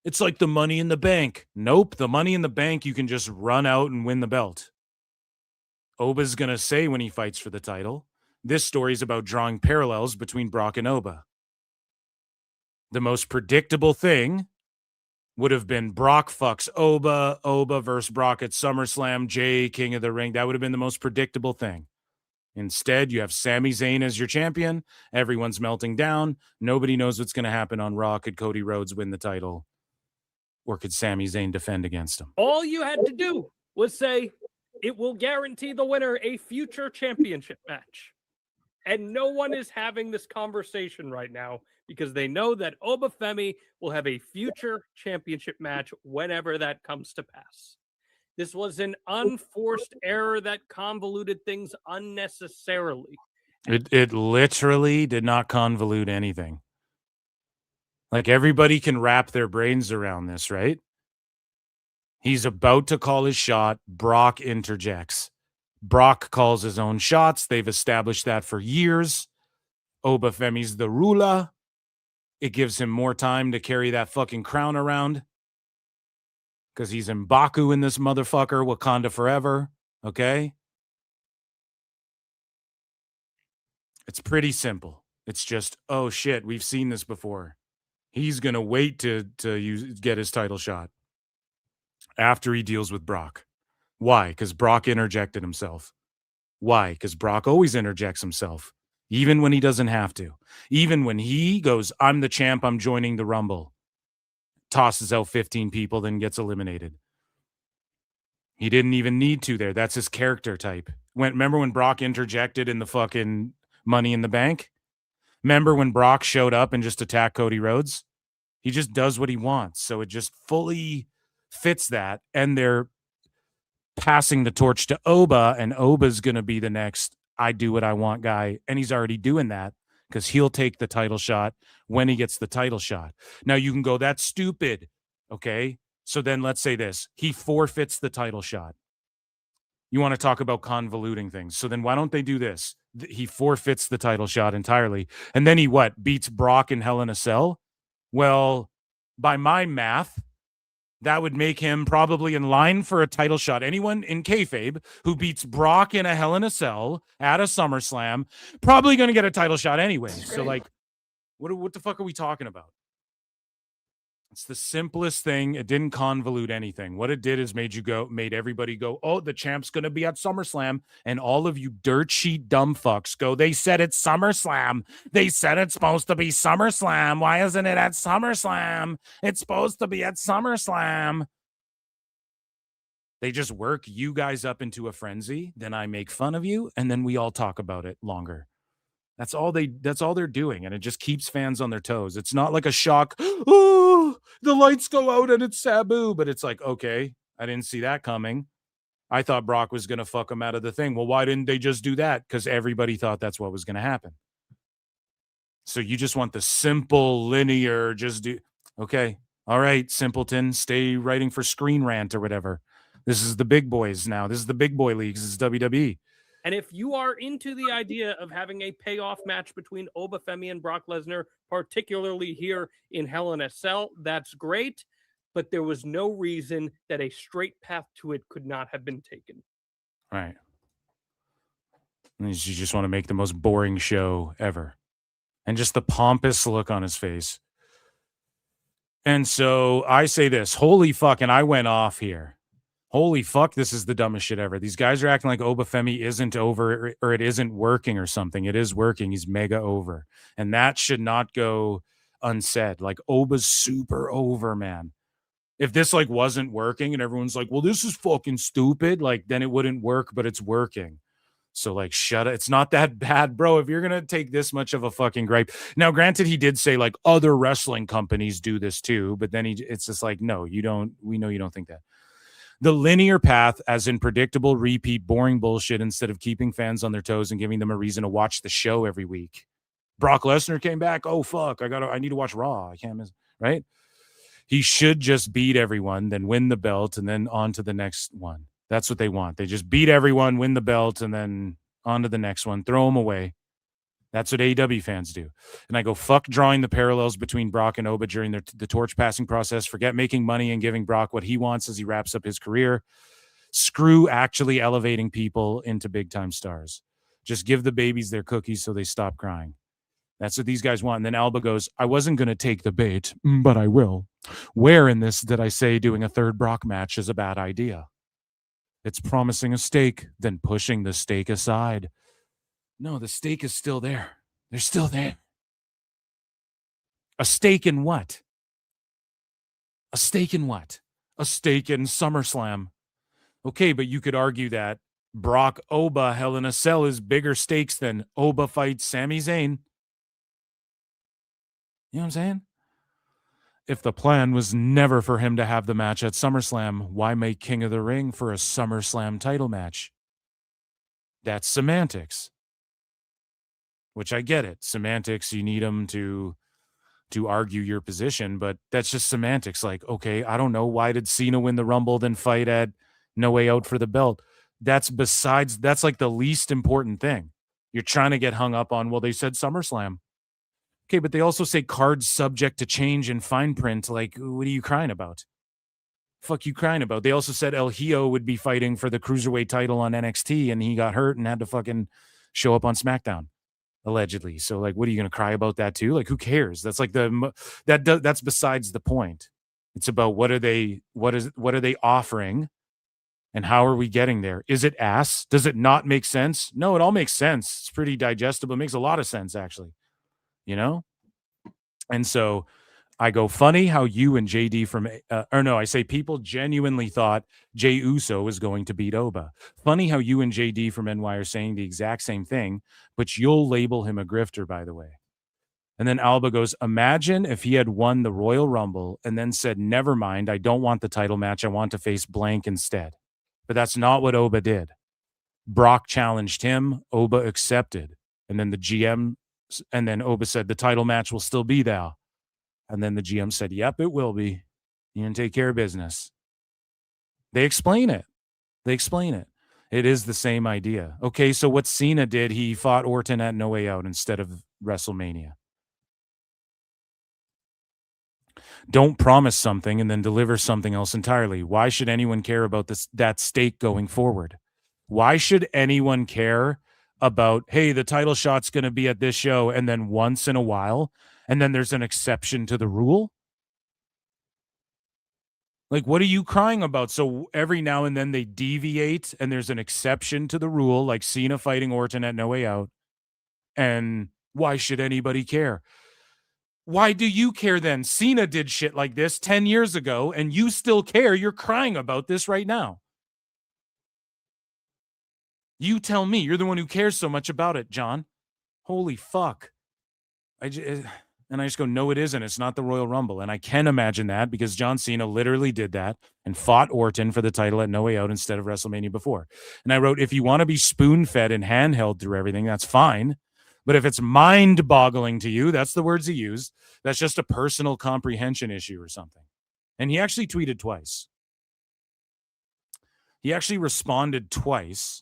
It's like the Money in the Bank. Nope. The Money in the Bank, you can just run out and win the belt. Oba's going to say when he fights for the title, this story is about drawing parallels between Brock and Oba. The most predictable thing would have been Brock fucks Oba, Oba versus Brock at SummerSlam, Jay, King of the Ring. That would have been the most predictable thing. Instead, you have Sami Zayn as your champion. Everyone's melting down. Nobody knows what's going to happen on Raw. Could Cody Rhodes win the title? Or could Sami Zayn defend against him?
All you had to do was say, it will guarantee the winner a future championship match. And no one is having this conversation right now because they know that Obafemi will have a future championship match whenever that comes to pass. This was an unforced error that convoluted things unnecessarily.
It literally did not convolute anything. Like, everybody can wrap their brains around this, right? He's about to call his shot. Brock interjects. Brock calls his own shots. They've established that for years. Obafemi's the ruler. It gives him more time to carry that fucking crown around. Because he's M'Baku in this motherfucker. Wakanda forever. Okay? It's pretty simple. It's just, oh shit, we've seen this before. He's going to wait to get his title shot after he deals with Brock. Why? Because Brock interjected himself. Why? Because Brock always interjects himself, even when he doesn't have to. Even when he goes, I'm the champ, I'm joining the Rumble. Tosses out 15 people, then gets eliminated. He didn't even need to there. That's his character type. Remember when Brock interjected in the fucking Money in the Bank? Remember when Brock showed up and just attacked Cody Rhodes? He just does what he wants. So it just fully fits that. And they're passing the torch to Oba, and Oba's going to be the next I do what I want guy. And he's already doing that because he'll take the title shot when he gets the title shot. Now you can go, that's stupid. Okay. So then let's say this. He forfeits the title shot. You want to talk about convoluting things. So then why don't they do this? He forfeits the title shot entirely. And then he what? Beats Brock in Hell in a Cell? Well, by my math, that would make him probably in line for a title shot. Anyone in kayfabe who beats Brock in a Hell in a Cell at a SummerSlam, probably going to get a title shot anyway. So, like, what the fuck are we talking about? It's the simplest thing. It didn't convolute anything. What it did is made everybody go, oh, the champ's going to be at SummerSlam. And all of you dirt sheet dumb fucks go, they said it's SummerSlam. They said it's supposed to be SummerSlam. Why isn't it at SummerSlam? It's supposed to be at SummerSlam. They just work you guys up into a frenzy. Then I make fun of you. And then we all talk about it longer. That's all they're doing. And it just keeps fans on their toes. It's not like a shock. Oh, the lights go out and it's Sabu. But it's like, okay, I didn't see that coming. I thought Brock was going to fuck him out of the thing. Well, why didn't they just do that? Because everybody thought that's what was going to happen. So you just want the simple, linear, just do. Okay. All right, simpleton, stay writing for Screen Rant or whatever. This is the big boys now. This is the big boy leagues. This is WWE.
And if you are into the idea of having a payoff match between Obafemi and Brock Lesnar, particularly here in Hell in a Cell, that's great. But there was no reason that a straight path to it could not have been taken.
Right. And you just want to make the most boring show ever. And just the pompous look on his face. And so I say this, holy fuck, and I went off here. Holy fuck, this is the dumbest shit ever. These guys are acting like Obafemi isn't over or it isn't working or something. It is working. He's mega over. And that should not go unsaid. Like, Oba's super over, man. If this like wasn't working and everyone's like, well, this is fucking stupid, like, then it wouldn't work, but it's working. So like, shut it. It's not that bad, bro. If you're going to take this much of a fucking gripe. Now, granted, he did say like other wrestling companies do this too, but then it's just like, no, you don't. We know you don't think that. The linear path, as in predictable, repeat, boring bullshit instead of keeping fans on their toes and giving them a reason to watch the show every week. Brock Lesnar came back. Oh, fuck. I need to watch Raw. I can't miss, right? He should just beat everyone, then win the belt, and then on to the next one. That's what they want. They just beat everyone, win the belt, and then on to the next one. Throw them away. That's what AEW fans do. And I go, fuck drawing the parallels between Brock and Oba during the torch passing process. Forget making money and giving Brock what he wants as he wraps up his career. Screw actually elevating people into big-time stars. Just give the babies their cookies so they stop crying. That's what these guys want. And then Alba goes, I wasn't going to take the bait, but I will. Where in this did I say doing a third Brock match is a bad idea? It's promising a steak, then pushing the steak aside. No, the steak is still there. They're still there. A steak in what? A steak in what? A steak in SummerSlam. Okay, but you could argue that Brock Oba Hell in a Cell is bigger stakes than Oba fights Sami Zayn. You know what I'm saying? If the plan was never for him to have the match at SummerSlam, why make King of the Ring for a SummerSlam title match? That's semantics. Which I get it. Semantics, you need them to argue your position, but that's just semantics. Like, okay, I don't know. Why did Cena win the Rumble, then fight at No Way Out for the belt? That's like the least important thing. You're trying to get hung up on, well, they said SummerSlam. Okay, but they also say cards subject to change in fine print. Like, what are you crying about? Fuck you crying about? They also said El Hijo would be fighting for the Cruiserweight title on NXT, and he got hurt and had to fucking show up on SmackDown. Allegedly. So like, what are you going to cry about that too? Like, who cares? That's like that's besides the point. It's about what are they offering and how are we getting there? Is it ass? Does it not make sense? No, it all makes sense. It's pretty digestible. It makes a lot of sense actually, you know? And so I go, funny how you and JD from, I say people genuinely thought Jey Uso was going to beat Oba. Funny how you and JD from NY are saying the exact same thing, but you'll label him a grifter, by the way. And then Alba goes, imagine if he had won the Royal Rumble and then said, never mind, I don't want the title match. I want to face blank instead. But that's not what Oba did. Brock challenged him. Oba accepted. And then the GM, and then Oba said, the title match will still be there. And then the GM said, yep, it will be. You can take care of business. They explain it. It is the same idea. Okay, so what Cena did, he fought Orton at No Way Out instead of WrestleMania. Don't promise something and then deliver something else entirely. Why should anyone care about that stake going forward? Why should anyone care about, hey, the title shot's going to be at this show, and then once in a while, and then there's an exception to the rule? Like, what are you crying about? So every now and then they deviate and there's an exception to the rule, like Cena fighting Orton at No Way Out. And why should anybody care? Why do you care then? Cena did shit like this 10 years ago and you still care. You're crying about this right now. You tell me. You're the one who cares so much about it, John. Holy fuck. I just go, no, it isn't. It's not the Royal Rumble. And I can imagine that because John Cena literally did that and fought Orton for the title at No Way Out instead of WrestleMania before. And I wrote, if you want to be spoon-fed and handheld through everything, that's fine. But if it's mind-boggling to you, that's the words he used, that's just a personal comprehension issue or something. And he actually tweeted twice. He actually responded twice.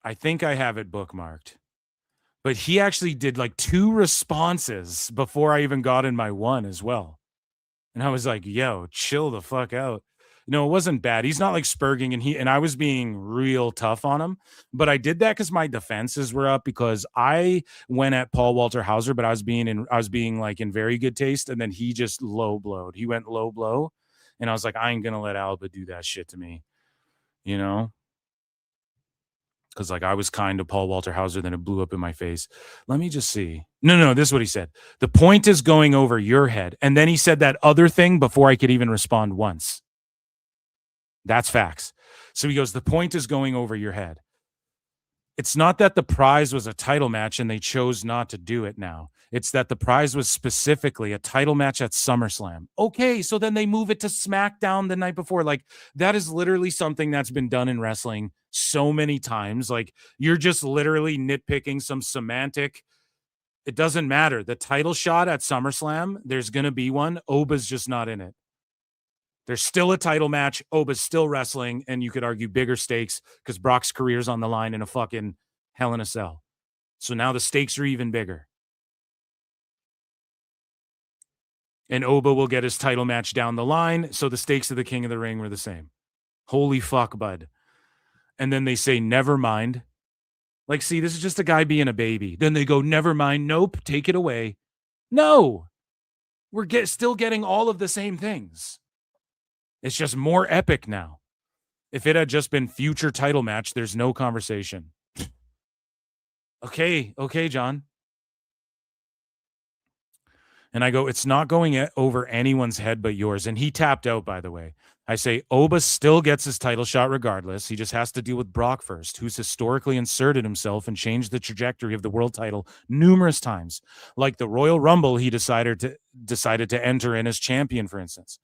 I think I have it bookmarked. But he actually did like 2 responses before I even got in my one as well. And I was like, yo, chill the fuck out. No, it wasn't bad. He's not like spurging, and I was being real tough on him. But I did that because my defenses were up because I went at Paul Walter Hauser, but I was being like in very good taste, and then he just low blowed. He went low blow, and I was like, I ain't gonna let Alba do that shit to me, you know? Because like I was kind to Paul Walter Hauser, then it blew up in my face. Let me just see. No, this is what he said. The point is going over your head. And then he said that other thing before I could even respond once. That's facts. So he goes, the point is going over your head. It's not that the prize was a title match and they chose not to do it now. It's that the prize was specifically a title match at SummerSlam. Okay, so then they move it to SmackDown the night before. Like, that is literally something that's been done in wrestling so many times. Like, you're just literally nitpicking some semantic. It doesn't matter. The title shot at SummerSlam, there's going to be one. Oba's just not in it. There's still a title match. Oba's still wrestling, and you could argue bigger stakes because Brock's career's on the line in a fucking Hell in a Cell. So now the stakes are even bigger. And Oba will get his title match down the line, so the stakes of the King of the Ring were the same. Holy fuck, bud. And then they say, never mind. Like, see, this is just a guy being a baby. Then they go, never mind. Nope, take it away. No. We're still getting all of the same things. It's just more epic now. If it had just been future title match, there's no conversation. Okay, John. And I go, it's not going over anyone's head but yours. And he tapped out, by the way. I say, Oba still gets his title shot regardless. He just has to deal with Brock first, who's historically inserted himself and changed the trajectory of the world title numerous times. Like the Royal Rumble he decided to enter in as champion, for instance.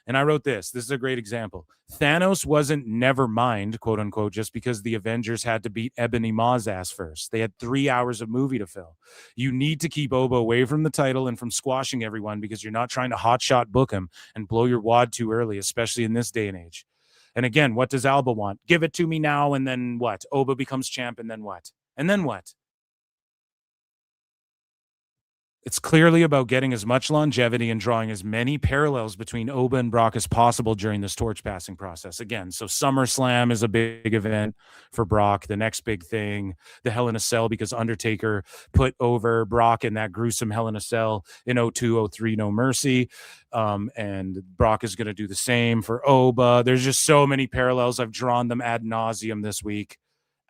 And I wrote this. This is a great example. Thanos wasn't never mind, quote unquote, just because the Avengers had to beat Ebony Maw's ass first. They had 3 hours of movie to fill. You need to keep Oba away from the title and from squashing everyone because you're not trying to hotshot book him and blow your wad too early, especially in this day and age. And again, what does Alba want? Give it to me now, and then what? Oba becomes champ, and then what? And then what? It's clearly about getting as much longevity and drawing as many parallels between Oba and Brock as possible during this torch passing process. Again, so SummerSlam is a big event for Brock. The next big thing, the Hell in a Cell, because Undertaker put over Brock in that gruesome Hell in a Cell in 02-03 No Mercy. And Brock is going to do the same for Oba. There's just so many parallels. I've drawn them ad nauseum this week.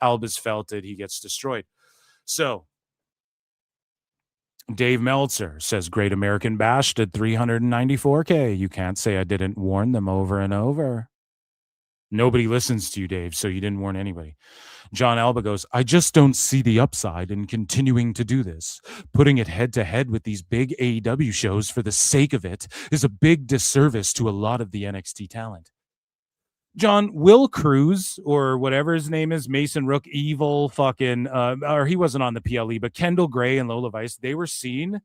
Alba's felt it. He gets destroyed. So, Dave Meltzer says Great American Bash did 394K. You can't say I didn't warn them over and over. Nobody listens to you, Dave, so you didn't warn anybody. Jon Alba goes, I just don't see the upside in continuing to do this. Putting it head to head with these big AEW shows for the sake of it is a big disservice to a lot of the NXT talent. John, Will Cruz, or whatever his name is, Mason Rook, evil fucking, or he wasn't on the PLE, but Kendall Gray and Lola Vice, they were seen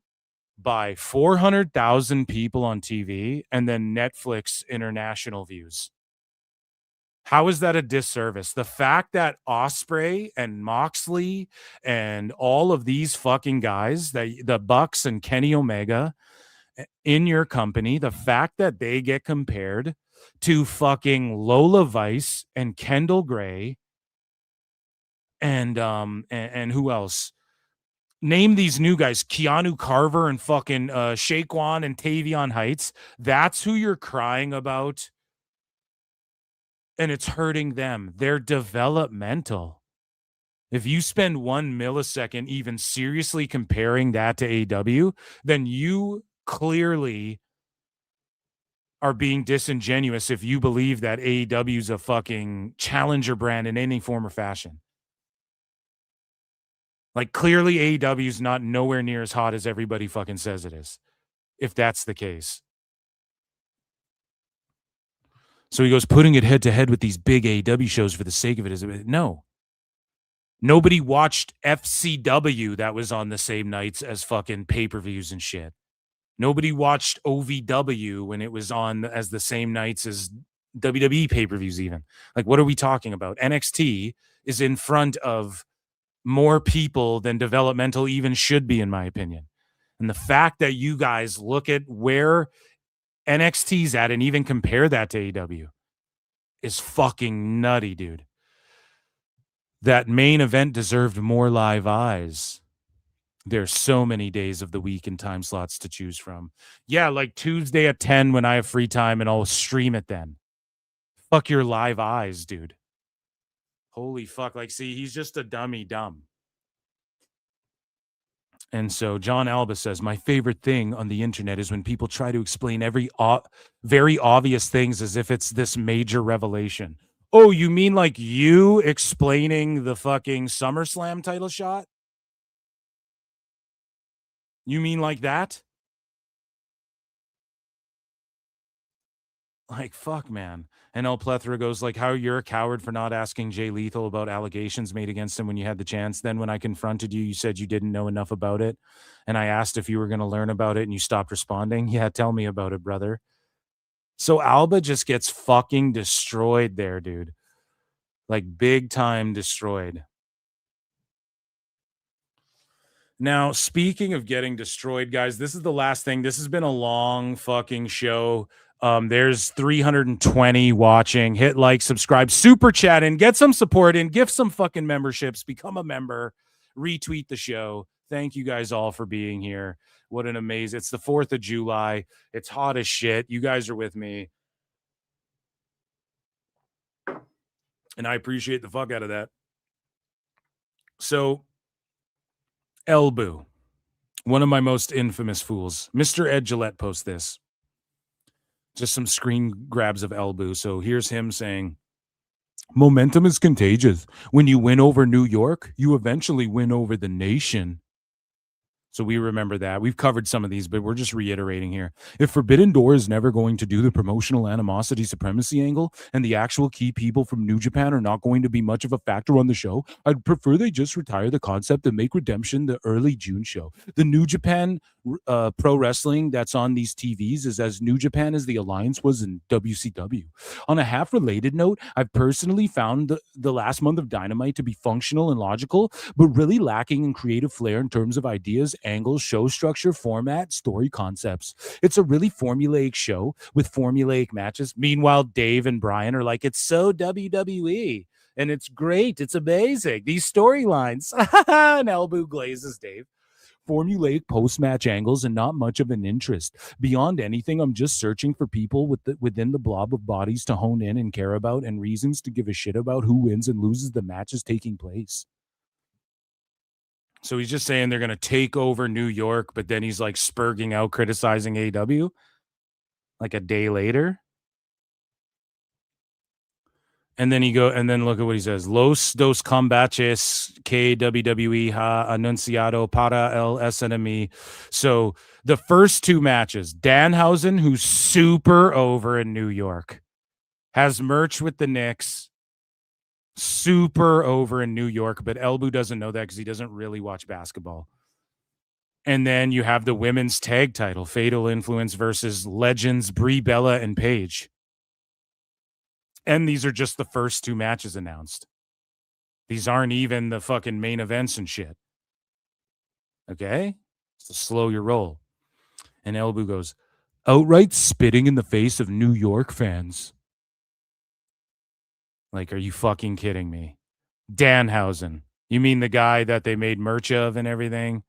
by 400,000 people on TV and then Netflix international views. How is that a disservice? The fact that Ospreay and Moxley and all of these fucking guys, the Bucks and Kenny Omega in your company, the fact that they get compared to fucking Lola Vice and Kendall Gray and who else? Name these new guys, Keanu Carver and fucking Shaquan and Tavion Heights. That's who you're crying about. And it's hurting them. They're developmental. If you spend 1 millisecond even seriously comparing that to AEW, then you clearly are being disingenuous if you believe that AEW is a fucking challenger brand in any form or fashion. Like, clearly AEW is not nowhere near as hot as everybody fucking says it is, if that's the case. So he goes, putting it head to head with these big AEW shows for the sake of it is no. Nobody watched FCW that was on the same nights as fucking pay-per-views and shit. Nobody watched OVW when it was on as the same nights as WWE pay-per-views even. Like, what are we talking about? NXT is in front of more people than developmental even should be, in my opinion. And the fact that you guys look at where NXT's at and even compare that to AEW is fucking nutty, dude. That main event deserved more live eyes. There's so many days of the week and time slots to choose from. Yeah, like Tuesday at 10 when I have free time and I'll stream it then. Fuck your live eyes, dude. Holy fuck. Like, see, he's just a dummy dumb. And so Jon Alba says, my favorite thing on the internet is when people try to explain every very obvious things as if it's this major revelation. Oh, you mean like you explaining the fucking SummerSlam title shot? You mean like that? Like, fuck, man. And El Plethora goes like, how you're a coward for not asking Jay Lethal about allegations made against him when you had the chance. Then when I confronted you, you said you didn't know enough about it. And I asked if you were going to learn about it and you stopped responding. Yeah, tell me about it, brother. So Alba just gets fucking destroyed there, dude. Like, big time destroyed. Now, speaking of getting destroyed, guys, this is the last thing. This has been a long fucking show. There's 320 watching. Hit like, subscribe, super chat in, get some support in, gift some fucking memberships, become a member, retweet the show. Thank you guys all for being here. What an amazing, it's the 4th of July. It's hot as shit. You guys are with me. And I appreciate the fuck out of that. So, Elbu, One of my most infamous fools, Mr. Ed Gillette, posts this. Just some screen grabs of Elbu. So here's him saying, momentum is contagious. When you win over New York, you eventually win over the nation. So we remember that. We've covered some of these, but we're just reiterating here. If Forbidden Door is never going to do the promotional animosity supremacy angle and the actual key people from New Japan are not going to be much of a factor on the show, I'd prefer they just retire the concept and make Redemption the early June show. The New Japan pro wrestling that's on these TVs is as New Japan as the Alliance was in WCW. On a half-related note, I've personally found the last month of Dynamite to be functional and logical, but really lacking in creative flair in terms of ideas, angles, show structure, format, story concepts. It's a really formulaic show with formulaic matches. Meanwhile, Dave and Brian are like, it's so WWE, and it's great. It's amazing. These storylines. And Elbu glazes Dave. Formulaic post-match angles and not much of an interest. Beyond anything, I'm just searching for people within the blob of bodies to hone in and care about and reasons to give a shit about who wins and loses the matches taking place. So he's just saying they're going to take over New York, but then he's like spurging out criticizing AEW like a day later. And then look at what he says. Los dos combates que WWE ha anunciado para el SNME. So the first two matches, Danhausen, who's super over in New York, has merch with the Knicks, super over in New York, but Elbu doesn't know that because he doesn't really watch basketball. And then you have the women's tag title, Fatal Influence versus Legends Brie Bella and Paige. And these are just the first two matches announced. These aren't even the fucking main events and shit. Okay? So slow your roll. And Elbu goes, outright spitting in the face of New York fans. Like, are you fucking kidding me? Danhausen. You mean the guy that they made merch of and everything?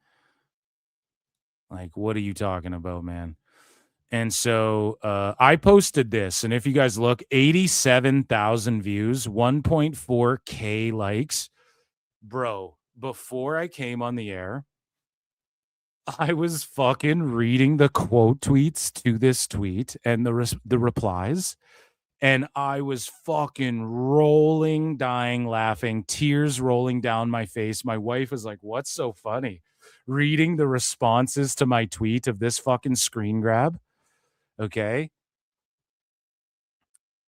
Like, what are you talking about, man? And so I posted this, and if you guys look, 87,000 views, 1.4K likes. Bro, before I came on the air, I was fucking reading the quote tweets to this tweet and the replies, and I was fucking rolling, dying, laughing, tears rolling down my face. My wife was like, what's so funny? Reading the responses to my tweet of this fucking screen grab. Okay.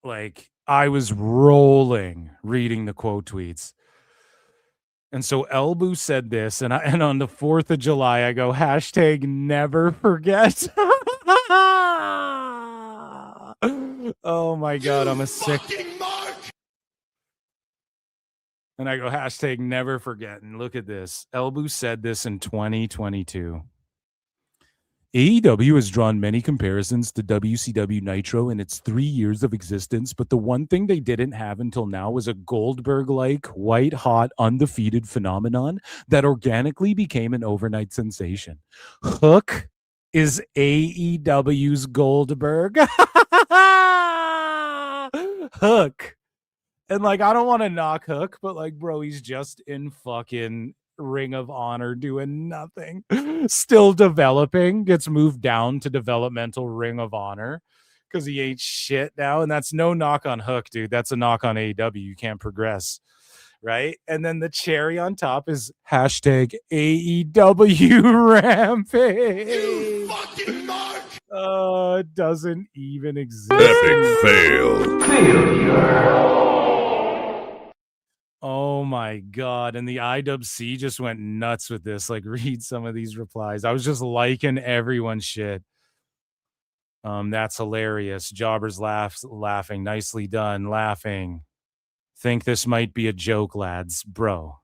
Like, I was rolling reading the quote tweets. And so Elbu said this, and on the 4th of July, I go, hashtag never forget. Oh my God, I'm a sick. And I go, hashtag never forget. And look at this. Elbu said this in 2022. AEW has drawn many comparisons to WCW Nitro in its 3 years of existence, but the one thing they didn't have until now was a Goldberg-like, white-hot, undefeated phenomenon that organically became an overnight sensation. Hook is AEW's Goldberg. Hook. And, like, I don't want to knock Hook, but, like, bro, he's just in fucking Ring of Honor doing nothing, still developing, gets moved down to developmental Ring of Honor because he ain't shit now. And that's no knock on Hook, dude. That's a knock on AEW. You can't progress, right? And then the cherry on top is hashtag AEW Rampage. You fucking mark. It doesn't even exist.
Epic fail. Failure.
Oh my God. And the IWC just went nuts with this. Like, read some of these replies. I was just liking everyone's shit. That's hilarious. Jobbers laughing. Nicely done. Laughing. Think this might be a joke, lads. Bro.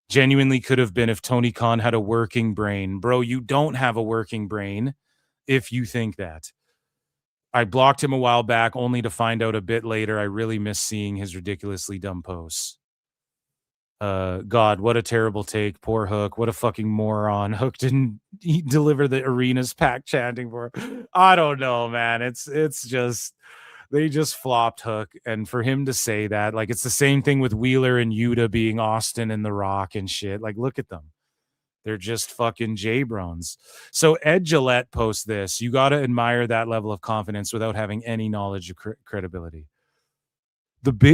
Genuinely could have been if Tony Khan had a working brain. Bro, you don't have a working brain if you think that. I blocked him a while back only to find out a bit later I really miss seeing his ridiculously dumb posts. God, what a terrible take. Poor Hook. What a fucking moron. Hook didn't deliver the arena's pack chanting for him. I don't know, man. It's just, they just flopped Hook. And for him to say that, like, it's the same thing with Wheeler and Yuta being Austin and The Rock and shit. Like, look at them. They're just fucking J-Brones. So Ed Gillette posts this. You got to admire that level of confidence without having any knowledge of credibility.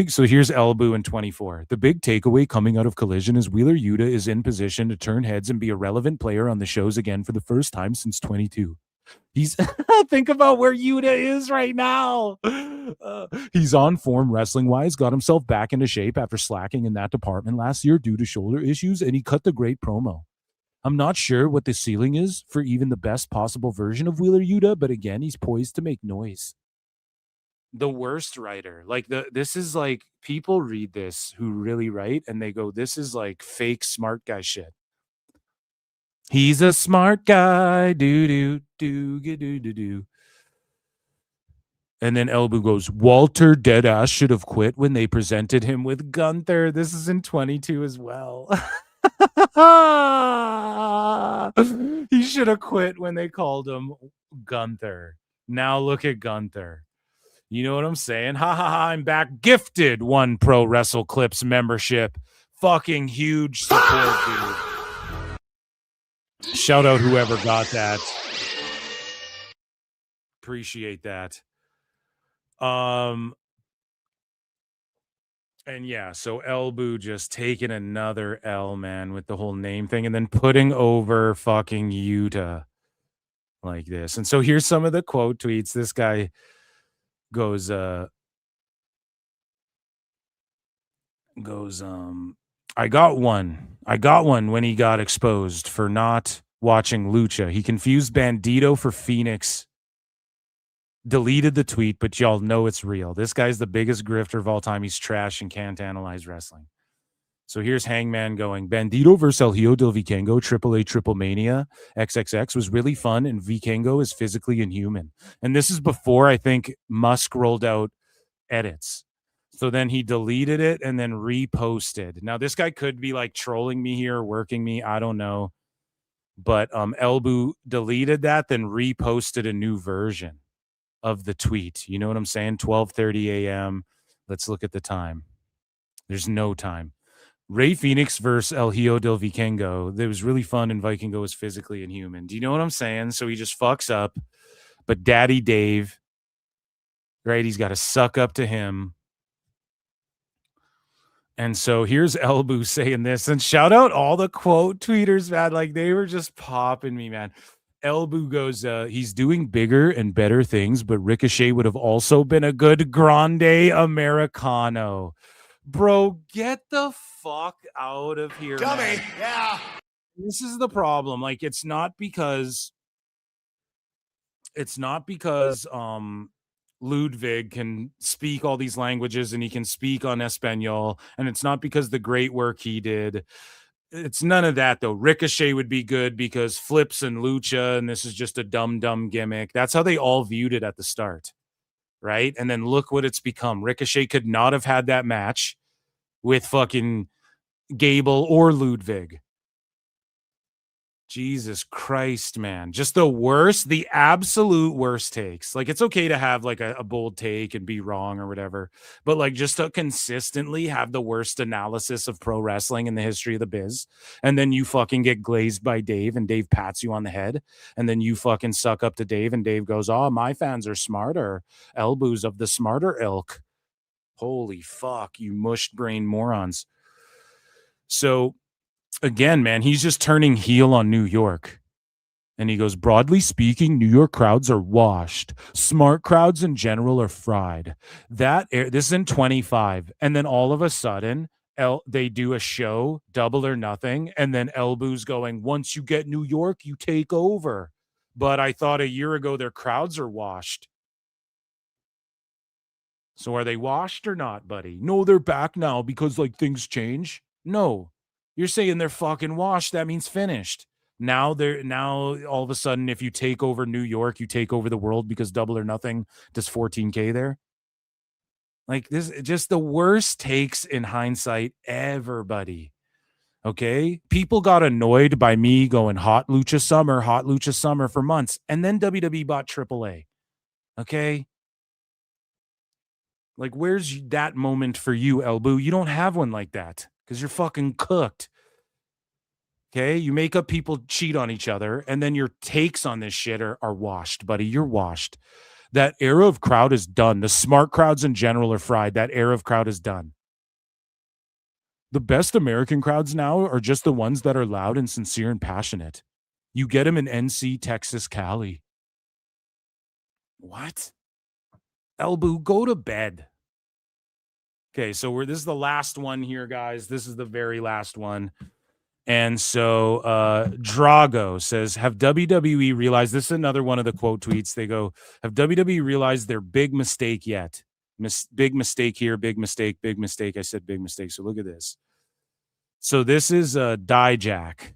So here's Elbu in 24. The big takeaway coming out of Collision is Wheeler Yuta is in position to turn heads and be a relevant player on the shows again for the first time since 22. He's think about where Yuta is right now. He's on form wrestling wise, got himself back into shape after slacking in that department last year due to shoulder issues, and he cut the great promo. I'm not sure what the ceiling is for even the best possible version of Wheeler Yuta, but again, he's poised to make noise. The worst writer, this is like, people read this who really write and they go, this is like fake smart guy shit. He's a smart guy, do. And then Elbu goes, Walter deadass should have quit when they presented him with Gunther. This is in 22 as well. He should have quit when they called him Gunther. Now look at Gunther. You know what I'm saying? Ha ha ha, I'm back. Gifted one Pro Wrestle Clips membership. Fucking huge support, dude. Shout out whoever got that. Appreciate that. And yeah, so Elbu just taking another L, man, with the whole name thing and then putting over fucking Yuta like this. And so here's some of the quote tweets. This guy goes, I got one when he got exposed for not watching Lucha. He confused Bandito for Phoenix, deleted the tweet, but y'all know it's real. This guy's the biggest grifter of all time. He's trash and can't analyze wrestling. So here's Hangman going, Bandito versus El Hijo del Vikingo, AAA Triple Mania, XXX was really fun, and Vikingo is physically inhuman. And this is before, I think, Musk rolled out edits. So then he deleted it and then reposted. Now, this guy could be like trolling me here, working me, I don't know. But Elbu deleted that, then reposted a new version of the tweet. You know what I'm saying? 12:30 a.m. Let's look at the time. There's no time. Ray Phoenix versus El Hijo del Vikingo. It was really fun, and Vikingo was physically inhuman. Do you know what I'm saying? So he just fucks up. But Daddy Dave, right? He's got to suck up to him. And so here's Elbu saying this. And shout out all the quote tweeters, man. Like, they were just popping me, man. Elbu goes, he's doing bigger and better things, but Ricochet would have also been a good grande Americano. Bro, get the fuck out of here,
Dummy.
man.
Yeah.
This is the problem. Like, it's not because Ludwig can speak all these languages and he can speak on Espanol, and it's not because the great work he did. It's none of that, though. Ricochet would be good because flips and lucha, and this is just a dumb gimmick. That's how they all viewed it at the start, right? And then look what it's become. Ricochet could not have had that match with fucking Gable or Ludwig. Jesus Christ, man. Just the worst, the absolute worst takes. Like, it's okay to have like a bold take and be wrong or whatever, but like, just to consistently have the worst analysis of pro wrestling in the history of the biz, and then you fucking get glazed by Dave and Dave pats you on the head, and then you fucking suck up to Dave and Dave goes, oh, my fans are smarter. Elbows of the smarter ilk. Holy fuck, you mushed brain morons. So again, man, he's just turning heel on New York. And he goes, broadly speaking, New York crowds are washed. Smart crowds in general are fried. This is in 25. And then all of a sudden, they do a show, Double or Nothing. And then Elbu's going, once you get New York, you take over. But I thought a year ago their crowds are washed. So are they washed or not, buddy? No, they're back now because like things change. No. You're saying they're fucking washed. That means finished. Now all of a sudden, if you take over New York, you take over the world because Double or Nothing does 14K there. Like, this, just the worst takes in hindsight ever, buddy. Okay? People got annoyed by me going hot Lucha Summer for months. And then WWE bought AAA. Okay? Like, where's that moment for you, Elbu? You don't have one like that because you're fucking cooked. Okay, you make up people cheat on each other, and then your takes on this shit are washed, buddy. You're washed. That era of crowd is done. The smart crowds in general are fried. That era of crowd is done. The best American crowds now are just the ones that are loud and sincere and passionate. You get them in NC, Texas, Cali. What? Elbu, go to bed. Okay, so this is the last one here, guys. This is the very last one. And so Drago says, have WWE realized, this is another one of the quote tweets. They go, have WWE realized their big mistake yet? Big mistake here, big mistake, big mistake. I said big mistake. So look at this. So this is Dijak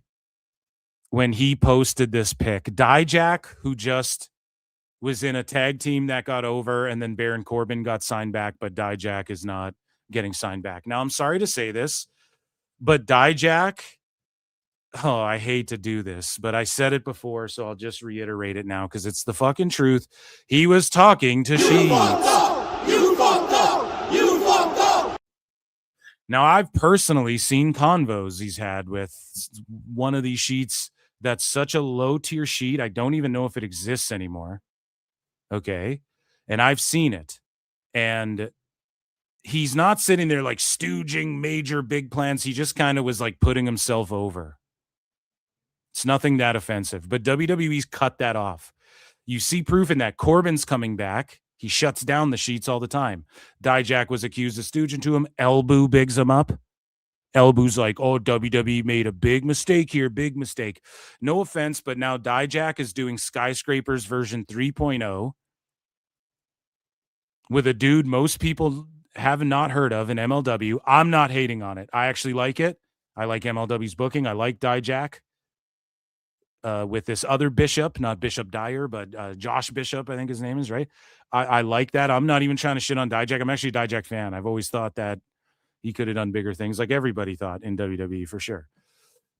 when he posted this pic. Dijak, who just was in a tag team that got over, and then Baron Corbin got signed back, but Dijak is not getting signed back. Now, I'm sorry to say this, but Dijak, oh, I hate to do this, but I said it before, so I'll just reiterate it now because it's the fucking truth. He was talking to Sheets.
You fucked up! You fucked up!
Now, I've personally seen convos he's had with one of these sheets that's such a low-tier sheet, I don't even know if it exists anymore. Okay? And I've seen it. And he's not sitting there like stooging major big plans. He just kind of was like putting himself over. It's nothing that offensive, but WWE's cut that off. You see proof in that. Corbin's coming back. He shuts down the sheets all the time. Dijak was accused of stooging to him. Elbu bigs him up. Elbu's like, oh, WWE made a big mistake here, big mistake. No offense, but now Dijak is doing Skyscrapers version 3.0 with a dude most people have not heard of in MLW. I'm not hating on it. I actually like it. I like MLW's booking. I like Dijak. With this other Bishop, not Bishop Dyer, but Josh Bishop, I think his name is, right? I like that. I'm not even trying to shit on Dijak. I'm actually a Dijak fan. I've always thought that he could have done bigger things, like everybody thought in WWE for sure.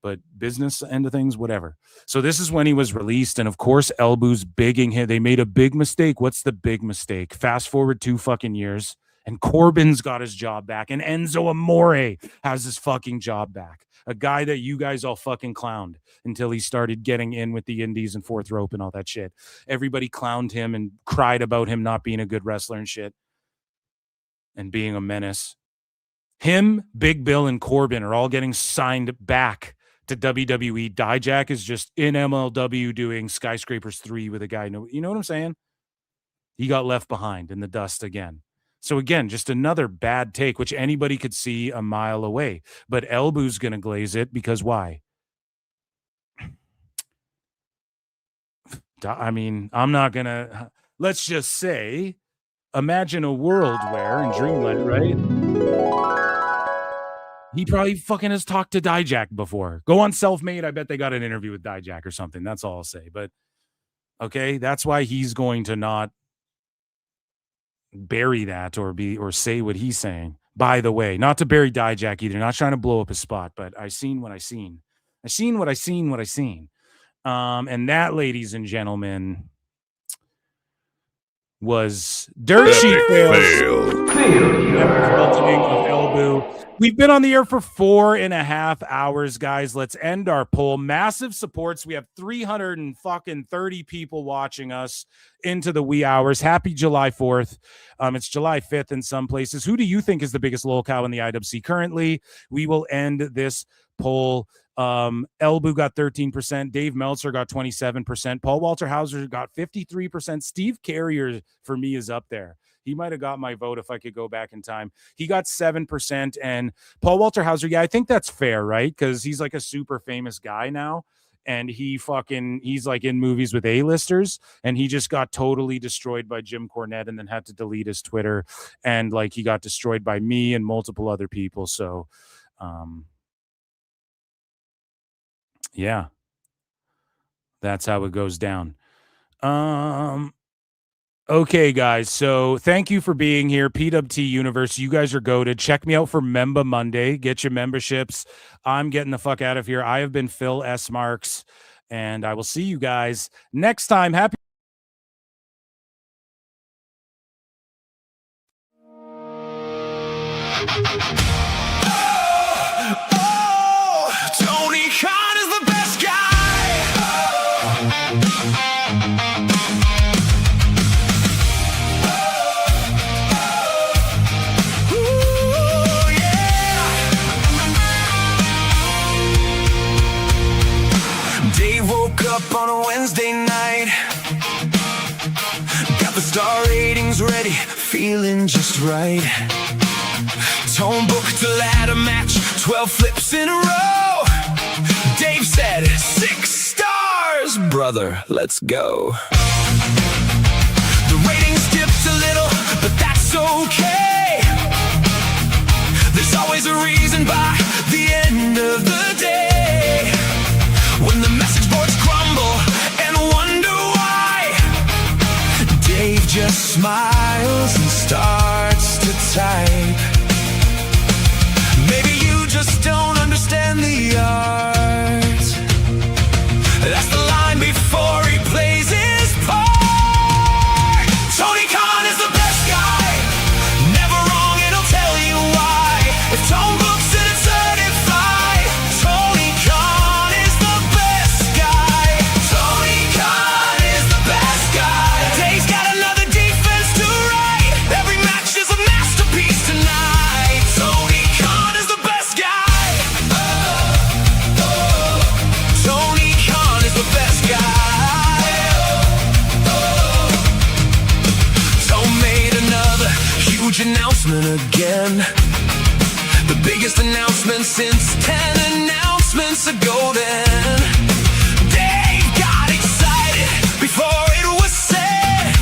But business end of things, whatever. So this is when he was released, and of course, Elbu's bigging him. They made a big mistake. What's the big mistake? Fast forward 2 fucking years, and Corbin's got his job back, and Enzo Amore has his fucking job back. A guy that you guys all fucking clowned until he started getting in with the indies and fourth rope and all that shit. Everybody clowned him and cried about him not being a good wrestler and shit and being a menace. Him, Big Bill, and Corbin are all getting signed back to WWE. Dijak is just in MLW doing Skyscrapers 3 with a guy. You know what I'm saying? He got left behind in the dust again. So again, just another bad take, which anybody could see a mile away. But Elbu's going to glaze it because why? I mean, I'm not going to... Let's just say, imagine a world where, in Dreamland, right? He probably fucking has talked to Dijak before. Go on SelfMade. I bet they got an interview with Dijak or something. That's all I'll say. But, okay, that's why he's going to not bury that or say what he's saying. By the way, not to bury Dijak either, not trying to blow up his spot, but I seen what I seen. And that, ladies and gentlemen, was Dirt Sheet Fails. We've been on the air for 4.5 hours, guys. Let's end our poll. Massive supports. We have 330 people watching us into the wee hours. Happy July 4th. It's July 5th in some places. Who do you think is the biggest lol cow in the IWC currently? We will end this poll. Elbu got 13%. Dave Meltzer got 27%. Paul Walter Hauser got 53%. Steve Carrier, for me, is up there. He might have got my vote if I could go back in time. He got 7%. And Paul Walter Hauser, yeah, I think that's fair, right? Because he's like a super famous guy now. And he's like in movies with A-listers. And he just got totally destroyed by Jim Cornette and then had to delete his Twitter. And like he got destroyed by me and multiple other people. So, yeah, that's how it goes down. Okay, guys. So thank you for being here. PWT Universe, you guys are goated. Check me out for Memba Monday. Get your memberships. I'm getting the fuck out of here. I have been Phil S. Marks, and I will see you guys next time. Happy.
Tony Khan is
feeling just right. Tone booked a ladder match, 12 flips in a row. Dave said 6 stars, brother, let's go. The ratings dipped a little, but that's okay. There's always a reason by the end of the day. When the message boards crumble and wonder why, Dave just smiles and starts to type. Maybe you just don't understand the art. That's the line before he plays his part. Tony Khan is the best guy, never wrong and he'll tell you why. If Tone books it, it's certified. Tony Khan is the best guy. Tony Khan is the best guy. Dave's got another defense to write. Every match is a masterpiece tonight. Tony Khan is the best guy. Tony Khan is the best guy. Tone made another huge announcement again. The biggest announcement since 10 announcements ago then. Dave got excited before it was said.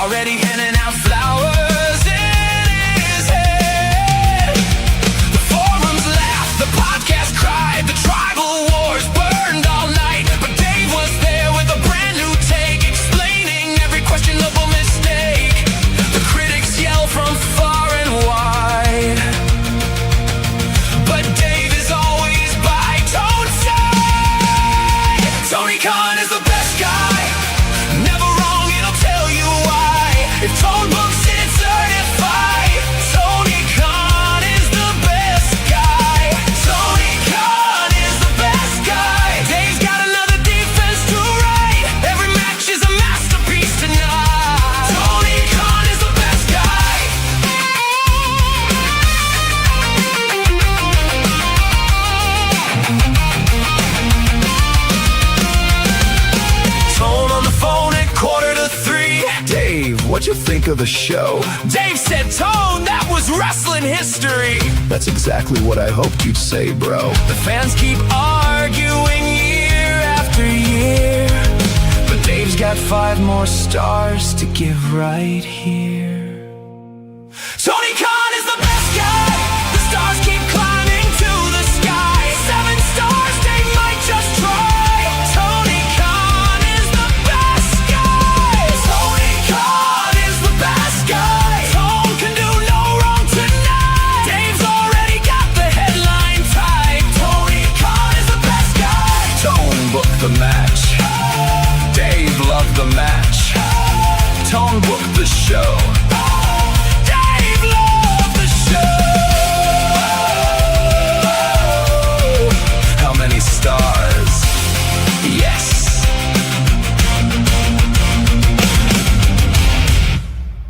Already handing out flowers in his head. The forums laughed, the podcast cried, the tribal wars burned all night. But Dave was there with a brand new take, explaining every questionable mistake. The critics yell from far and wide, but Dave is always by Tone's side. Tony Khan is the best guy, never wrong and I'll tell you why. If Tone books it, it's certified. Tony Khan is the best guy. Tony Khan is the best guy. Dave's got another defense to write. Every match is a masterpiece tonight. Tony Khan is the best guy. Tone on the phone at 2:45. Dave, what'd you think of the show? Dave said, Tone, that was wrestling history. That's exactly what I hoped you'd say, bro. The fans keep arguing year after year, but Dave's got 5 more stars to give right here.